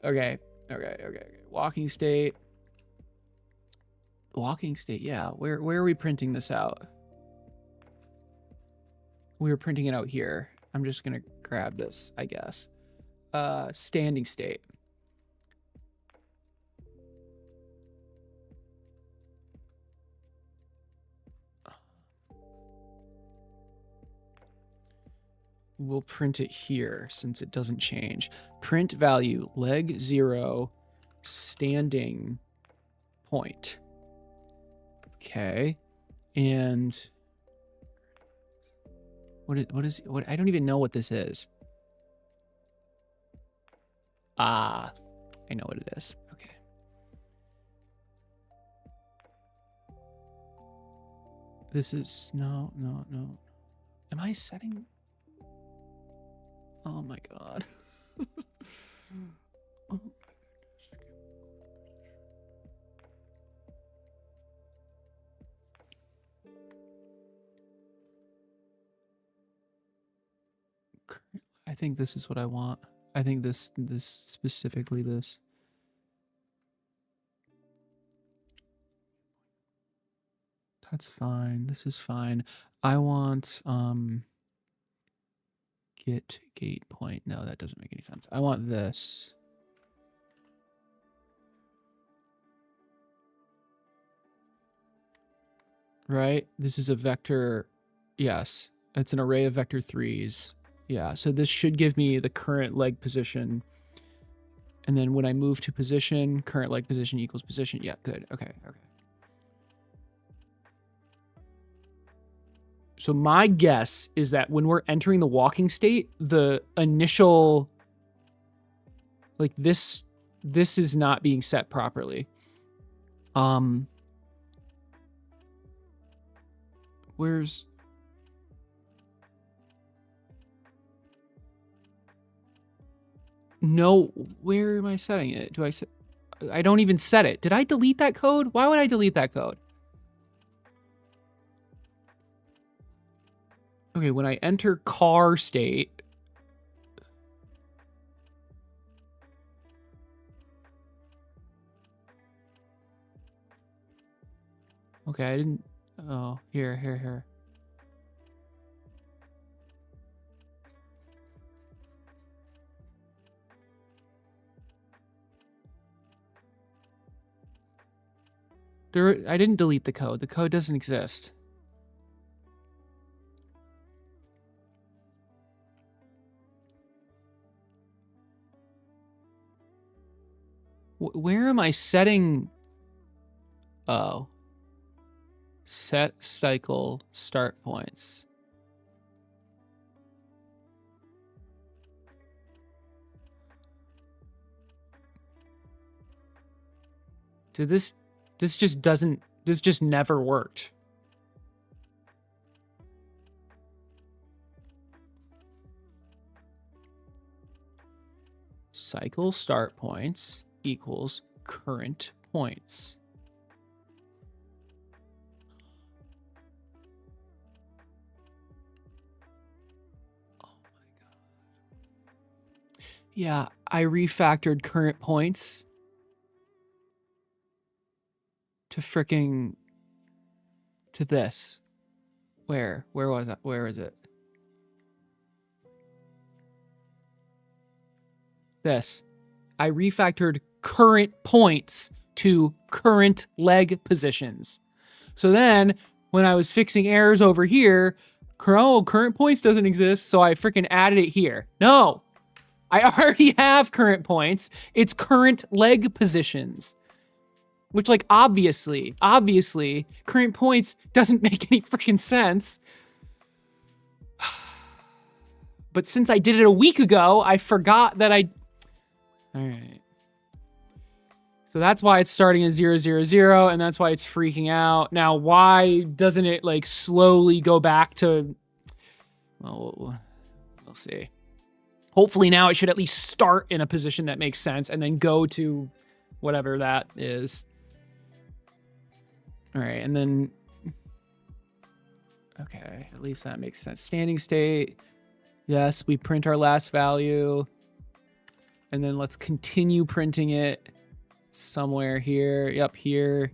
Okay. Walking state. Walking state, yeah. Where are we printing this out? We were printing it out here. I'm just gonna grab this, I guess. Standing state. We'll print it here since it doesn't change. Print value, leg 0, standing point. Okay. And what I don't even know what this is. Ah, I know what it is. Okay. This is no. Am I setting? Oh my god. Oh. I think this is what I want. I think this specifically this. That's fine. This is fine. I want get gate point. No, that doesn't make any sense. I want this. Right? This is a vector. Yes. It's an array of vector 3s. Yeah, so this should give me the current leg position. And then when I move to position, current leg position equals position. Yeah, good. Okay. So my guess is that when we're entering the walking state, the initial, like this is not being set properly. Where's... No, where am I setting it? Do I set... I don't even set it. Did I delete that code? Why would I delete that code? Okay, when I enter car state. Okay, I didn't. Oh, here. I didn't delete the code. The code doesn't exist. Where am I setting? Oh. Set cycle start points. Did this just never worked. Cycle start points equals current points. Oh my God. Yeah, I refactored current points to this. Where was that? Where is it? This. I refactored current points to current leg positions. So then when I was fixing errors over here, current points doesn't exist, so I freaking added it here. No, I already have current points. It's current leg positions. Which, like, obviously, current points doesn't make any freaking sense. But since I did it a week ago, I forgot that all right. So that's why it's starting at 0, 0, 0, and that's why it's freaking out. Now, why doesn't it, like, slowly go back to... Well, we'll see. Hopefully now it should at least start in a position that makes sense and then go to whatever that is. All right, and then, okay, at least that makes sense. Standing state, yes, we print our last value, and then let's continue printing it somewhere here. Yep, here.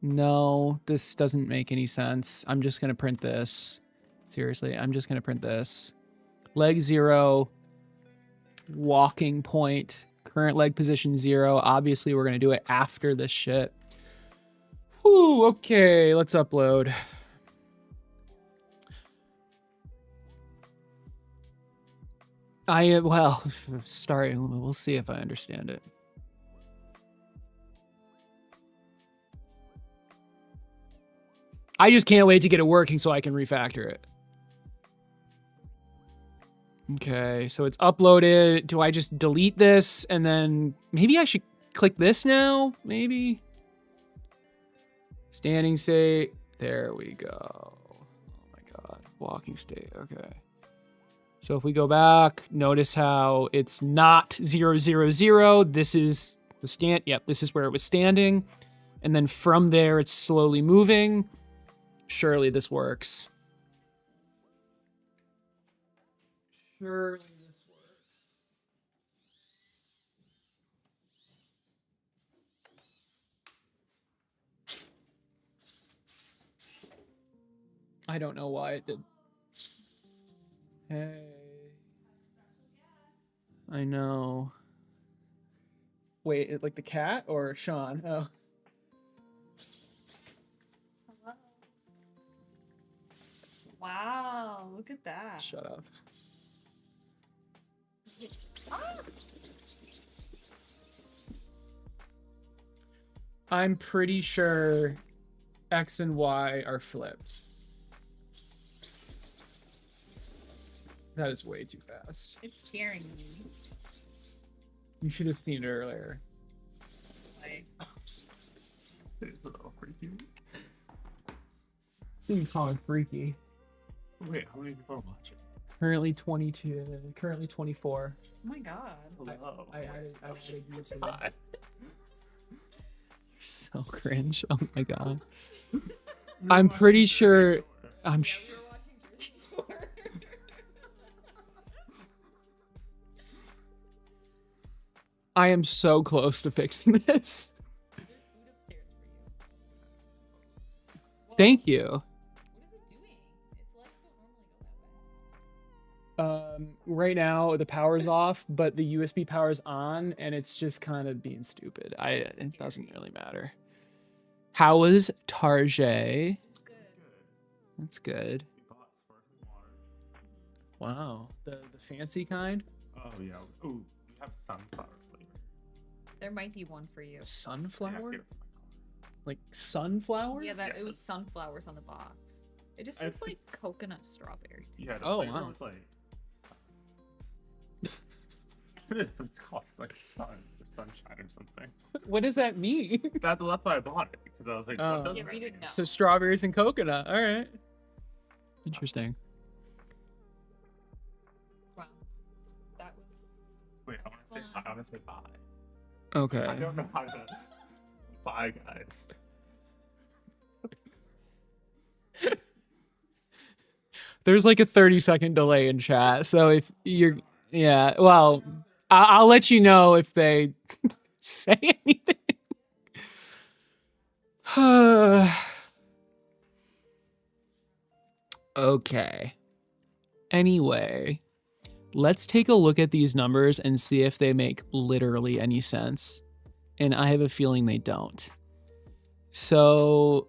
No, this doesn't make any sense. I'm just gonna print this. Seriously, I'm just gonna print this. Leg 0, walking point, current leg position 0. Obviously, we're gonna do it after this shit. Whew, okay, let's upload. Well, we'll see if I understand it. I just can't wait to get it working so I can refactor it. Okay, so it's uploaded. Do I just delete this and then maybe I should click this now? Maybe? Standing state. There we go. Oh my God. Walking state. Okay. So if we go back, notice how it's not 0, 0, 0. This is the stand. Yep, this is where it was standing. And then from there, it's slowly moving. Surely this works. Surely this works. I don't know why it did. Hey. I know. Wait, like the cat or Sean? Oh. Hello. Wow, look at that. Shut up. Ah! I'm pretty sure X and Y are flipped. That is way too fast. It's scaring me. You should have seen it earlier. Like, It's a little freaky. You call it freaky. Wait, how many people are watching? Currently 22. Currently 24. oh my god. Hello. I added YouTube. God. so cringe. Oh my god. I'm pretty sure. I'm. Yeah, we were watching Jersey Shore. I am so close to fixing this. There's food upstairs for you. Well, Thank you. What is it doing? Its legs don't normally go that way. Right now the power's off, but the USB power's on, and it's just kind of being stupid. It doesn't really matter. How was Tarjay? It's good. That's good. We bought sparkling water. Wow, the fancy kind. Oh yeah. Ooh, we have sunflower flavor. There might be one for you. Yeah, Sunflower? get it from my car. Like sunflower? Yeah, that Yeah. it was sunflowers on the box. It just I looks think- like coconut strawberry. To me. Yeah. The Oh, flavor wow. was like. It's called. It's like sun or sunshine or something. What does that mean? That's why I bought it, because I was like, Oh. what does Yeah, that we didn't mean? know. So strawberries and coconut. All right. Interesting. Wow. That was. Wait, I That's want to say. fun. I want to say bye. Okay. I don't know how to. Bye, guys. There's like a 30-second delay in chat, so if you're, yeah, well, I'll let you know if they say anything. Okay. Anyway, let's take a look at these numbers and see if they make literally any sense. And I have a feeling they don't. So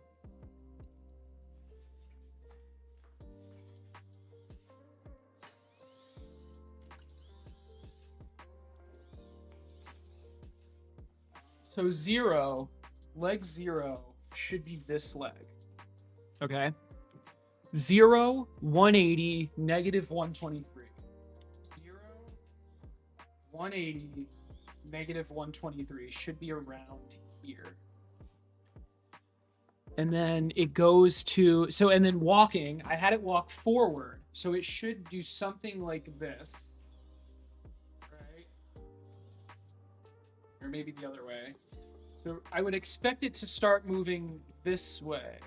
zero, leg 0 should be this leg. Okay. 0, 180, negative 123. 0, 180, negative 123 should be around here. And then it goes to, so, and then walking, I had it walk forward. So it should do something like this. Right? Or maybe the other way. So I would expect it to start moving this way.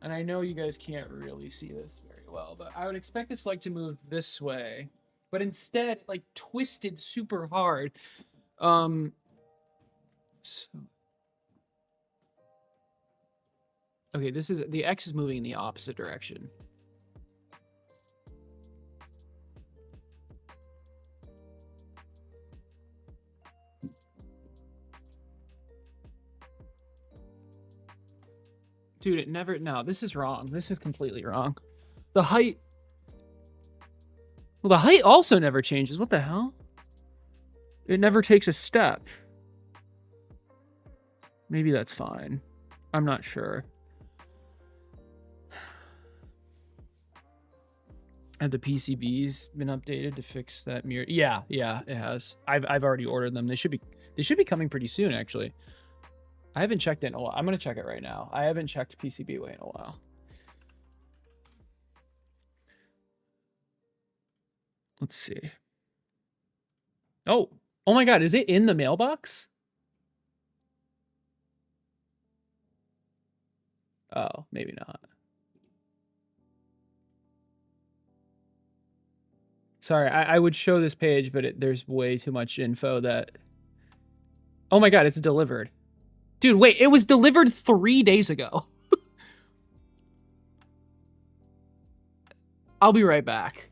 And I know you guys can't really see this very well, but I would expect this leg to move this way. But instead, like twisted super hard. So okay, this is the X is moving in the opposite direction. Dude, it never, no, this is wrong. This is completely wrong. The height, well, the height also never changes. What the hell? It never takes a step. Maybe that's fine. I'm not sure. Have the PCBs been updated to fix that mirror? Yeah, it has. I've already ordered them. They should be coming pretty soon, actually. I haven't checked it in a while. I'm gonna check it right now. I haven't checked PCBWay in a while. Let's see. Oh my God, is it in the mailbox? Oh, maybe not. Sorry, I would show this page, but there's way too much info that... Oh my God, it's delivered. Dude, wait, it was delivered 3 days ago. I'll be right back.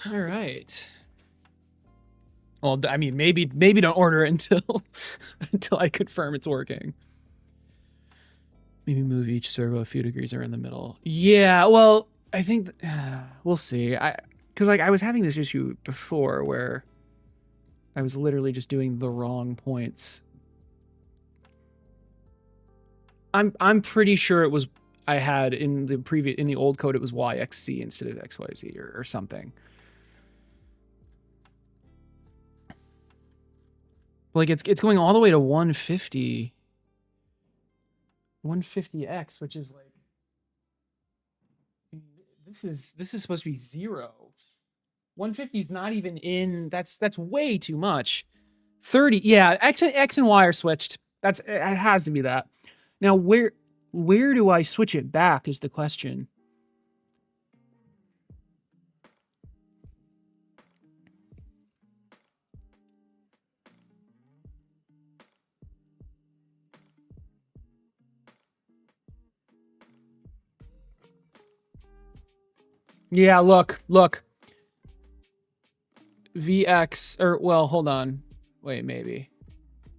All right. Well, I mean, maybe don't order it until until I confirm it's working. Maybe move each servo a few degrees or in the middle. Yeah, well, I think we'll see. Because like I was having this issue before where I was literally just doing the wrong points. I'm pretty sure it was I had in the old code it was YXC instead of XYZ or something. Like it's going all the way to 150. 150x, which is like this is supposed to be 0. 150 is not even in. That's way too much. 30, yeah. X and Y are switched. It has to be that. Now where do I switch it back is the question. Yeah, look. VX, or, well, hold on. Wait, maybe.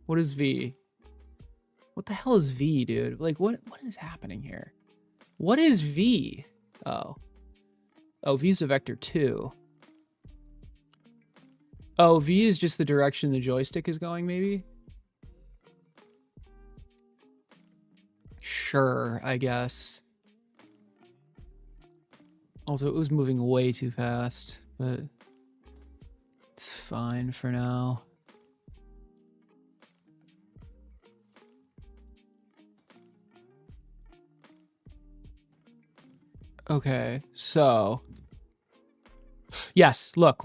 What is V? What the hell is V, dude? Like, what is happening here? What is V? Oh, V is a vector 2. Oh, V is just the direction the joystick is going, maybe? Sure, I guess. Also, it was moving way too fast, but it's fine for now. Okay, so yes, look.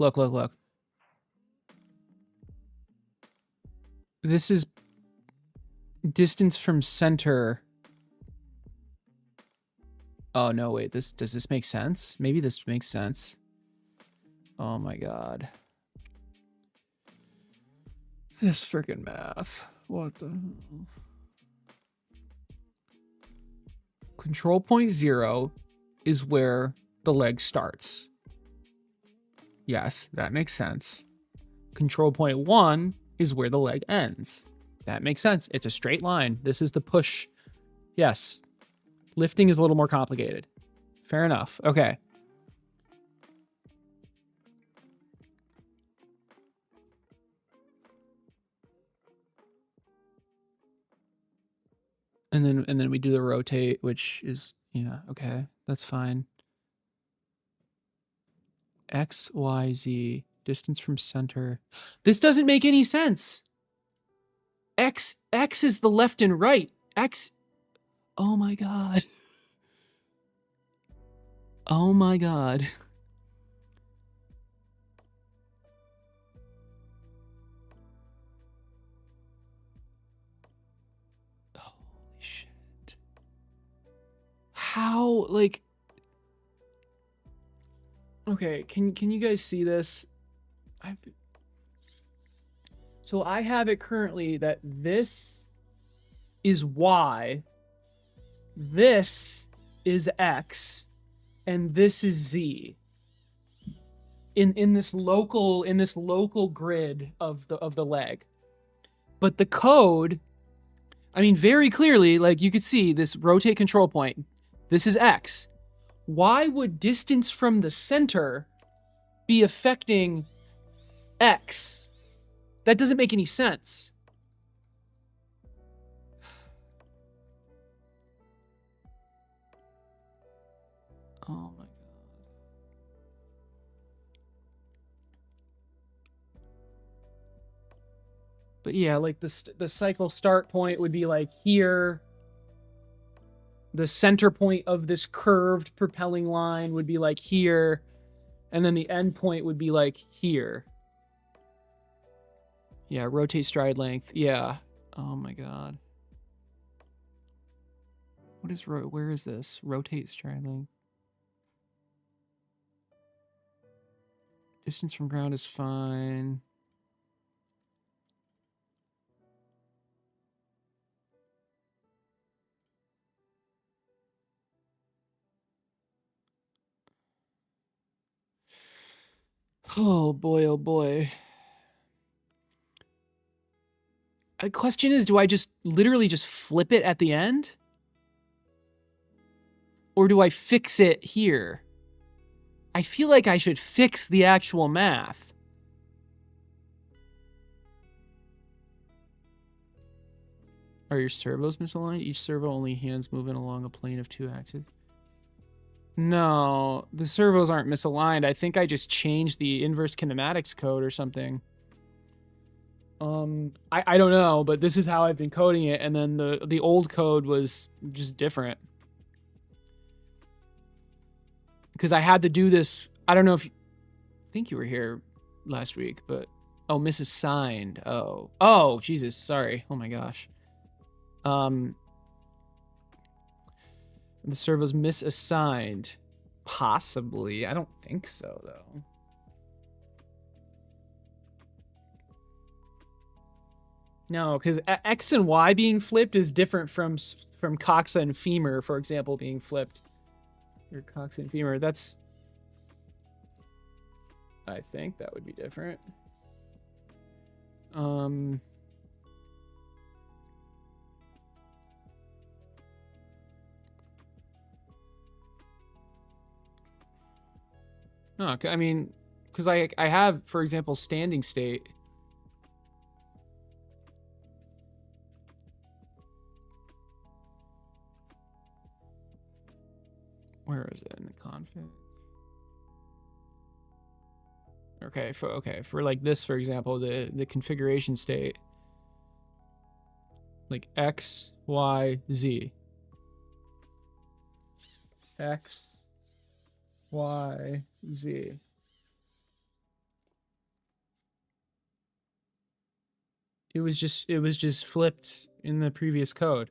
This is distance from center. Oh no, wait, does this make sense? Maybe this makes sense. Oh my god. This freaking math. What the hell? Control point 0 is where the leg starts. Yes, that makes sense. Control point 1 is where the leg ends. That makes sense. It's a straight line. This is the push. Yes. Lifting is a little more complicated. Fair enough. Okay. And then we do the rotate, which is, yeah, okay. That's fine. X, Y, Z, distance from center. This doesn't make any sense. X is the left and right. X, oh my god. Oh my god. Holy shit. How, like, okay, can you guys see this? So I have it currently that this is Y, this is X, and this is Z. In this local grid of the leg. But the code, I mean, very clearly, like you could see this rotate control point. This is X. Why would distance from the center be affecting X? That doesn't make any sense. Oh my god. But yeah, like the cycle start point would be like here. The center point of this curved propelling line would be like here. And then the end point would be like here. Yeah, rotate stride length. Yeah. Oh my god. What is where is this? Rotate stride length. Distance from ground is fine. Oh boy, oh boy. The question is, do I just literally just flip it at the end? Or do I fix it here? I feel like I should fix the actual math. Are your servos misaligned? Each servo only hands moving along a plane of 2 axes. No, the servos aren't misaligned. I think I just changed the inverse kinematics code or something. I don't know, but this is how I've been coding it, and then the old code was just different. Because I had to do this, I don't know if, I think you were here last week, but, oh, misassigned, oh, Jesus, sorry, oh my gosh. The servo's misassigned, possibly, I don't think so, though. No, because X and Y being flipped is different from coxa and femur, for example, being flipped. Your coxa and femur, that's... I think that would be different. No, I mean, because I have, for example, standing state. Where is it in the config? Okay, for like this, for example, the configuration state, like X, Y, Z. X, Y, Z. It was just flipped in the previous code.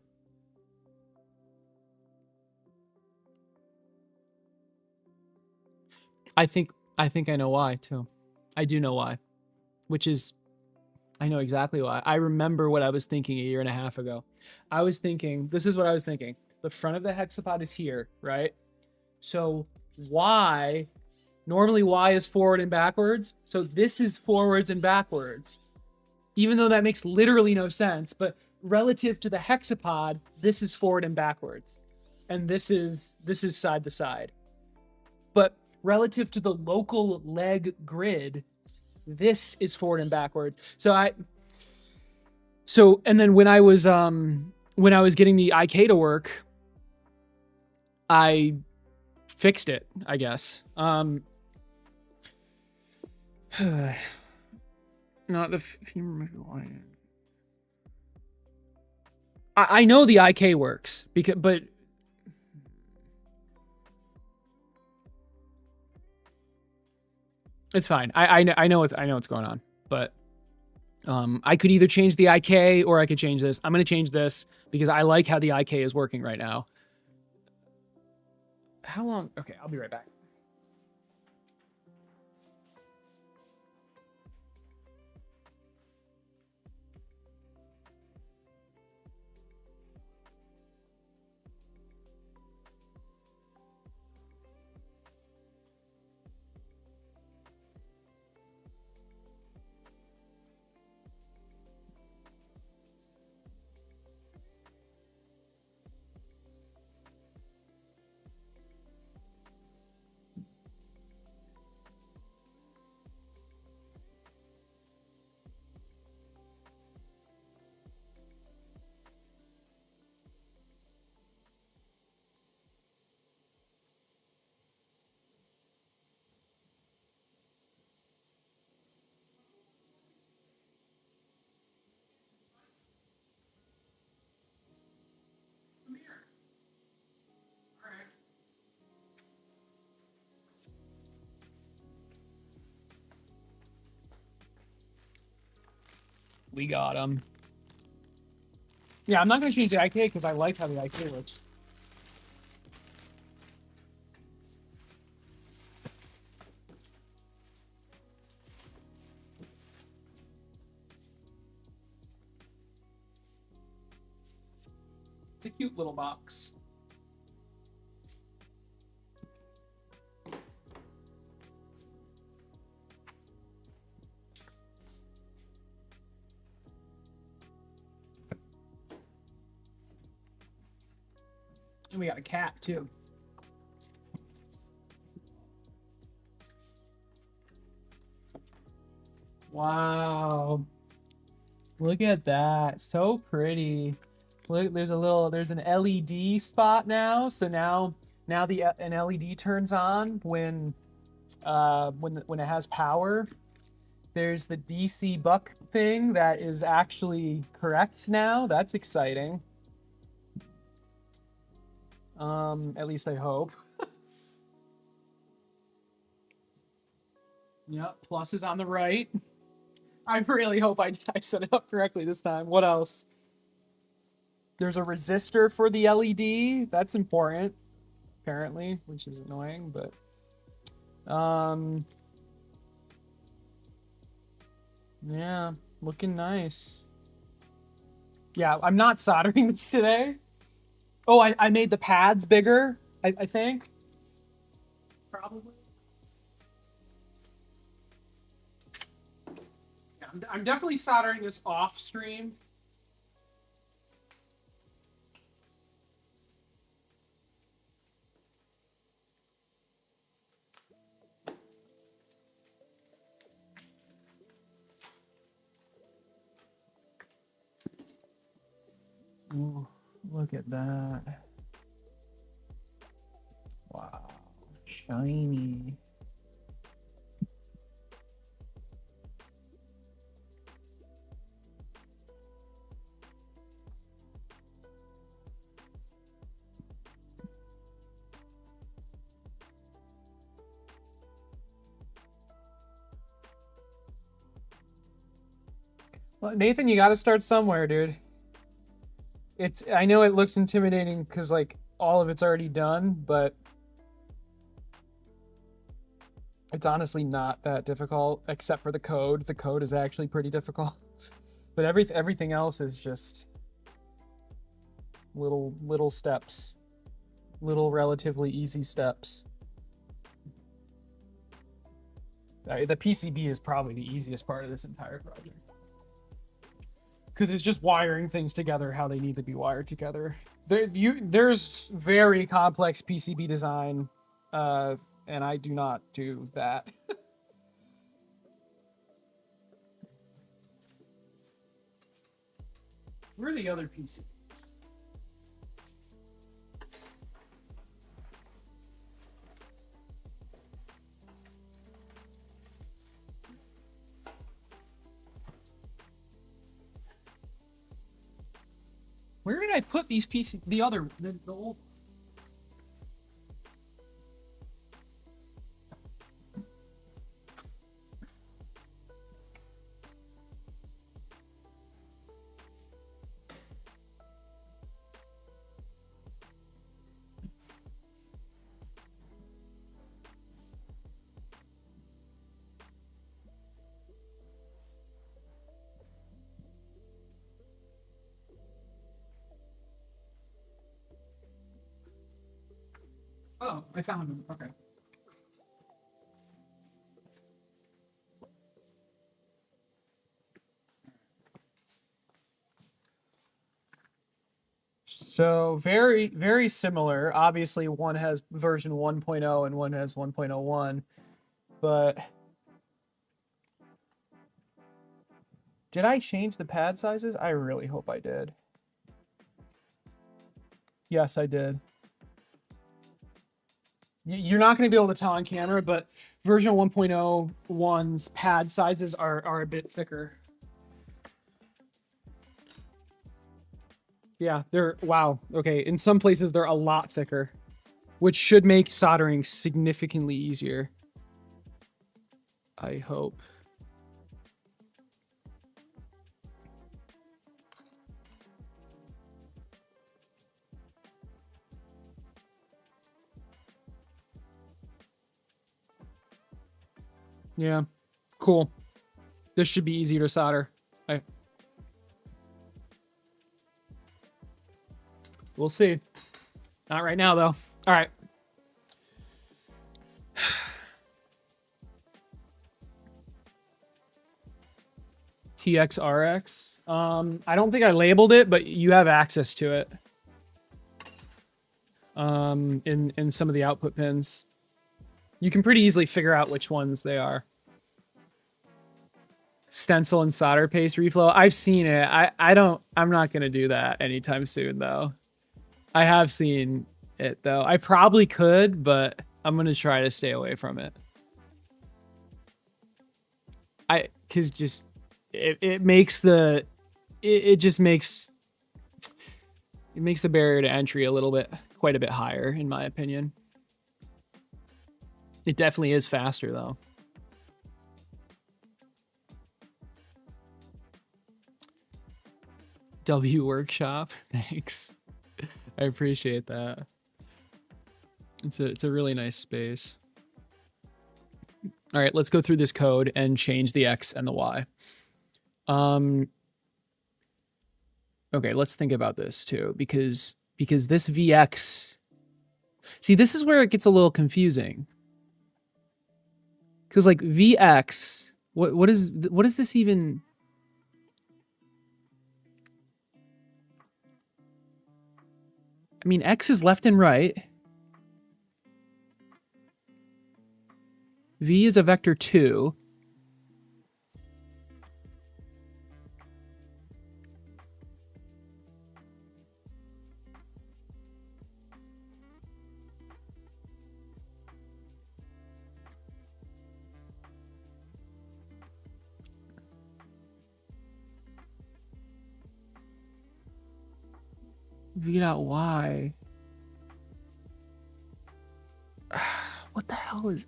I think I know why too. I do know why, which is, I know exactly why. I remember what I was thinking a year and a half ago. I was thinking, this is what I was thinking. The front of the hexapod is here, right? So Y, normally Y is forward and backwards. So this is forwards and backwards, even though that makes literally no sense. But relative to the hexapod, this is forward and backwards. And this is side to side. But relative to the local leg grid, this is forward and backward. And then when I was getting the IK to work, I fixed it, I guess. Not the femur line. I know the IK works but it's fine. I know what's going on, but I could either change the IK or I could change this. I'm gonna change this because I like how the IK is working right now. How long? Okay, I'll be right back. We got him. Yeah, I'm not going to change the IK because I like how the IK works. It's a cute little box. And we got a cat too. Wow. Look at that. So pretty. Look, there's an LED spot now. So now an LED turns on when it has power. There's the DC buck thing that is actually correct now. That's exciting. At least I hope. Yep, plus is on the right. I really hope I set it up correctly this time. What else? There's a resistor for the LED. That's important, apparently, which is annoying, but yeah, looking nice. Yeah, I'm not soldering this today. Oh, I made the pads bigger, I think. Probably. Yeah, I'm definitely soldering this off stream. Ooh, look at that. Wow, shiny. Well, Nathan, you got to start somewhere, dude. I know it looks intimidating because like all of it's already done, but it's honestly not that difficult except for the code. The code is actually pretty difficult, but everything else is just little steps, little relatively easy steps. The PCB is probably the easiest part of this entire project. Because it's just wiring things together how they need to be wired together. There's very complex PCB design, and I do not do that. Where are the other PCBs? Where did I put these pieces? The old. Oh, I found them. Okay. So very, very similar. Obviously, one has version 1.0 and one has 1.01. But did I change the pad sizes? I really hope I did. Yes, I did. You're not going to be able to tell on camera, but version 1.01's pad sizes are a bit thicker. Yeah, wow. Okay, in some places they're a lot thicker, which should make soldering significantly easier. I hope. Yeah, cool. This should be easier to solder. We'll see. Not right now, though. All right. TXRX. I don't think I labeled it, but you have access to it. in some of the output pins. You can pretty easily figure out which ones they are. Stencil and solder paste reflow. I've seen it. I'm not gonna do that anytime soon though. I have seen it though. I probably could, but I'm gonna try to stay away from it. Cause just it makes the it makes the barrier to entry quite a bit higher in my opinion. It definitely is faster though. W Workshop, thanks. I appreciate that. It's a really nice space. All right, let's go through this code and change the X and the Y. Okay, let's think about this too, because this VX, see, this is where it gets a little confusing. Because like VX, what is this even? I mean, X is left and right. V is a vector 2. V dot Y. What the hell is...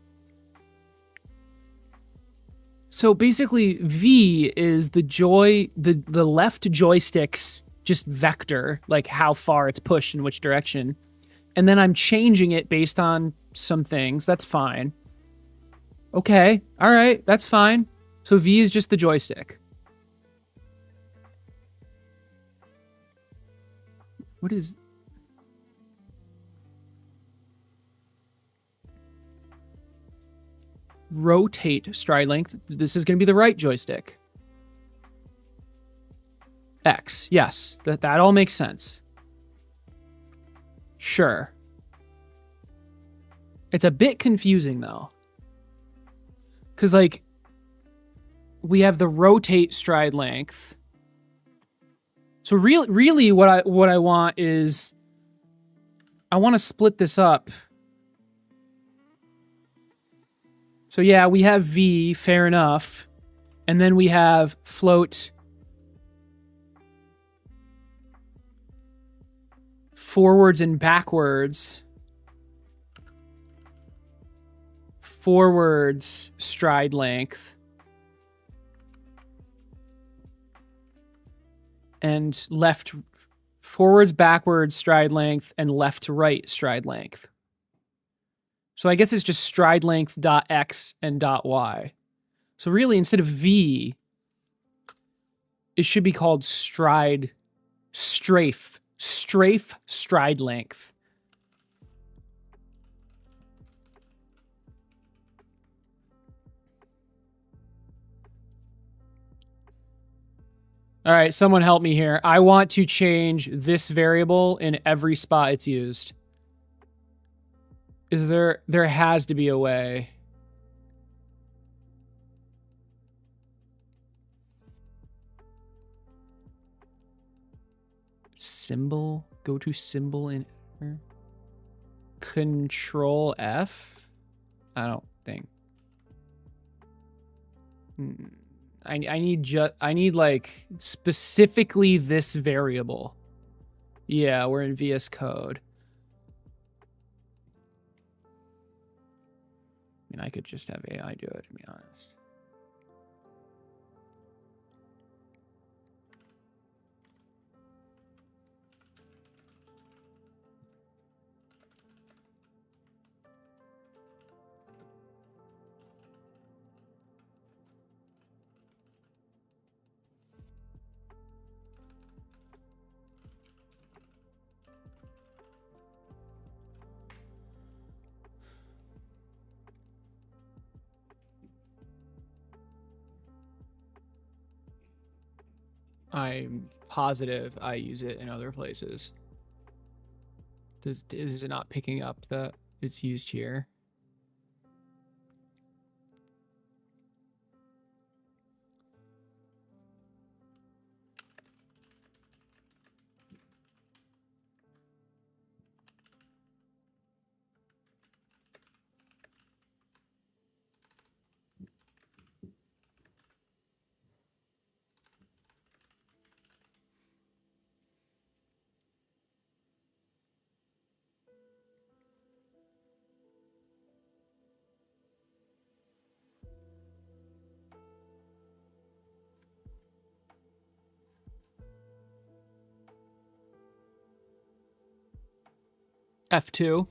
So basically V is the left joystick's just vector, like how far it's pushed in which direction. And then I'm changing it based on some things. That's fine. Okay. All right. That's fine. So V is just the joystick. What is... Rotate stride length. This is going to be the right joystick. X. Yes. That all makes sense. Sure. It's a bit confusing though. Because like we have the rotate stride length. So really what I want is I want to split this up. So yeah, we have V, fair enough. And then we have float forwards and backwards. Forwards stride length. And left, forwards, backwards stride length, and left to right stride length. So I guess it's just stride length dot X and dot Y. So really, instead of V, it should be called strafe stride length. All right, someone help me here. I want to change this variable in every spot it's used. Is there has to be a way. Symbol, go to symbol in Control F? I don't think. I need like specifically this variable. Yeah, we're in VS Code. I mean, I could just have AI do it, to be honest. I'm positive I use it in other places. Is it not picking up that it's used here? F2.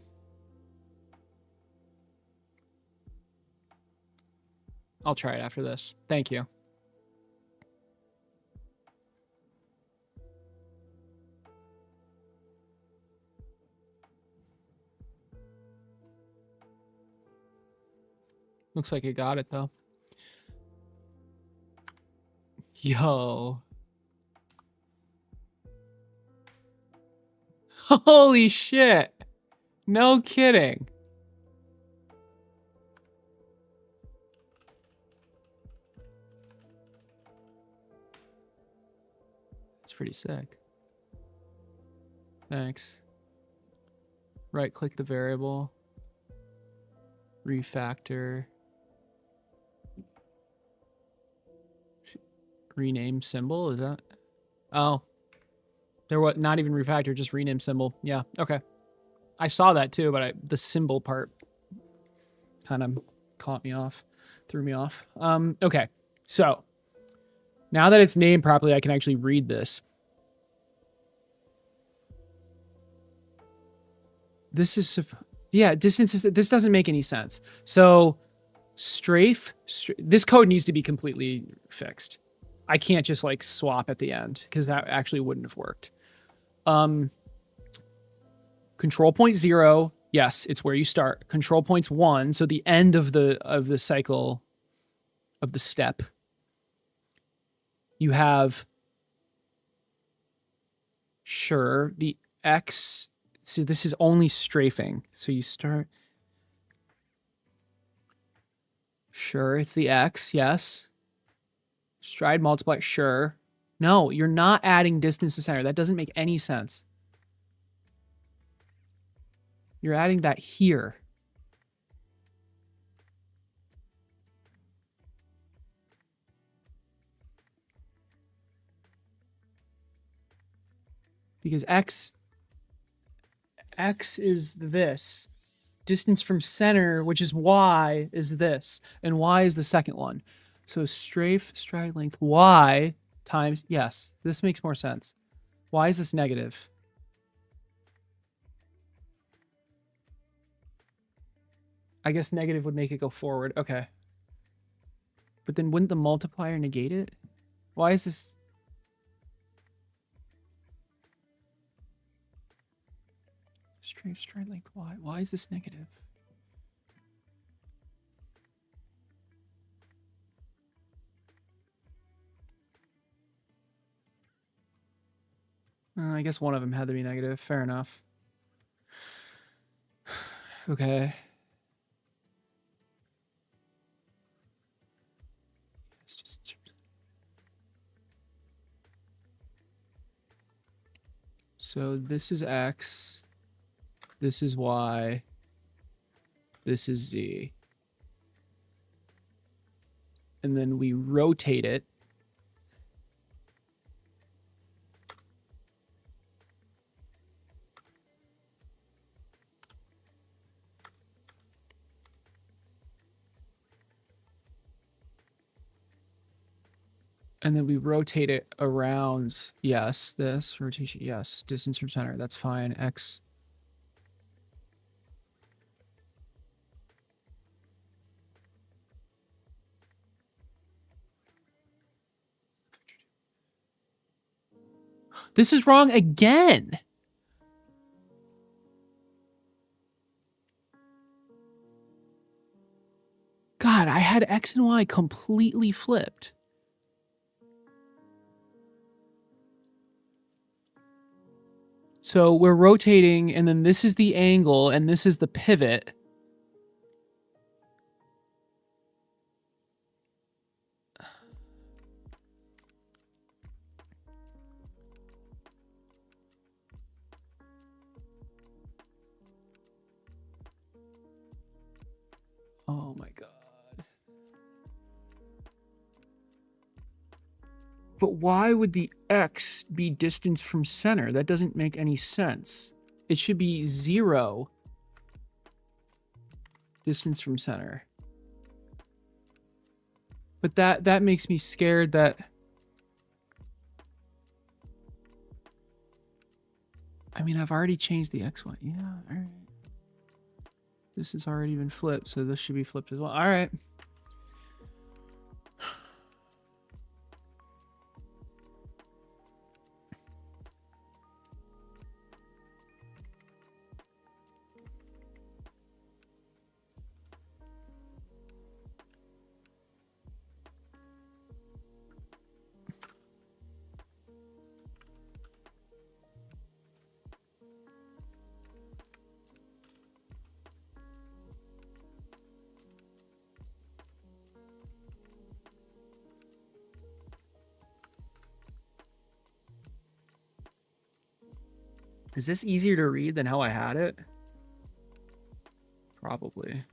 I'll try it after this. Thank you. Looks like it got it though. Yo. Holy shit. No kidding. It's pretty sick. Thanks. Right click the variable. Refactor. Rename symbol, is that? Oh. There was not even refactor, just rename symbol. Yeah, okay. I saw that too, but the symbol part kind of caught me off, threw me off. Okay, so now that it's named properly, I can actually read this. This is, yeah, distance is, this doesn't make any sense. So strafe, this code needs to be completely fixed. I can't just like swap at the end because that actually wouldn't have worked. Control point 0, yes, it's where you start. Control points 1, so the end of the cycle of the step. You have sure the X. See, this is only strafing. So you start. Sure, it's the X, yes. Stride multiply, sure. No, you're not adding distance to center. That doesn't make any sense. You're adding that here. Because X is this. Distance from center, which is Y, is this. And Y is the second one. So strafe, stride length, Y times, yes, this makes more sense. Why is this negative? I guess negative would make it go forward. Okay. But then wouldn't the multiplier negate it? Why is this? Stride length, Y. Why is this negative? I guess one of them had to be negative. Fair enough. Okay. So this is X. This is Y. This is Z. And then we rotate it. And then we rotate it around, yes, this, rotation, yes, distance from center, that's fine, X. This is wrong again. God, I had X and Y completely flipped. So we're rotating, and then this is the angle, and this is the pivot. Oh my God. But why would the X be distance from center? That doesn't make any sense. It should be 0 distance from center. But that makes me scared that... I mean, I've already changed the X1. Yeah, all right. This has already been flipped, so this should be flipped as well. All right. Is this easier to read than how I had it? Probably.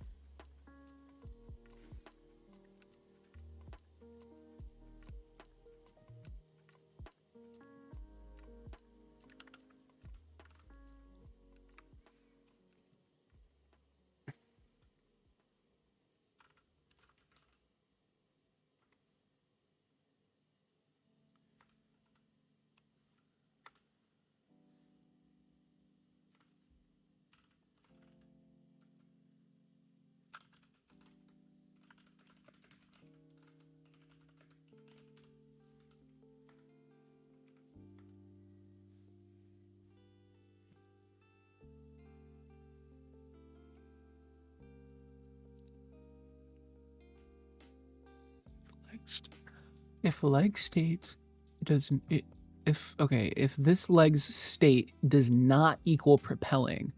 If leg states doesn't it, if this leg's state does not equal propelling,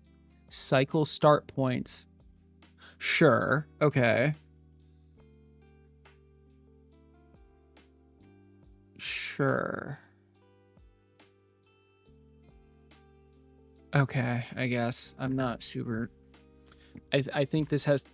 cycle start points, sure, okay, sure, okay, I guess I'm not super. I think this has.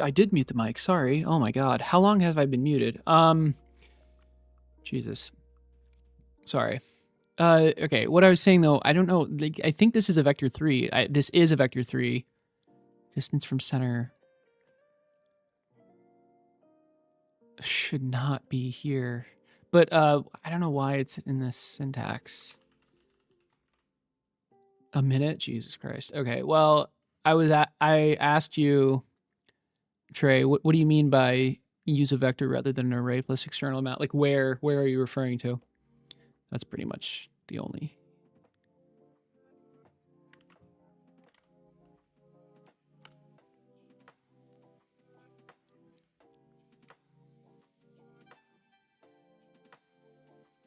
I did mute the mic. Sorry. Oh my God. How long have I been muted? Jesus. Sorry. Okay. What I was saying though, I don't know. Like, I think this is a vector 3. This is a vector 3. Distance from center should not be here. But I don't know why it's in this syntax. A minute? Jesus Christ. Okay. Well, I asked you, Trey, what do you mean by use a vector rather than an array plus external amount? Like where are you referring to? That's pretty much the only.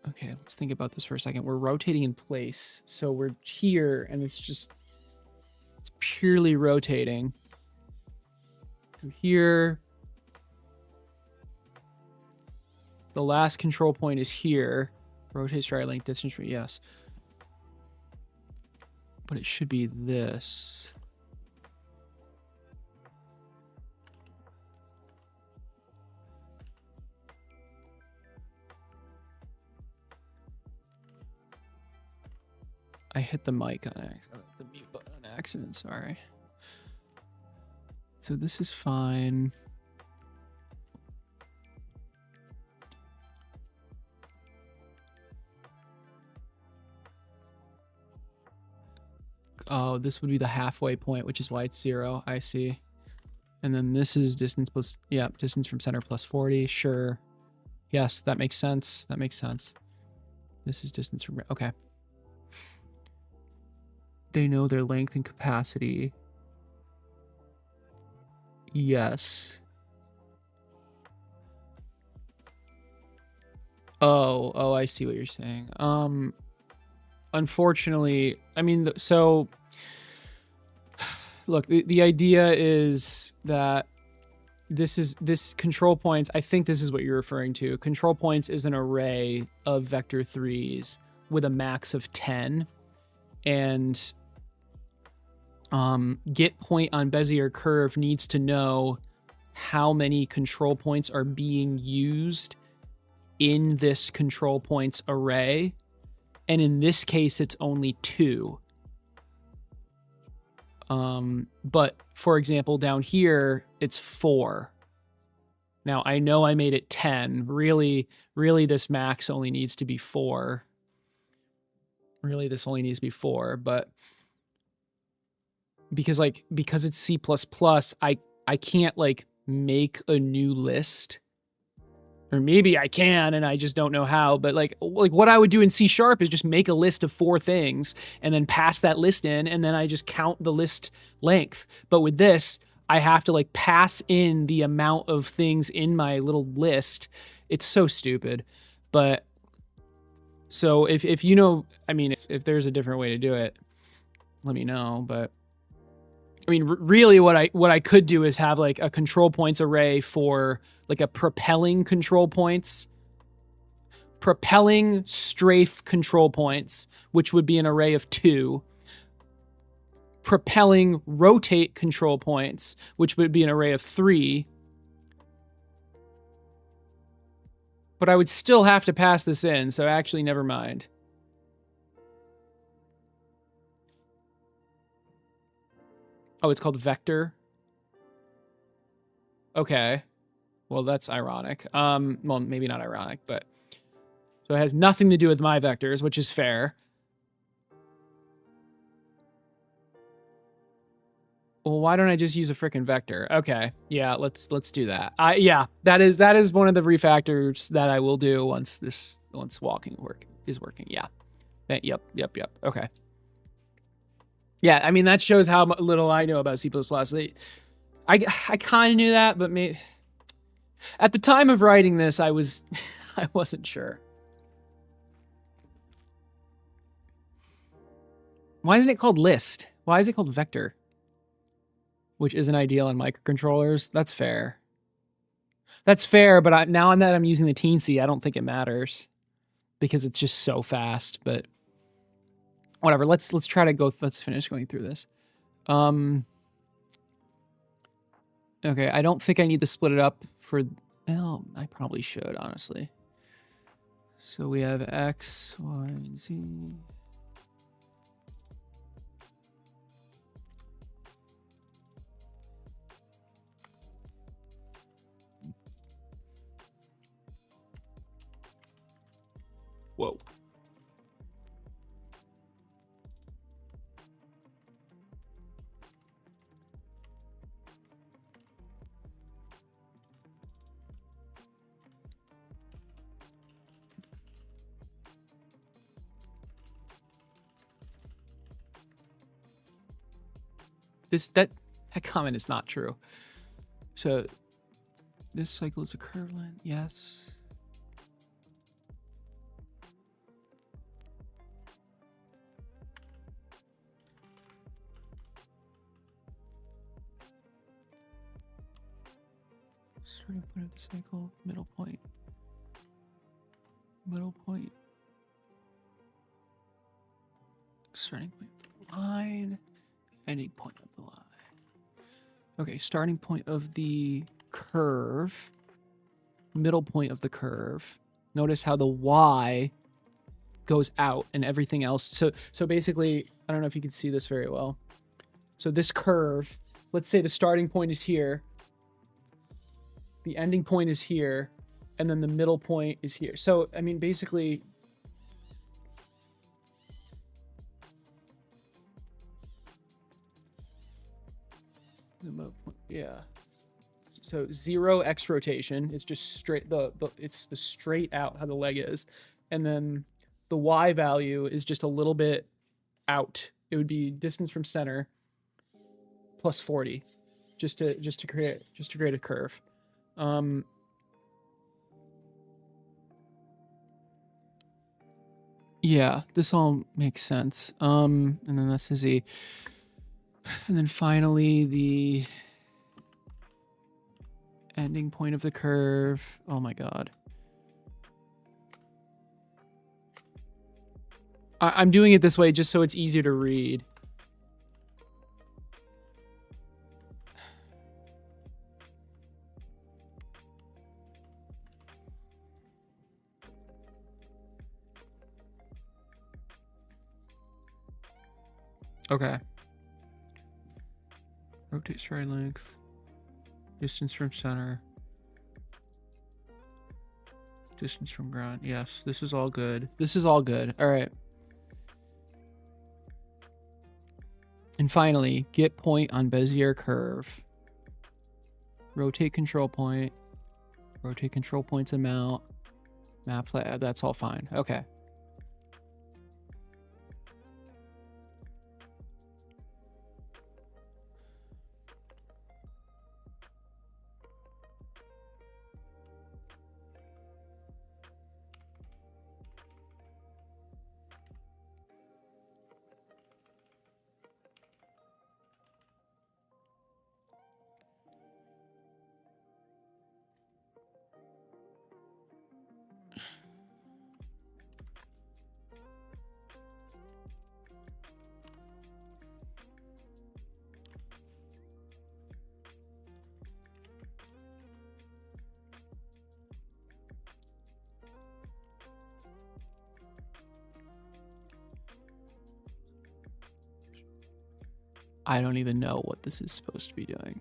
Okay, let's think about this for a second. We're rotating in place. So we're here and it's purely rotating. So here, the last control point is here. Rotate stride length distance, yes. But it should be this. I hit the mic on accident, the mute button on accident, sorry. So this is fine. Oh, this would be the halfway point, which is why it's 0. I see. And then this is distance plus, yeah, distance from center plus 40. Sure. Yes, that makes sense. That makes sense. This is distance from, okay. They know their length and capacity. Yes. Oh, I see what you're saying. Unfortunately, I mean, so look, the idea is that this control points, I think this is what you're referring to. Control points is an array of vector 3s with a max of 10. And get point on Bezier curve needs to know how many control points are being used in this control points array. And in this case, it's only 2. But for example, down here, it's 4. Now I know I made it 10. Really, this max only needs to be 4. Really, this only needs to be 4, but because it's C++, I can't like make a new list. Or maybe I can and I just don't know how, but like what I would do in C# is just make a list of 4 things and then pass that list in and then I just count the list length. But with this, I have to like pass in the amount of things in my little list. It's so stupid. But so if you know, I mean, if there's a different way to do it, let me know. But I mean, really what I could do is have like a control points array for like a propelling control points, propelling strafe control points, which would be an array of 2, propelling rotate control points, which would be an array of 3. But I would still have to pass this in, so actually never mind. Oh, it's called vector. Okay. Well, that's ironic. Well, maybe not ironic, but so it has nothing to do with my vectors, which is fair. Well, why don't I just use a frickin' vector? Okay. Yeah, let's do that. Yeah, that is one of the refactors that I will do once walking is working. Yeah. Yep. Okay. Yeah, I mean, that shows how little I know about C++. I kind of knew that, but maybe at the time of writing this, I wasn't sure. Why isn't it called list? Why is it called vector? Which isn't ideal on microcontrollers. That's fair. That's fair, but now that I'm using the teensy, I don't think it matters because it's just so fast. But whatever. Let's try to go. Let's finish going through this. Okay, I don't think I need to split it up for, well, I probably should, honestly. So we have X, Y, and Z. Whoa. That comment is not true. So this cycle is a curve line, yes. Starting point of the cycle, middle point. Middle point. Starting point of the line. Ending point of the line. Okay, starting point of the curve. Middle point of the curve. Notice how the Y goes out and everything else. So basically, I don't know if you can see this very well. So this curve, let's say the starting point is here. The ending point is here. And then the middle point is here. So, I mean, basically, yeah. So 0 X rotation is just straight, it's the straight out how the leg is. And then the Y value is just a little bit out. It would be distance from center plus 40 just to create a curve. Yeah, this all makes sense. And then that's the Z. And then finally the ending point of the curve. Oh my God. I'm doing it this way just so it's easier to read. Okay. Rotate stride length. Distance from center. Distance from ground. Yes, this is all good. This is all good. All right. And finally, get point on Bezier curve. Rotate control point. Rotate control point's amount. Map flat. That's all fine. Okay. I don't even know what this is supposed to be doing.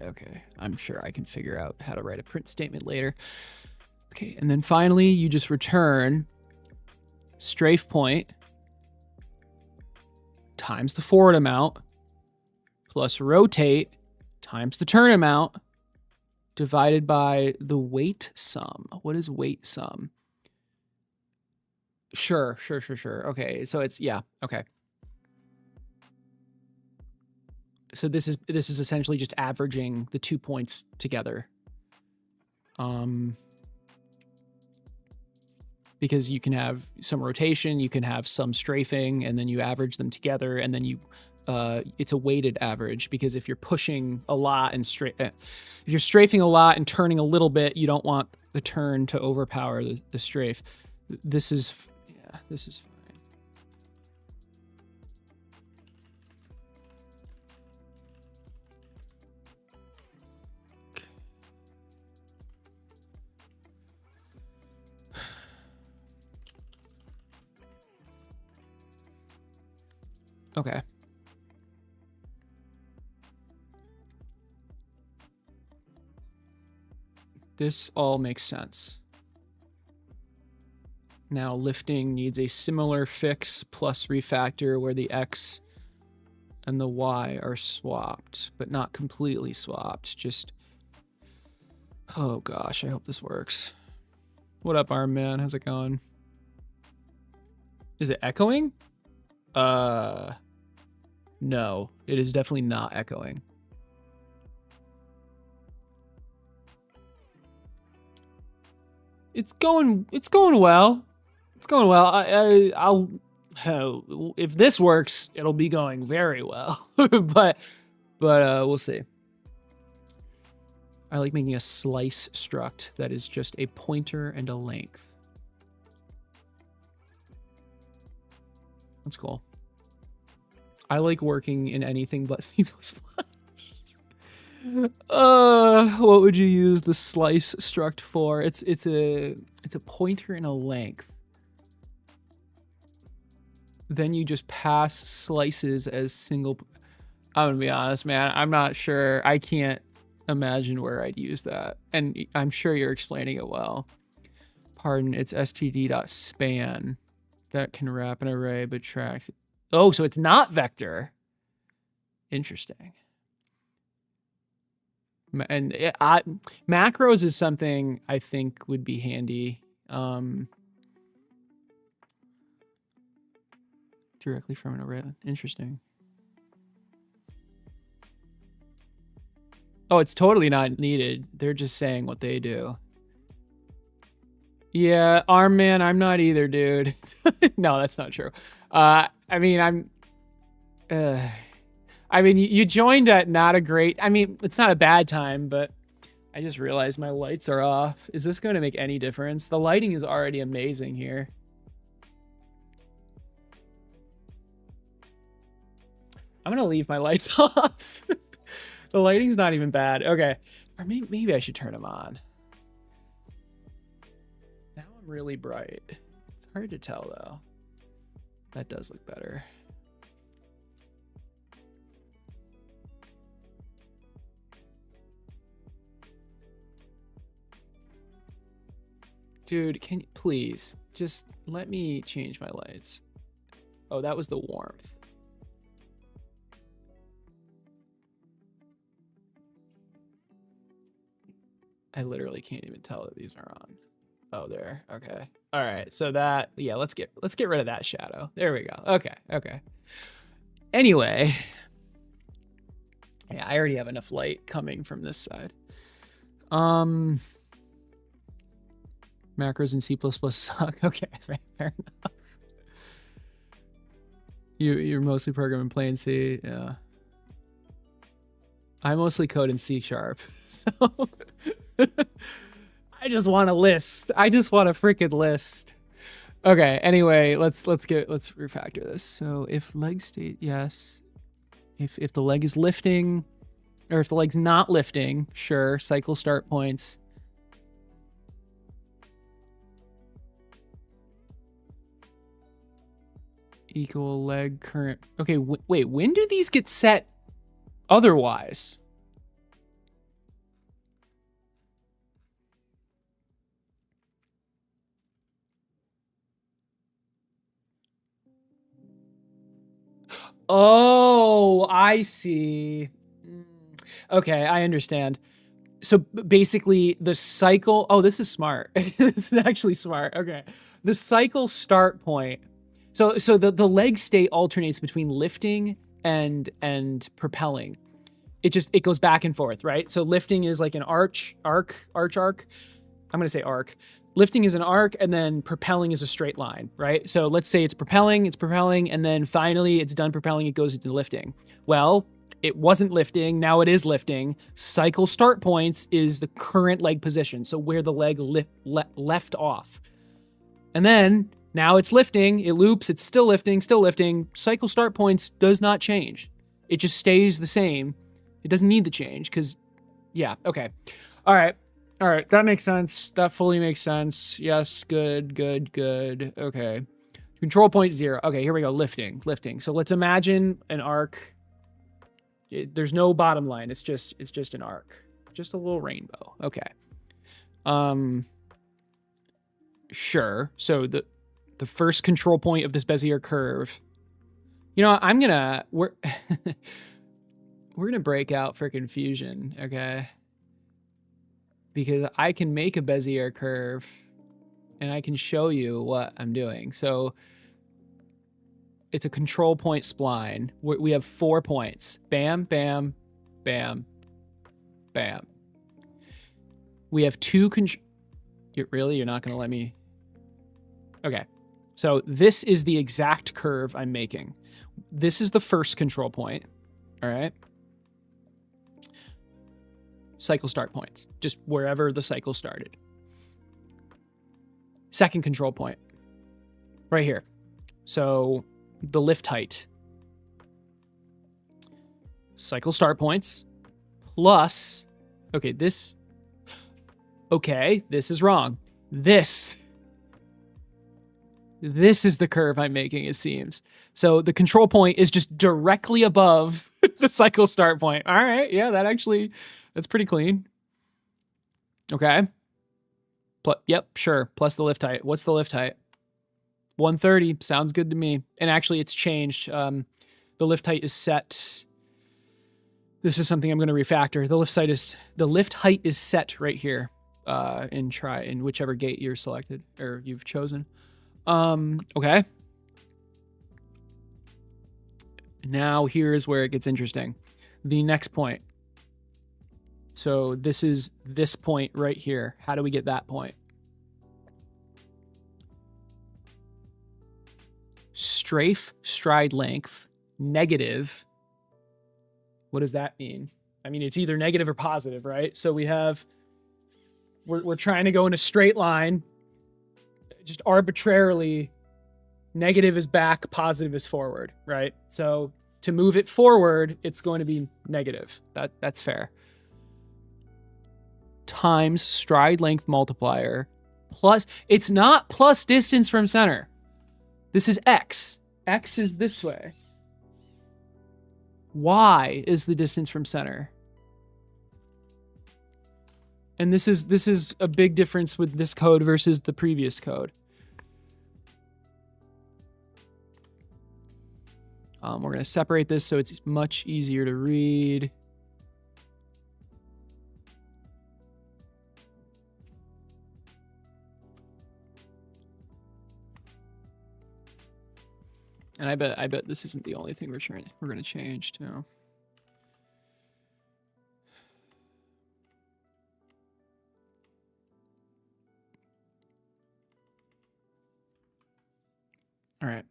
Okay, I'm sure I can figure out how to write a print statement later. Okay, and then finally, you just return strafe point times the forward amount plus rotate times the turn amount divided by the weight sum. What is weight sum? Sure. Okay, so it's, yeah, okay. So this is essentially just averaging the 2 points together. Because you can have some rotation, you can have some strafing, and then you average them together, and then you it's a weighted average, because if you're pushing a lot and if you're strafing a lot and turning a little bit, you don't want the turn to overpower the strafe. This is fine. Okay. This all makes sense. Now lifting needs a similar fix plus refactor where the X and the Y are swapped, but not completely swapped. Just, oh gosh, I hope this works. What up, Arm Man? How's it going? Is it echoing? No, it is definitely not echoing. It's going well. It's going well. I'll if this works, it'll be going very well. but we'll see. I like making a slice struct that is just a pointer and a length. That's cool. I like working in anything but C++. What would you use the slice struct for? It's a pointer and a length. Then you just pass slices as single. I'm gonna be honest, man. I'm not sure. I can't imagine where I'd use that. And I'm sure you're explaining it well. Pardon, it's std.span. That can wrap an array but tracks it. Oh, so it's not vector. Interesting. And macros is something I think would be handy. Directly from an array. Interesting. Oh, it's totally not needed. They're just saying what they do. Yeah, Arm Man, I'm not either, dude. No, that's not true. I mean, you joined at not a great... I mean, it's not a bad time, but I just realized my lights are off. Is this going to make any difference? The lighting is already amazing here. I'm going to leave my lights off. The lighting's not even bad. Okay. Or maybe I should turn them on. Now I'm really bright. It's hard to tell, though. That does look better. Dude, can you please just let me change my lights? Oh, that was the warmth. I literally can't even tell that these are on. Oh, there. Okay. All right. So that, yeah, let's get rid of that shadow. There we go. Okay. Okay. Anyway. Yeah, I already have enough light coming from this side. Macros in C++ suck. Okay, fair enough. You're mostly programming plain C. Yeah. I mostly code in C#. So I just want a list. I just want a freaking list. Okay, anyway, let's refactor this. So if leg state, yes. If the leg is lifting, or if the leg's not lifting, sure, cycle start points. Equal leg current. Okay, wait, when do these get set otherwise? Oh, I see. Okay, I understand. So basically the cycle, oh, this is smart. This is actually smart. Okay. The cycle start point. So the leg state alternates between lifting and propelling. It goes back and forth, right? So lifting is like an arc. I'm going to say arc. Lifting is an arc, and then propelling is a straight line, right? So let's say it's propelling, and then finally it's done propelling, it goes into lifting. Well, it wasn't lifting, now it is lifting. Cycle start points is the current leg position, so where the leg left off. And then now it's lifting, it loops, it's still lifting. Cycle start points does not change. It just stays the same. It doesn't need to change because, yeah, okay. All right, that makes sense. That fully makes sense. Yes, good. Okay. Control point 0. Okay, here we go. Lifting. So let's imagine an arc. There's no bottom line. It's just an arc. Just a little rainbow. Okay. Sure. So the first control point of this Bezier curve. You know, we're gonna break out for confusion, okay? Because I can make a Bezier curve and I can show you what I'm doing. So it's a control point spline. We have 4 points. Bam, bam, bam, bam. We have 2 Really? You're not going to let me? Okay. So this is the exact curve I'm making. This is the first control point. All right. Cycle start points. Just wherever the cycle started. Second control point. Right here. So the lift height. Cycle start points. Plus, okay, this is wrong. This is the curve I'm making, it seems. So the control point is just directly above the cycle start point. All right, yeah, that's pretty clean. Okay. Yep, sure. Plus the lift height. What's the lift height? 130. Sounds good to me. And actually, it's changed. The lift height is set. This is something I'm going to refactor. The lift height is set right here. In whichever gate you're selected or you've chosen. Okay. Now here's where it gets interesting. The next point. So this is this point right here. How do we get that point? Strafe stride length negative. What does that mean? I mean, it's either negative or positive, right? So we're trying to go in a straight line. Just arbitrarily, negative is back, positive is forward, right? So to move it forward, it's going to be negative. That's fair. Times stride length multiplier plus, it's not plus distance from center. This is X. X is this way. Y is the distance from center. And this is a big difference with this code versus the previous code. We're going to separate this so it's much easier to read. And I bet this isn't the only thing we're going to change too. All right.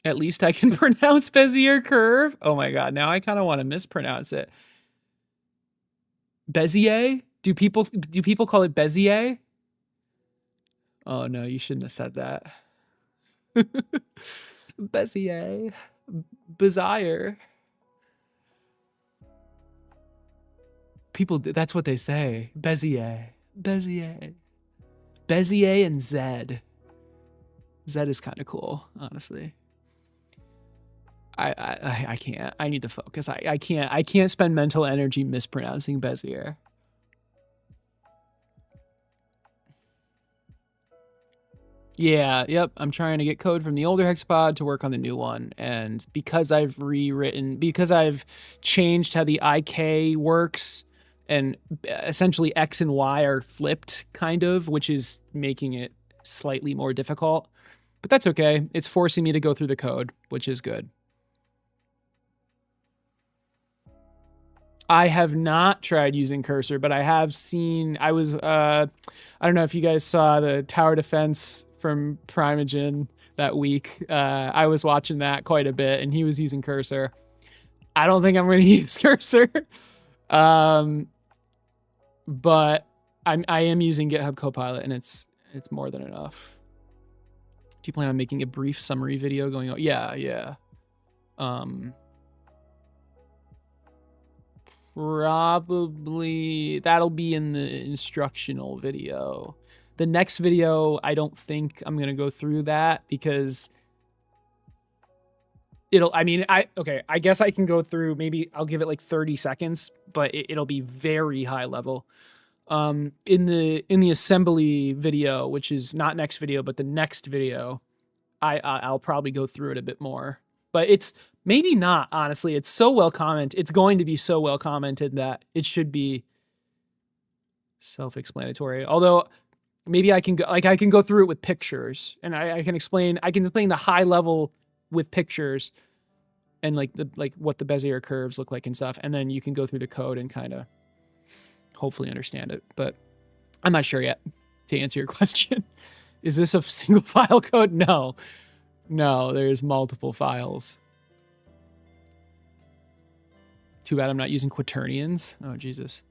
At least I can pronounce Bezier curve. Oh my God. Now I kind of want to mispronounce it. Bezier? Do people call it Bezier? Oh no, you shouldn't have said that. Bezier. Bezier. People, that's what they say. Bezier. Bezier. Bezier and Z. Z is kind of cool, honestly. I can't. I need to focus. I can't spend mental energy mispronouncing Bezier. Yeah, yep. I'm trying to get code from the older Hexapod to work on the new one. And because I've changed how the IK works, and essentially X and Y are flipped, kind of, which is making it slightly more difficult. But that's okay. It's forcing me to go through the code, which is good. I have not tried using cursor, but I have seen, I don't know if you guys saw the tower defense from Primogen that week. I was watching that quite a bit and he was using cursor. I don't think I'm going to use cursor. But I am using GitHub Copilot and it's more than enough. Do you plan on making a brief summary video going on? Yeah. Probably that'll be in the instructional video. The next video, I don't think I'm going to go through that because I guess I can go through, maybe I'll give it like 30 seconds, but it'll be very high level. In the assembly video, which is not next video, but the next video, I'll probably go through it a bit more, but it's maybe not, honestly. It's so well commented. It's going to be so well commented that it should be self-explanatory. Although maybe I can go through it with pictures, and I can explain the high level with pictures and like what the Bezier curves look like and stuff. And then you can go through the code and kind of hopefully understand it, but I'm not sure yet to answer your question. Is this a single file code? No, there's multiple files. Too bad I'm not using quaternions. Oh, Jesus.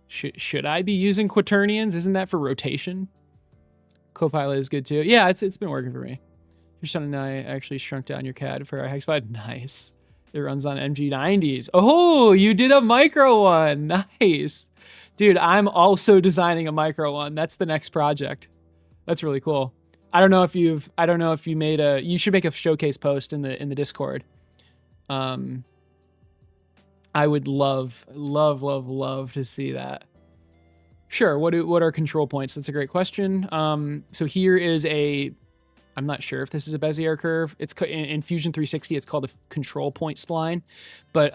Should I be using quaternions? Isn't that for rotation? Copilot is good too. Yeah, it's been working for me. Your son and I actually shrunk down your CAD for our Hexapod. Nice. It runs on MG90s. Oh, you did a micro one. Nice. Dude, I'm also designing a micro one. That's the next project. That's really cool. I don't know if you made you should make a showcase post in the Discord. I would love to see that. Sure. What are control points? That's a great question. So here is I'm not sure if this is a Bezier curve. It's in Fusion 360. It's called a control point spline, but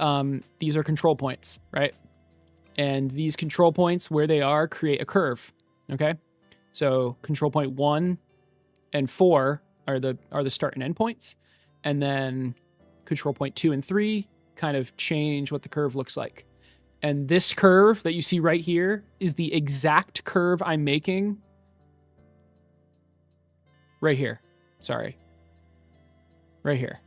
these are control points, right? And these control points, where they are, create a curve. Okay, so control point 1 and 4 are the start and end points, and then control point 2 and 3 kind of change what the curve looks like. And this curve that you see right here is the exact curve I'm making right here. Sorry. Right here.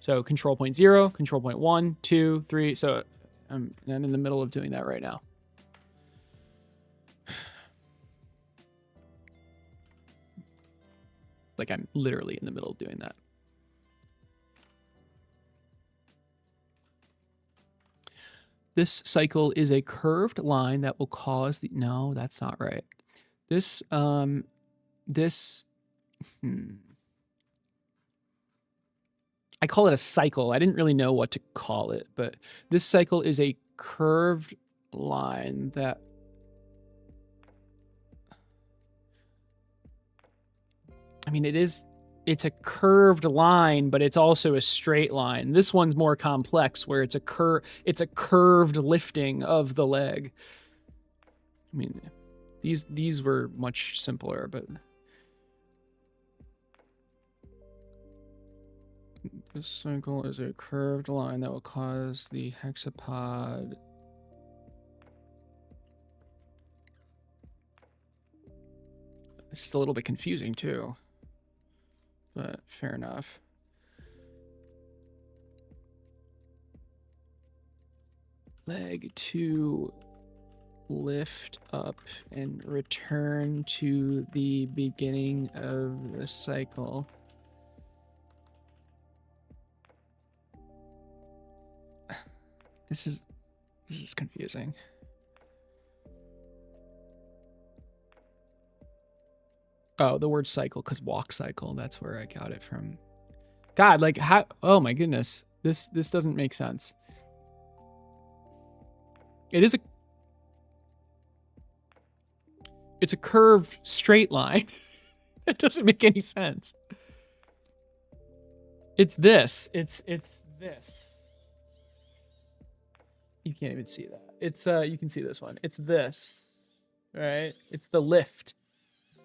So control point 0, control point 1, 2, 3. So I'm in the middle of doing that right now. Like I'm literally in the middle of doing that. This cycle is a curved line that will cause the, no, that's not right. I call it a cycle. I didn't really know what to call it, but this cycle is a curved line that it's a curved line, but it's also a straight line. This one's more complex where it's a curved lifting of the leg. I mean, these were much simpler, but this cycle is a curved line that will cause the hexapod it's a little bit confusing too, but fair enough. Leg to lift up and return to the beginning of the cycle. This is confusing. Oh, the word cycle, because walk cycle, that's where I got it from. God, like how, oh my goodness. This doesn't make sense. It's a curved straight line. It doesn't make any sense. It's this. It's this. You can't even see that. It's you can see this one. It's this. Right? It's the lift.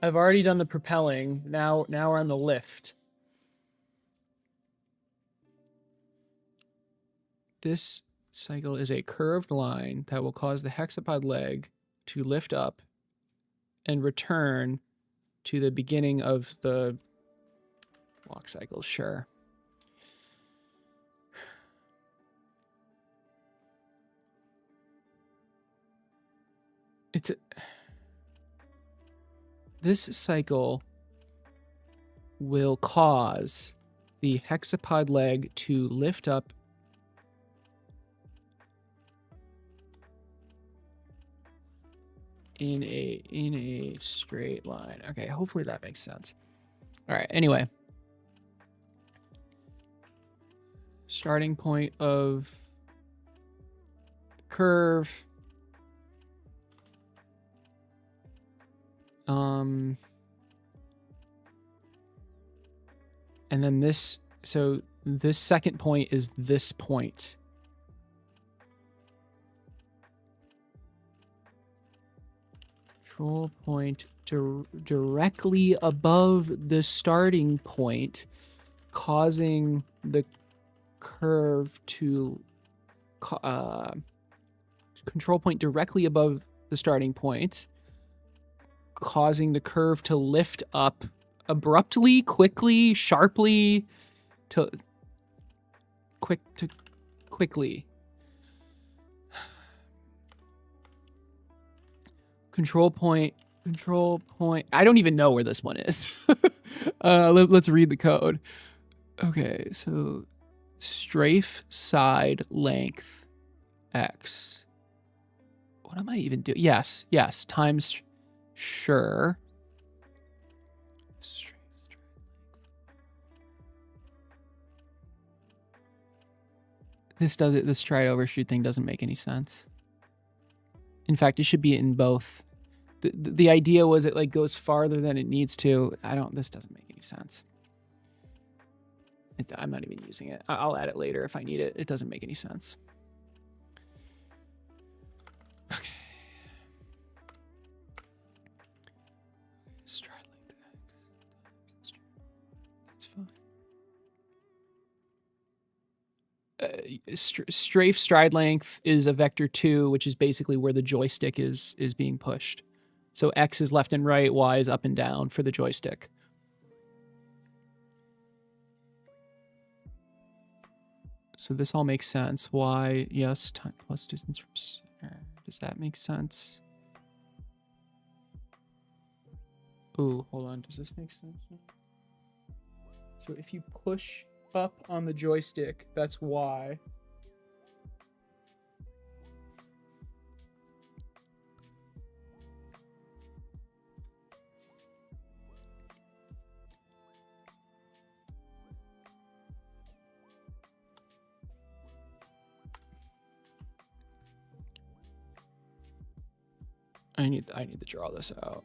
I've already done the propelling. Now we're on the lift. This cycle is a curved line that will cause the hexapod leg to lift up and return to the beginning of the walk cycle. Sure. This cycle will cause the hexapod leg to lift up in a straight line. Okay, hopefully that makes sense. All right, anyway. Starting point of curve. And then this, so this second point is this point. Control point directly above the starting point, causing the curve to control point directly above the starting point, causing the curve to lift up abruptly, quickly, sharply, quickly. Control point. I don't even know where this one is. Let's read the code. Okay, so strafe side length x. What am I even doing? Yes, times sure. This stride overshoot thing doesn't make any sense. In fact, it should be in both. The idea was it like goes farther than it needs to. This doesn't make any sense. I'm not even using it. I'll add it later if I need it. It doesn't make any sense. Okay. Stride length x. That's fine. Strafe stride length is a vector 2, which is basically where the joystick is being pushed. So X is left and right, Y is up and down for the joystick. So this all makes sense. Y, yes, time plus distance from center. Does that make sense? Ooh, hold on. Does this make sense? So if you push up on the joystick, that's Y. I need to draw this out.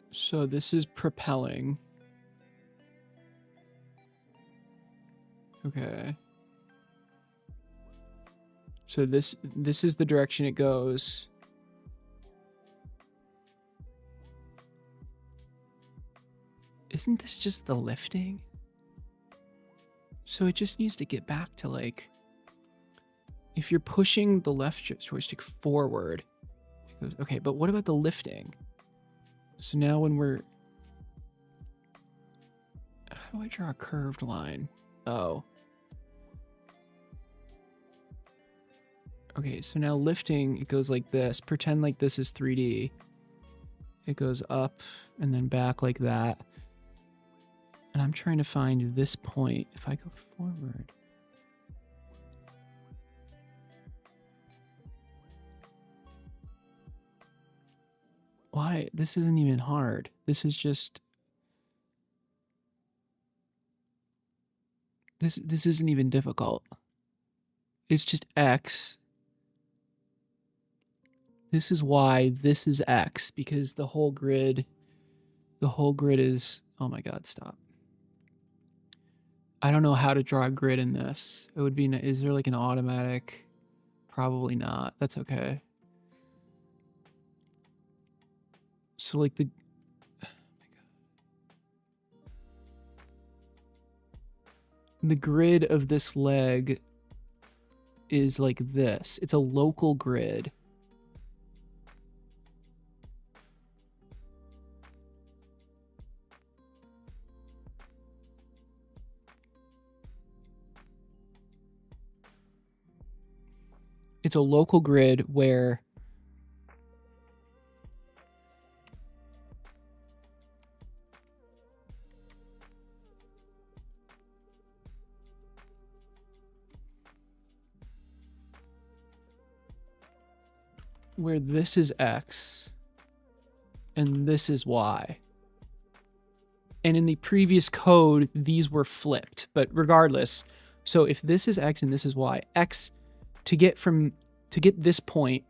So this is propelling. Okay. So this is the direction it goes. Isn't this just the lifting? So it just needs to get back to like, if you're pushing the left joystick forward, it goes, okay, but what about the lifting? So now when we're, how do I draw a curved line? Oh. Okay, so now lifting, it goes like this. Pretend like this is 3D. It goes up and then back like that. And I'm trying to find this point. If I go forward. Why? This isn't even hard. This is just... This isn't even difficult. It's just X. This is Y, this is X, because the whole grid is, oh my God, stop. I don't know how to draw a grid in this. It would be, is there like an automatic? Probably not. That's okay. So like the, oh my God. The grid of this leg is like this. It's a local grid. it's a local grid where this is X and this is Y. And in the previous code, these were flipped, but regardless, so if this is X and this is Y, X to get this point,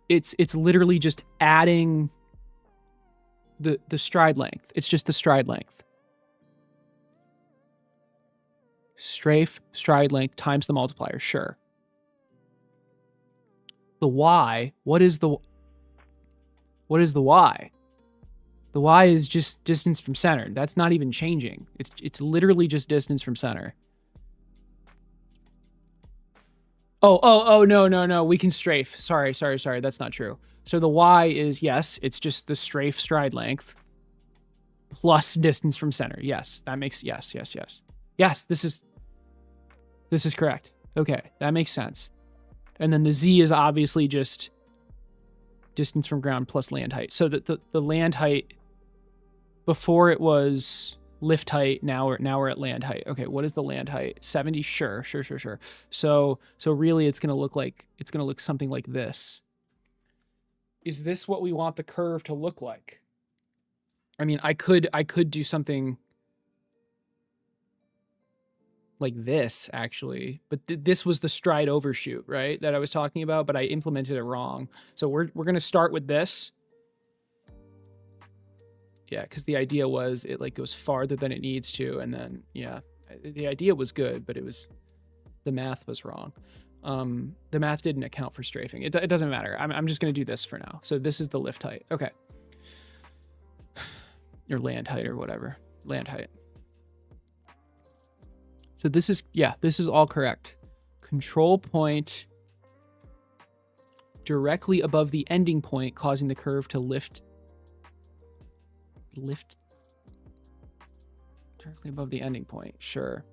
it's literally just adding the stride length. It's just the stride length. Strafe, stride length times the multiplier, sure. The Y, what is the Y? The Y is just distance from center. That's not even changing. It's literally just distance from center. Oh, no. We can strafe. Sorry. That's not true. So the Y is, yes, it's just the strafe stride length plus distance from center. Yes, that makes, yes. Yes, this is correct. Okay, that makes sense. And then the Z is obviously just distance from ground plus land height. So the land height, before it was lift height, now we're at land height. Okay, what is the land height? 70? Sure. So really it's gonna look something like this. Is this what we want the curve to look like? I mean, I could do something like this actually, but this was the stride overshoot, right? That I was talking about, but I implemented it wrong. So we're gonna start with this. Yeah, because the idea was it like goes farther than it needs to, and then yeah, the idea was good, but the math was wrong. The math didn't account for strafing. It doesn't matter. I'm just gonna do this for now. So this is the lift height. Okay. Or land height or whatever. Land height. So this is all correct. Control point directly above the ending point, causing the curve to lift directly above the ending point. Sure.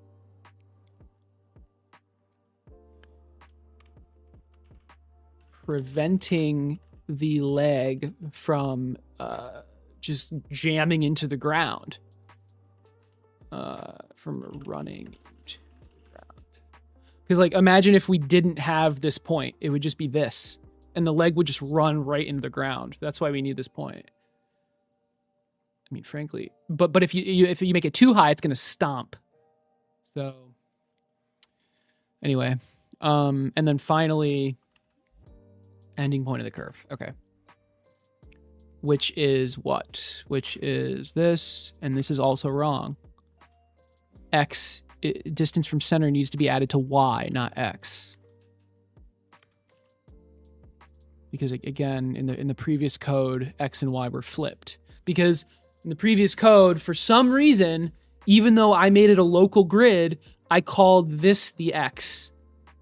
Preventing the leg from just jamming into the ground. From running into the ground. Because like imagine if we didn't have this point, it would just be this. And the leg would just run right into the ground. That's why we need this point. I mean, frankly, but if you make it too high, it's gonna stomp. So anyway, and then finally, ending point of the curve. Okay, which is what? Which is this, and this is also wrong. X distance from center needs to be added to Y, not X. Because again, in the previous code, X and Y were flipped. Because in the previous code, for some reason, even though I made it a local grid, I called this the X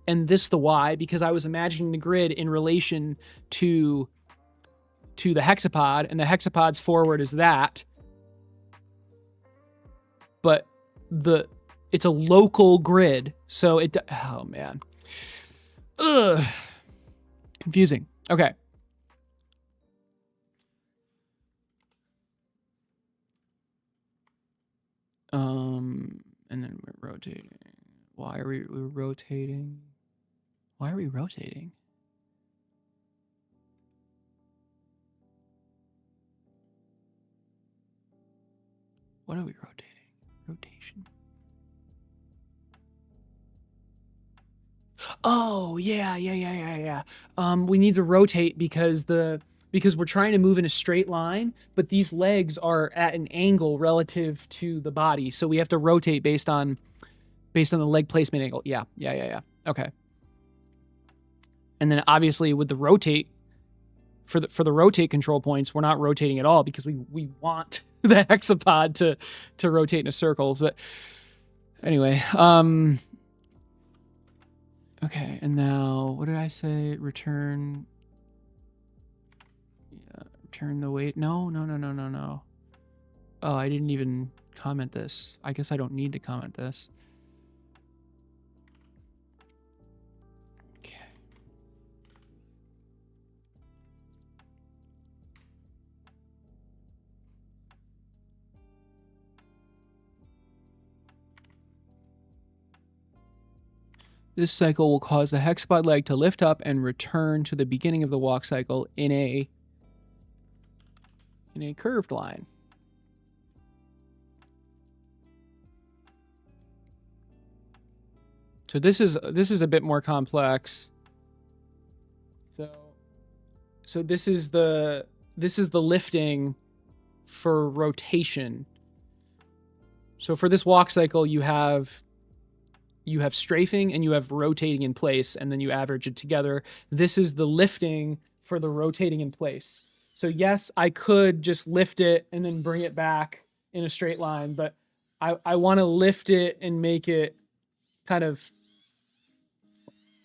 and this the Y because I was imagining the grid in relation to the hexapod, and the hexapod's forward is that. But it's a local grid, so oh man. Ugh. Confusing. Okay. And then we're rotating. Why are we rotating? Why are we rotating? What are we rotating? Rotation. Oh, yeah. We need to rotate because we're trying to move in a straight line, but these legs are at an angle relative to the body. So we have to rotate based on the leg placement angle. Yeah. Okay. And then obviously with the rotate, for the rotate control points, we're not rotating at all because we want the hexapod to rotate in a circle. But anyway, okay, and now what did I say? Return. Yeah, return the weight. No. Oh, I didn't even comment this. I guess I don't need to comment this. This cycle will cause the hexapod leg to lift up and return to the beginning of the walk cycle in a curved line. So this is a bit more complex. So this is the lifting for rotation. So for this walk cycle, you have strafing and you have rotating in place, and then you average it together. This is the lifting for the rotating in place. So yes, I could just lift it and then bring it back in a straight line, but I want to lift it and make it kind of,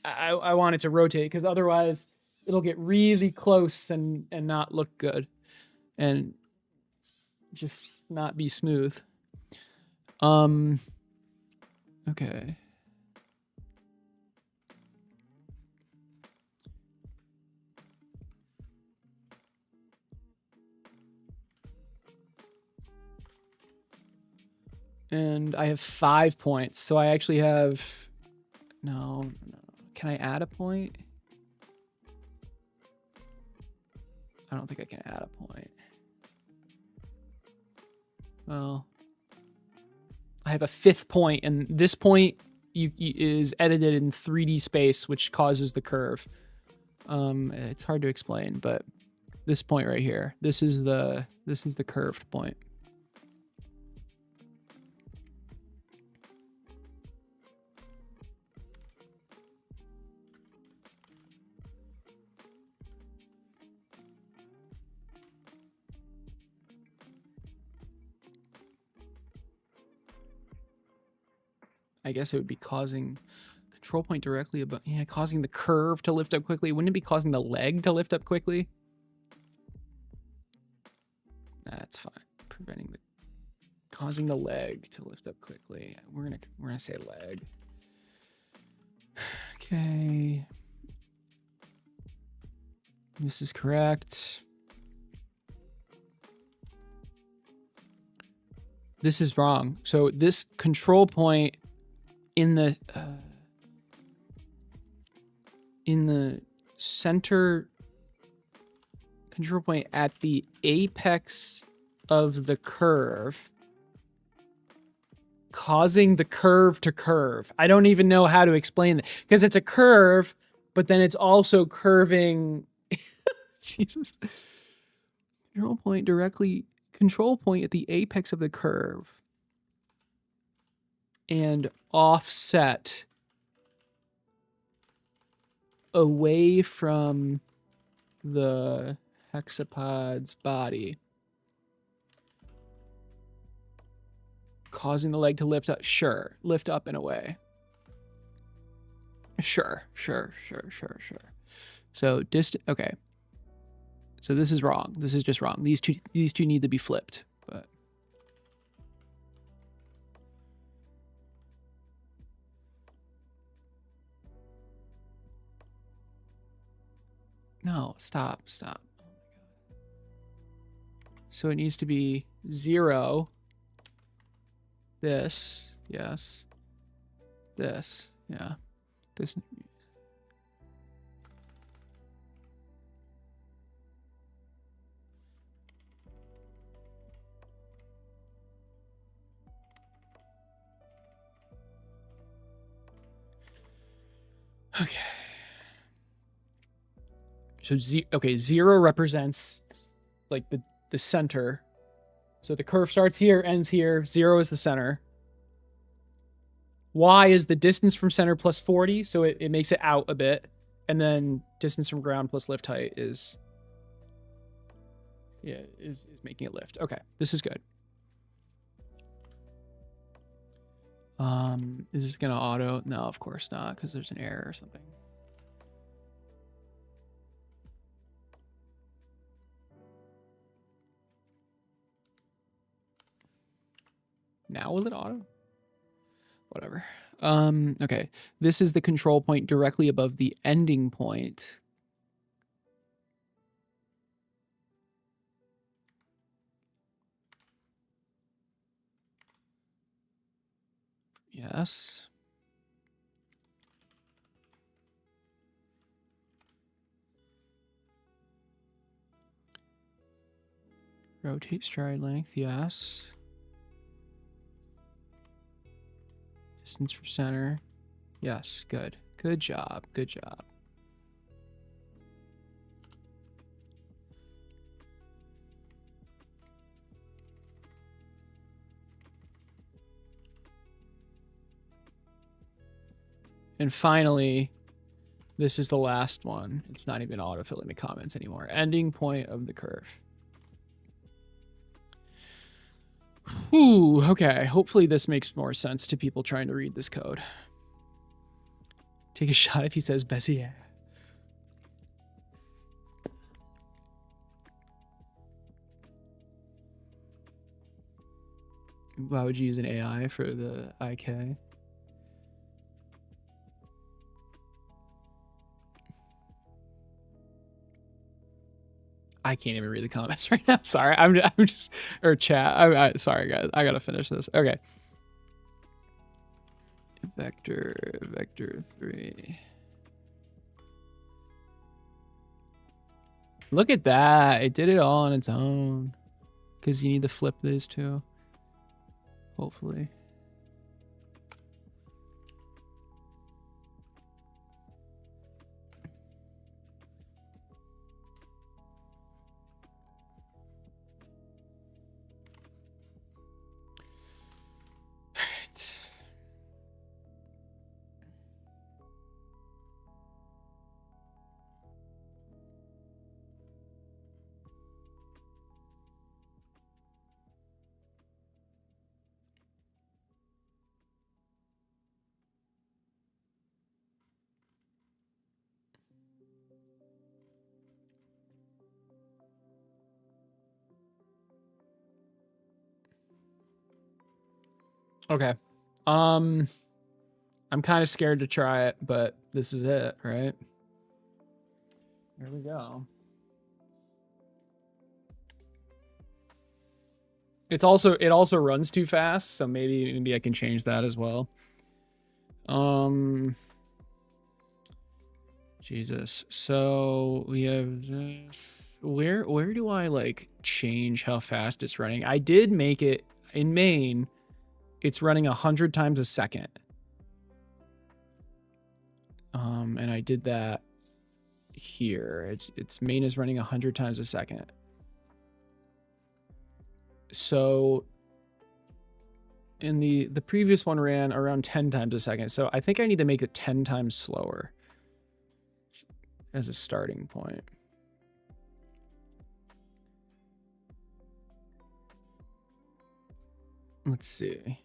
I want it to rotate, because otherwise it'll get really close and not look good and just not be smooth. Okay. And I have 5 points, so I actually have, no. Can I add a point? I don't think I can add a point. Well, I have a 5th point, and this point is edited in 3D space, which causes the curve. It's hard to explain, but this point right here, this is the curved point. I guess it would be causing control point directly above, yeah, causing the curve to lift up quickly. Wouldn't it be causing the leg to lift up quickly? That's fine. Causing the leg to lift up quickly. We're gonna say leg. Okay. This is correct. This is wrong. So this control point in the center control point at the apex of the curve, causing the curve to curve. I don't even know how to explain that, because it's a curve, but then it's also curving. Jesus. Control point at the apex of the curve and offset away from the hexapod's body, causing the leg to lift up. Sure, lift up and away. Sure. So okay. So this is wrong. This is just wrong. These two need to be flipped. But no, stop. Oh my God. So it needs to be 0. This, yes. This, yeah. This. Okay. So 0 represents like the center. So the curve starts here, ends here. 0 is the center. Y is the distance from center plus 40, so it makes it out a bit. And then distance from ground plus lift height is making it lift. Okay, this is good. Is this gonna auto? No, of course not, because there's an error or something. Now will it auto? Whatever. Okay. This is the control point directly above the ending point. Yes. Rotate stride length, yes. Distance from center. Yes, good. Good job. Good job. And finally, this is the last one. It's not even autofilling the comments anymore. Ending point of the curve. Whew, okay. Hopefully this makes more sense to people trying to read this code. Take a shot if he says Bezier. Why would you use an AI for the IK? I can't even read the comments right now. Sorry, I'm just or chat. Sorry guys, I gotta finish this. Okay. Vector 3. Look at that! It did it all on its own. Because you need to flip these two. Hopefully. Okay. I'm kind of scared to try it, but this is it, right? Here we go. It also runs too fast, so maybe I can change that as well. Jesus. So we have this. Where do I like change how fast it's running? I did make it in main. It's running 100 times a second. And I did that here. Its main is running 100 times a second. So in the previous one ran around 10 times a second. So I think I need to make it 10 times slower as a starting point. Let's see.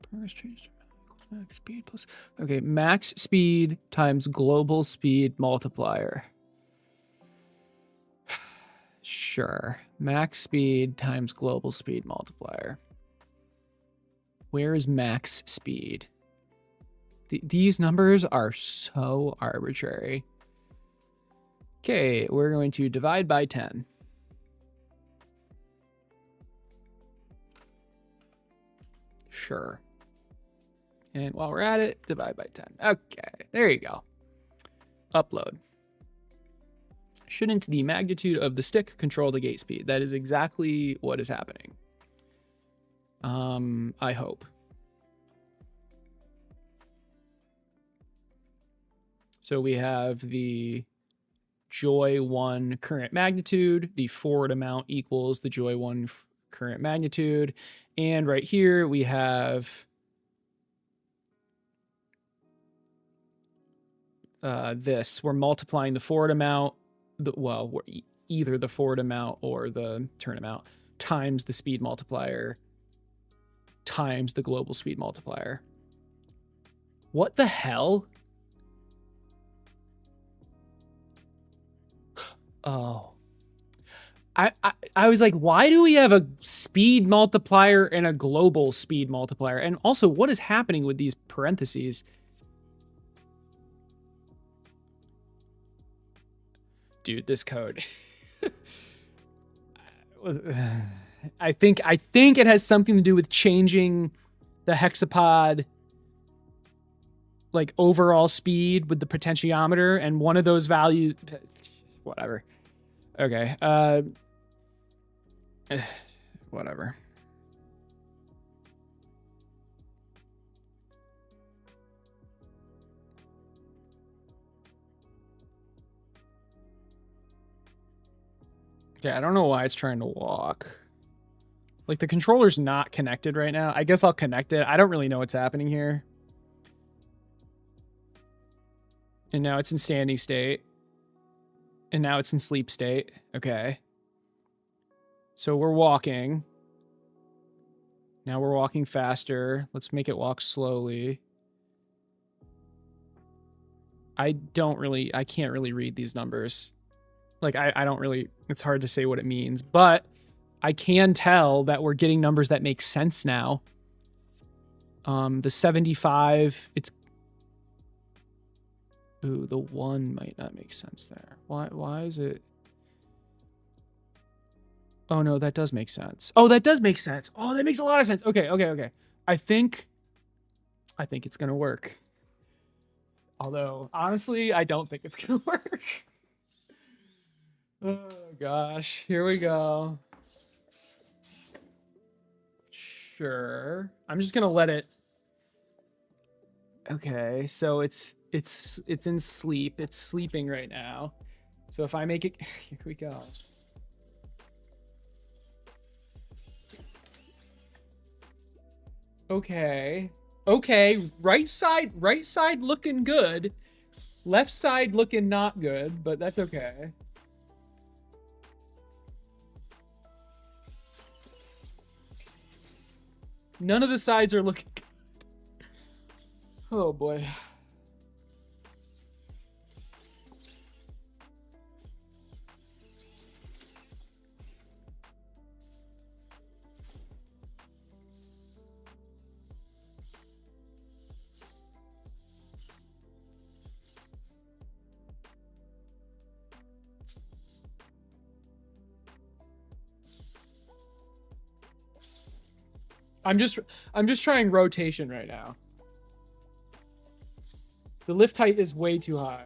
Progress change to max speed plus. Okay, max speed times global speed multiplier. Sure. Max speed times global speed multiplier. Where is max speed? These numbers are so arbitrary. Okay, we're going to divide by 10. Sure. And while we're at it, divide by 10. Okay, there you go. Upload. Shouldn't the magnitude of the stick control the gate speed? That is exactly what is happening. I hope. So we have the joy 1 current magnitude. The forward amount equals the joy 1 current magnitude. And right here we have this. We're multiplying the forward amount, either the forward amount or the turn amount, times the speed multiplier, times the global speed multiplier. What the hell? Oh. I was like, why do we have a speed multiplier and a global speed multiplier? And also, what is happening with these parentheses? Dude, this code. I think it has something to do with changing the hexapod like overall speed with the potentiometer, and one of those values, whatever. Okay. Whatever. Okay, I don't know why it's trying to walk. Like, the controller's not connected right now. I guess I'll connect it. I don't really know what's happening here. And now it's in standing state. And now it's in sleep state. Okay. So we're walking. Now we're walking faster. Let's make it walk slowly. I can't really read these numbers. Like, I don't really, it's hard to say what it means, but I can tell that we're getting numbers that make sense now. The 75, ooh, the 1 might not make sense there. Why is it? Oh no, that does make sense. Oh, that does make sense. Oh, that makes a lot of sense. Okay. I think it's gonna work. Although, honestly, I don't think it's gonna work. Oh gosh, here we go. Sure. I'm just gonna let it. Okay, so it's in sleep. It's sleeping right now. So if I make it, here we go. Okay. Right side looking good. Left side looking not good, but that's okay. None of the sides are looking good. Oh boy. I'm just trying rotation right now. The lift height is way too high.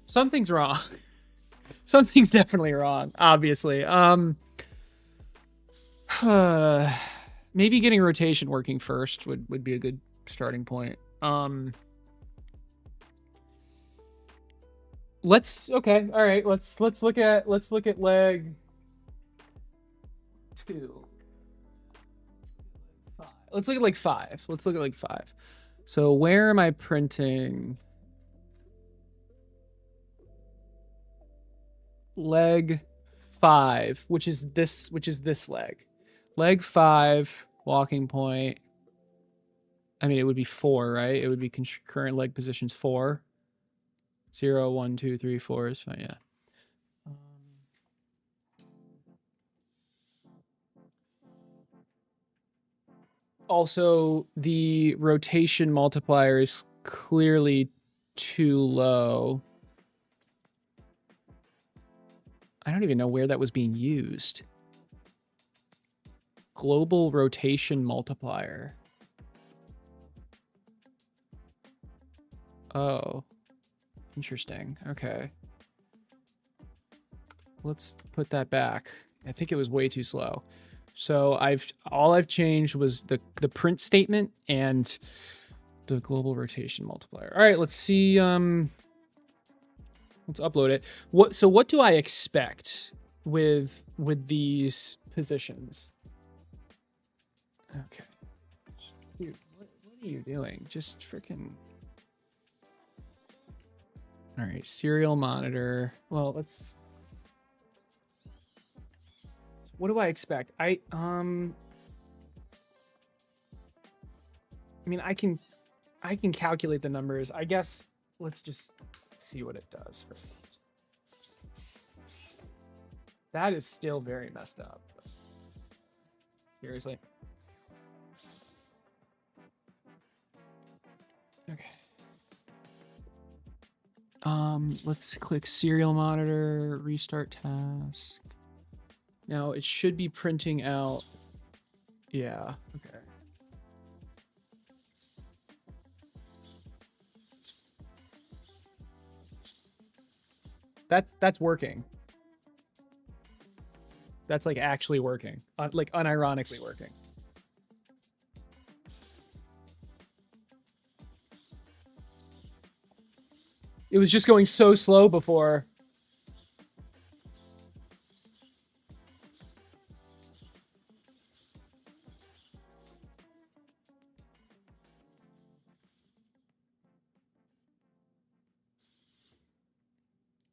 Something's wrong. Something's definitely wrong, obviously. Maybe getting rotation working first would be a good starting point. Let's look at leg 2. Let's look at leg 5. Let's look at leg 5. So where am I printing? Leg 5, which is this leg. Leg 5, walking point. I mean, it would be 4, right? It would be current leg positions 4. 0, 1, 2, 3, 4 is fine, yeah. Also, the rotation multiplier is clearly too low. I don't even know where that was being used. Global rotation multiplier. Oh, interesting. Okay. Let's put that back. I think it was way too slow. So all I've changed was the print statement and the global rotation multiplier. All right, let's see. Let's upload it. What do I expect with these positions? Okay. Dude, what are you doing? Just freaking. All right, serial monitor. Well, let's. What do I expect? I mean, I can calculate the numbers. I guess let's just see what it does first. That is still very messed up. Seriously. Okay. Let's click serial monitor, restart task. Now it should be printing out. Yeah, okay. That's working. That's like actually working. Like unironically working. It was just going so slow before.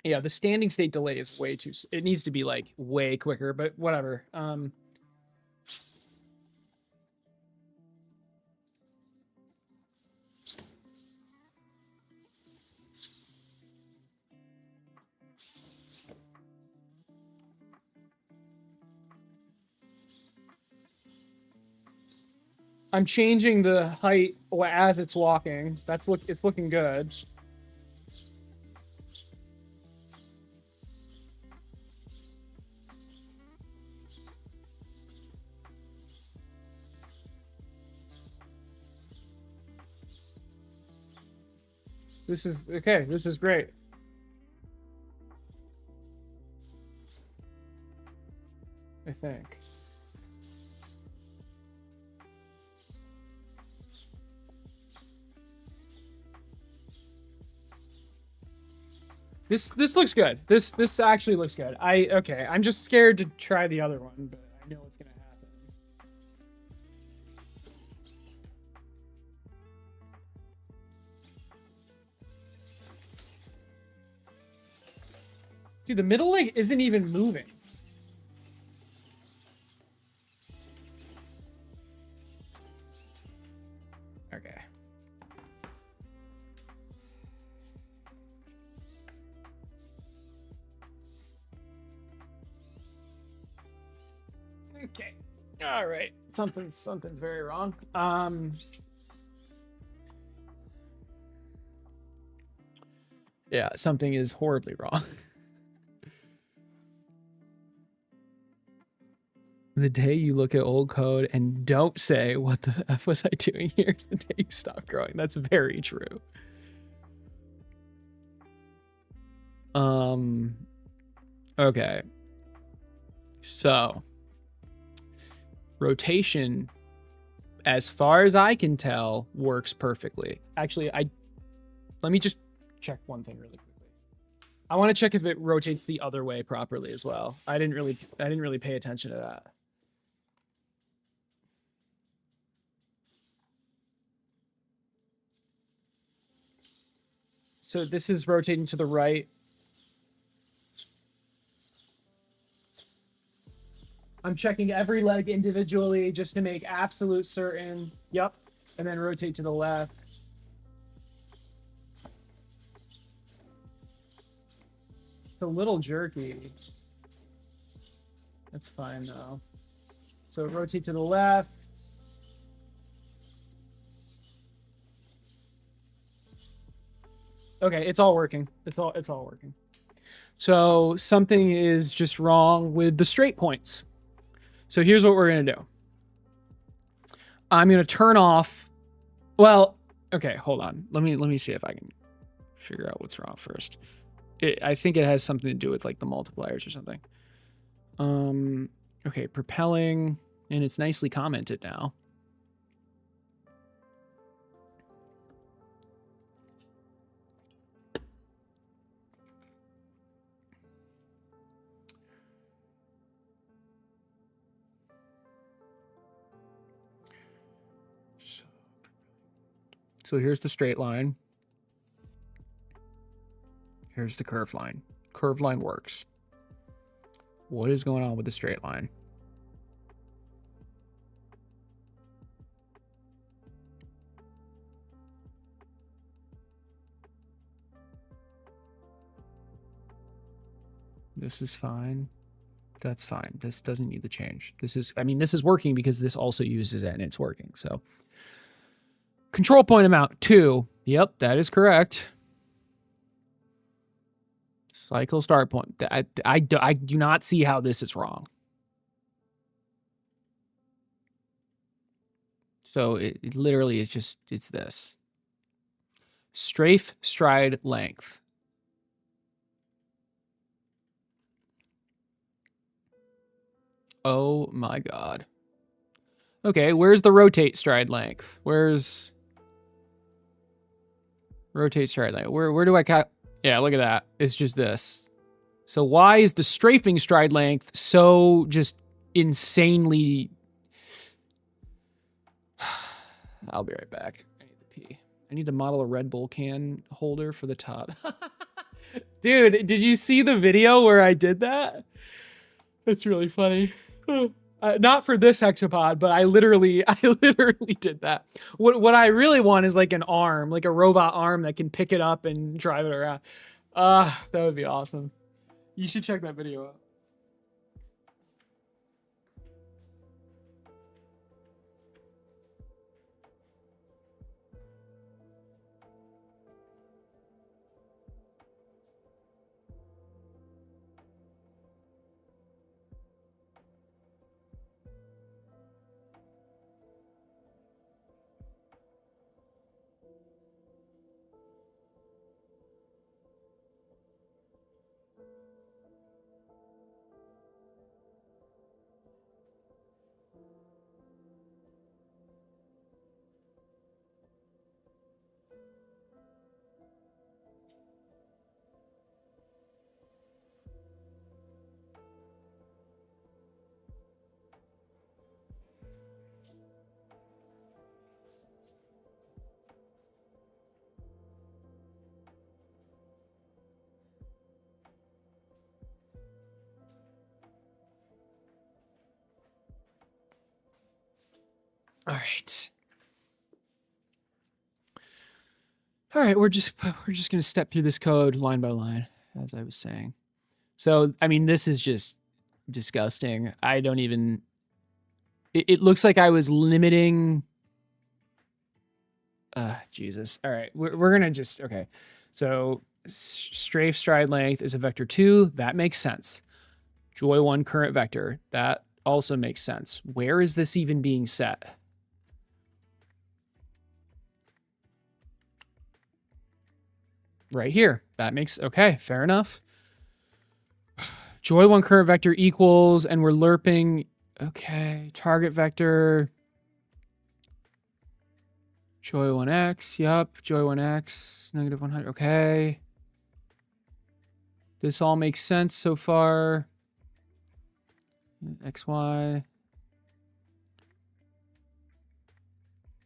Yeah, the standing state delay is way too. It needs to be like way quicker, but whatever. I'm changing the height as it's walking. It's looking good. This is okay. This is great. I think. This looks good. This actually looks good. Okay. I'm just scared to try the other one, but I know what's gonna happen. Dude, the middle leg isn't even moving. Okay. Okay. All right. Something's very wrong. Yeah, something is horribly wrong. The day you look at old code and don't say, what the F was I doing here, is the day you stop growing. That's very true. Okay. So, rotation, as far as I can tell, works perfectly. Actually, let me just check one thing really quickly. I want to check if it rotates the other way properly as well. I didn't really pay attention to that. So this is rotating to the right. I'm checking every leg individually just to make absolute certain. Yep. And then rotate to the left. It's a little jerky. That's fine though. So rotate to the left. Okay, it's all working. It's all working. So something is just wrong with the straight points. So here's what we're gonna do. I'm gonna turn off. Well, okay, hold on. Let me see if I can figure out what's wrong first. I think it has something to do with like the multipliers or something. Okay, propelling, and it's nicely commented now. So here's the straight line. Here's the curved line. Curved line works. What is going on with the straight line? This is fine. That's fine. This doesn't need the change. This is, I mean, this is working because this also uses it and it's working. So control point amount 2. Yep, that is correct. Cycle start point. I do not see how this is wrong. So it literally is just, it's this. Strafe stride length. Oh my God. Okay, where's the rotate stride length? Where's rotate stride length? Where do I cut? Yeah, look at that. It's just this. So why is the strafing stride length so just insanely... I'll be right back. I need to pee. I need to model a Red Bull can holder for the top. Dude, did you see the video where I did that? That's really funny. Not for this hexapod, but I literally did that. What I really want is like an arm, like a robot arm that can pick it up and drive it around. That would be awesome. You should check that video out. All right. All right, we're just going to step through this code line by line, as I was saying. So, I mean, this is just disgusting. I don't even... It looks like I was limiting... Jesus. All right, we're going to just... Okay, so strafe stride length is a vector 2. That makes sense. Joy 1 current vector. That also makes sense. Where is this even being set? Right here. That makes... Okay, fair enough. Joy 1 current vector equals, and we're lerping... Okay, target vector... Joy 1x, yep. Joy 1x, negative 100, okay. This all makes sense so far. XY.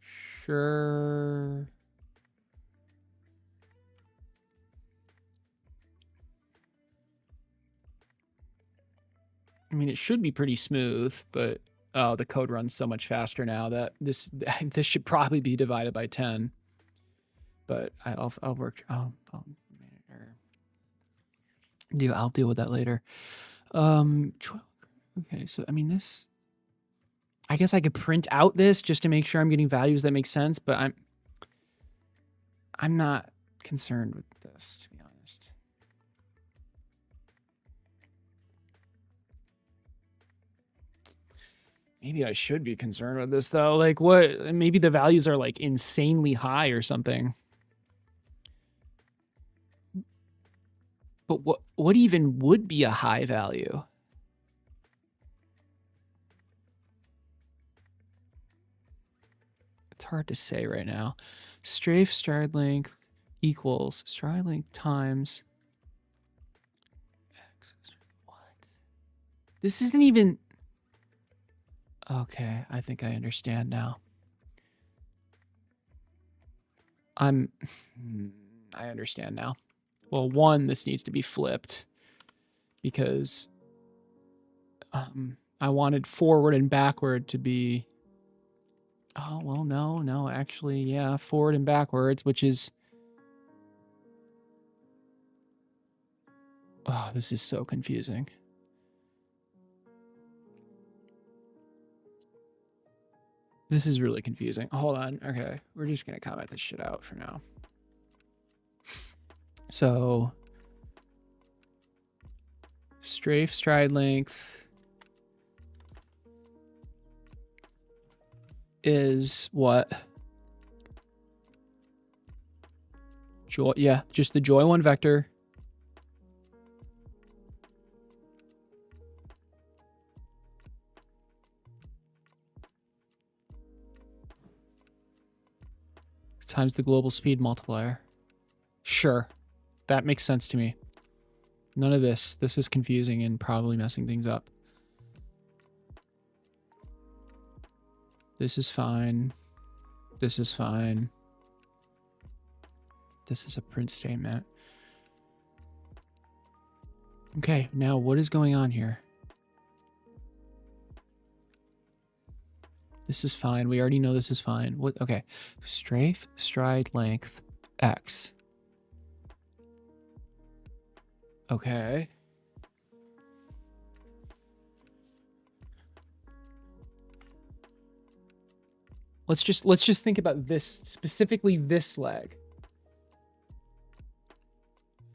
Sure. I mean, it should be pretty smooth, but oh, the code runs so much faster now that this should probably be divided by 10. But I'll work. I'll deal with that later. Okay, so I mean this. I guess I could print out this just to make sure I'm getting values that make sense, but I'm not concerned with this, to be honest. Maybe I should be concerned with this though. Like what? Maybe the values are like insanely high or something. But what even would be a high value? It's hard to say right now. Strafe stride length equals stride length times x. What? This isn't even... Okay, I think I understand now. I understand now. Well, one, this needs to be flipped because I wanted forward and backward to be... Oh, well, no, actually, yeah, forward and backwards, which is... Oh, this is so confusing. This is really confusing. Hold on. Okay. We're just going to comment this shit out for now. So strafe stride length is what? Joy, yeah, just the joy1 vector. Times the global speed multiplier. Sure. That makes sense to me. None of this. This is confusing and probably messing things up. This is fine. This is fine. This is a print statement. Okay, now what is going on here? This is fine. We already know this is fine. What? Okay. Strafe stride length X. Okay. Let's just think about this, specifically this leg.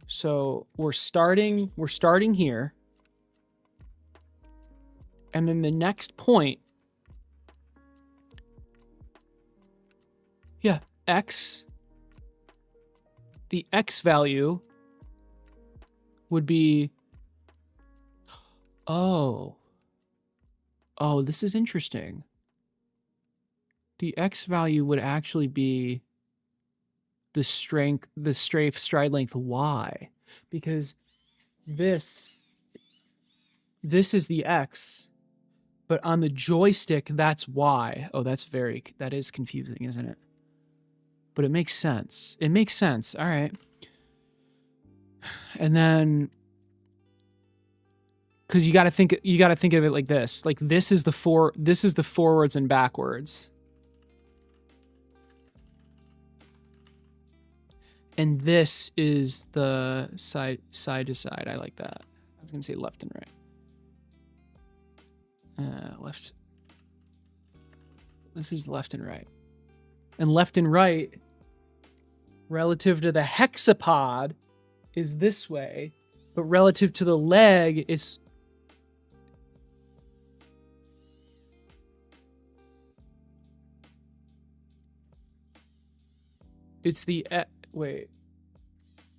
So we're starting here. And then the next point, yeah, X, the X value would be, oh, this is interesting. The X value would actually be the strafe stride length Y, because this is the X, but on the joystick, that's Y. Oh, that is confusing, isn't it? But it makes sense. It makes sense. All right. And then, because you got to think of it like this. Like this is the forwards and backwards. And this is the side to side. I like that. I was gonna say left and right. Left. This is left and right. And left and right, relative to the hexapod, is this way, but relative to the leg, it's the wait.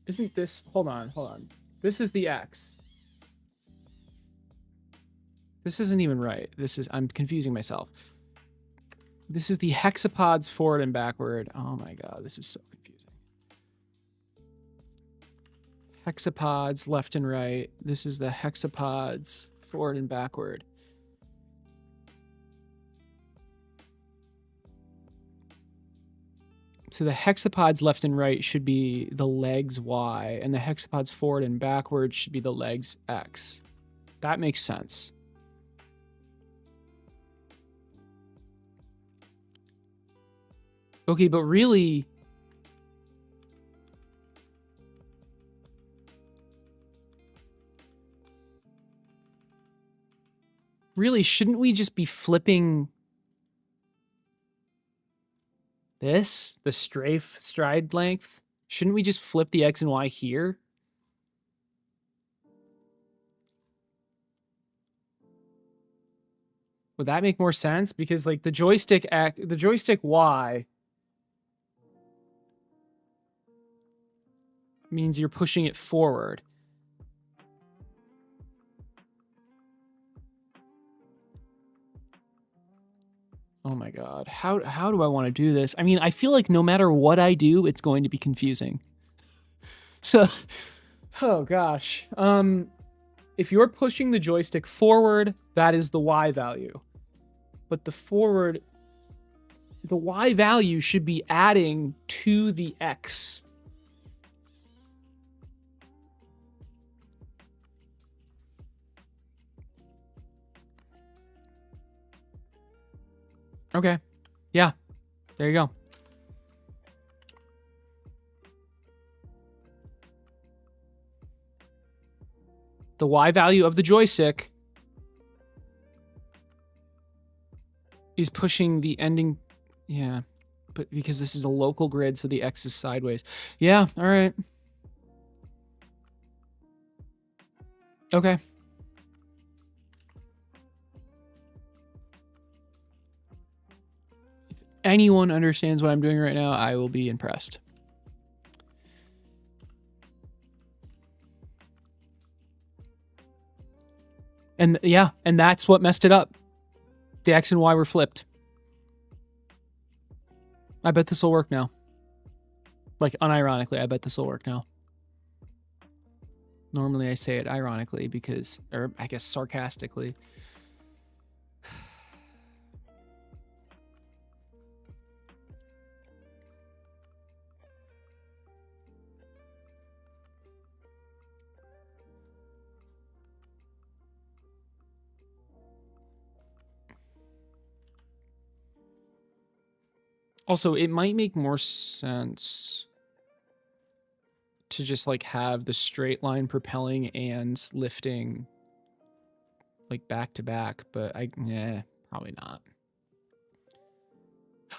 Isn't this, hold on. This is the X. This isn't even right. I'm confusing myself. This is the hexapods forward and backward. Oh my God, this is so confusing. Hexapods left and right. This is the hexapods forward and backward. So the hexapods left and right should be the legs Y, and the hexapods forward and backward should be the legs X. That makes sense. Okay, but really, shouldn't we just be flipping this, the strafe stride length? Shouldn't we just flip the X and Y here? Would that make more sense? Because like the joystick Y means you're pushing it forward. Oh my God. How do I want to do this? I mean, I feel like no matter what I do, it's going to be confusing. So, oh gosh. If you're pushing the joystick forward, that is the Y value. But the Y value should be adding to the X. Okay. Yeah. There you go. The Y value of the joystick He's pushing the ending. Yeah, but because this is a local grid, so the X is sideways. Yeah, all right. Okay. If anyone understands what I'm doing right now, I will be impressed. And yeah, and that's what messed it up. The X and Y were flipped. I bet this will work now. Like, unironically, I bet this will work now. Normally I say it ironically because, or I guess sarcastically. Also, it might make more sense to just like have the straight line propelling and lifting like back to back, but probably not.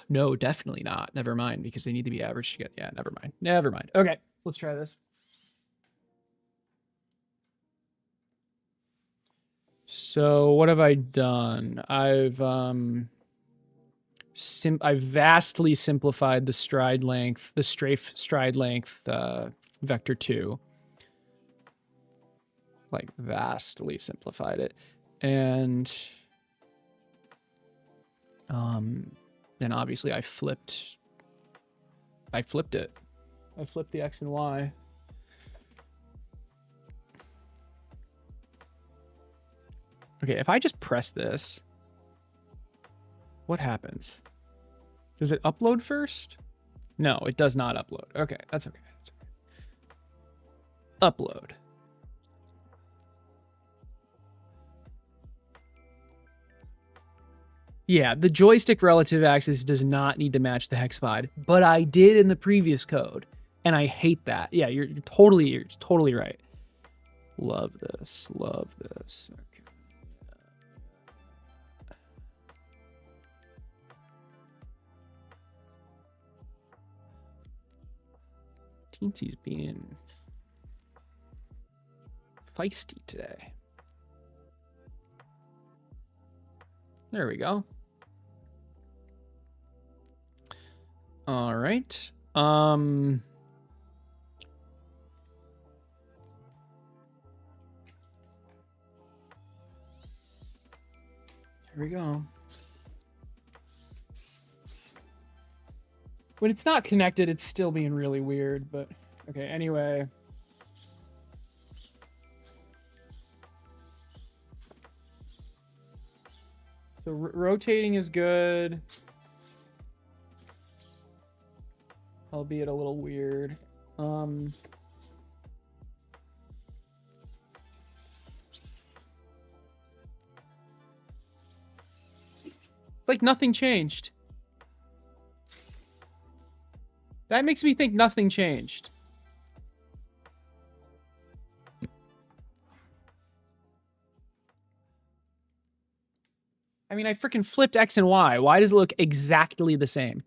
No, definitely not. Never mind, because they need to be averaged together. Yeah, never mind. Never mind. Okay, let's try this. So what have I done? I've vastly simplified the stride length, the strafe stride length vector 2. Like vastly simplified it. And then obviously I flipped it. I flipped the X and Y. Okay, if I just press this, what happens? Does it upload first? No, it does not upload. Okay, that's okay. That's okay. Upload. Yeah, the joystick relative axis does not need to match the hexapod, but I did in the previous code, and I hate that. Yeah, you're totally right. Love this. Love this. Okay. Teensy's being feisty today. There we go. All right. There we go. When it's not connected, it's still being really weird, but okay, anyway. So rotating is good. Albeit a little weird. It's like nothing changed. That makes me think nothing changed. I mean, I freaking flipped X and Y. Why does it look exactly the same?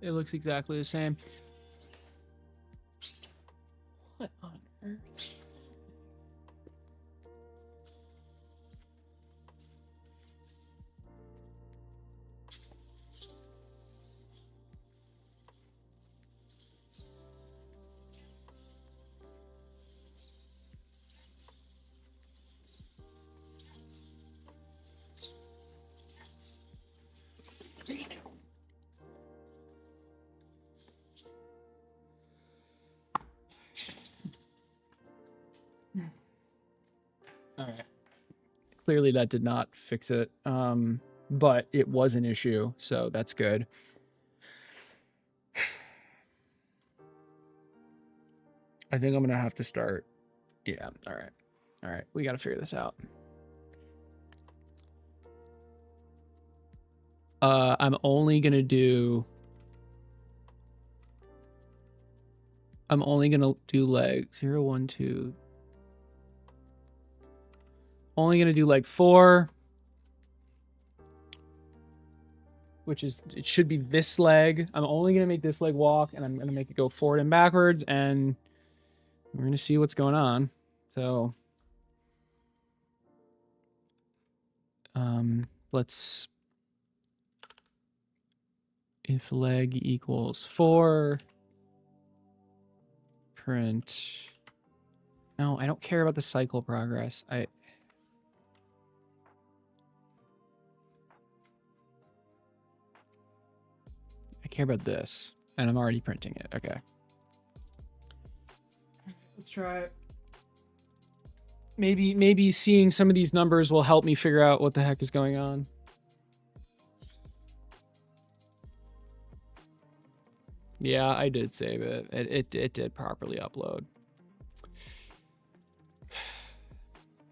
It looks exactly the same. What on earth? All right. Clearly that did not fix it, but it was an issue, so that's good. I think I'm gonna have to start. Yeah, all right. We gotta figure this out. I'm only gonna do leg 0, 1, 2. Only gonna do leg 4, which is, it should be this leg. I'm only gonna make this leg walk, and I'm gonna make it go forward and backwards, and we're gonna see what's going on. So, let's, if leg equals 4, print. No, I don't care about the cycle progress. I care about this, and I'm already printing it. Okay. Let's try it. Maybe seeing some of these numbers will help me figure out what the heck is going on. Yeah, I did save it. It did properly upload.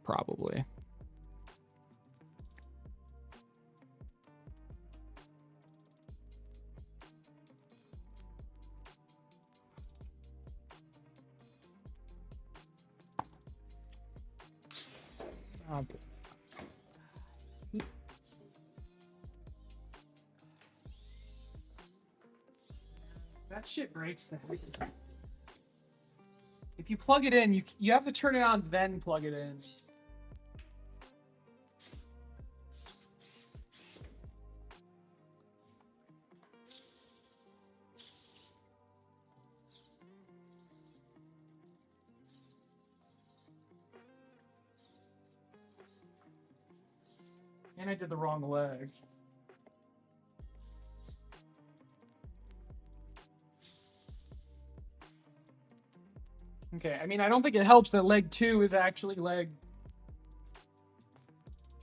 Probably. That shit breaks the heck. If you plug it in, you have to turn it on, then plug it in. And I did the wrong leg. Okay, I mean, I don't think it helps that leg 2 is actually leg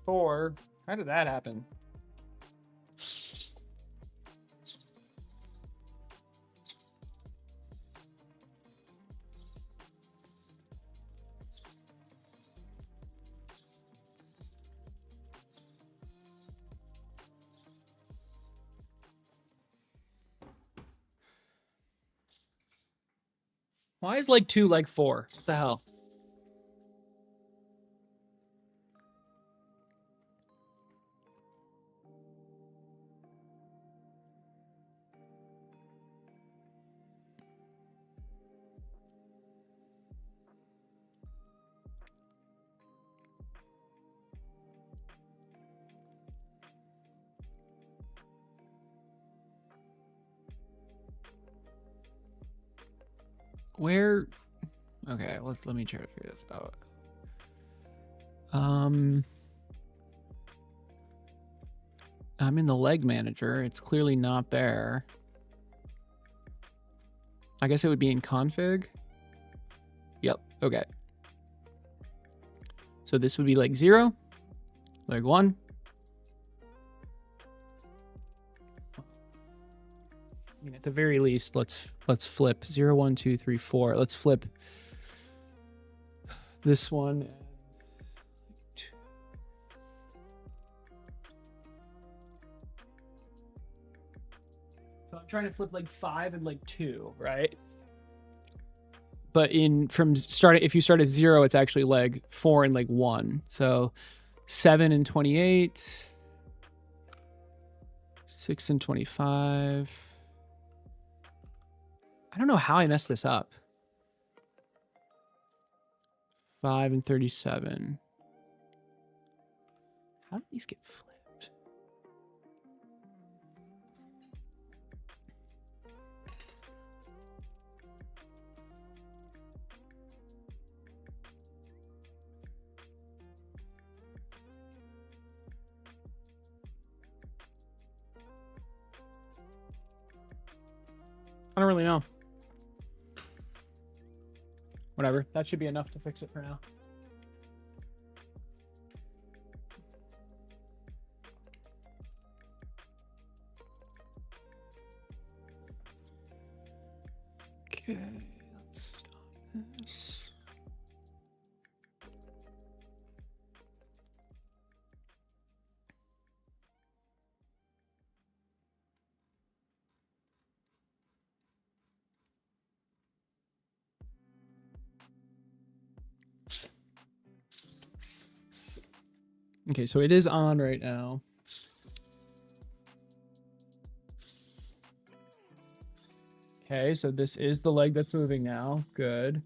4. How did that happen? Why is leg 2 leg 4? What the hell? Where? Okay, let me try to figure this out. I'm in the leg manager. It's clearly not there. I guess it would be in config. Yep. Okay. So this would be leg 0, leg 1. I mean, at the very least, let's flip 0, 1, 2, 3, 4. Let's flip this one. So I'm trying to flip leg 5 and leg 2, right? But if you start at 0, it's actually leg 4 and leg 1. So 7 and 28, 6 and 25. I don't know how I messed this up. 5 and 37. How did these get flipped? I don't really know. Whatever. That should be enough to fix it for now. Okay, let's stop this. Okay, so it is on right now. Okay, so this is the leg that's moving now. Good.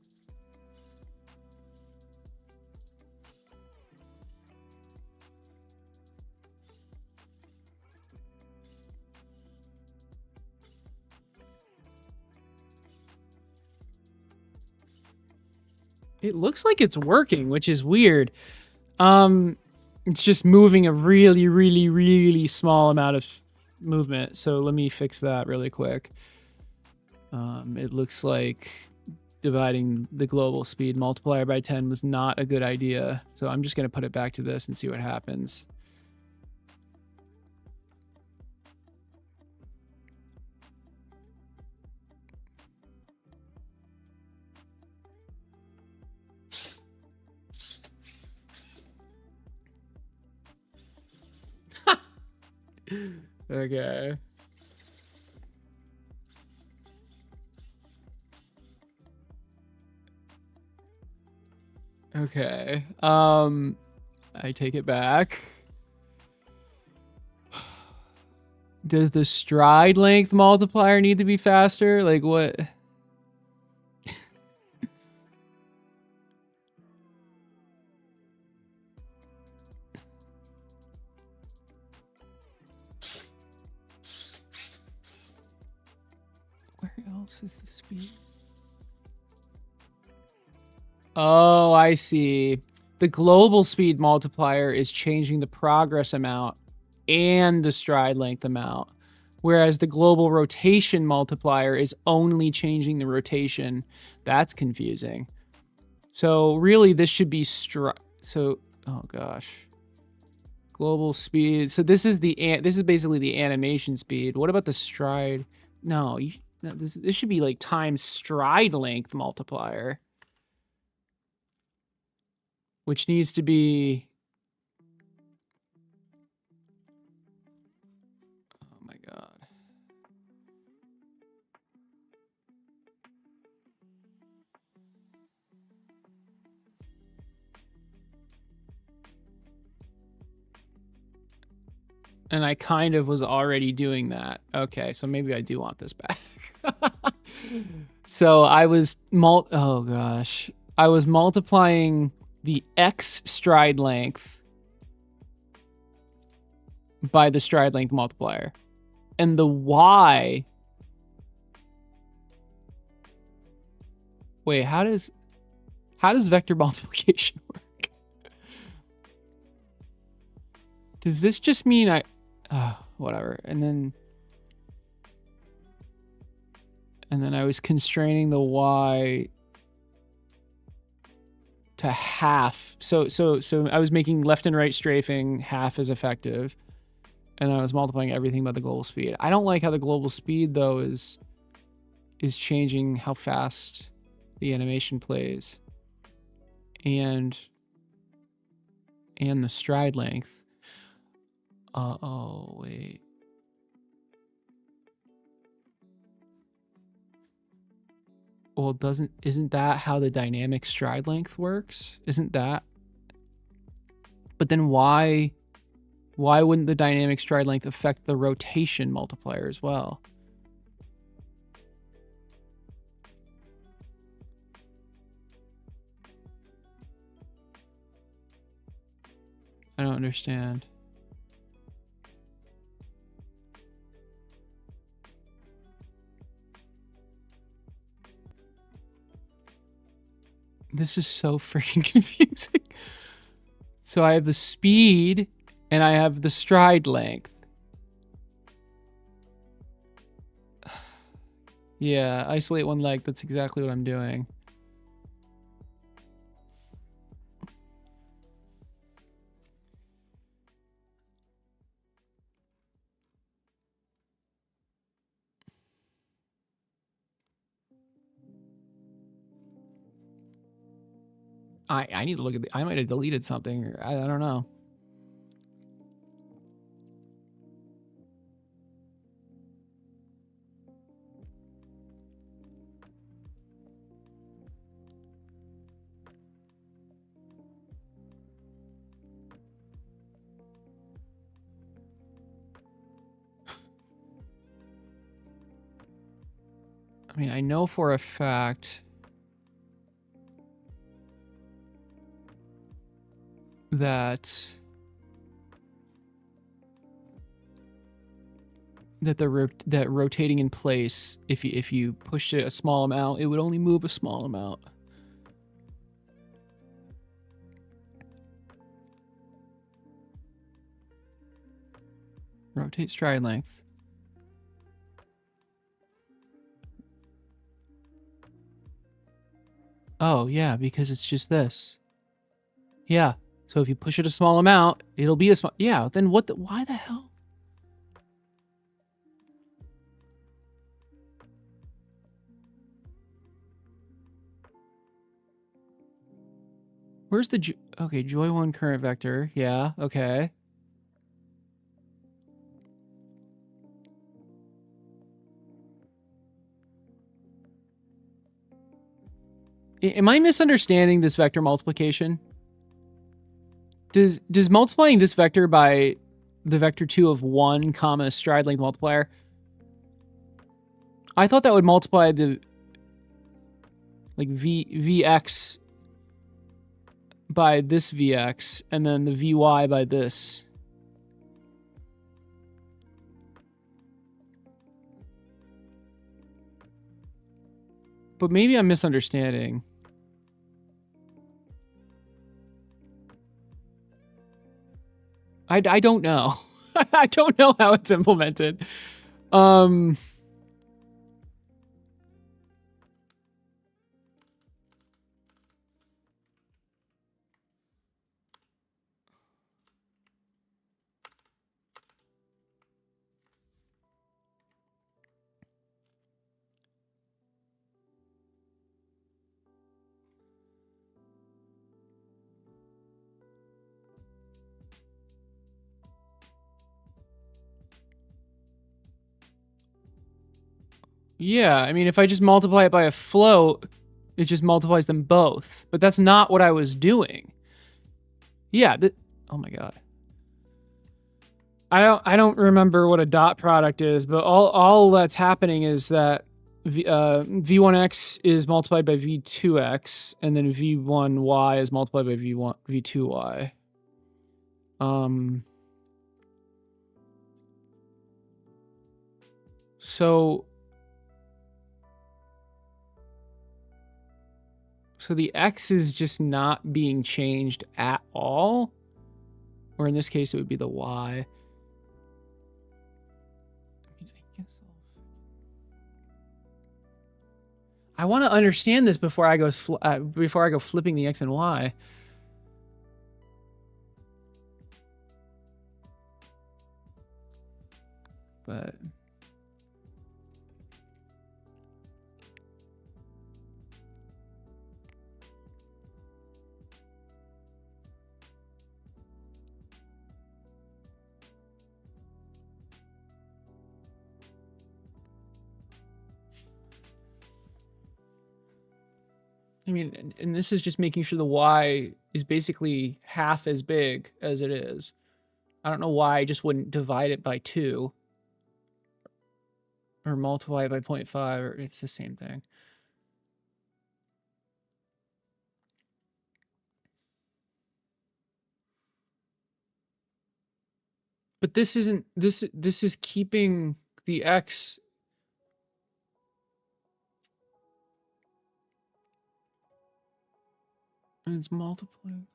It looks like it's working, which is weird. It's just moving a really, really, really small amount of movement. So let me fix that really quick. It looks like dividing the global speed multiplier by 10 was not a good idea. So I'm just going to put it back to this and see what happens. Okay. Okay. I take it back. Does the stride length multiplier need to be faster? Like what? Where else is the speed? Oh, I see. The global speed multiplier is changing the progress amount and the stride length amount, whereas the global rotation multiplier is only changing the rotation. That's confusing. So really, this should be oh gosh, global speed. So this is basically the animation speed. What about the stride? No, this should be like times stride length multiplier, which needs to be. Oh my god. And I kind of was already doing that. Okay, so maybe I do want this back. So I was oh gosh. I was multiplying the X stride length by the stride length multiplier. And the Y. Wait, how does vector multiplication work? Does this just mean whatever. And then I was constraining the Y to half. So I was making left and right strafing half as effective. And then I was multiplying everything by the global speed. I don't like how the global speed though is changing how fast the animation plays. And the stride length. Oh wait. Well, isn't that how the dynamic stride length works? Isn't that? But then why wouldn't the dynamic stride length affect the rotation multiplier as well? I don't understand. This is so freaking confusing. So I have the speed and I have the stride length. Yeah, isolate one leg. That's exactly what I'm doing. I need to look at I might have deleted something. Or I don't know. I mean, I know for a fact that that rotating in place, if you push it a small amount, it would only move a small amount. Rotate stride length. Oh, yeah, because it's just this. Yeah. So if you push it a small amount, it'll be a small... Yeah, then what the... Why the hell? Where's the... Okay, joy 1 current vector. Yeah, okay. Am I misunderstanding this vector multiplication? Does multiplying this vector by the vector 2 of 1 comma stride length multiplier, I thought that would multiply the like vx by this vx and then the vy by this. But maybe I'm misunderstanding. I don't know. I don't know how it's implemented. Yeah, I mean, if I just multiply it by a float, it just multiplies them both. But that's not what I was doing. Yeah, oh my god. I don't remember what a dot product is, but all that's happening is that v1x is multiplied by v2x, and then v1y is multiplied by v2y. So the x is just not being changed at all, or in this case, it would be the y. I want to understand this before I go flipping the x and y. But I mean, and this is just making sure the y is basically half as big as it is. I don't know why I just wouldn't divide it by 2. Or multiply it by 0.5, or it's the same thing. But this isn't, this is keeping the x... And it's multiplying.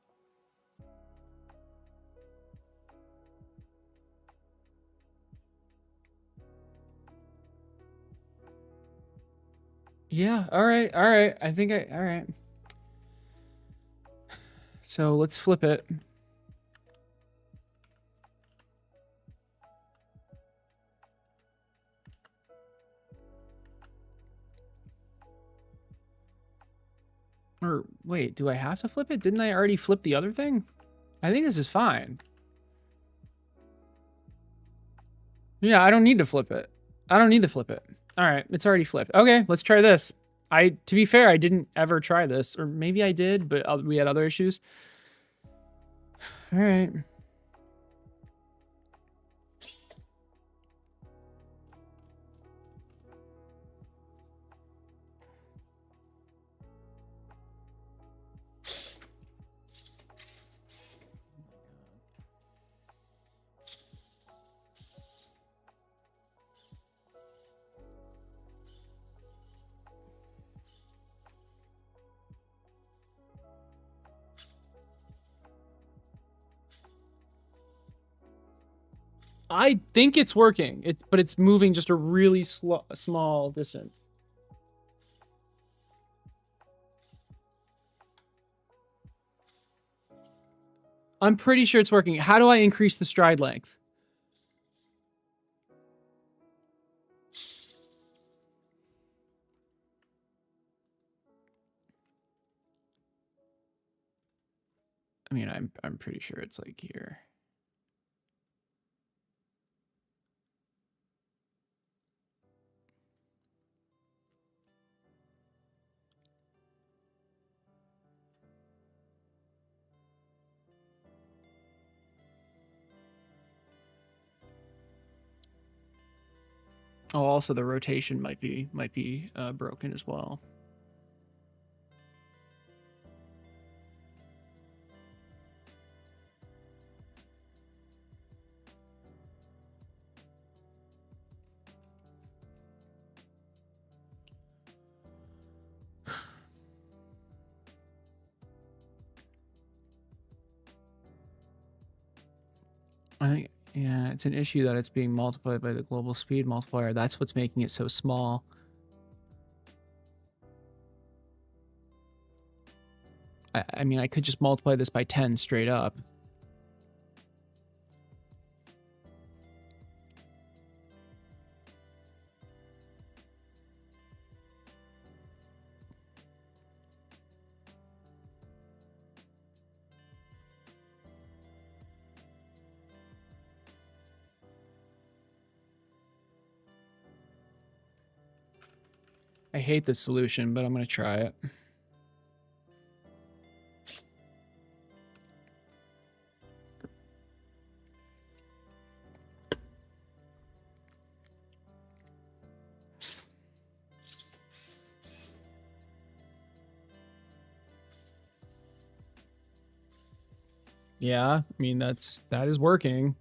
Yeah, all right. I think all right. So let's flip it. Or wait, do I have to flip it? Didn't I already flip the other thing? I think this is fine. Yeah, I don't need to flip it. I don't need to flip it. All right, it's already flipped. Okay, let's try this. To be fair, I didn't ever try this, or maybe I did, but we had other issues. All right. I think it's working, but it's moving just a really small distance. I'm pretty sure it's working. How do I increase the stride length? I mean, I'm pretty sure it's like here. Oh, also the rotation might be broken as well. I think, yeah, it's an issue that it's being multiplied by the global speed multiplier. That's what's making it so small. I mean, I could just multiply this by 10 straight up. I hate this solution, but I'm going to try it. Yeah, I mean, that is working.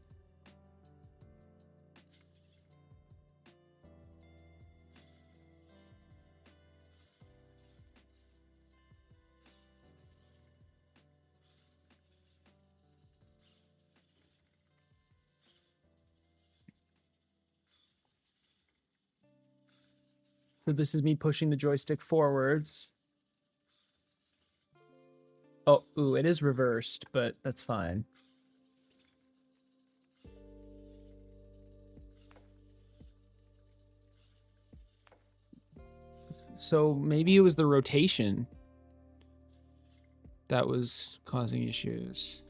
So this is me pushing the joystick forwards. Oh, ooh, it is reversed, but that's fine. So maybe it was the rotation that was causing issues.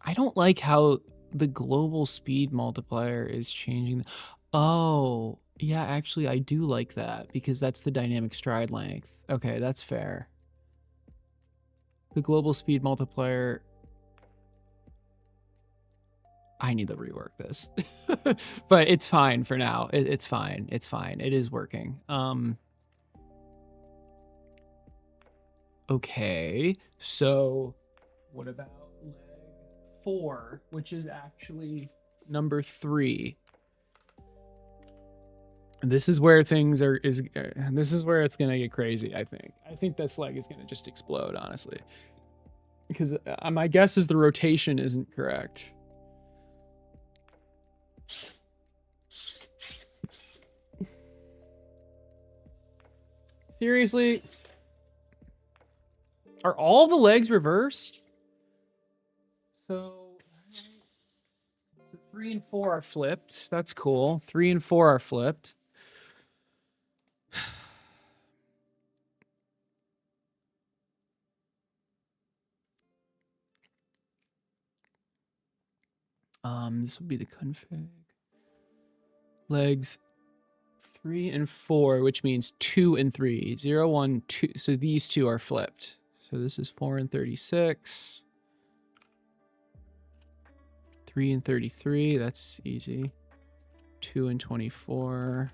I don't like how the global speed multiplier is changing. Oh, yeah, actually, I do like that because that's the dynamic stride length. Okay, that's fair. The global speed multiplier. I need to rework this, but it's fine for now. It's fine. It's fine. It is working. Okay, so what about leg 4, which is actually number 3? This is where things are, this is where it's gonna get crazy, I think. I think this leg is gonna just explode, honestly. Because my guess is the rotation isn't correct. Seriously? Are all the legs reversed? So 3 and 4 are flipped. That's cool. 3 and 4 are flipped. This would be the config. Legs 3 and 4, which means 2 and 3. 0, 1, 2. So these two are flipped. So this is 4 and 36. 3 and 33. That's easy. 2 and 24.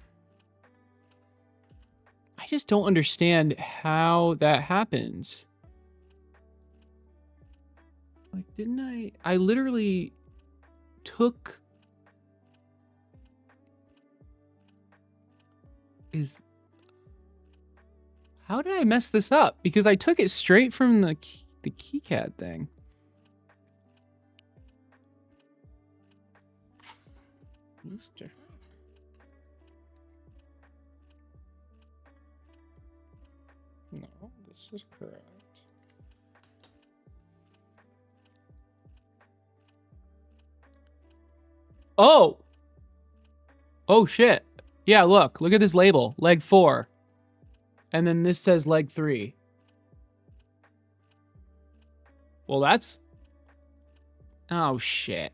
I just don't understand how that happens. Like, didn't I literally took... How did I mess this up? Because I took it straight from the KiCad thing. It's different. No, this is correct. Oh! Oh, shit. Yeah, look at this label, leg 4. And then this says leg 3. Well, that's... Oh, shit.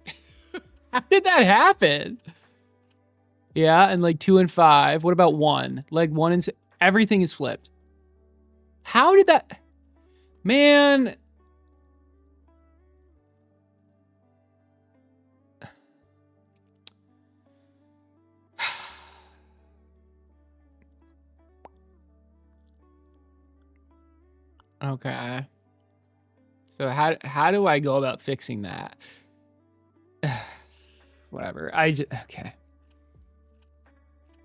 How did that happen? Yeah, and leg 2 and 5. What about 1? Leg 1 and 6. Everything is flipped. How did that... Man... Okay. So how do I go about fixing that? Whatever. Okay.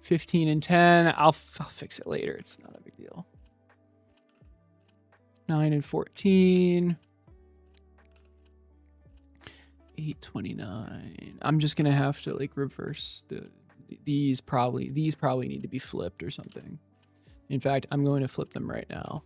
15 and 10. I'll fix it later. It's not a big deal. 9 and 14. 829. I'm just gonna have to like reverse these probably need to be flipped or something. In fact, I'm going to flip them right now.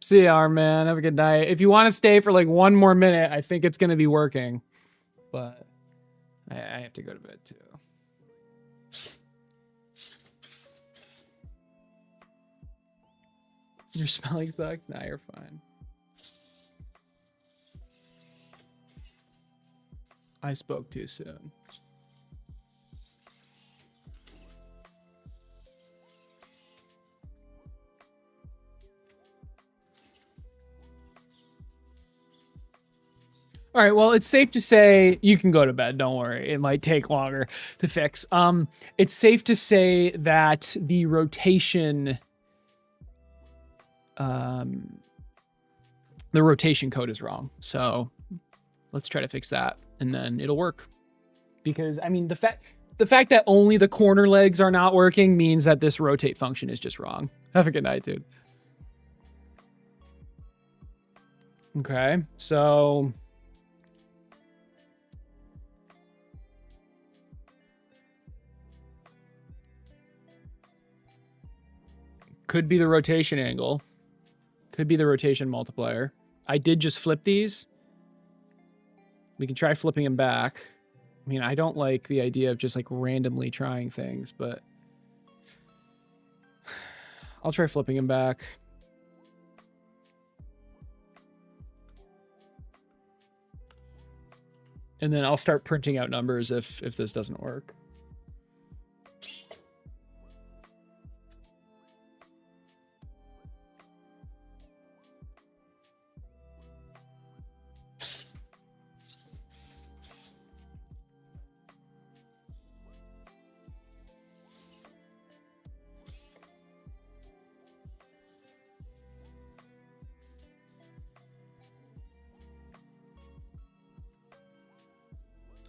See ya, Arm Man. Have a good night. If you want to stay for like 1 more minute, I think it's going to be working. But I have to go to bed too. Your smelling sucks? Nah, you're fine. I spoke too soon. All right, well, it's safe to say you can go to bed. Don't worry. It might take longer to fix. It's safe to say that the rotation code is wrong. So let's try to fix that and then it'll work. Because I mean, the fact that only the corner legs are not working means that this rotate function is just wrong. Have a good night, dude. Okay, so could be the rotation angle. Could be the rotation multiplier. I did just flip these. We can try flipping them back. I mean, I don't like the idea of just like randomly trying things, but I'll try flipping them back. And then I'll start printing out numbers if this doesn't work.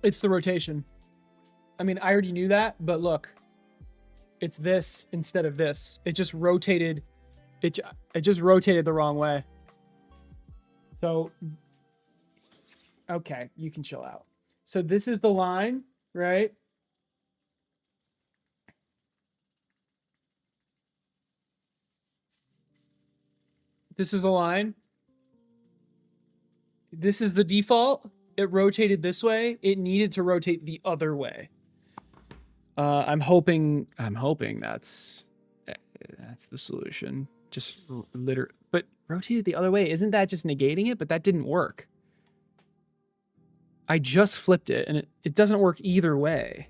It's the rotation. I mean, I already knew that, but look, it's this instead of this. It just rotated It just rotated the wrong way. So, okay, you can chill out. So this is the line, right? This is the line. This is the default. It rotated this way. It needed to rotate the other way. I'm hoping that's the solution. Just but rotated the other way. Isn't that just negating it? But that didn't work. I just flipped it and it doesn't work either way.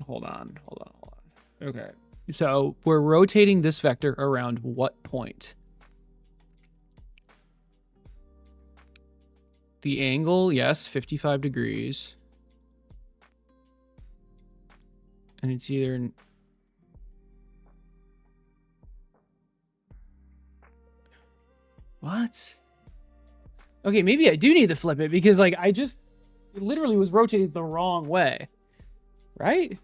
Hold on. Okay. So we're rotating this vector around what point? The angle, yes, 55 degrees. And it's either... What? Okay, maybe I do need to flip it because like it literally was rotated the wrong way. Right?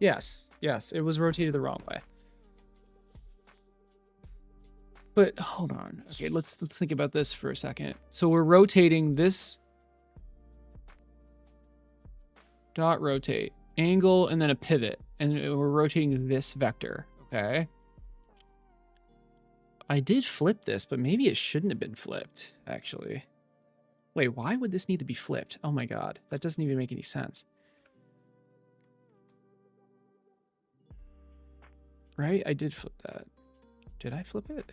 Yes, it was rotated the wrong way. But hold on. Okay, let's think about this for a second. So we're rotating this dot rotate angle and then a pivot, and we're rotating this vector. Okay. I did flip this, but maybe it shouldn't have been flipped, actually. Wait, why would this need to be flipped? Oh my god, that doesn't even make any sense. Right? I did flip that. Did I flip it?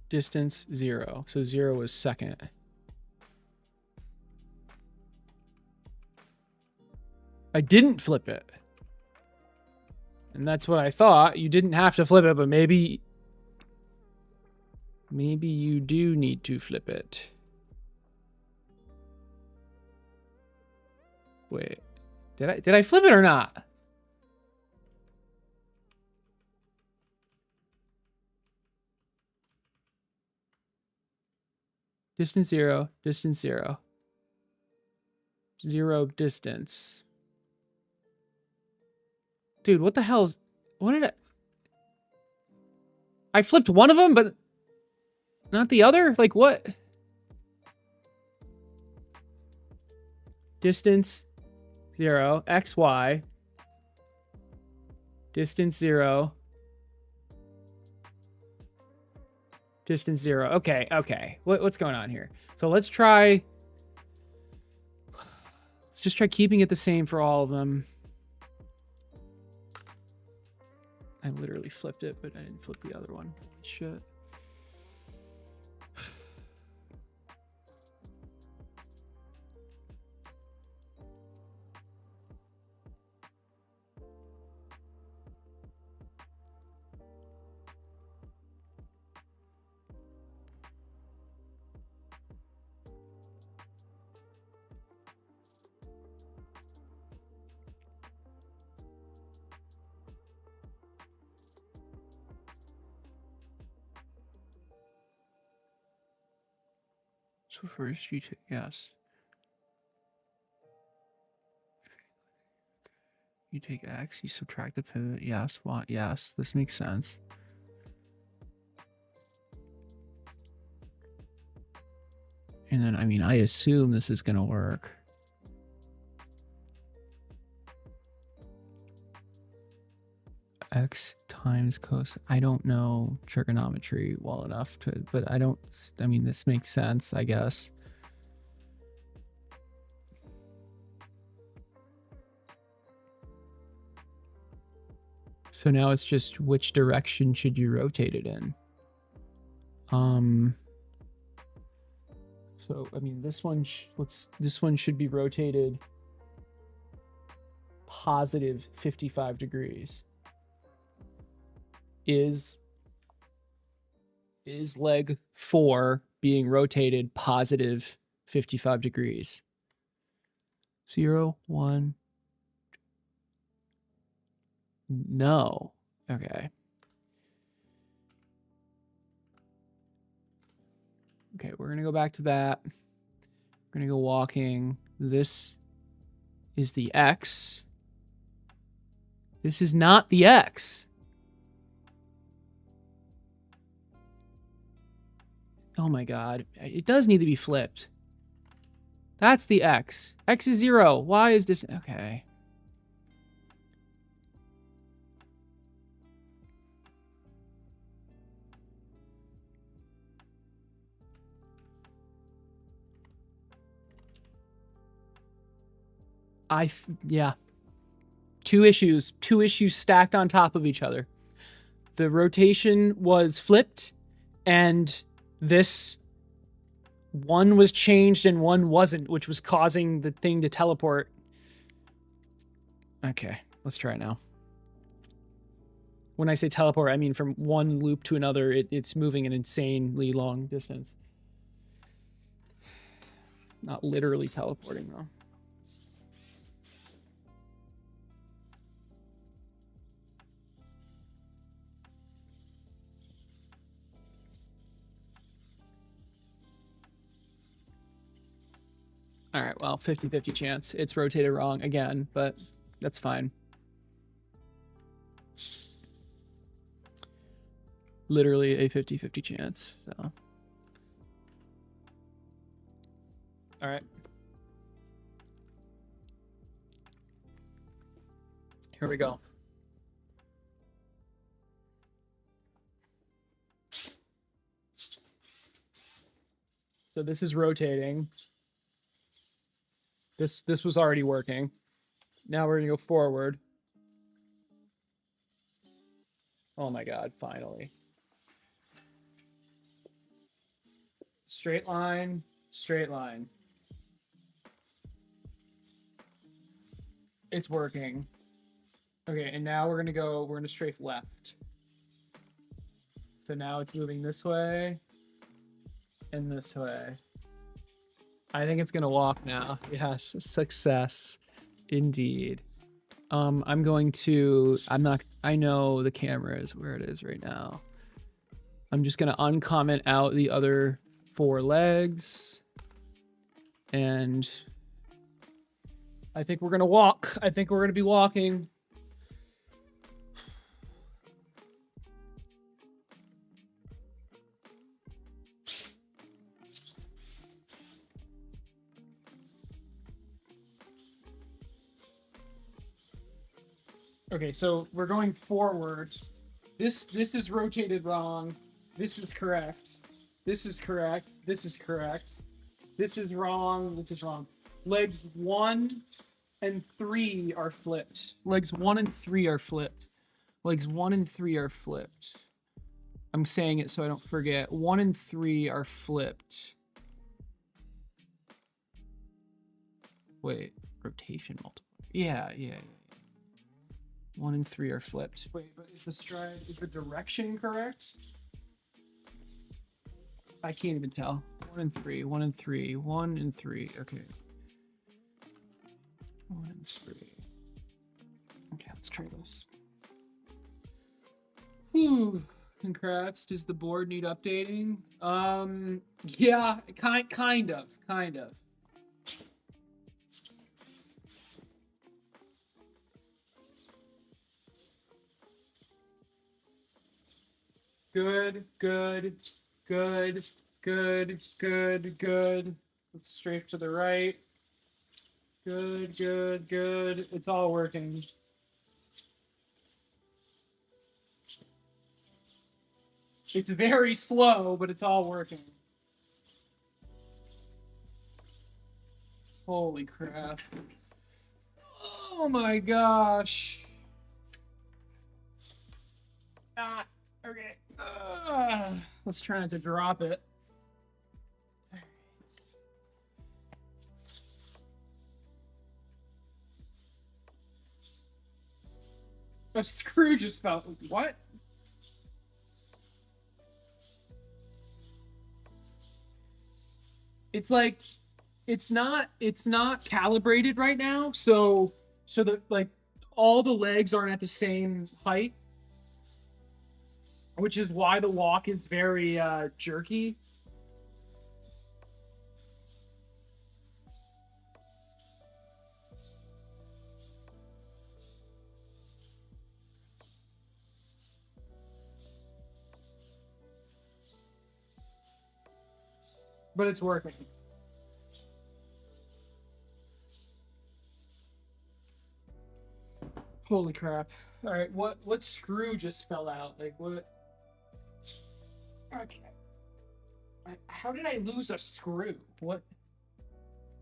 Distance 0. So 0 is second. I didn't flip it. And that's what I thought. You didn't have to flip it, but maybe you do need to flip it. Wait. Did I flip it or not? Distance 0, distance 0. 0 distance. Dude, what the hell's... What did I flipped one of them, but not the other? Like, what? Distance 0, x, y. Distance 0. Distance 0. Okay. What's going on here? So let's just try keeping it the same for all of them. I literally flipped it, but I didn't flip the other one. Holy shit. So first you take, yes. You take X, you subtract the pivot, yes, Y, yes, this makes sense. And then, I mean, I assume this is gonna work. X times cos. I don't know trigonometry well enough to, but I mean, this makes sense, I guess. So now it's just which direction should you rotate it in? So I mean, this one should be rotated positive 55 degrees. Is leg 4 being rotated positive 55 degrees? 0, 1, No. Okay. Okay, we're going to go back to that. We're going to go walking. This is the X. This is not the X. Oh my God. It does need to be flipped. That's the X. X is 0. Y is this? Okay. Yeah. Two issues stacked on top of each other. The rotation was flipped, and this one was changed and one wasn't, which was causing the thing to teleport. Okay, let's try it now. When I say teleport, I mean from one loop to another, it's moving an insanely long distance. Not literally teleporting, though. All right, well, 50-50 chance. It's rotated wrong again, but that's fine. Literally a 50-50 chance, so. All right. Here we go. So this is rotating. This was already working. Now we're gonna go forward. Oh my God, finally. Straight line, straight line. It's working. Okay, and now we're gonna strafe left. So now it's moving this way and this way. I think it's gonna walk now. Yes, success, indeed. I know the camera is where it is right now. I'm just gonna uncomment out the other 4 legs. And I think we're gonna walk. I think we're gonna be walking. Okay, so we're going forward. This is rotated wrong. This is correct. This is correct. This is correct. This is wrong. This is wrong. Legs 1 and 3 are flipped. Legs 1 and 3 are flipped. Legs 1 and 3 are flipped. I'm saying it so I don't forget. 1 and 3 are flipped. Wait, rotation multiple. Yeah. 1 and 3 are flipped. Wait, but is the direction correct? I can't even tell. 1 and 3, 1 and 3, 1 and 3. Okay. 1 and 3. Okay, let's try this. Whew. Congrats. Does the board need updating? Yeah, kind of. Good. Let's strafe to the right. Good. It's all working. It's very slow, but it's all working. Holy crap. Oh my gosh. Okay. Let's try not to drop it. A screw just fell. What? It's like it's not calibrated right now, so the like all the legs aren't at the same height, which is why the walk is very jerky. But it's working. Holy crap. All right, what screw just fell out? Like, what? Okay. How did I lose a screw? What?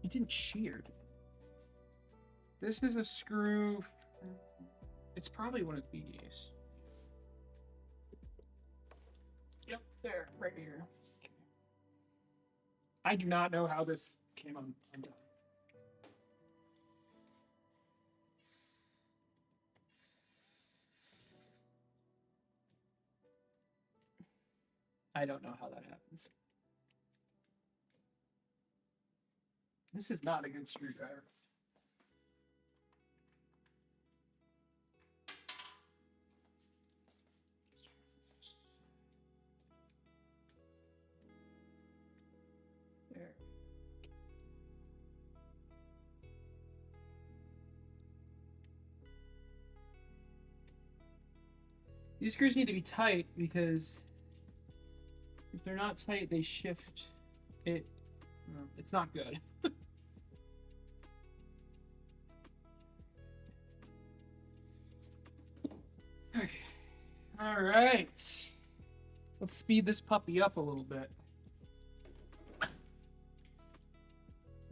It didn't shear. This is a screw. It's probably one of these. Yep, there, right here. I do not know how this came undone. I don't know how that happens. This is not a good screwdriver. There. These screws need to be tight because if they're not tight, they shift it. It's not good. Okay. All right. Let's speed this puppy up a little bit.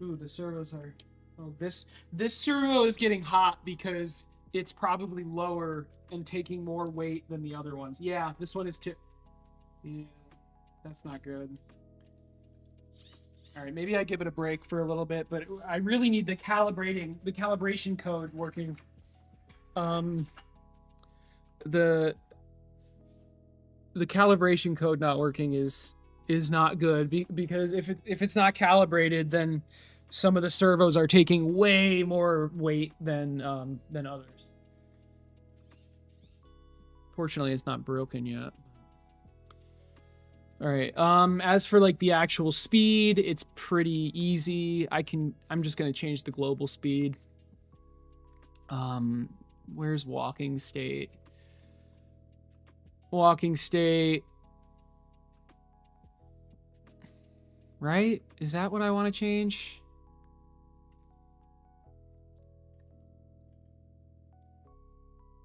Ooh, the servos are. Oh, this servo is getting hot because it's probably lower and taking more weight than the other ones. Yeah, this one is too. Yeah, that's not good. All right, maybe I give it a break for a little bit, but I really need the calibration code working. The calibration code not working is not good because if it's not calibrated, then some of the servos are taking way more weight than others. Fortunately, it's not broken yet. All right. As for like the actual speed, it's pretty easy. I'm just gonna change the global speed. Where's walking state? Walking state. Right? Is that what I want to change?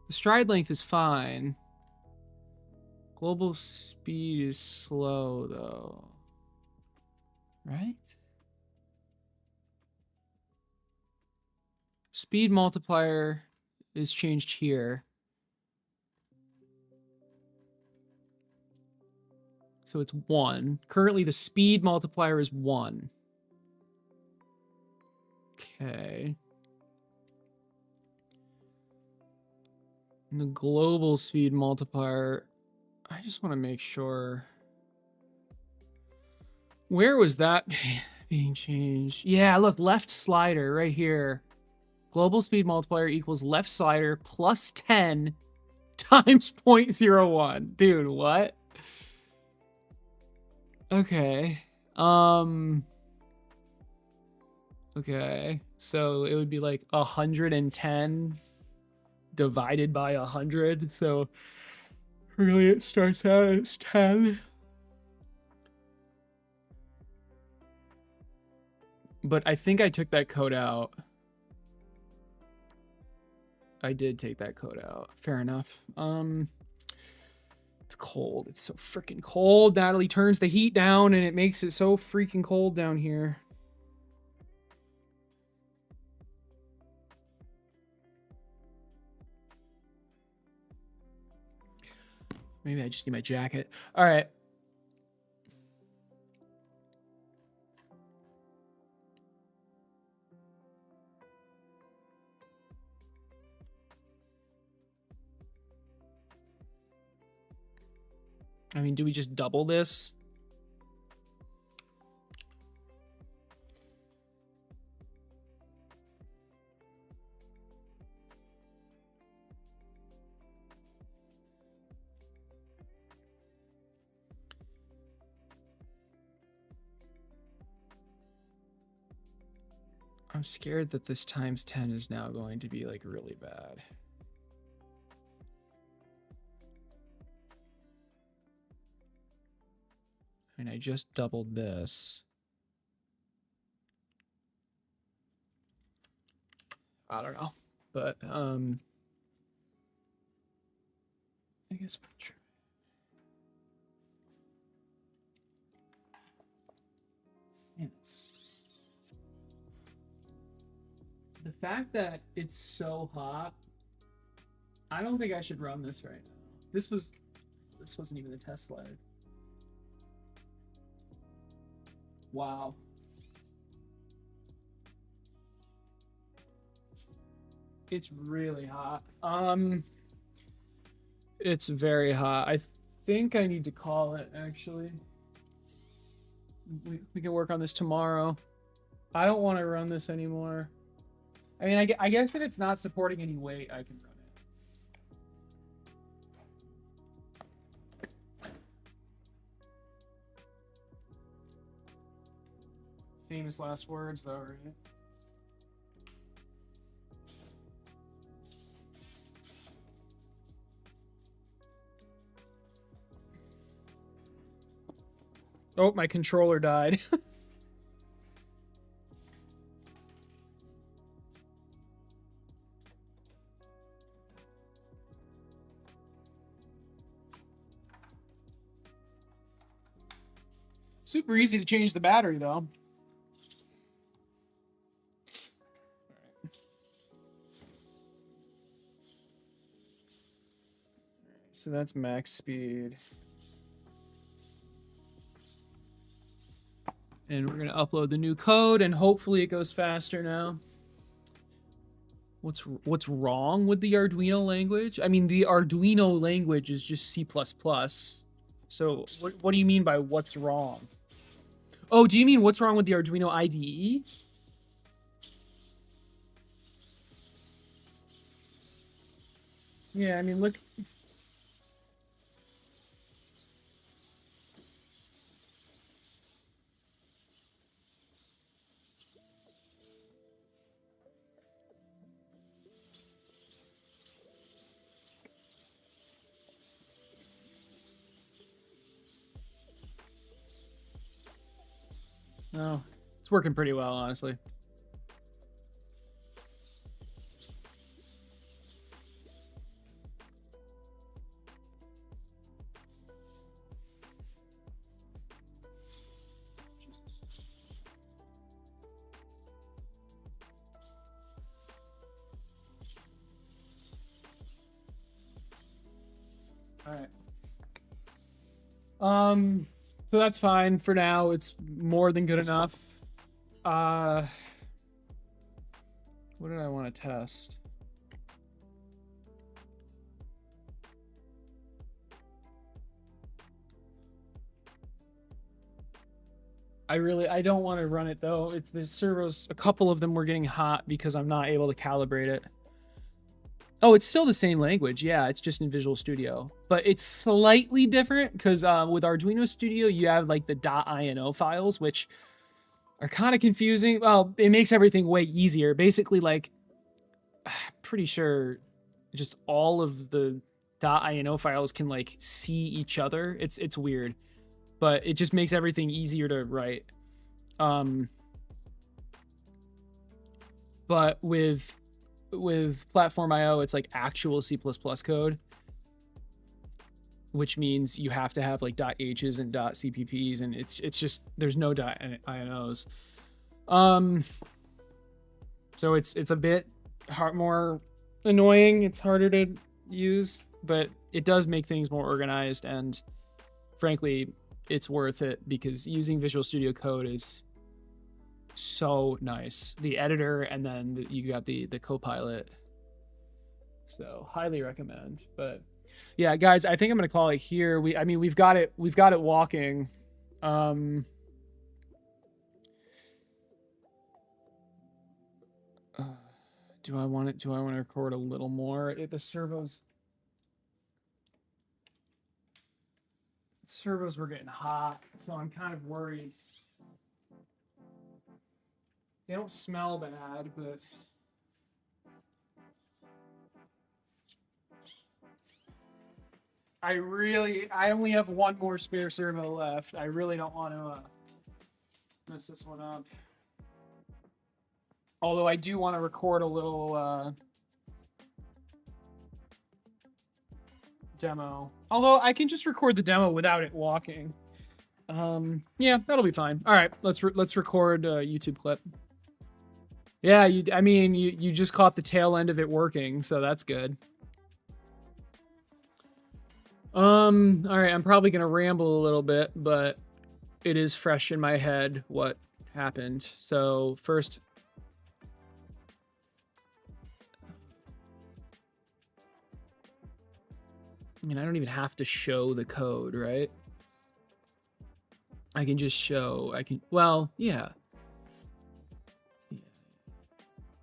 The stride length is fine. Global speed is slow, though. Right? Speed multiplier is changed here. So it's 1. Currently, the speed multiplier is 1. Okay. And the global speed multiplier, I just want to make sure. Where was that being changed? Yeah, look, left slider right here. Global speed multiplier equals left slider plus 10 times 0.01. Dude, what? Okay. Okay. So it would be like 110 divided by 100. So really it starts out as 10. But I think I took that code out. I did take that code out. Fair enough. It's cold. It's so freaking cold. Natalie turns the heat down and it makes it so freaking cold down here. Maybe I just need my jacket. All right. I mean, do we just double this? I'm scared that this times 10 is now going to be like really bad. I mean, I just doubled this. I don't know, but I guess we'll try. Man, the fact that it's so hot, I don't think I should run this right now. This wasn't even a test slide. Wow. It's really hot. It's very hot. I think I need to call it, actually. We can work on this tomorrow. I don't want to run this anymore. I mean, I guess if it's not supporting any weight, I can run it. Famous last words, though, right? Oh, my controller died. Super easy to change the battery, though. So that's max speed. And we're going to upload the new code, and hopefully it goes faster now. What's wrong with the Arduino language? I mean, the Arduino language is just C++. So what do you mean by what's wrong? Oh, do you mean what's wrong with the Arduino IDE? Yeah, I mean, look. No, it's working pretty well, honestly. Jesus. All right. So that's fine for now. It's more than good enough. What did I want to test? I don't want to run it though. It's the servos, a couple of them were getting hot because I'm not able to calibrate it. Oh, it's still the same language. Yeah, it's just in Visual Studio. But it's slightly different because with Arduino Studio, you have like the .ino files, which are kind of confusing. Well, it makes everything way easier. Basically, like, I'm pretty sure just all of the .ino files can like see each other. It's weird, but it just makes everything easier to write. But with Platform IO, it's like actual C++ code, which means you have to have like .h's and .cpps, and it's just there's no .inos. So it's a bit more annoying. It's harder to use, but it does make things more organized, and frankly, it's worth it because using Visual Studio Code is so nice. The editor, and then you got the Copilot. So highly recommend. But yeah, guys, I think I'm gonna call it here. We've got it walking. Do I want to record a little more? The servos were getting hot, so I'm kind of worried. They don't smell bad, but I only have one more spare servo left. I really don't want to mess this one up. Although I do want to record a little demo. Although I can just record the demo without it walking. Yeah, that'll be fine. All right, let's record a YouTube clip. Yeah, you just caught the tail end of it working, so that's good. All right, I'm probably gonna ramble a little bit, but it is fresh in my head what happened. So first, I mean, I don't even have to show the code, right? I can just show, well, yeah.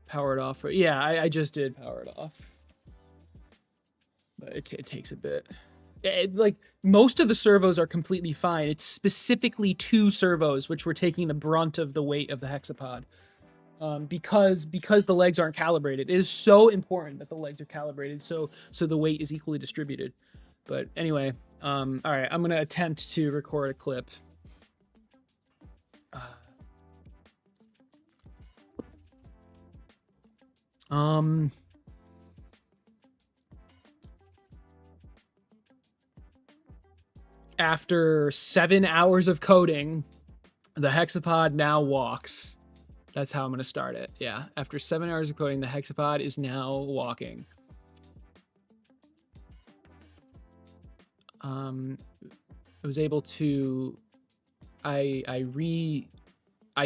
Power it off. Yeah, I just did power it off. But it takes a bit. Like, most of the servos are completely fine. It's specifically 2 servos, which were taking the brunt of the weight of the Hexapod. Because the legs aren't calibrated. It is so important that the legs are calibrated so the weight is equally distributed. But anyway, all right, I'm gonna attempt to record a clip. After 7 hours of coding, the Hexapod now walks. That's how I'm going to start it. Yeah. After 7 hours of coding, the Hexapod is now walking. I was able to, I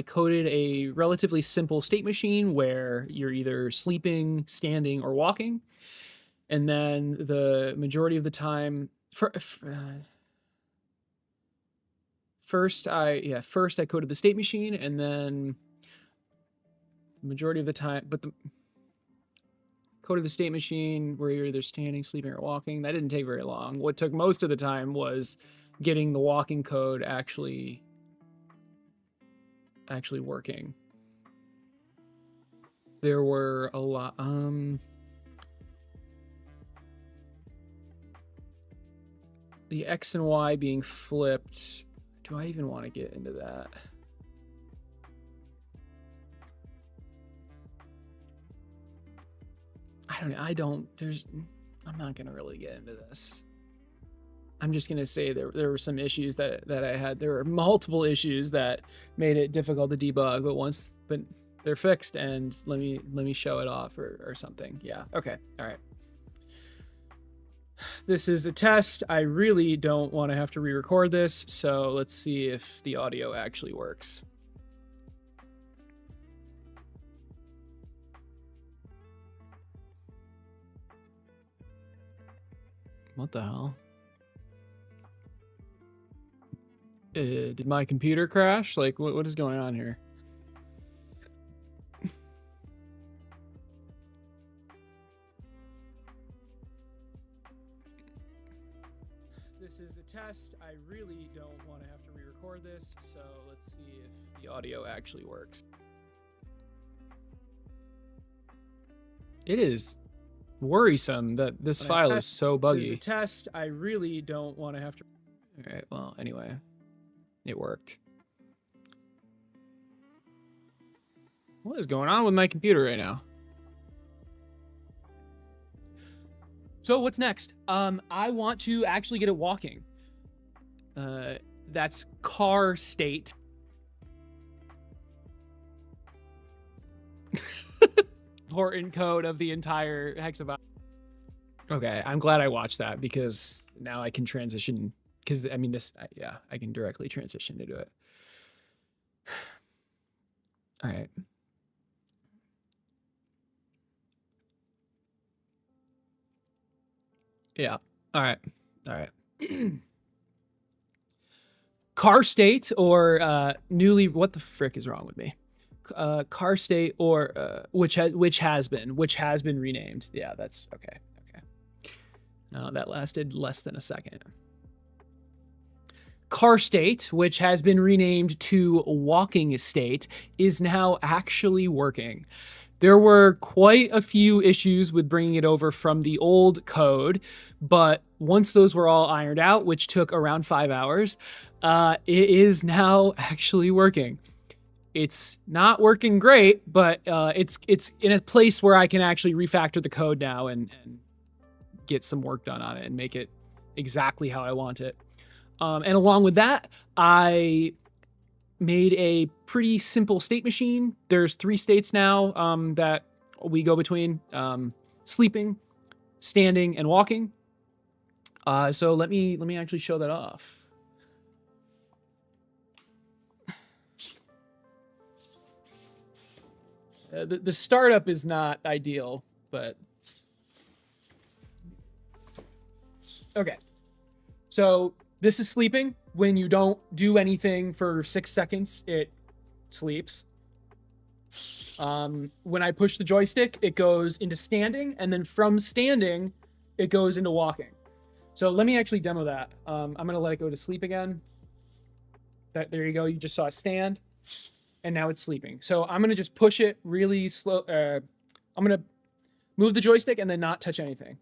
coded a relatively simple state machine where you're either sleeping, standing, or walking. And then the majority of the time, first I coded the state machine, and then the majority of the time, but the coded the state machine where you're either standing, sleeping, or walking. That didn't take very long. What took most of the time was getting the walking code actually working. There were a lot. The X and Y being flipped. Do I even want to get into that? I'm not going to really get into this. I'm just going to say there were some issues that I had. There were multiple issues that made it difficult to debug, but they're fixed, and let me show it off or something. Yeah. Okay. All right. This is a test. I really don't want to have to re-record this, so let's see if the audio actually works. What the hell? Did my computer crash? Like, what is going on here? This is a test. I really don't want to have to re-record this, so let's see if the audio actually works. It is worrisome that this file is so buggy. This is a test. I really don't want to have to... All right, well, anyway, it worked. What is going on with my computer right now? So what's next? I want to actually get it walking. That's car state. Important code of the entire Hexapod. Okay, I'm glad I watched that because now I can transition. Because I mean, yeah, I can directly transition to do it. All right. Yeah. All right. All right. Car state or newly. What the frick is wrong with me? Car state or which has been renamed. Yeah, that's okay. Okay. No, that lasted less than a second. car state, which has been renamed to walking state, is now actually working. There were quite a few issues with bringing it over from the old code, but once those were all ironed out, which took around 5 hours, it is now actually working. It's not working great, but it's in a place where I can actually refactor the code now and get some work done on it and make it exactly how I want it. And along with that, I made a pretty simple state machine. There's 3 states now that we go between: sleeping, standing, and walking. So let me actually show that off. The startup is not ideal, but okay. So this is sleeping. When you don't do anything for 6 seconds, it sleeps. When I push the joystick, it goes into standing, and then from standing, it goes into walking. So let me actually demo that. I'm gonna let it go to sleep again. There you go. You just saw it stand, and now it's sleeping. So I'm gonna just push it really slow. I'm gonna move the joystick and then not touch anything.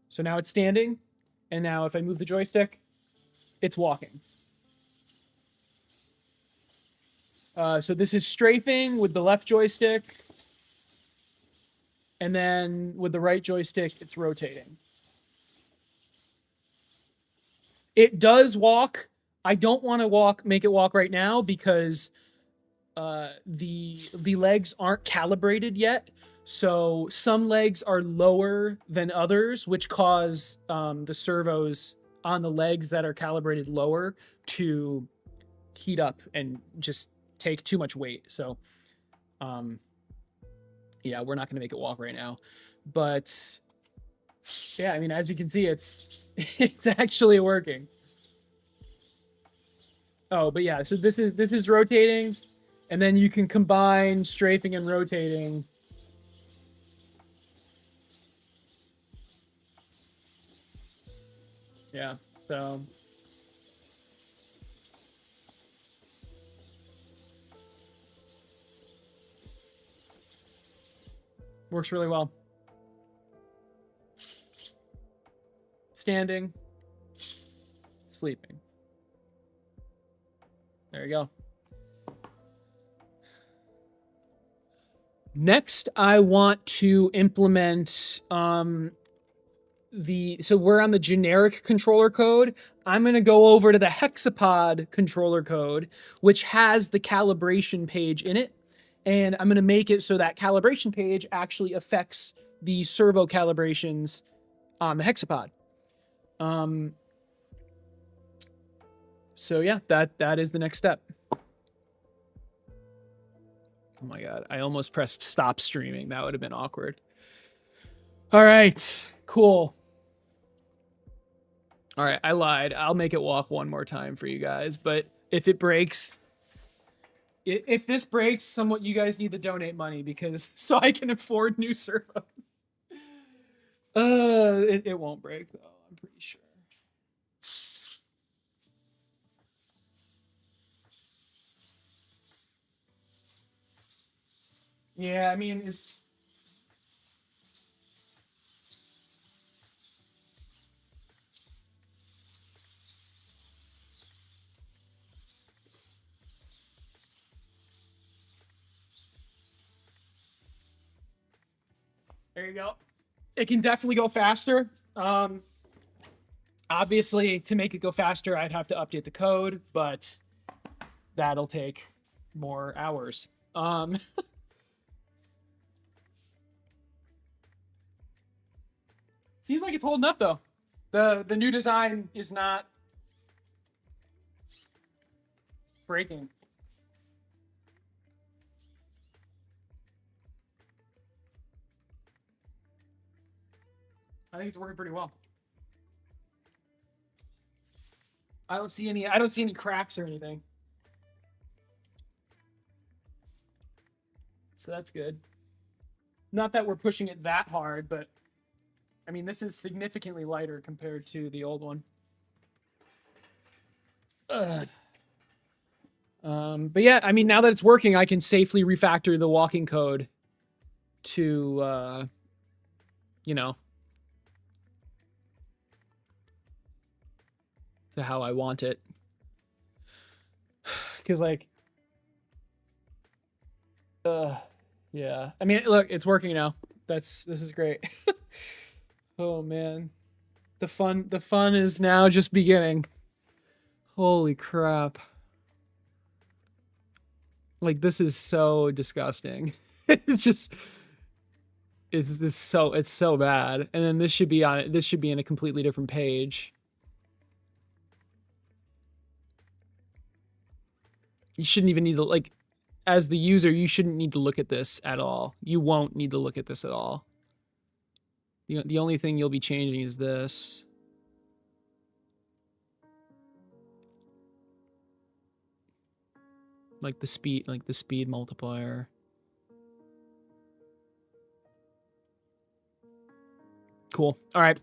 So now it's standing, and now if I move the joystick, it's walking. So this is strafing with the left joystick, and then with the right joystick, it's rotating. It does walk. I don't want to make it walk right now because the legs aren't calibrated yet. So some legs are lower than others, which cause the servos on the legs that are calibrated lower to heat up and just take too much weight. So yeah, we're not going to make it walk right now. But yeah, I mean, as you can see, it's actually working. Oh, but yeah, so this is rotating, and then you can combine strafing and rotating. Yeah, so works really well. Standing, sleeping. There you go. Next, I want to implement so we're on the generic controller code. I'm going to go over to the Hexapod controller code, which has the calibration page in it. And I'm going to make it so that calibration page actually affects the servo calibrations on the Hexapod. So yeah, that is the next step. Oh my God, I almost pressed stop streaming. That would have been awkward. All right, cool. All right, I lied. I'll make it walk one more time for you guys, but if it breaks, if this breaks, you guys need to donate money because so I can afford new servos. It won't break though, I'm pretty sure. Yeah, I mean, it's... There you go. It can definitely go faster. Obviously, to make it go faster, I'd have to update the code, but that'll take more hours. Seems like it's holding up though. The new design is not breaking. I think it's working pretty well. I don't see any cracks or anything. So that's good. Not that we're pushing it that hard, but I mean, this is significantly lighter compared to the old one. But yeah, I mean, now that it's working, I can safely refactor the walking code to, you know, to how I want it. Because, like, yeah. I mean, look, it's working now. This is great. Oh man, the fun is now just beginning. Holy crap! Like, this is so disgusting. It's so bad. And then this should be on it. This should be in a completely different page. You shouldn't even need to, like, as the user, you shouldn't need to look at this at all. You won't need to look at this at all. The only thing you'll be changing is this. Like the speed multiplier. Cool. All right.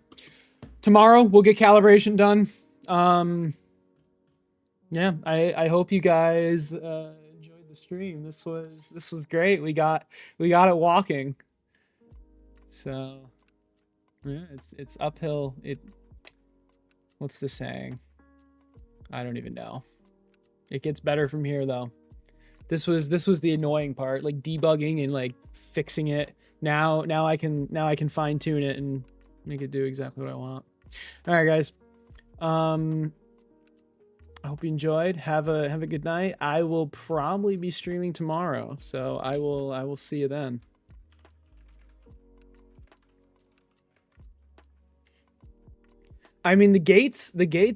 Tomorrow we'll get calibration done. Yeah, I hope you guys enjoyed the stream. This was great. We got it walking. So yeah, it's uphill. What's the saying? I don't even know. It gets better from here though. This was the annoying part, like debugging and like fixing it. Now I can fine tune it and make it do exactly what I want. All right, guys. I hope you enjoyed. Have a good night. I will probably be streaming tomorrow, so I will see you then. I mean, the gates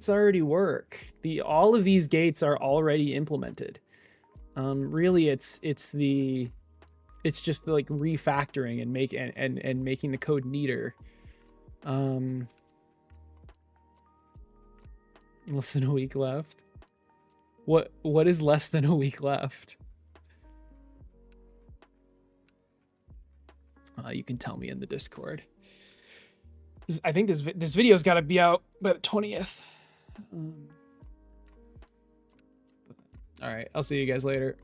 already work. All of these gates are already implemented. Really, it's just the, like, refactoring and making the code neater. Less than a week left. What is less than a week left? You can tell me in the Discord. I think this video's got to be out by the 20th. All right, I'll see you guys later.